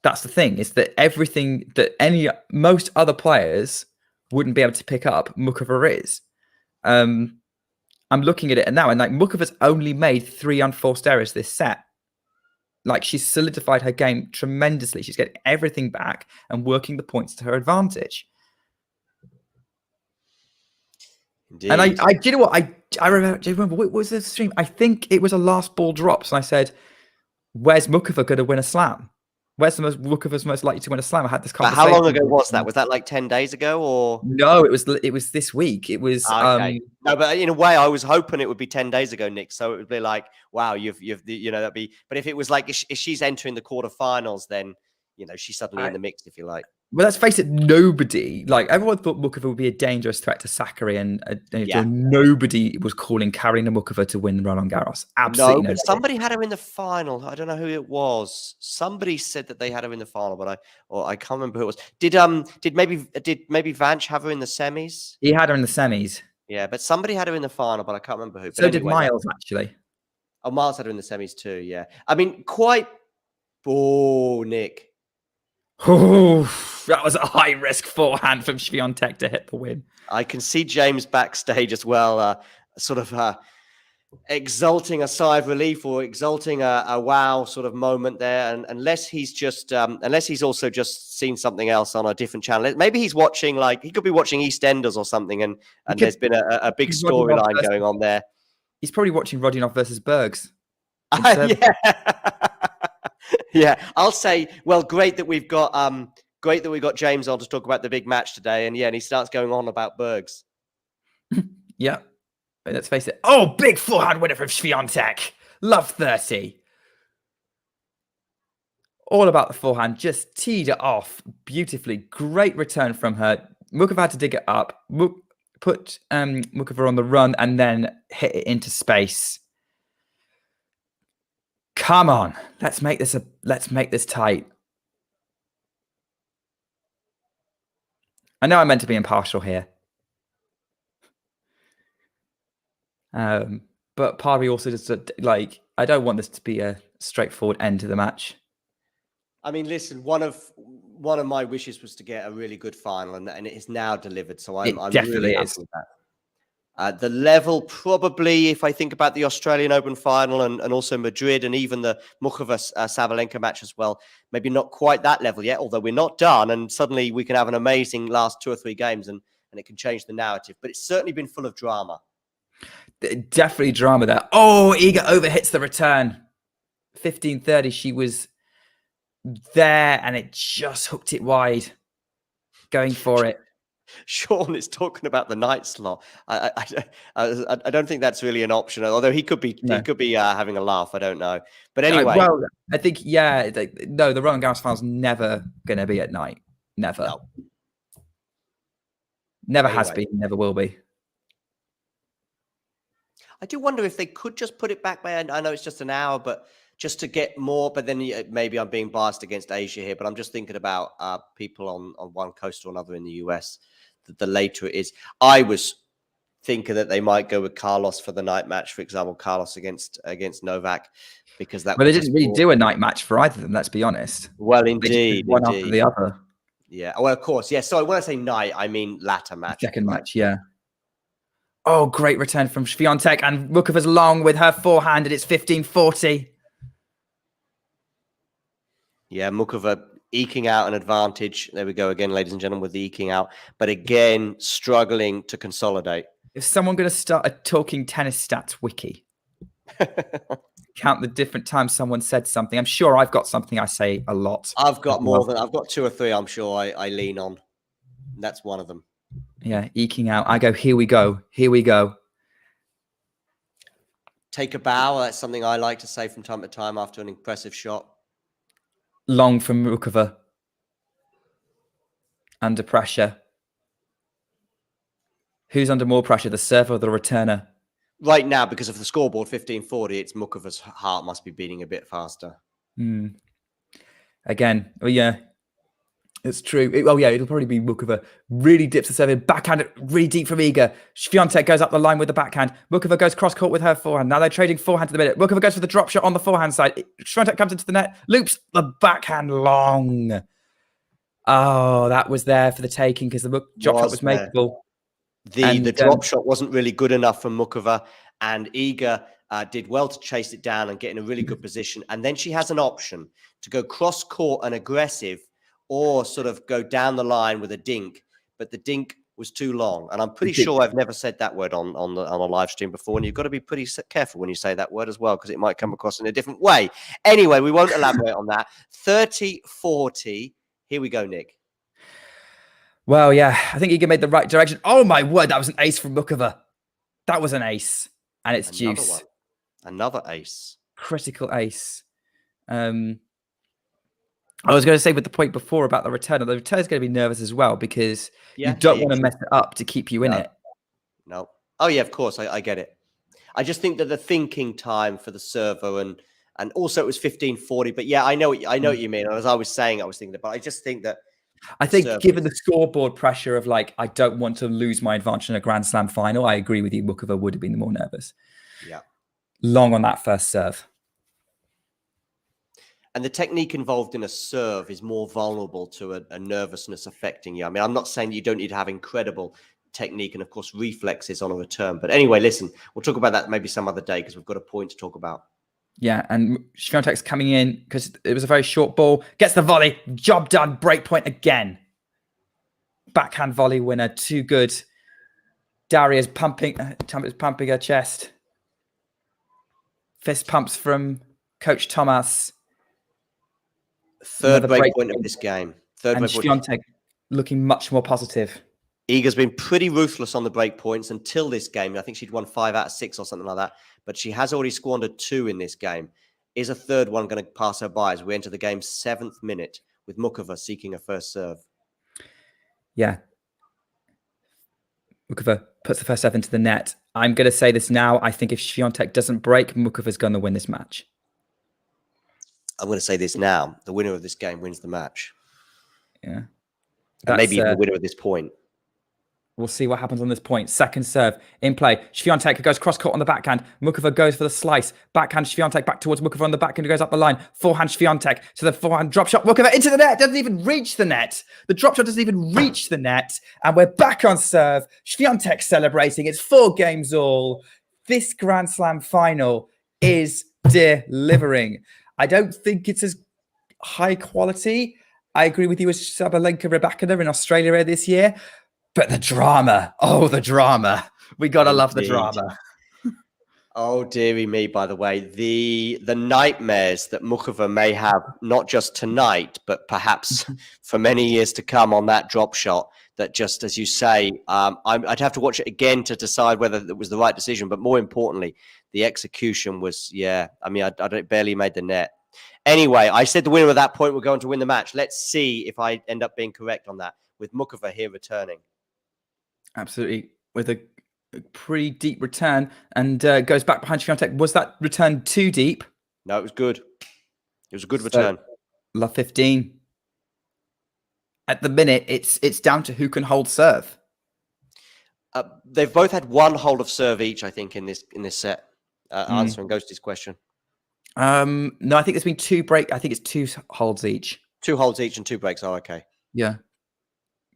That's the thing, is that everything that most other players wouldn't be able to pick up, Muchova is. I'm looking at it now, and like Muchova's only made 3 unforced errors this set. Like, she's solidified her game tremendously. She's getting everything back and working the points to her advantage. Indeed. And I you know what? I remember what was the stream? I think it was a last ball drops, and I said, "Where's Muchova going to win a slam? Where's Muchova's most likely to win a slam?" I had this conversation. How long ago was that? Was that like 10 days ago, or no? It was this week. It was okay. No, but in a way, I was hoping it would be 10 days ago, Nick. So it would be like, wow, you've that'd be. But if it was like if she's entering the quarterfinals, then she's suddenly in the mix, if you like. Well, let's face it, nobody, like everyone thought Muchova would be a dangerous threat to Sakkari, and nobody was calling Karolina Muchova to win Roland Garros. Absolutely no. But nobody. somebody had her in the final. I don't know who it was. Somebody said that they had her in the final, but I can't remember who it was. Did maybe Vanch have her in the semis? He had her in the semis. Yeah, but somebody had her in the final, but I can't remember who. But So did Miles, actually. Oh, Miles had her in the semis too. Yeah, I mean, quite. Oh, Nick. Oh, that was a high-risk forehand from Swiatek to hit the win. I can see James backstage as well, sort of exulting a sigh of relief or exulting a wow sort of moment there. And unless he's also just seen something else on a different channel, maybe he's watching, like, he could be watching EastEnders or something, and there's been a big storyline going on there. He's probably watching Rodionov versus Bergs. Yeah, I'll say, well, great that we've got James on to talk about the big match today, and he starts going on about Bergs. Yeah, but let's face it. Oh, big forehand winner from Swiatek. Love 30. All about the forehand, just teed it off beautifully. Great return from her. Muchova had to dig it up, put Muchova on the run, and then hit it into space. Come on, let's make this tight. I know I meant to be impartial here. But part of me also just I don't want this to be a straightforward end to the match. I mean, listen, one of my wishes was to get a really good final, and it is now delivered. So I'm really happy with that. The level, probably, if I think about the Australian Open final and also Madrid and even the Muchova Sabalenka match as well, maybe not quite that level yet, although we're not done. And suddenly we can have an amazing last 2 or 3 games and it can change the narrative. But it's certainly been full of drama. Definitely drama there. Oh, Iga overhits the return. 15-30, she was there and it just hooked it wide. Going for it. Sean is talking about the night slot. I don't think that's really an option. Although he could be having a laugh. I don't know. But anyway, well, I think no, the Roland Garros final's never going to be at night. Never. No. Never has been. Never will be. I do wonder if they could just put it back by. I know it's just an hour, but just to get more. But then maybe I'm being biased against Asia here. But I'm just thinking about people on one coast or another in the US. The later it is, I was thinking that they might go with Carlos for the night match, for example, Carlos against Novak, because that. Well, they didn't really do a night match for either of them. Let's be honest. Well, indeed, one after the other. Yeah. Well, of course. Yeah. So when I say night, I mean latter match. Second match. Yeah. Oh, great return from Swiatek, and Muchova's long with her forehand, and it's 15-40. Yeah, Muchova eking out an advantage. There we go again, ladies and gentlemen, with the eking out. But again, struggling to consolidate. Is someone going to start a talking tennis stats wiki? Count the different times someone said something. I'm sure I've got something I say a lot. I've got I've got 2 or 3 I'm sure I lean on. That's one of them. Yeah, eking out. I go, here we go. Here we go. Take a bow. That's something I like to say from time to time after an impressive shot. Long from Muchova. Under pressure. Who's under more pressure, the server or the returner? Right now, because of the scoreboard, 15-40, it's Muchova's heart must be beating a bit faster. Again, yeah, it's true. It'll probably be Muchova. Really dips the serve, backhand really deep from Iga. Swiatek goes up the line with the backhand. Muchova goes cross-court with her forehand. Now they're trading forehand to the minute. Muchova goes for the drop shot on the forehand side. Swiatek comes into the net, loops the backhand long. Oh, that was there for the taking because the drop shot was makeable. The drop shot wasn't really good enough from Muchova, and Iga did well to chase it down and get in a really good position. And then she has an option to go cross-court and aggressive, or sort of go down the line with a dink, but the dink was too long. And I'm pretty sure I've never said that word on a live stream before, and you've got to be pretty careful when you say that word as well, because it might come across in a different way. Anyway, we won't elaborate on that. 30-40. Here we go, Nick. Well, yeah, I think Iga made the right direction. Oh, my word, that was an ace from Muchova. That was an ace, and it's juice. One. Another ace. Critical ace. I was going to say with the point before about the return is going to be nervous as well because you don't want to mess it up to keep you in it. No. Oh, yeah, of course. I get it. I just think that the thinking time for the server and also it was 15:40. But yeah, I know what you mean. And as I was saying, I was thinking that, but I just think that given the scoreboard pressure of like, I don't want to lose my advantage in a Grand Slam final, I agree with you. Muchova would have been more nervous. Yeah. Long on that first serve. And the technique involved in a serve is more vulnerable to a nervousness affecting you. I mean, I'm not saying you don't need to have incredible technique and, of course, reflexes on a return. But anyway, listen, we'll talk about that maybe some other day because we've got a point to talk about. Yeah, and Swiatek's coming in because it was a very short ball. Gets the volley. Job done. Break point again. Backhand volley winner. Too good. Daria's pumping her chest. Fist pumps from Coach Thomas. Third break point of this game. And Swiatek looking much more positive. Iga's been pretty ruthless on the break points until this game. I think she'd won 5 out of 6 or something like that. But she has already squandered 2 in this game. Is a third one going to pass her by as we enter the game's 7th minute with Muchova seeking a first serve? Yeah. Muchova puts the first serve into the net. I'm going to say this now. I think if Swiatek doesn't break, Muchova's going to win this match. I'm going to say this now. The winner of this game wins the match. Yeah. And maybe even the winner of this point. We'll see what happens on this point. Second serve in play. Swiatek goes cross-court on the backhand. Muchova goes for the slice. Backhand Swiatek back towards Muchova on the backhand. Goes up the line. Forehand Swiatek to the forehand drop shot. Muchova into the net. Doesn't even reach the net. The drop shot doesn't even reach the net. And we're back on serve. Swiatek celebrating. It's 4 games all. This Grand Slam final is delivering. I don't think it's as high quality. I agree with you as Sabalenka Rybakina in Australia this year. But the drama. Oh, the drama. We got to love the drama. Oh, dearie me, by the way. The nightmares that Muchova may have, not just tonight, but perhaps for many years to come on that drop shot that just, as you say, I'd have to watch it again to decide whether it was the right decision. But more importantly, the execution was, I mean, I barely made the net. Anyway, I said the winner of that point will go on to win the match. Let's see if I end up being correct on that with Muchova here returning. Absolutely. With a pretty deep return and goes back behind Swiatek. Was that return too deep? No, it was good. It was a good return. Love 15. At the minute, it's down to who can hold serve. They've both had 1 hold of serve each, I think, in this set. Answering Ghosty's question. No, I think there's been 2 break. I think it's 2 holds each. 2 holds each and 2 breaks. Oh, okay. Yeah.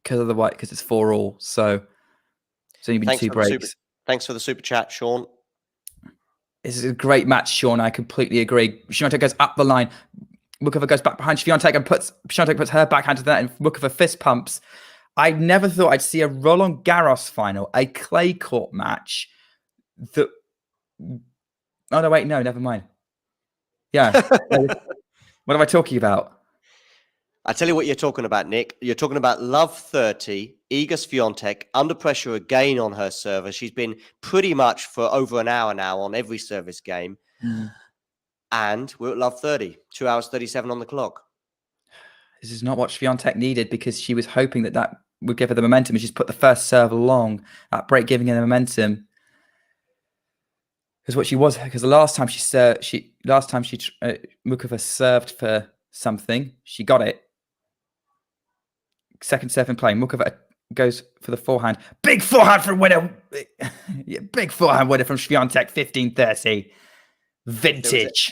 Because it's 4 all. So it's only been 2 breaks. Thanks for the super chat, Sean. This is a great match, Sean. I completely agree. Swiatek goes up the line. Muchova goes back behind Swiatek and Swiatek puts her backhand to that, and Muchova fist pumps. I never thought I'd see a Roland Garros final, a clay court match. Oh no, wait, no, never mind. Yeah, what am I talking about? I tell you what you're talking about, Nick. You're talking about Love 30, Iga Swiatek, under pressure again on her server. She's been pretty much for over an hour now on every service game. And we're at Love 30, 2 hours 37 on the clock. This is not what Swiatek needed because she was hoping that would give her the momentum. And she's put the first serve long, that break giving her the momentum. Because what she was, because the last time Muchova served for something, she got it. Second serve in play. Muchova goes for the forehand. Big forehand from winner. Big forehand winner from Swiatek, 15-30. Vintage.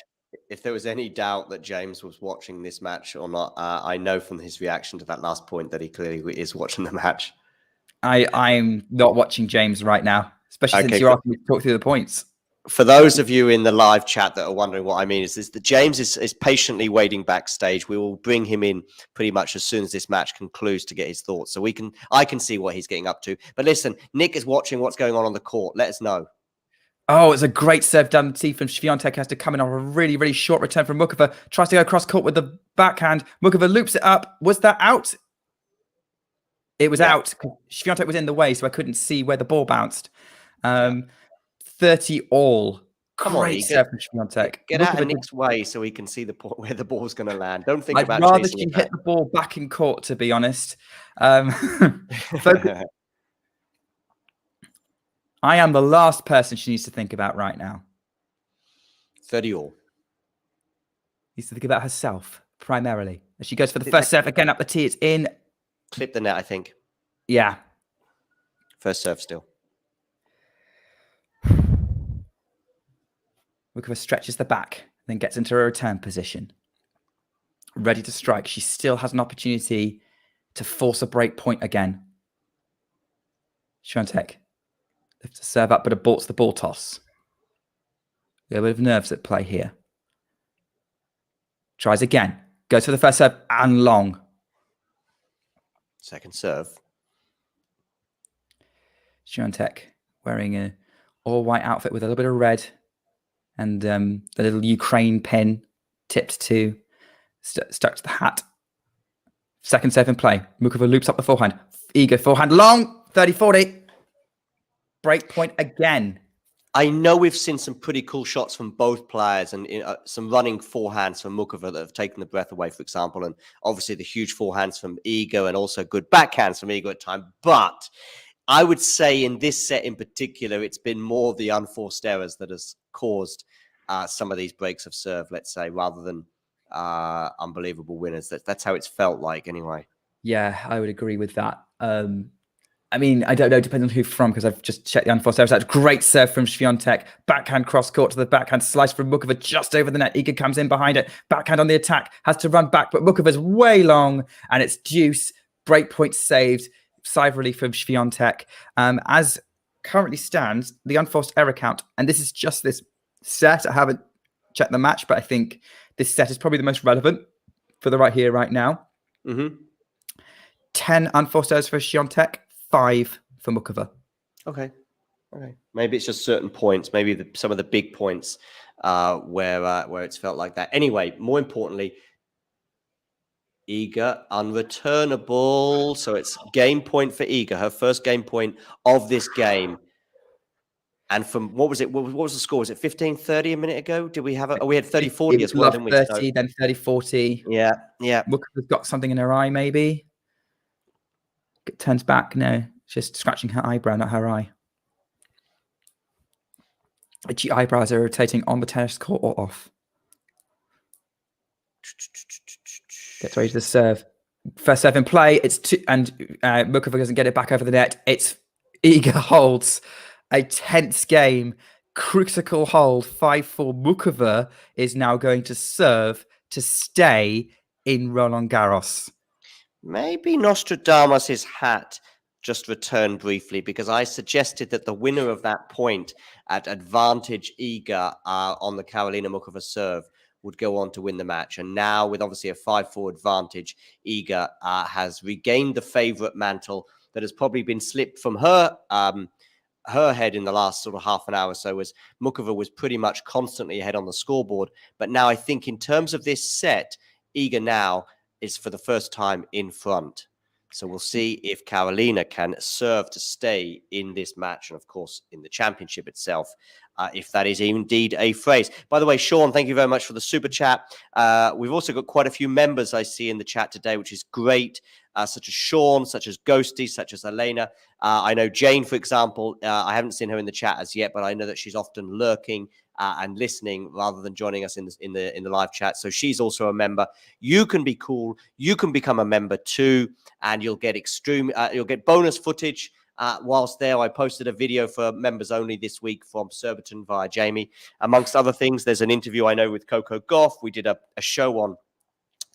If there was any doubt that James was watching this match or not, I know from his reaction to that last point that he clearly is watching the match. I'm not watching James right now, especially since you're asking me to talk through the points. For those of you in the live chat that are wondering what I mean, is that James is patiently waiting backstage. We will bring him in pretty much as soon as this match concludes to get his thoughts. So I can see what he's getting up to. But listen, Nick is watching what's going on the court. Let us know. Oh, it's a great serve down the tee from Swiatek. Has to come in on a really, really short return from Muchova. Tries to go across court with the backhand. Muchova loops it up. Was that out? It was out. Swiatek was in the way, so I couldn't see where the ball bounced. 30 all Come on, Great serve from Swiatek. Get out of Nick's way so he can see where the ball's going to land. Don't think I'd about rather chasing she it hit the ball back in court, to be honest. Focus. I am the last person she needs to think about right now. 30 all. Needs to think about herself, primarily. As she goes for the first serve, again up the tee, it's in. Clip the net, I think. Yeah. First serve still. Muchova stretches the back, then gets into a return position. Ready to strike. She still has an opportunity to force a break point again. Swiatek lifts the serve up, but aborts the ball toss. A little bit of nerves at play here. Tries again. Goes for the first serve and long. Second serve. Swiatek wearing an all-white outfit with a little bit of red and the little Ukraine pin tipped to, stuck to the hat. Second serve in play. Muchova loops up the forehand. Iga forehand long. 30-40. Break point again. I know we've seen some pretty cool shots from both players and some running forehands from Muchova that have taken the breath away, for example. And obviously the huge forehands from Iga and also good backhands from Iga at time. But I would say in this set in particular, it's been more the unforced errors that has caused some of these breaks of serve, let's say, rather than unbelievable winners. That's how it's felt like anyway. Yeah, I would agree with that. I mean, I don't know, depends on who from, because I've just checked the unforced errors. That's great serve from Swiatek. Backhand cross court to the backhand, slice from Muchova just over the net. Iga comes in behind it. Backhand on the attack, has to run back, but Muchova's way long, and it's deuce. Break point saved. Side relief from Swiatek. As currently stands, the unforced error count, and this is just this set. I haven't checked the match, but I think this set is probably the most relevant for the right here, right now. 10 unforced errors for Swiatek, 5 for Muchova. Okay. Maybe it's just certain points, maybe some of the big points where it's felt like that. Anyway, more importantly, Iga unreturnable. So it's game point for Iga, her first game point of this game. And from, what was it? What was the score? Was it 15-30 a minute ago? Did we have it? Oh, we had 30-40 as well, didn't we? 30, then 30-40. Yeah. Muchova's got something in her eye, maybe. It turns back. No, just scratching her eyebrow, not her eye. Itchy eyebrows are rotating on the tennis court or off. Gets ready to serve. First serve in play. It's two, and Muchova doesn't get it back over the net. It's Iga holds a tense game. Critical hold. 5-4. Muchova is now going to serve to stay in Roland Garros. Maybe Nostradamus' hat just returned briefly, because I suggested that the winner of that point at advantage Iga on the Karolina Muchova serve would go on to win the match. And now, with obviously a 5-4 advantage, Iga has regained the favourite mantle that has probably been slipped from her head in the last sort of half an hour or so, as Muchova was pretty much constantly ahead on the scoreboard. But now I think in terms of this set, Iga now is for the first time in front. So we'll see if Karolina can serve to stay in this match, and of course in the championship itself, if that is indeed a phrase. By the way, Sean, thank you very much for the super chat. We've also got quite a few members I see in the chat today, which is great, such as Sean, such as Ghosty, such as Elena. I know Jane, for example. I haven't seen her in the chat as yet, but I know that she's often lurking and listening rather than joining us in the live chat. So she's also a member. You can be cool. You can become a member too, and you'll get you'll get bonus footage. Whilst there, I posted a video for members only this week from Surbiton via Jamie. Amongst other things, there's an interview I know with Coco Gauff. We did a show on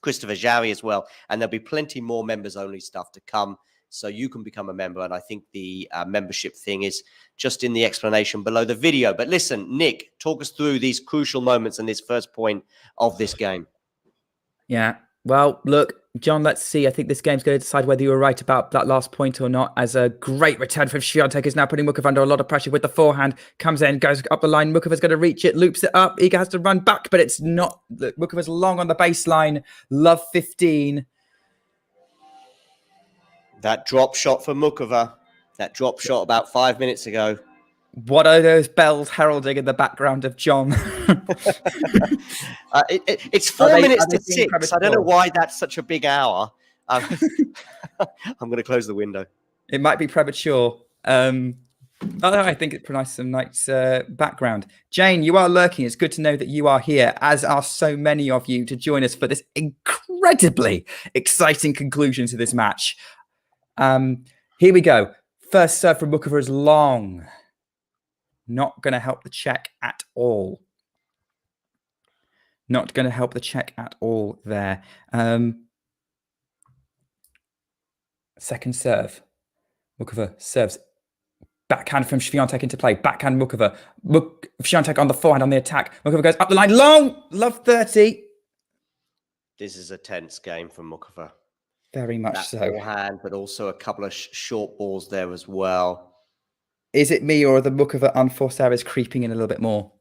Christopher Jarry as well, and there'll be plenty more members only stuff to come. So you can become a member, and I think the membership thing is just in the explanation below the video. But listen, Nick, talk us through these crucial moments and this first point of this game. Yeah, well, look, John, let's see. I think this game's going to decide whether you were right about that last point or not, as a great return from Swiatek is now putting Muchova under a lot of pressure with the forehand. Comes in, goes up the line. Muchova's going to reach it, loops it up. Iga has to run back, but it's not. Muchova's long on the baseline. Love 15. That drop shot for Muchova. That drop shot about 5 minutes ago. What are those bells heralding in the background of John? It's 4 minutes to 6. I don't know why that's such a big hour. I'm going to close the window. It might be premature. I think it provides some nice background. Jane, you are lurking. It's good to know that you are here, as are so many of you, to join us for this incredibly exciting conclusion to this match. Here we go. First serve from Muchova is long. Not going to help the check at all. Not going to help the check at all there. Second serve. Muchova serves. Backhand from Swiatek into play. Backhand Muchova. Swiatek on the forehand on the attack. Muchova goes up the line. Long. Love 30. This is a tense game for Muchova. Very much that so. Forehand, but also a couple of short balls there as well. Is it me or are the Muchova unforced errors creeping in a little bit more?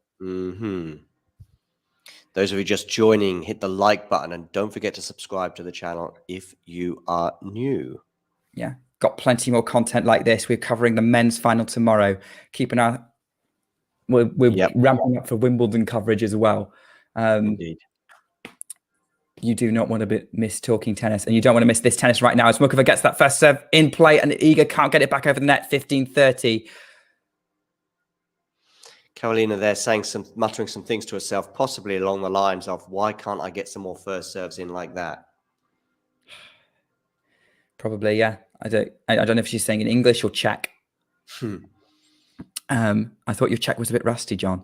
Those of you just joining, hit the like button and don't forget to subscribe to the channel if you are new. Yeah, got plenty more content like this. We're covering the men's final tomorrow. Keeping our... We're ramping up for Wimbledon coverage as well. Indeed. You do not want to miss talking tennis, and you don't want to miss this tennis right now as Muchova gets that first serve in play and Iga can't get it back over the net, 15-30. Karolina there muttering some things to herself, possibly along the lines of, why can't I get some more first serves in like that? Probably, yeah. I don't know if she's saying in English or Czech. I thought your Czech was a bit rusty, John.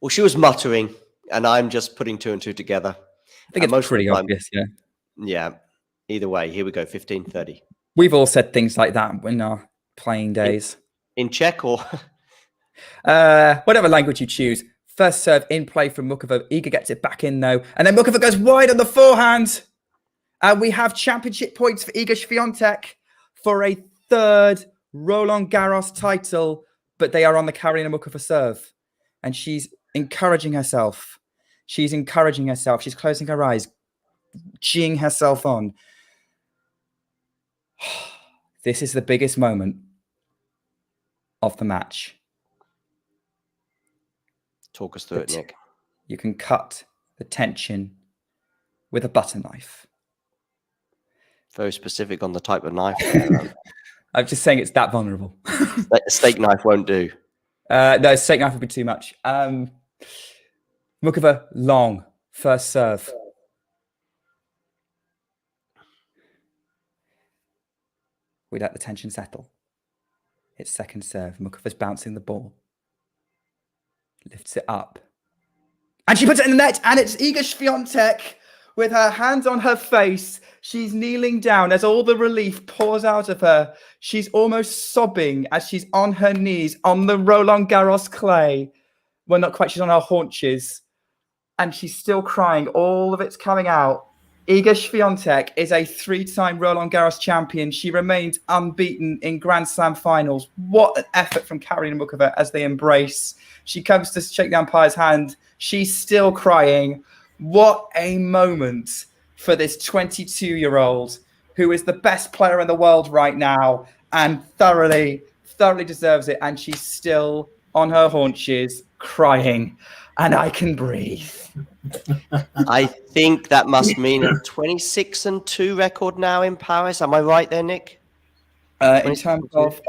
Well, she was muttering, and I'm just putting two and two together. I think it's pretty obvious, yeah. Yeah. Either way, here we go, 15-30. We've all said things like that in our playing days. In Czech or... whatever language you choose. First serve in play from Muchova. Iga gets it back in, though. And then Muchova goes wide on the forehand. And we have championship points for Iga Swiatek for a third Roland Garros title. But they are on the Karolina Muchova serve. And she's encouraging herself. She's encouraging herself. She's closing her eyes, geeing herself on. This is the biggest moment of the match. Talk us through it, Nick. You can cut the tension with a butter knife. Very specific on the type of knife. I'm just saying it's that vulnerable. A steak knife won't do. No, steak knife would be too much. Muchova, long, first serve. We let the tension settle. It's second serve. Muchova's bouncing the ball. Lifts it up. And she puts it in the net, and it's Iga Swiatek with her hands on her face. She's kneeling down as all the relief pours out of her. She's almost sobbing as she's on her knees on the Roland Garros clay. Well, not quite. She's on her haunches. And she's still crying. All of it's coming out. Iga Swiatek is a 3-time Roland Garros champion. She remains unbeaten in Grand Slam finals. What an effort from Karolina Muchova as they embrace. She comes to shake the umpire's hand. She's still crying. What a moment for this 22-year-old who is the best player in the world right now and thoroughly deserves it. And she's still on her haunches crying. And I can breathe. I think that must mean a 26-2 record now in Paris. Am I right there, Nick? In terms of,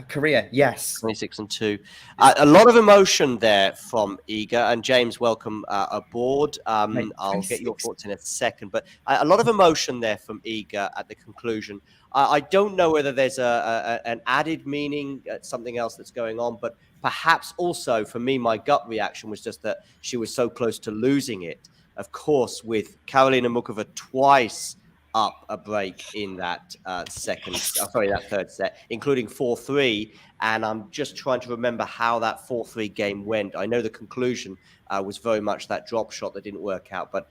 Korea, yes. 26-2. A lot of emotion there from Iga. And James, welcome aboard. I'll get your thoughts in a second. But a lot of emotion there from Iga at the conclusion. I don't know whether there's an added meaning, something else that's going on. But perhaps also, for me, my gut reaction was just that she was so close to losing it. Of course, with Karolina Muchova twice up a break in that that third set, including 4-3. And I'm just trying to remember how that 4-3 game went. I know the conclusion was very much that drop shot that didn't work out, but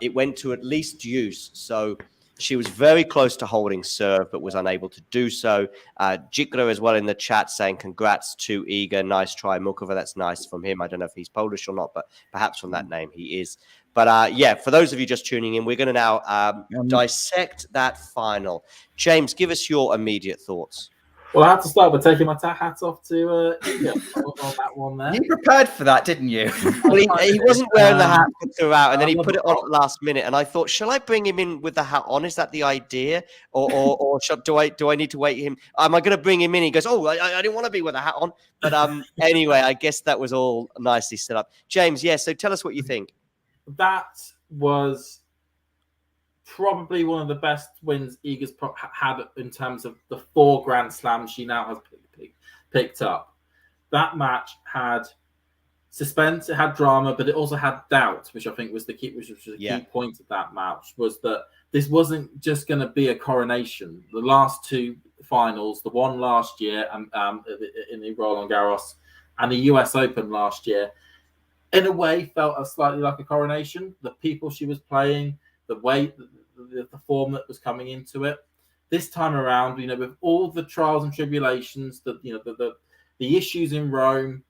it went to at least deuce. So she was very close to holding serve, but was unable to do so. Jikra as well in the chat saying congrats to Iga. Nice try, Muchova. That's nice from him. I don't know if he's Polish or not, but perhaps from that name he is. But for those of you just tuning in, we're going to now dissect that final. James, give us your immediate thoughts. Well, I had to start by taking my hat off to Iga on that one there. You prepared for that, didn't you? Well, he wasn't wearing the hat throughout, and then he put it on at the last minute. And I thought, shall I bring him in with the hat on? Is that the idea, or do I need to wait him? Am I going to bring him in? He goes, oh, I didn't want to be with the hat on. But anyway, I guess that was all nicely set up. James, so tell us what you think. That was probably one of the best wins Iga's had in terms of the 4 Grand Slams she now has picked up. That match had suspense, it had drama, but it also had doubt, which I think was the key, key point of that match, was that this wasn't just going to be a coronation. The last 2 finals, the one last year in the Roland Garros and the US Open last year, in a way felt slightly like a coronation. The people she was playing, the way, the form that was coming into it. This time around, with all the trials and tribulations, the issues in Rome,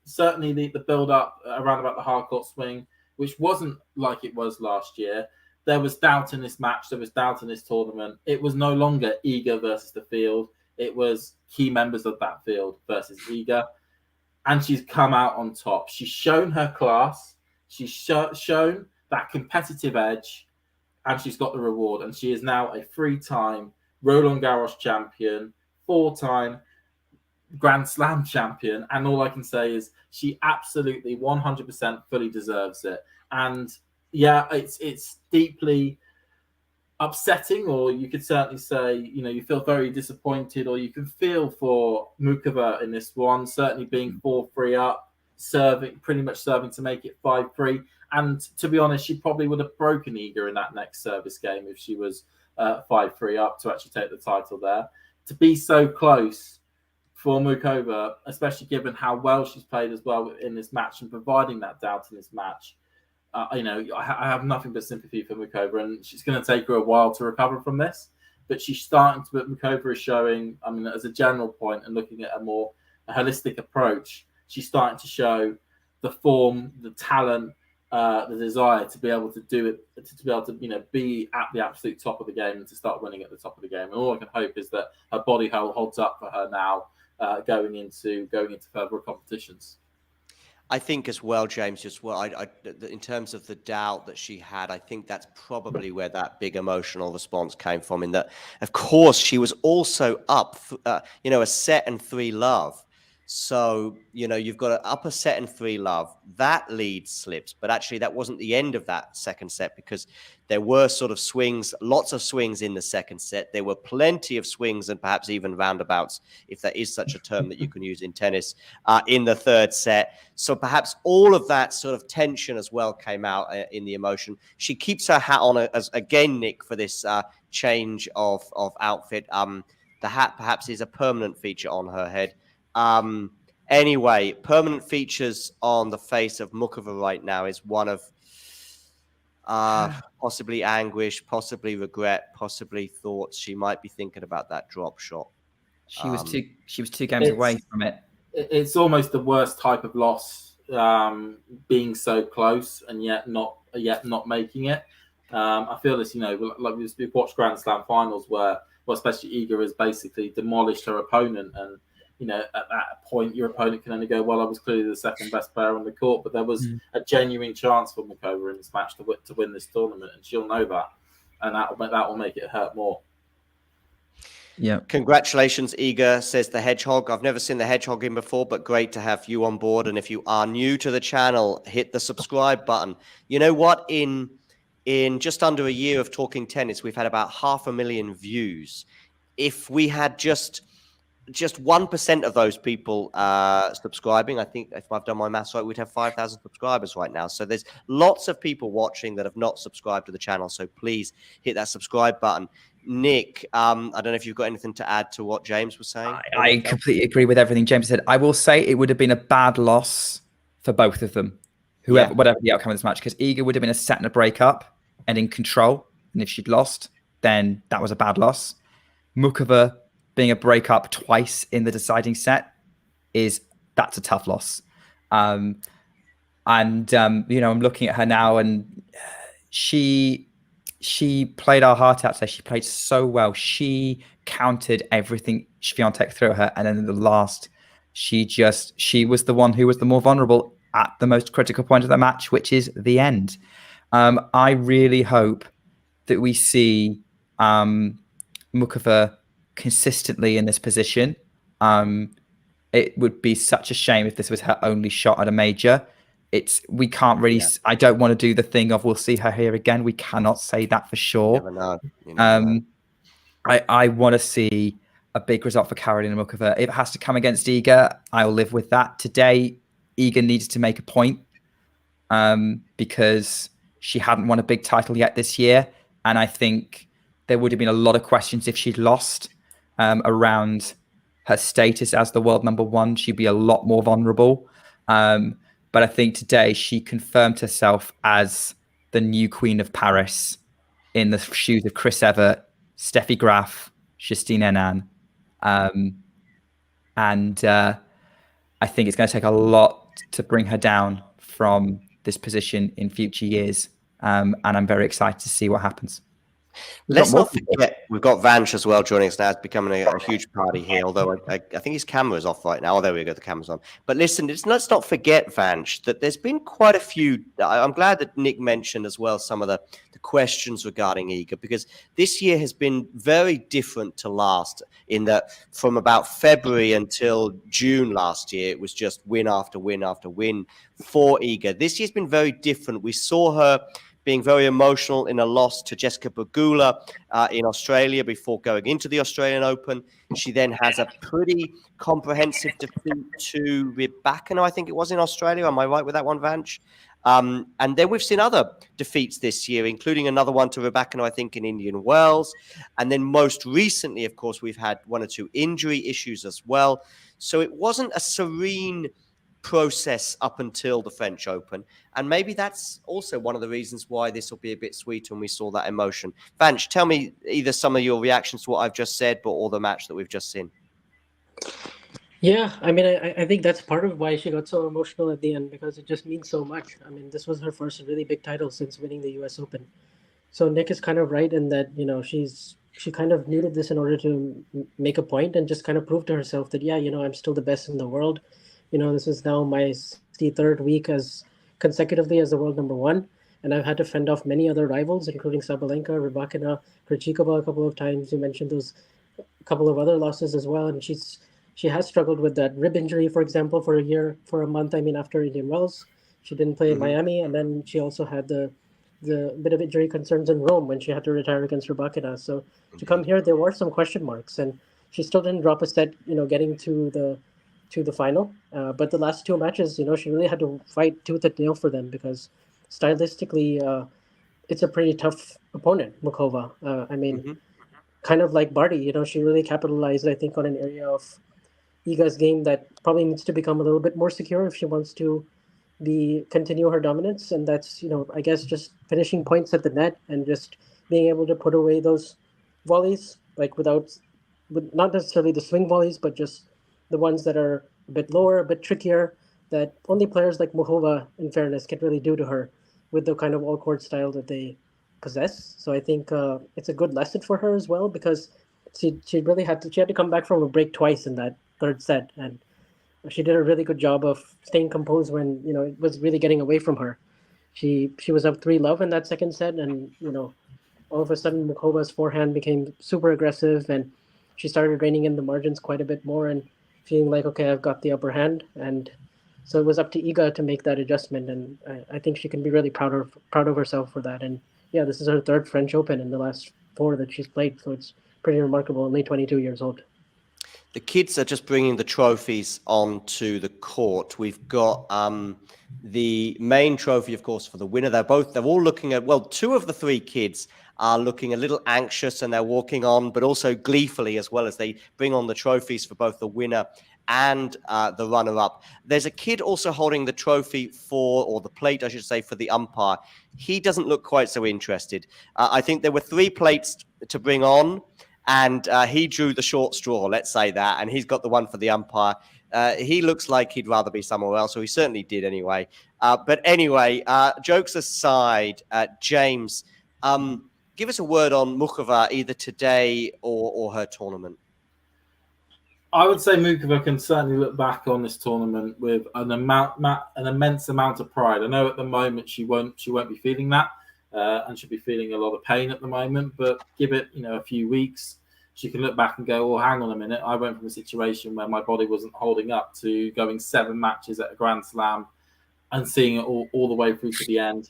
certainly the build up around about the hardcourt swing, which wasn't like it was last year. There was doubt in this match. There was doubt in this tournament. It was no longer Iga versus the field. It was key members of that field versus Iga. And she's come out on top. She's shown her class. She's shown that competitive edge. And she's got the reward. And she is now a 3-time Roland Garros champion, 4-time Grand Slam champion. And all I can say is she absolutely 100% fully deserves it. And it's deeply upsetting, or you could certainly say, you feel very disappointed, or you can feel for Muchova in this one, certainly being 4-3 up, pretty much serving to make it 5-3. And to be honest, she probably would have broken Iga in that next service game if she was 5-3 up to actually take the title there. To be so close for Muchova, especially given how well she's played as well in this match and providing that doubt in this match, I have nothing but sympathy for Muchova, and she's going to take her a while to recover from this. But Muchova is showing, as a general point and looking at a more holistic approach, she's starting to show the form, the talent, the desire to be able to do it, to be able to be at the absolute top of the game and to start winning at the top of the game. And all I can hope is that her body holds up for her now, going into further competitions. I think as well, James, in terms of the doubt that she had, I think that's probably where that big emotional response came from. In that, of course, she was also up, a set and 3 love. So, you've got an upper set and 3 love. That lead slips, but actually that wasn't the end of that second set, because there were sort of swings, lots of swings in the second set. There were plenty of swings and perhaps even roundabouts, if there is such a term that you can use in tennis, in the third set. So perhaps all of that sort of tension as well came out in the emotion. She keeps her hat on as again, Nick, for this change of outfit. The hat perhaps is a permanent feature on her head. Anyway, permanent features on the face of Muchova right now is one of possibly anguish, possibly regret, possibly thoughts. She might be thinking about that drop shot. She was 2 games away from it. It's almost the worst type of loss, being so close and yet not making it. I feel this, like we've watched Grand Slam finals where, especially Iga has basically demolished her opponent, and at that point, your opponent can only go, well, I was clearly the second best player on the court, but there was a genuine chance for Muchova in this match to win this tournament, and she'll know that, and that will make it hurt more. Yeah. Congratulations, Iga, says the Hedgehog. I've never seen the Hedgehog in before, but great to have you on board. And if you are new to the channel, hit the subscribe button. You know what? In just under a year of talking tennis, we've had about 500,000 views. If we had just 1% of those people subscribing, I think if I've done my maths right, we'd have 5,000 subscribers right now. So there's lots of people watching that have not subscribed to the channel. So please hit that subscribe button. Nick, I don't know if you've got anything to add to what James was saying. I completely agree with everything James said. I will say it would have been a bad loss for both of them, whatever the outcome of this match, because Iga would have been a set and a breakup and in control. And if she'd lost, then that was a bad loss. Muchova being a breakup twice in the deciding set that's a tough loss. I'm looking at her now, and she played our heart out today. She played so well. She countered everything Swiatek threw at her, and then in the last, she was the one who was the more vulnerable at the most critical point of the match, which is the end. I really hope that we see Muchova consistently in this position. It would be such a shame if this was her only shot at a major. We can't really. Yeah. I don't want to do the thing of we'll see her here again. We cannot say that for sure. You never know. I want to see a big result for Karolina Muchova. If it has to come against Iga, I'll live with that. Today, Iga needs to make a point because she hadn't won a big title yet this year. And I think there would have been a lot of questions if she'd lost around her status as the world number one. She'd be a lot more vulnerable. But I think today she confirmed herself as the new queen of Paris in the shoes of Chris Evert, Steffi Graf, Justine Henin. And I think it's going to take a lot to bring her down from this position in future years. And I'm very excited to see what happens. Let's not forget, we've got Vanch as well joining us now. It's becoming a huge party here, although I think his camera's off right now. Oh, there we go, the camera's on. But listen, let's not forget, Vanch, that there's been quite a few. I'm glad that Nick mentioned as well some of the questions regarding Iga, because this year has been very different to last, in that from about February until June last year, it was just win after win after win for Iga. This year's been very different. We saw her being very emotional in a loss to Jessica Pegula in Australia before going into the Australian Open. She then has a pretty comprehensive defeat to Rybakina, I think it was, in Australia. Am I right with that one, Vanch? And then we've seen other defeats this year, including another one to Rybakina, I think, in Indian Wells. And then most recently, of course, we've had one or two injury issues as well. So it wasn't a serene process up until the French Open, and maybe that's also one of the reasons why this will be a bit sweeter when we saw that emotion. Vanch, tell me either some of your reactions to what I've just said, or the match that we've just seen. Yeah, I mean, I think that's part of why she got so emotional at the end, because it just means so much. I mean, this was her first really big title since winning the US Open. So Nick is kind of right in that, you know, she kind of needed this in order to make a point and just kind of prove to herself that, yeah, you know, I'm still the best in the world. You know, this is now my 63rd week consecutively as the world number one. And I've had to fend off many other rivals, including Sabalenka, Rybakina, Krejcikova a couple of times. You mentioned those couple of other losses as well. And she has struggled with that rib injury, for example, for a month. I mean, after Indian Wells, she didn't play in Miami. And then she also had the bit of injury concerns in Rome when she had to retire against Rybakina. So to come here, there were some question marks. And she still didn't drop a set, you know, getting to the final, but the last two matches, you know, she really had to fight tooth and nail for them, because stylistically, it's a pretty tough opponent, Muchova. I mean, kind of like Barty, you know, she really capitalized, I think, on an area of Iga's game that probably needs to become a little bit more secure if she wants to continue her dominance, and that's, you know, I guess just finishing points at the net and just being able to put away those volleys, like with not necessarily the swing volleys, but just the ones that are a bit lower, a bit trickier, that only players like Muchova, in fairness, can really do to her with the kind of all-court style that they possess. So I think it's a good lesson for her as well, because she really had to come back from a break twice in that third set, and she did a really good job of staying composed when, you know, it was really getting away from her. She was up 3-love in that second set, and, you know, all of a sudden Muchova's forehand became super aggressive, and she started reining in the margins quite a bit more and feeling like, okay, I've got the upper hand. And so it was up to Iga to make that adjustment. And I think she can be really proud of herself for that. And yeah, this is her third French Open in the last 4 that she's played. So it's pretty remarkable, only 22 years old. The kids are just bringing the trophies onto the court. We've got the main trophy, of course, for the winner. They're all looking at, well, 2 of the 3 kids are looking a little anxious, and they're walking on, but also gleefully as well, as they bring on the trophies for both the winner and the runner-up. There's a kid also holding the trophy or the plate, I should say, for the umpire. He doesn't look quite so interested. I think there were 3 plates to bring on, and he drew the short straw, let's say that, and he's got the one for the umpire. He looks like he'd rather be somewhere else, so he certainly did anyway. But anyway, jokes aside, James, give us a word on Muchova either today or her tournament. I would say Muchova can certainly look back on this tournament with an immense amount of pride. I know at the moment she won't be feeling that, and she'll be feeling a lot of pain at the moment. But give it, a few weeks, she can look back and go, "Oh, hang on a minute! I went from a situation where my body wasn't holding up to going 7 matches at a Grand Slam and seeing it all the way through to the end,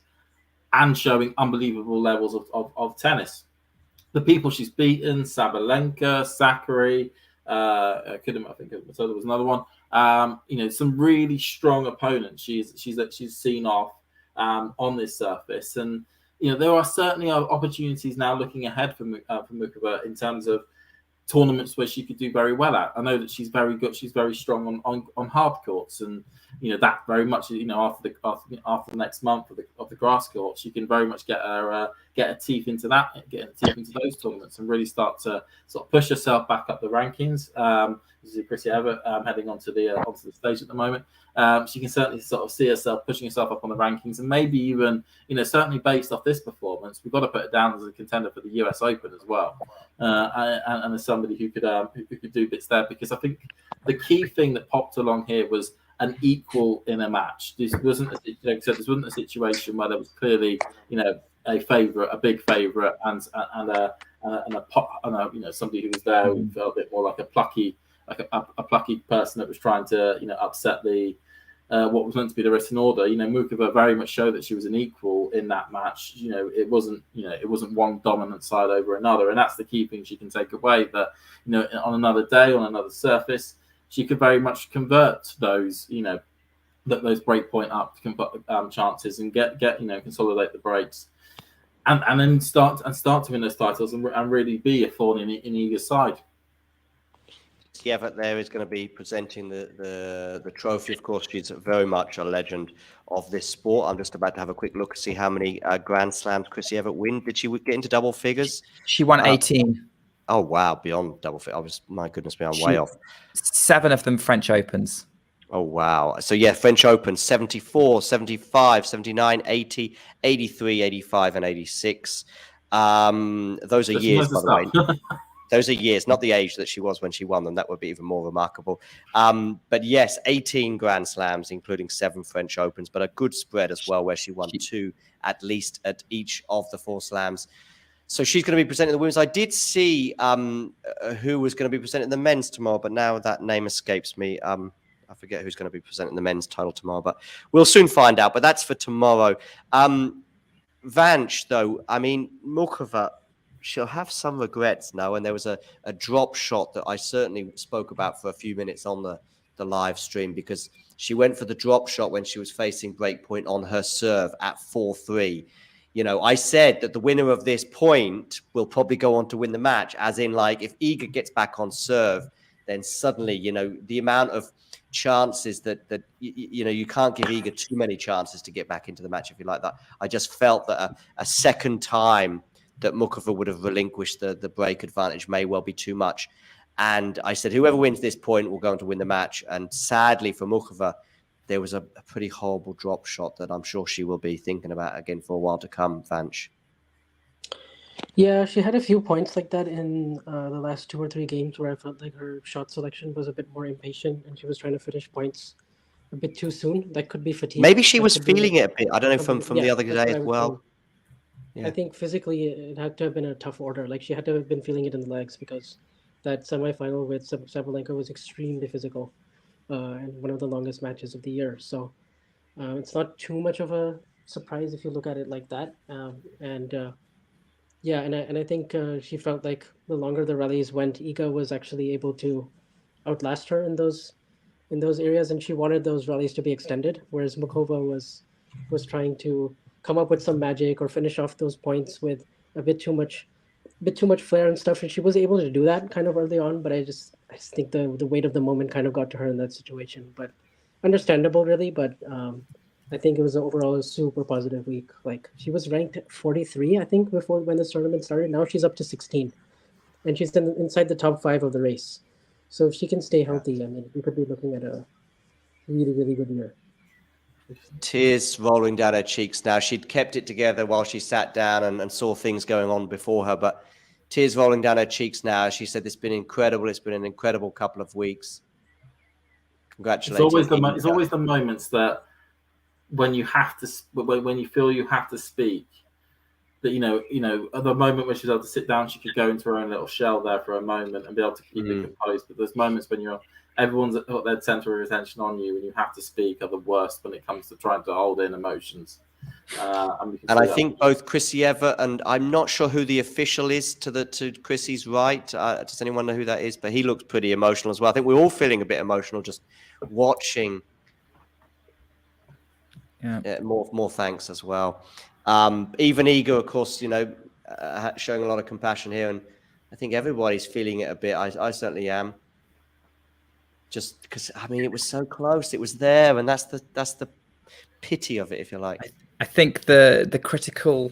and showing unbelievable levels of tennis. The people she's beaten: Sabalenka, Sakkari." I think there was another one. Some really strong opponents she's seen off on this surface, and there are certainly opportunities now looking ahead for Muchova in terms of tournaments where she could do very well at. I know that she's very good. She's very strong on hard courts, and that very much after the next month of the grass court, she can very much get her teeth into those tournaments and really start to sort of push herself back up the rankings. This is Chrissy Evert heading onto the stage at the moment. She can certainly sort of see herself pushing herself up on the rankings, and maybe even certainly based off this performance, we've got to put her down as a contender for the US Open as well, and as somebody who could do bits there, because I think the key thing that popped along here was an equal in a match. This wasn't a situation where there was clearly a favorite, a big favorite, and somebody who was there who felt a bit more like a plucky person that was trying to upset the what was meant to be the written order. Muchova very much showed that she was an equal in that match. It wasn't one dominant side over another, and that's the key thing she can take away. That on another day, on another surface, she could very much convert those those break point up chances and get consolidate the breaks, and then start to win those titles and really be a thorn in Iga's side. Evert there is going to be presenting the trophy. Of course, she's very much a legend of this sport. I'm just about to have a quick look to see how many Grand Slams Chrissy Evert win. Did she get into double figures? She won 18. Oh, wow. Beyond double figures. My goodness me, I'm way off. 7 of them French Opens. Oh, wow. So, yeah, French Open, 74, 75, 79, 80, 83, 85, and 86. Those are years, by the way. Those are years, not the age that she was when she won them. That would be even more remarkable. But yes, 18 Grand Slams, including 7 French Opens, but a good spread as well, where she won 2 at least at each of the 4 slams. So she's going to be presenting the women's. I did see who was going to be presenting the men's tomorrow, but now that name escapes me. I forget who's going to be presenting the men's title tomorrow, but we'll soon find out. But that's for tomorrow. Vanch, though, I mean, Muchova, she'll have some regrets now. And there was a drop shot that I certainly spoke about for a few minutes on the live stream, because she went for the drop shot when she was facing breakpoint on her serve at 4-3. I said that the winner of this point will probably go on to win the match, as in, like, if Iga gets back on serve, then suddenly, the amount of chances that you can't give Iga too many chances to get back into the match, if you like that. I just felt that a second time that Muchova would have relinquished the break advantage may well be too much. And I said, whoever wins this point will go on to win the match. And sadly for Muchova, there was a pretty horrible drop shot that I'm sure she will be thinking about again for a while to come, Vanch. Yeah, she had a few points like that in the last 2 or 3 games where I felt like her shot selection was a bit more impatient and she was trying to finish points a bit too soon. That could be fatigue. Maybe she was feeling it a bit. I don't know, from the other day as well. Yeah. I think physically it had to have been a tough order. Like, she had to have been feeling it in the legs, because that semifinal with Sabalenka was extremely physical and one of the longest matches of the year. So it's not too much of a surprise if you look at it like that. And I think she felt like the longer the rallies went, Iga was actually able to outlast her in those areas, and she wanted those rallies to be extended, whereas Muchova was trying to come up with some magic or finish off those points with a bit too much flair and stuff, and she was able to do that kind of early on. But I just think the weight of the moment kind of got to her in that situation. But understandable, really. But I think it was overall a super positive week. Like, she was ranked 43, I think, before when this tournament started. Now she's up to 16, and she's inside the top 5 of the race. So if she can stay healthy, I mean, we could be looking at a really, really good year. Tears rolling down her cheeks now. She'd kept it together while she sat down and saw things going on before her, but tears rolling down her cheeks now. She said, "It's been incredible. It's been an incredible couple of weeks." Congratulations. It's always the moments that when you have to, when you feel you have to speak, that you know, at the moment when she's able to sit down, she could go into her own little shell there for a moment and be able to keep it composed. But there's moments when everyone's got their center of attention on you, and you have to speak, are the worst when it comes to trying to hold in emotions. And I think both Chrissy-Eva and I'm not sure who the official is to Chrissy's right. Does anyone know who that is? But he looks pretty emotional as well. I think we're all feeling a bit emotional just watching. Yeah, more thanks as well. Even Iga, of course, showing a lot of compassion here, and I think everybody's feeling it a bit. I certainly am. Just because it was so close, it was there, and that's the pity of it, if you like. I think the critical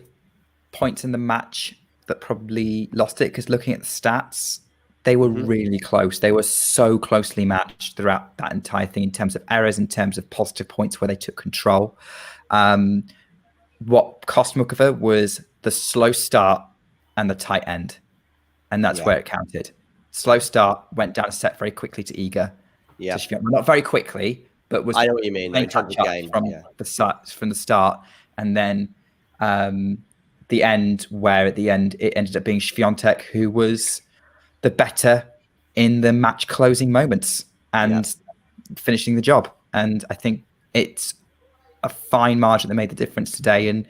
points in the match that probably lost it, because looking at the stats, they were really close. They were so closely matched throughout that entire thing in terms of errors, in terms of positive points where they took control. What cost Muchova was the slow start and the tight end. And that's where it counted. Slow start, went down a set very quickly to Iga. Yeah. Not very quickly, but was I know what you mean. In terms of game. From the start. And then the end, where at the end it ended up being Swiatek, who was the better in the match closing moments and finishing the job. And I think it's a fine margin that made the difference today. And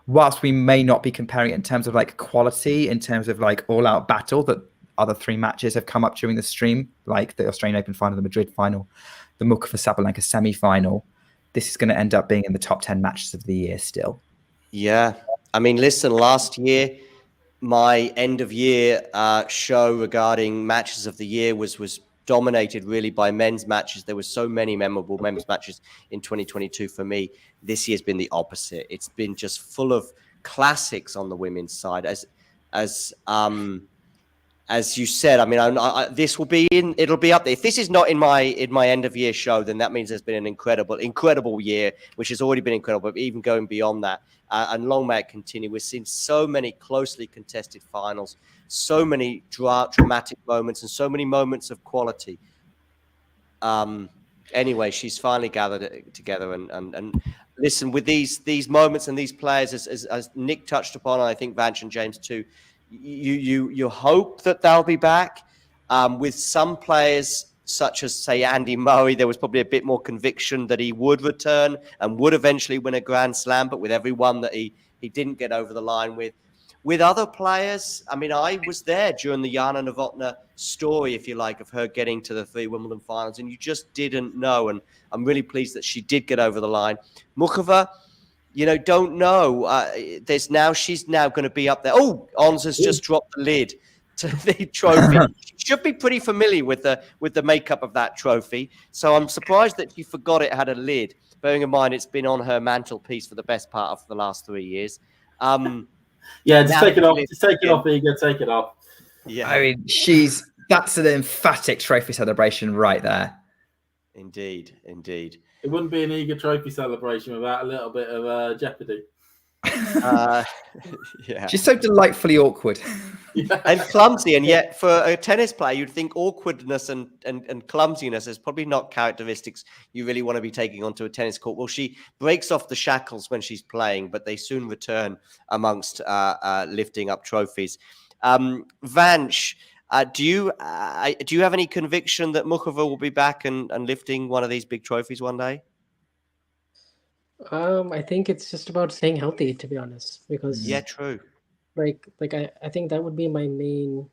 whilst we may not be comparing it in terms of like quality, in terms of like all out battle, that other three matches have come up during the stream, like the Australian Open final, the Madrid final, the Muchova Sabalenka semi-final, this is going to end up being in the top 10 matches of the year still. Yeah. Listen, last year, my end of year show regarding matches of the year was dominated really by men's matches. There were so many memorable men's matches in 2022 for me. This year's been the opposite. It's been just full of classics on the women's side. As you said, this will be it'll be up there. If this is not in my end of year show, then that means there's been an incredible year, which has already been incredible, but even going beyond that. And long may it continue. We've seen so many closely contested finals, so many dramatic moments, and so many moments of quality. Anyway, she's finally gathered it together. And listen, with these moments and these players, as Nick touched upon, and I think Vanch and James too, you hope that they'll be back. With some players, such as, say, Andy Murray, there was probably a bit more conviction that he would return and would eventually win a Grand Slam, but with everyone that he didn't get over the line with. With other players, I was there during the Jana Novotná story, if you like, of her getting to the 3 Wimbledon finals, and you just didn't know, and I'm really pleased that she did get over the line. Muchova, don't know. She's now going to be up there. Oh, Ons has just dropped the lid to the trophy. She should be pretty familiar with the makeup of that trophy. So I'm surprised that she forgot it had a lid, bearing in mind it's been on her mantelpiece for the best part of the last 3 years. Just take it off. Just take it off, Iga. Take it off. Yeah. That's an emphatic trophy celebration right there. Indeed. It wouldn't be an Iga trophy celebration without a little bit of jeopardy. She's so delightfully awkward. And clumsy, and yet for a tennis player, you'd think awkwardness and clumsiness is probably not characteristics you really want to be taking onto a tennis court. Well, she breaks off the shackles when she's playing, but they soon return amongst lifting up trophies. Vanch, do you have any conviction that Muchova will be back and lifting one of these big trophies one day? I think it's just about staying healthy, to be honest, because true. I think that would be my main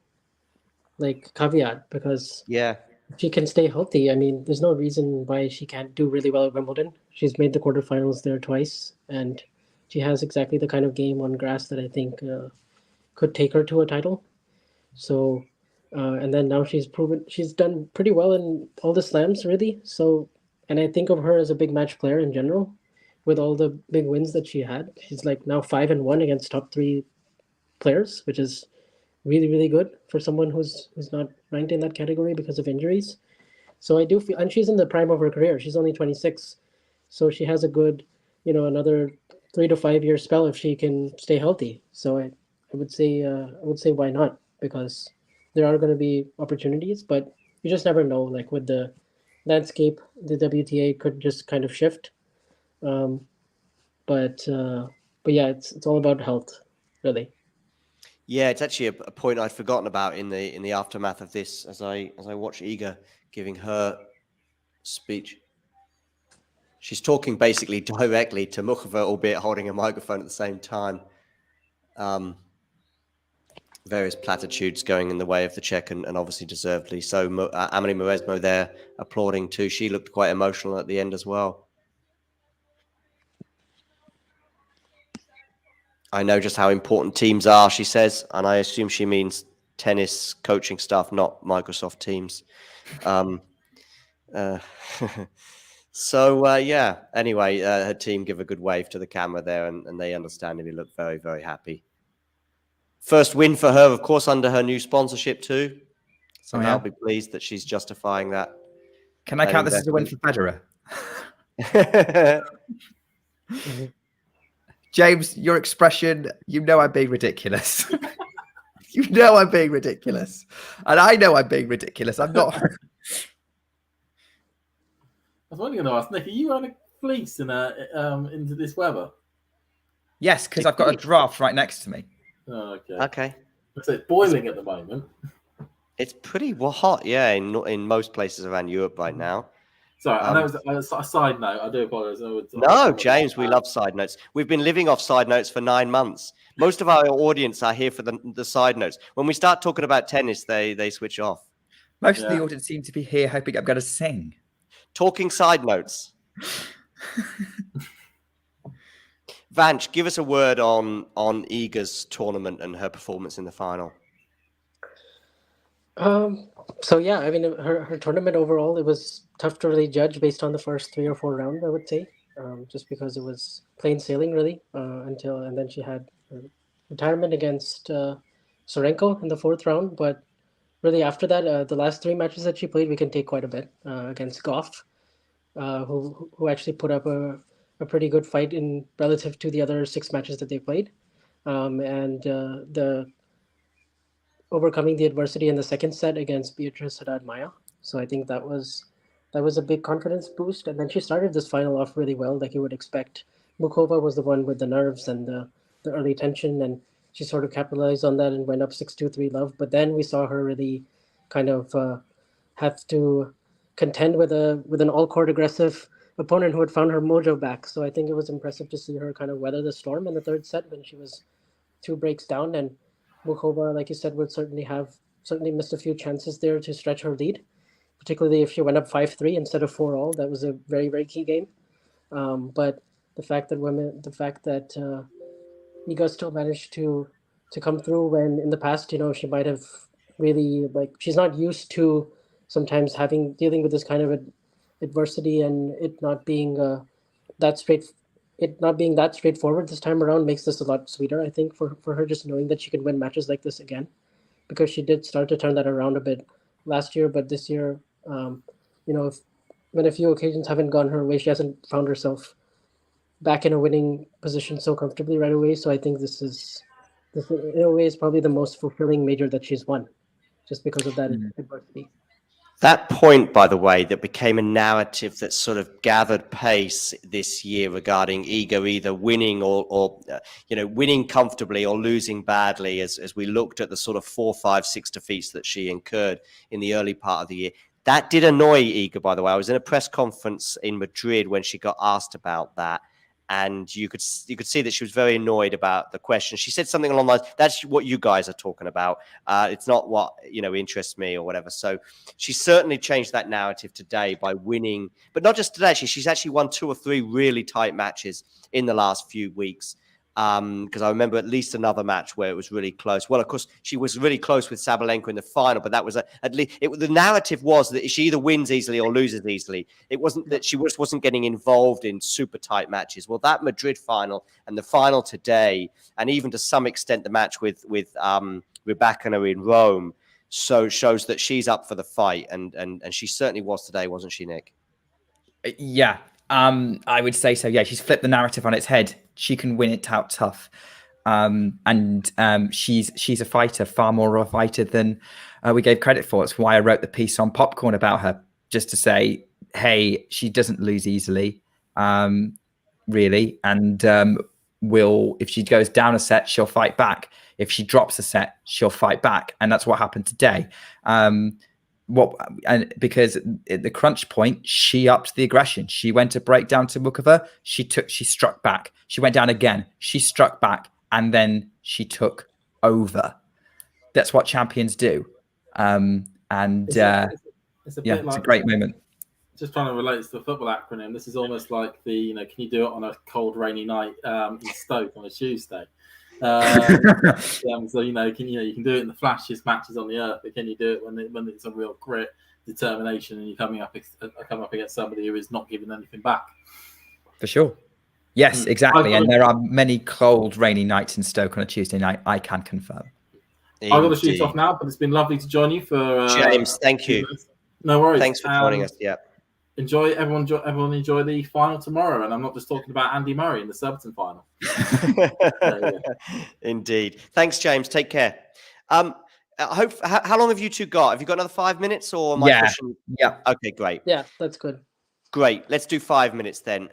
caveat, because if she can stay healthy, there's no reason why she can't do really well at Wimbledon. She's made the quarterfinals there twice, and she has exactly the kind of game on grass that I think could take her to a title. So, and then now she's done pretty well in all the slams, really. So, and I think of her as a big match player in general. With all the big wins that she had, she's now 5-1 against top 3 players, which is really, really good for someone who's not ranked in that category because of injuries. So I do feel, and she's in the prime of her career. She's only 26. So she has a good, another 3 to 5 year spell if she can stay healthy. So I would say why not? Because there are going to be opportunities, but you just never know. Like with the landscape, the WTA could just kind of shift. But yeah, it's all about health, really. Yeah, it's actually a point I'd forgotten about in the aftermath of this as I watch Iga giving her speech. She's talking basically directly to Muchova, albeit holding a microphone at the same time. Various platitudes going in the way of the Czech, and obviously deservedly so. Amelie Mauresmo there applauding too. She looked quite emotional at the end as well. I know just how important teams are, she says, and I assume she means tennis coaching staff, not Microsoft Teams. So, yeah, anyway, her team give a good wave to the camera there, and they understandably look very, very happy. First win for her, of course, under her new sponsorship too. So I'll be pleased that she's justifying that. Can I count this as a win for Federer? James, your expression, I'm being ridiculous. I'm being ridiculous. And I know I'm being ridiculous. I'm not. I was only going to ask, Nick, are you wearing a fleece into this weather? Yes, because I've got a draft right next to me. Oh, okay. So it's boiling at the moment. It's pretty hot, yeah, in most places around Europe right now. Sorry, I know it was a side note. I do apologize. No, James, we love side notes. We've been living off side notes for 9 months. Most of our audience are here for the side notes. When we start talking about tennis, they switch off. Most of the audience seem to be here hoping I'm going to sing. Talking side notes. Vanch, give us a word on Iga's tournament and her performance in the final. So yeah, I mean, her tournament overall, it was tough to really judge based on the first 3 or 4 rounds, I would say, just because it was plain sailing really and then she had retirement against Sorenko in the 4th round. But really after that, the last 3 matches that she played, we can take quite a bit against Goff, who actually put up a pretty good fight in relative to the other 6 matches that they played, and the overcoming the adversity in the 2nd set against Beatrice Haddad-Maia. So I think that was a big confidence boost. And then she started this final off really well, like you would expect. Muchova was the one with the nerves and the early tension, and she sort of capitalized on that and went up 6-2-3 love. But then we saw her really kind of have to contend with an all-court aggressive opponent who had found her mojo back. So I think it was impressive to see her kind of weather the storm in the 3rd set when she was 2 breaks down. And Muchova, like you said, would certainly missed a few chances there to stretch her lead, particularly if she went up 5-3 instead of 4-all. That was a very, very key game. But the fact that Iga still managed to come through when in the past, she might have really, like, she's not used to sometimes dealing with this kind of adversity, and it not being that straightforward this time around makes this a lot sweeter, I think, for her, just knowing that she can win matches like this again, because she did start to turn that around a bit last year. But this year, when a few occasions haven't gone her way, she hasn't found herself back in a winning position so comfortably right away. So I think this in a way is probably the most fulfilling major that she's won, just because of that adversity. That point, by the way, that became a narrative that sort of gathered pace this year regarding Iga either winning or winning comfortably or losing badly, as we looked at the sort of 4, 5, 6 defeats that she incurred in the early part of the year. That did annoy Iga, by the way. I was in a press conference in Madrid when she got asked about that, and you could see that she was very annoyed about the question. She said something along the lines, "That's what you guys are talking about. It's not what interests me," or whatever. So she certainly changed that narrative today by winning, but not just today. She's actually won 2 or 3 really tight matches in the last few weeks. Because I remember at least another match where it was really close. Well, of course, she was really close with Sabalenka in the final, but that was at least the narrative was that she either wins easily or loses easily. It wasn't that she wasn't getting involved in super tight matches. Well, that Madrid final and the final today, and even to some extent the match with Rybakina in Rome, so shows that she's up for the fight, and she certainly was today, wasn't she, Nick? Yeah. I would say so. Yeah, she's flipped the narrative on its head. She can win it out tough. She's a fighter, far more of a fighter than we gave credit for. It's why I wrote the piece on Popcorn about her, just to say, hey, she doesn't lose easily, really. And if she goes down a set, she'll fight back. If she drops a set, she'll fight back. And that's what happened today. Because at the crunch point, she upped the aggression. She went to break down to Muchova. She struck back. She went down again. She struck back. And then she took over. That's what champions do. It's a great moment. Just trying to relate to the football acronym. This is almost like the, can you do it on a cold, rainy night in Stoke on a Tuesday? So you can do it in the flashiest matches on the earth, but can you do it when it's a real grit, determination, and you're coming up against somebody who is not giving anything back? For sure. Yes, exactly. And there are many cold, rainy nights in Stoke on a Tuesday night. I can confirm. I've got to shoot off now, but it's been lovely to join you for James. Thank you. No worries. Thanks for joining us. Yeah. Everyone enjoy the final tomorrow, and I'm not just talking about Andy Murray in the Surbiton final. Indeed. Thanks, James. Take care. How long have you two got? Have you got another 5 minutes, or am I pushing? Yeah. Okay, great. Yeah, that's good. Great. Let's do 5 minutes then.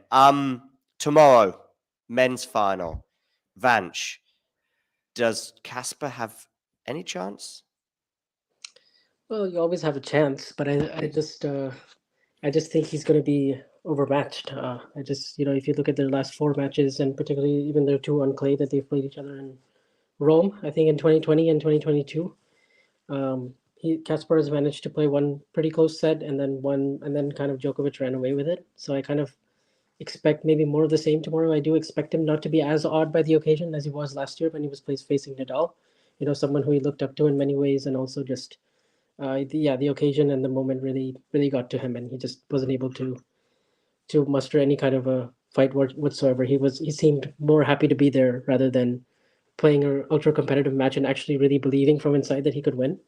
Tomorrow, men's final. Vanch, does Casper have any chance? Well, you always have a chance, but I just think he's going to be overmatched. If you look at their last 4 matches, and particularly even their 2 on clay that they've played each other in Rome, I think in 2020 and 2022, Casper has managed to play one pretty close set, and then kind of Djokovic ran away with it. So I kind of expect maybe more of the same tomorrow. I do expect him not to be as awed by the occasion as he was last year when he was facing Nadal. Someone who he looked up to in many ways, and also just the occasion and the moment really got to him, and he just wasn't able to muster any kind of a fight whatsoever. He seemed more happy to be there rather than playing an ultra competitive match and actually really believing from inside that he could win.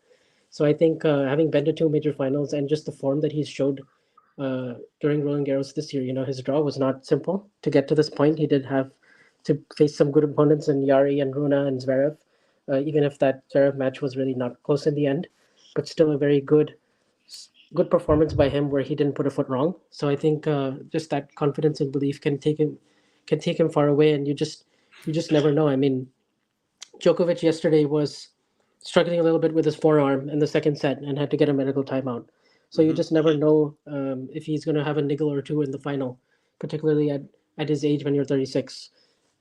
So I think having been to 2 major finals and just the form that he's showed during Roland Garros this year, his draw was not simple to get to this point. He did have to face some good opponents in Yari and Runa and Zverev, even if that Zverev match was really not close in the end, but still a very good performance by him where he didn't put a foot wrong. So I think just that confidence and belief can take him far away, and you just never know. I mean, Djokovic yesterday was struggling a little bit with his forearm in the second set and had to get a medical timeout. So you just never know if he's going to have a niggle or two in the final, particularly at his age when you're 36.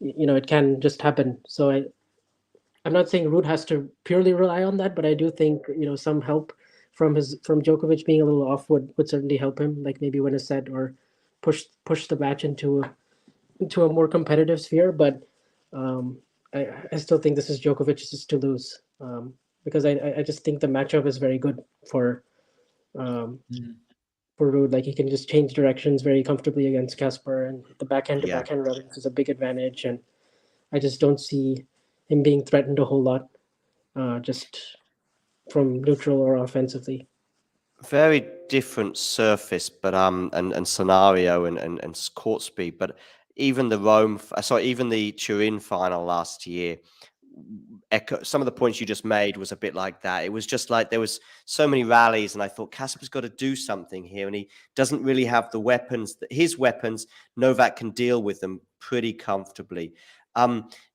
It can just happen. So I'm not saying Ruud has to purely rely on that, but I do think some help from Djokovic being a little off would certainly help him, like maybe win a set or push the match into a more competitive sphere. But I still think this is Djokovic's to lose because I just think the matchup is very good for Ruud. Like, he can just change directions very comfortably against Casper, and the backhand to backhand runs is a big advantage. And I just don't see him being threatened a whole lot, just from neutral or offensively. Very different surface, but and scenario and court speed. But even the Turin final last year, some of the points you just made was a bit like that. It was just like there was so many rallies, and I thought Casper's got to do something here, and he doesn't really have the weapons. His weapons, Novak can deal with them pretty comfortably.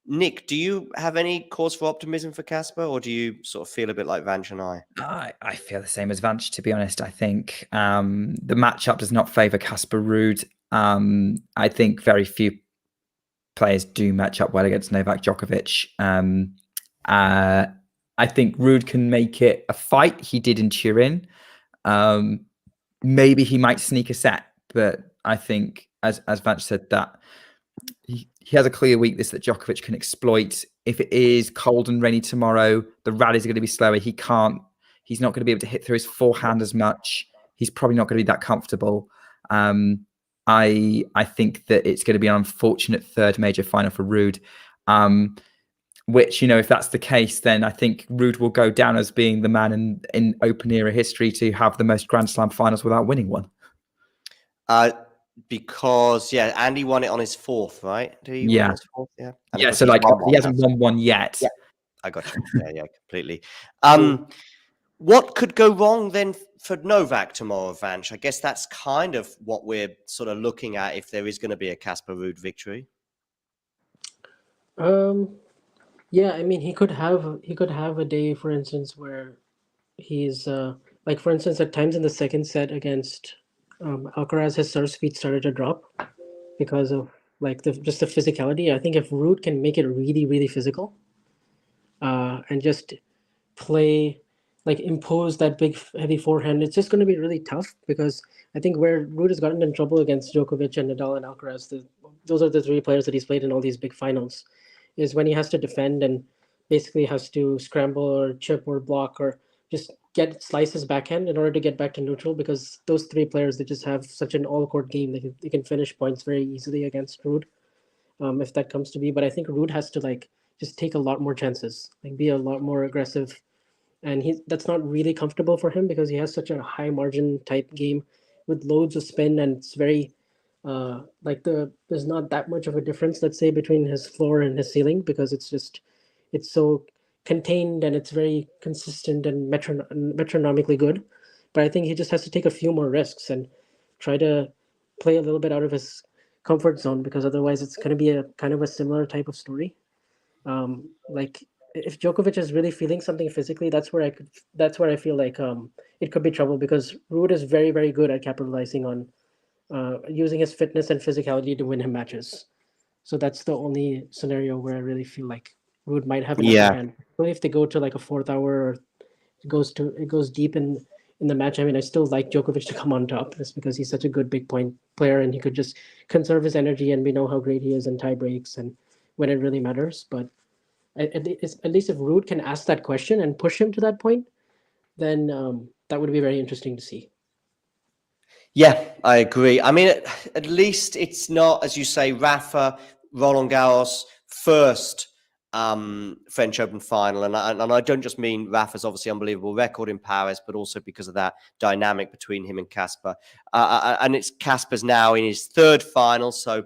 Nick, do you have any cause for optimism for Casper, or do you sort of feel a bit like Vanch and I feel the same as Vanch, to be honest. I think the matchup does not favour Casper Ruud. I think very few players do match up well against Novak Djokovic. I think Ruud can make it a fight. He did in Turin. Maybe he might sneak a set, but I think, as Vanch said, that he has a clear weakness that Djokovic can exploit. If it is cold and rainy tomorrow, the rallies are going to be slower. He's not going to be able to hit through his forehand as much. He's probably not going to be that comfortable. I think that it's going to be an unfortunate third major final for Ruud, which, if that's the case, then I think Ruud will go down as being the man in Open era history to have the most Grand Slam finals without winning one. because Andy won it on his fourth, right? Did he win on his fourth? Yeah. And Yeah. So like he hasn't won one yet. Yeah, I got you. Yeah, completely. What could go wrong then for Novak tomorrow, Vanch? I guess that's kind of what we're sort of looking at if there is going to be a Casper Ruud victory. Yeah, I mean, he could have a day, for instance, where he's like, for instance, at times in the second set against Alcaraz, his serve speed started to drop because of like just the physicality. I think if Ruud can make it really, really physical, and just play, like impose that big heavy forehand, it's just going to be really tough, because I think where Ruud has gotten in trouble against Djokovic and Nadal and Alcaraz, those are the three players that he's played in all these big finals, is when he has to defend and basically has to scramble or chip or block or just get slices backhand in order to get back to neutral, because those three players, they just have such an all-court game. They can finish points very easily against Ruud, if that comes to be. But I think Ruud has to like just take a lot more chances, like be a lot more aggressive, and that's not really comfortable for him because he has such a high margin type game with loads of spin, and it's very there's not that much of a difference, let's say, between his floor and his ceiling, because it's so contained and it's very consistent and metronomically good. But I think he just has to take a few more risks and try to play a little bit out of his comfort zone, because otherwise it's going to be a kind of a similar type of story. Like if Djokovic is really feeling something physically, that's where I feel like it could be trouble, because Ruud is very, very good at capitalizing on using his fitness and physicality to win him matches. So that's the only scenario where I really feel like Ruud might have an upper hand. Only if they go to like a fourth hour, or it goes deep in the match. I mean, I still like Djokovic to come on top, just because he's such a good big point player and he could just conserve his energy, and we know how great he is in tie breaks and when it really matters. But at least if Ruud can ask that question and push him to that point, then that would be very interesting to see. Yeah, I agree. I mean, at least it's not, as you say, Rafa, Roland Garros, first French Open final. And I don't just mean Rafa's obviously unbelievable record in Paris, but also because of that dynamic between him and Casper. And it's Casper's now in his third final. So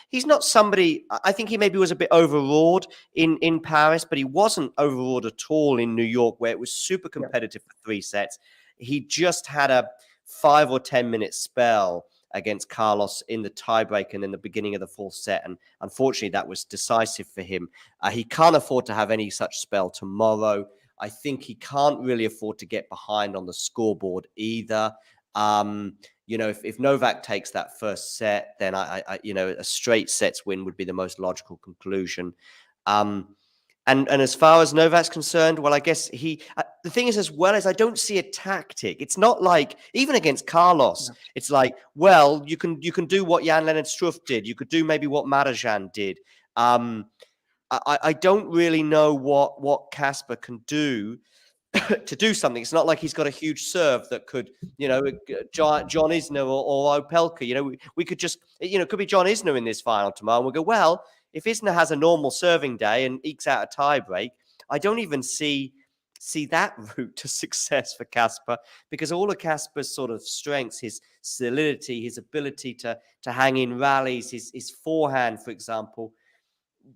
he's not somebody, I think he maybe was a bit overawed in Paris, but he wasn't overawed at all in New York, where it was super competitive for 3 sets. He just had a 5 or 10 minute spell against Carlos in the tiebreak and in the beginning of the 4th set. And unfortunately, that was decisive for him. He can't afford to have any such spell tomorrow. I think he can't really afford to get behind on the scoreboard either. If Novak takes that first set, then a straight sets win would be the most logical conclusion. And as far as Novak's concerned, well, I guess the thing is, as well, as I don't see a tactic. It's not like, even against Carlos, it's like, well, you can do what Jan-Lennard Struff did. You could do maybe what Marajan did. I don't really know what Casper can do to do something. It's not like he's got a huge serve that could, John Isner or Opelka. We could just, it could be John Isner in this final tomorrow, and we'll go, well, if Isner has a normal serving day and ekes out a tiebreak, I don't even see that route to success for Casper, because all of Casper's sort of strengths, his solidity, his ability to hang in rallies, his forehand, for example,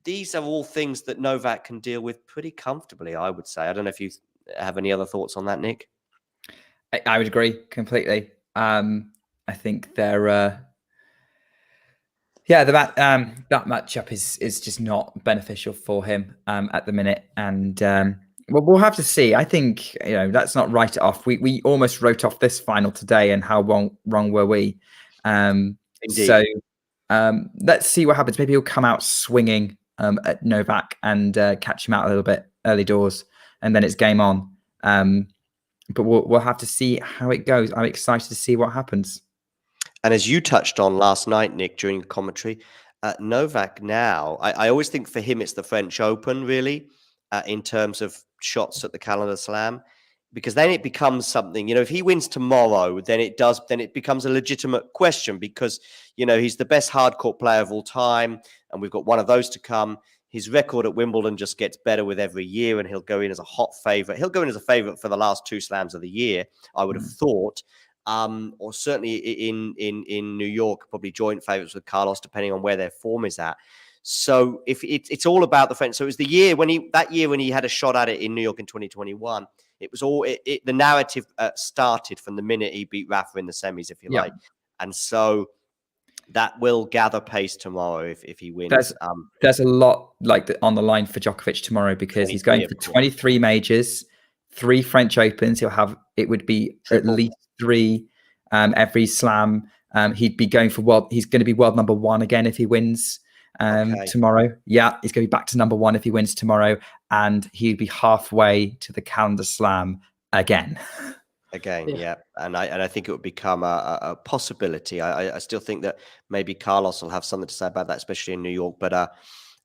these are all things that Novak can deal with pretty comfortably, I would say. I don't know if you have any other thoughts on that, Nick? I would agree completely. I think they're... that matchup is just not beneficial for him at the minute, and we'll have to see. I think let's not write it off. We almost wrote off this final today, and how wrong were we? So let's see what happens. Maybe he'll come out swinging at Novak and catch him out a little bit early doors, and then it's game on. But we'll have to see how it goes. I'm excited to see what happens. And as you touched on last night, Nick, during the commentary, Novak now, I always think for him it's the French Open, really, in terms of shots at the calendar slam, because then it becomes something, if he wins tomorrow, then it becomes a legitimate question, because, he's the best hardcourt player of all time, and we've got one of those to come. His record at Wimbledon just gets better with every year, and he'll go in as a hot favorite. He'll go in as a favorite for the last 2 slams of the year, I would have thought. or certainly in New York, probably joint favourites with Carlos, depending on where their form is at. So if it's all about the French. So it was the year when he had a shot at it in New York in 2021. It was all the narrative started from the minute he beat Rafa in the semis, if you like, and so that will gather pace tomorrow if he wins. There's a lot on the line for Djokovic tomorrow because he's going for 23 majors, 3 French Opens. It would be triple. At least 3 every slam. He'd be going for world. He's going to be world number 1 again if he wins tomorrow. Yeah, he's going to be back to number 1 if he wins tomorrow, and he'd be halfway to the calendar slam again. Yeah. And I think it would become a possibility. I still think that maybe Carlos will have something to say about that, especially in New York. But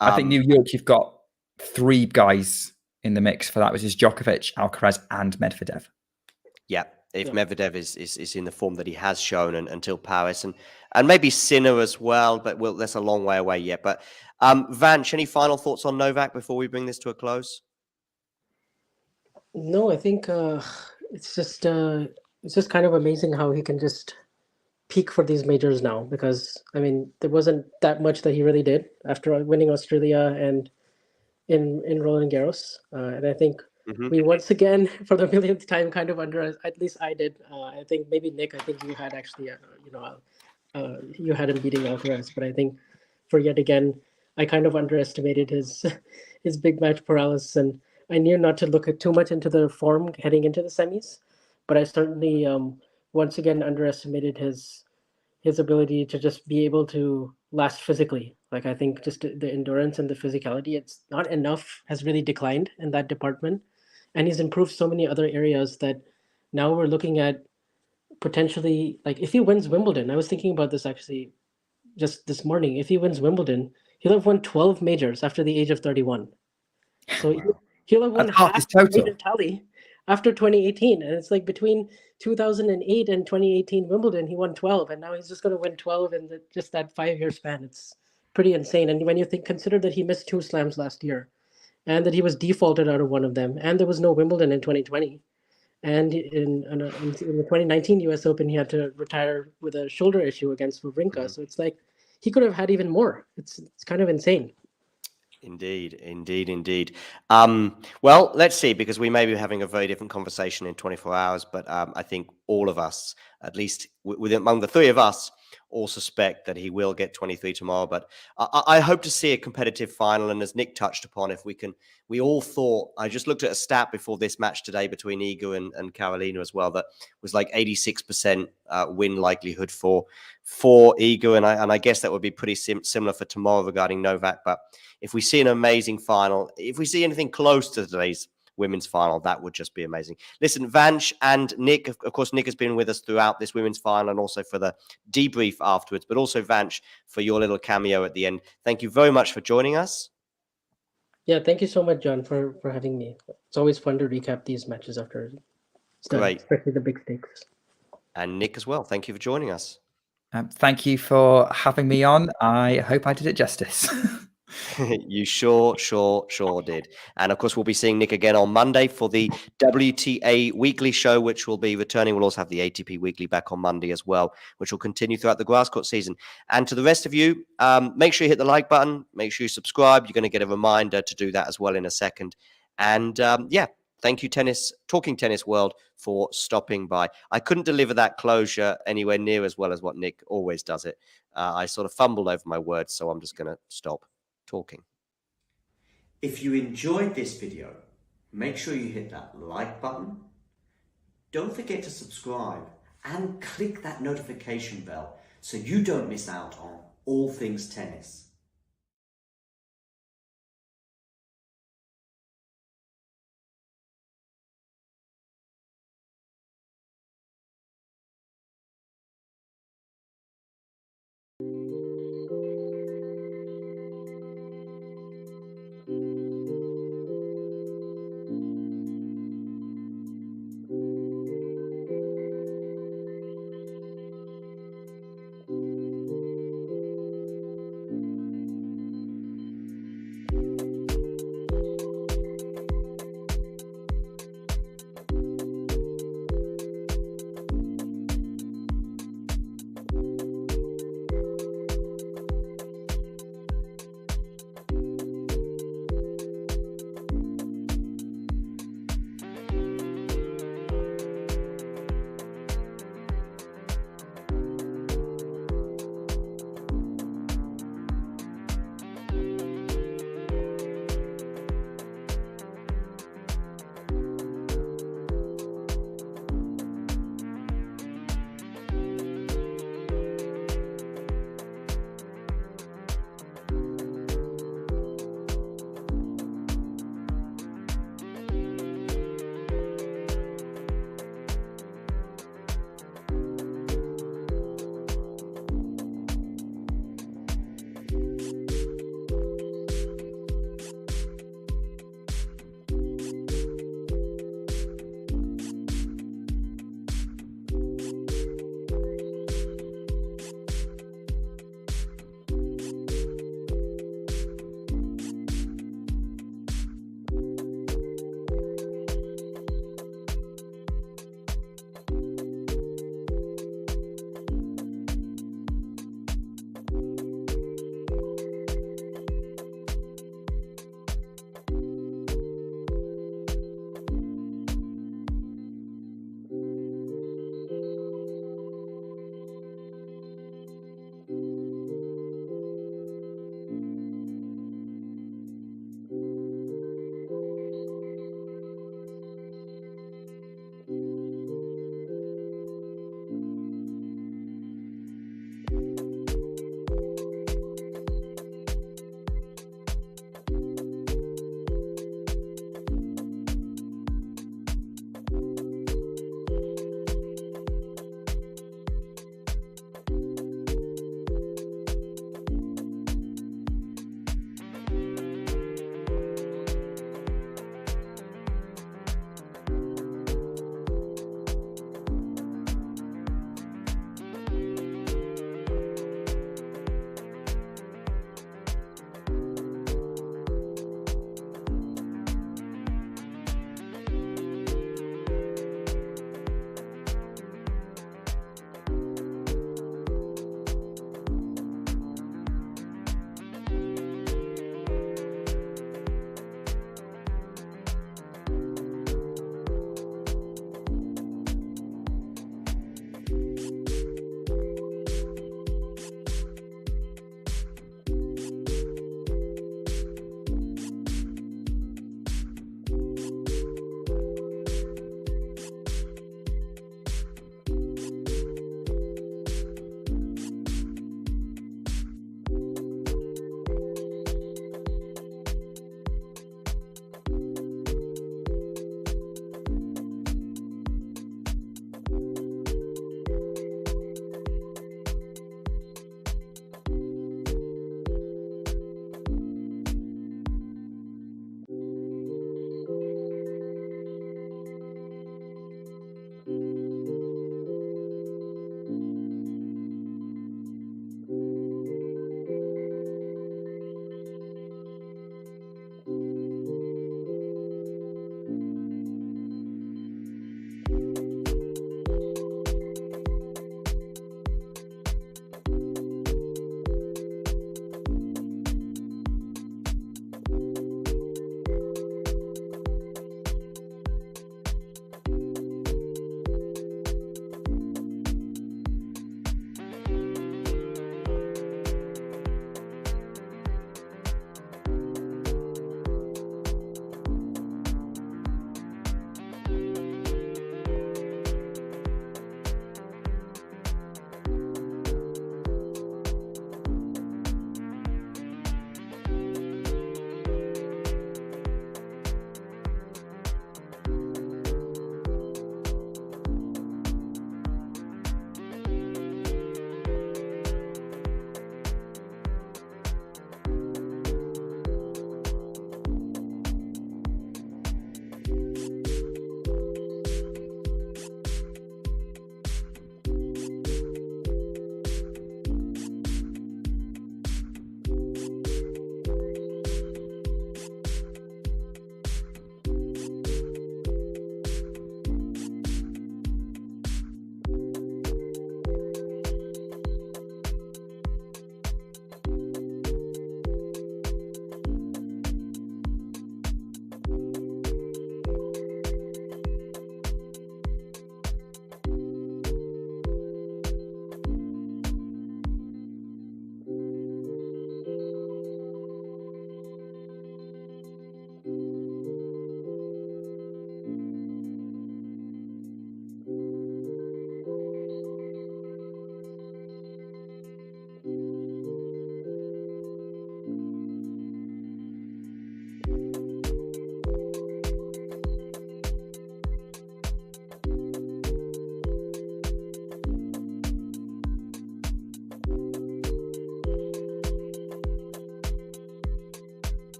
I think New York, you've got 3 guys in the mix for that, which is Djokovic, Alcaraz, and Medvedev. Yeah, if Medvedev is in the form that he has shown until Paris, and maybe Sinner as well, but that's a long way away yet. But Vanch, any final thoughts on Novak before we bring this to a close? No, I think it's just kind of amazing how he can just peak for these majors now, because I mean there wasn't that much that he really did after winning Australia and in Roland Garros, and I think we once again for the millionth time kind of at least I did. I think maybe Nick, I think you had actually you had him beating Alcaraz, but I think for yet again I kind of underestimated his big match paralysis, and I knew not to look too much into the form heading into the semis, but I certainly once again underestimated his ability to just be able to last physically. Like I think just the endurance and the physicality, it's not enough, has really declined in that department, and he's improved so many other areas that now we're looking at potentially, like if he wins Wimbledon, I was thinking about this actually just this morning. If he wins Wimbledon, he'll have won 12 majors after the age of 31. So he'll have won half his major tally after 2018. And it's like between 2008 and 2018 Wimbledon, he won 12. And now he's just going to win 12 in just that 5-year span. It's pretty insane. And when you consider that he missed 2 slams last year and that he was defaulted out of one of them, and there was no Wimbledon in 2020. And in the 2019 US Open, he had to retire with a shoulder issue against Wawrinka. So it's like he could have had even more. It's kind of insane. Indeed. Well, let's see, because we may be having a very different conversation in 24 hours, but I think all of us, at least among the 3 of us, all suspect that he will get 23 tomorrow. But I hope to see a competitive final. And as Nick touched upon, we all thought, I just looked at a stat before this match today between Iga and Karolina as well, that was like 86% win likelihood for Iga. And I guess that would be pretty similar for tomorrow regarding Novak. But if we see an amazing final, if we see anything close to today's women's final, that would just be amazing. Listen, Vanch and Nick, of course, Nick has been with us throughout this women's final and also for the debrief afterwards, but also Vanch for your little cameo at the end. Thank you very much for joining us. Yeah, thank you so much, John, for having me. It's always fun to recap these matches after it's done, especially the big stakes. And Nick as well, thank you for joining us. Thank you for having me on. I hope I did it justice. You sure did. And of course, we'll be seeing Nick again on Monday for the WTA Weekly show, which will be returning. We'll also have the ATP Weekly back on Monday as well, which will continue throughout the grass court season. And to the rest of you, make sure you hit the like button. Make sure you subscribe. You're going to get a reminder to do that as well in a second. And thank you, Talking Tennis World, for stopping by. I couldn't deliver that closure anywhere near as well as what Nick always does it. I sort of fumbled over my words, so I'm just going to stop talking. If you enjoyed this video, make sure you hit that like button. Don't forget to subscribe and click that notification bell so you don't miss out on all things tennis.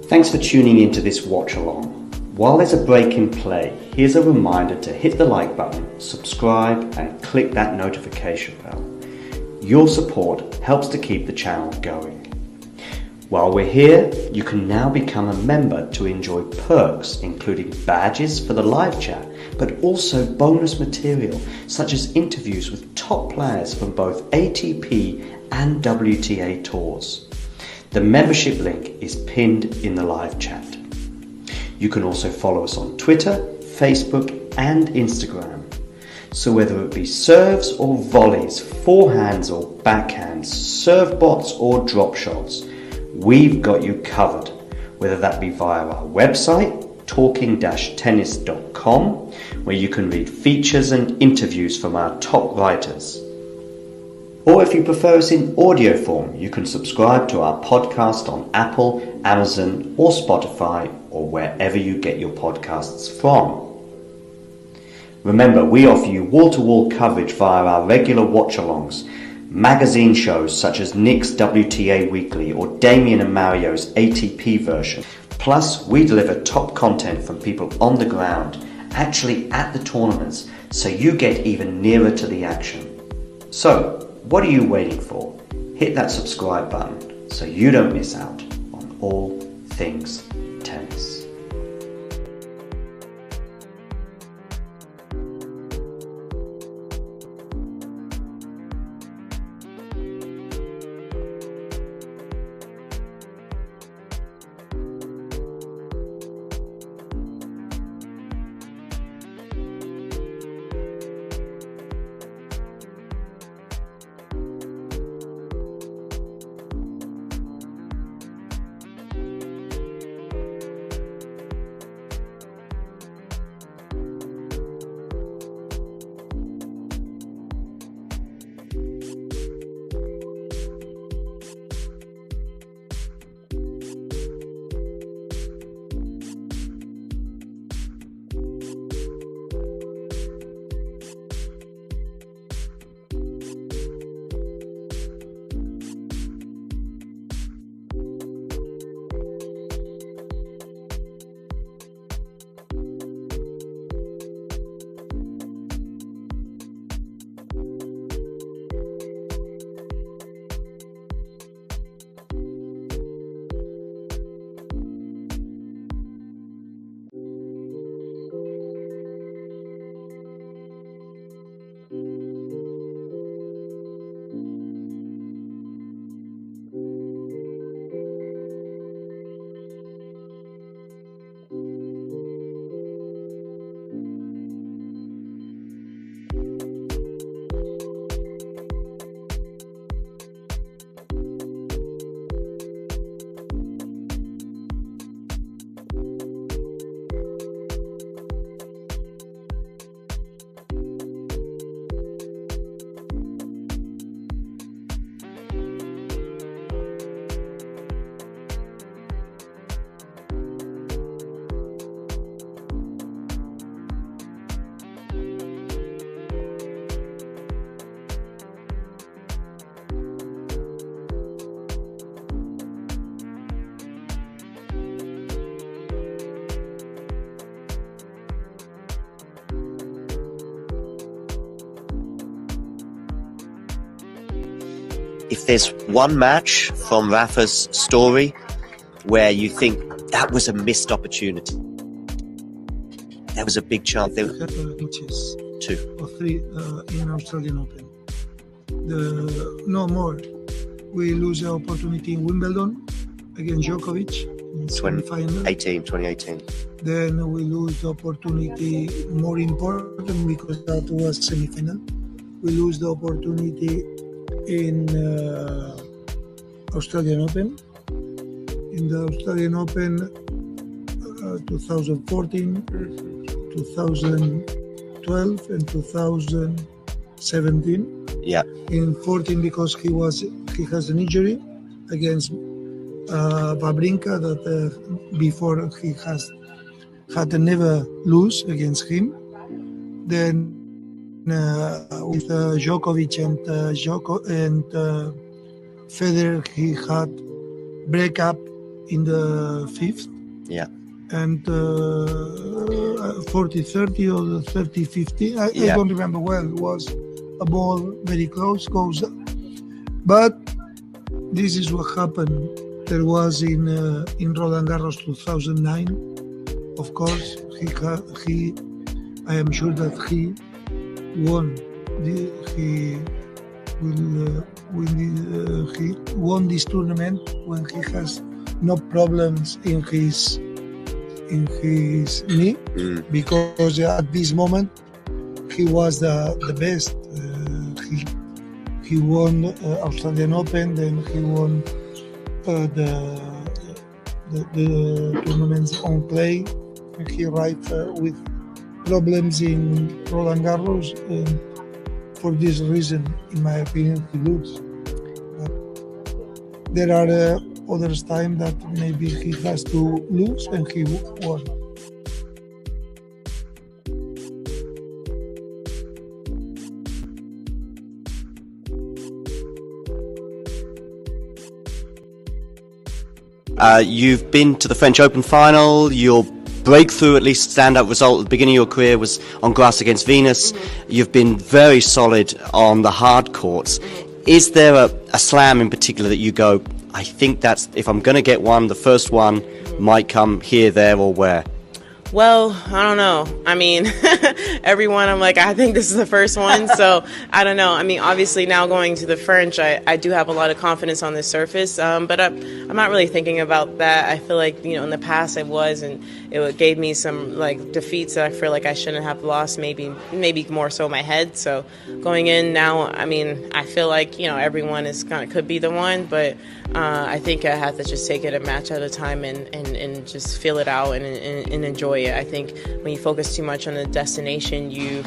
Thanks for tuning into this watch along. While there's a break in play, here's a reminder to hit the like button, subscribe and click that notification bell. Your support helps to keep the channel going. While we're here, you can now become a member to enjoy perks including badges for the live chat, but also bonus material such as interviews with top players from both ATP and WTA tours. The membership link is pinned in the live chat. You can also follow us on Twitter, Facebook and Instagram. So whether it be serves or volleys, forehands or backhands, serve bots or drop shots, we've got you covered, whether that be via our website, talking-tennis.com, where you can read features and interviews from our top writers. Or if you prefer us in audio form, you can subscribe to our podcast on Apple, Amazon or Spotify or wherever you get your podcasts from. Remember, we offer you wall-to-wall coverage via our regular watch-alongs, magazine shows such as Nick's WTA Weekly or Damien and Mario's ATP version. Plus, we deliver top content from people on the ground, actually at the tournaments, so you get even nearer to the action. So, what are you waiting for? Hit that subscribe button so you don't miss out on all things tennis. If there's one match from Rafa's story where you think that was a missed opportunity, there was a big chance. There were matches, 2 or 3 in Australian Open. No more. We lose the opportunity in Wimbledon against Djokovic in semi-final. 2018. Then we lose the opportunity more important because that was semi-final. We lose the opportunity in Australian Open. In the Australian Open 2014, 2012 and 2017. Yeah. In 14 because he has an injury against Wawrinka that before he had never lose against him. Then with Djokovic and Federer, he had breakup in the fifth. Yeah. And 40-30 or the 30-50. I don't remember well. It was a ball very close, goes up. But this is what happened. There was in Roland Garros 2009. Of course, he I am sure that he won. He won this tournament when he has no problems in his knee, because at this moment he was the best. He won Australian Open, then he won the tournaments on clay. He arrived with problems in Roland Garros. For this reason, in my opinion, he loses. There are others time that maybe he has to lose and he won. You've been to the French Open final. Your breakthrough, at least standout result at the beginning of your career, was on grass against Venus. You've been very solid on the hard courts. Is there a slam in particular that you go, I think that's, if I'm going to get one, the first one might come here, there, or where? Well, I don't know. I mean, everyone, I'm like, I think this is the first one. So I don't know. I mean, obviously now going to the French, I do have a lot of confidence on the surface. But I'm not really thinking about that. I feel like, in the past I was, and it gave me some like defeats that I feel like I shouldn't have lost, maybe more so my head. So going in now, I mean, I feel like, everyone is could be the one, but I think I have to just take it a match at a time and just feel it out and enjoy it. I think when you focus too much on the destination, you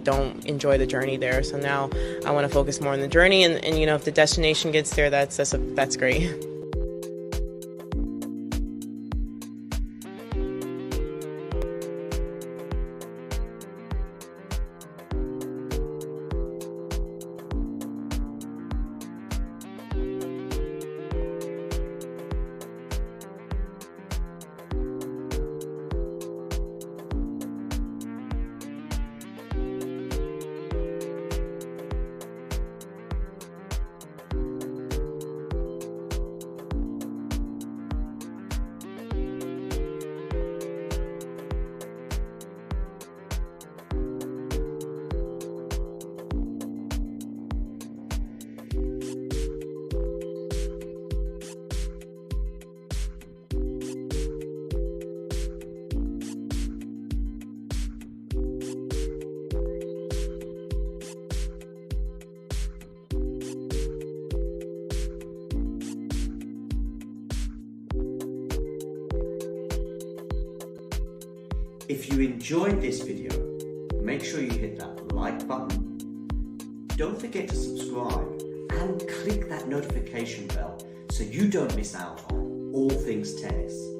don't enjoy the journey there. So now I want to focus more on the journey, and if the destination gets there, that's great. If you enjoyed this video, make sure you hit that like button. Don't forget to subscribe and click that notification bell so you don't miss out on all things tennis.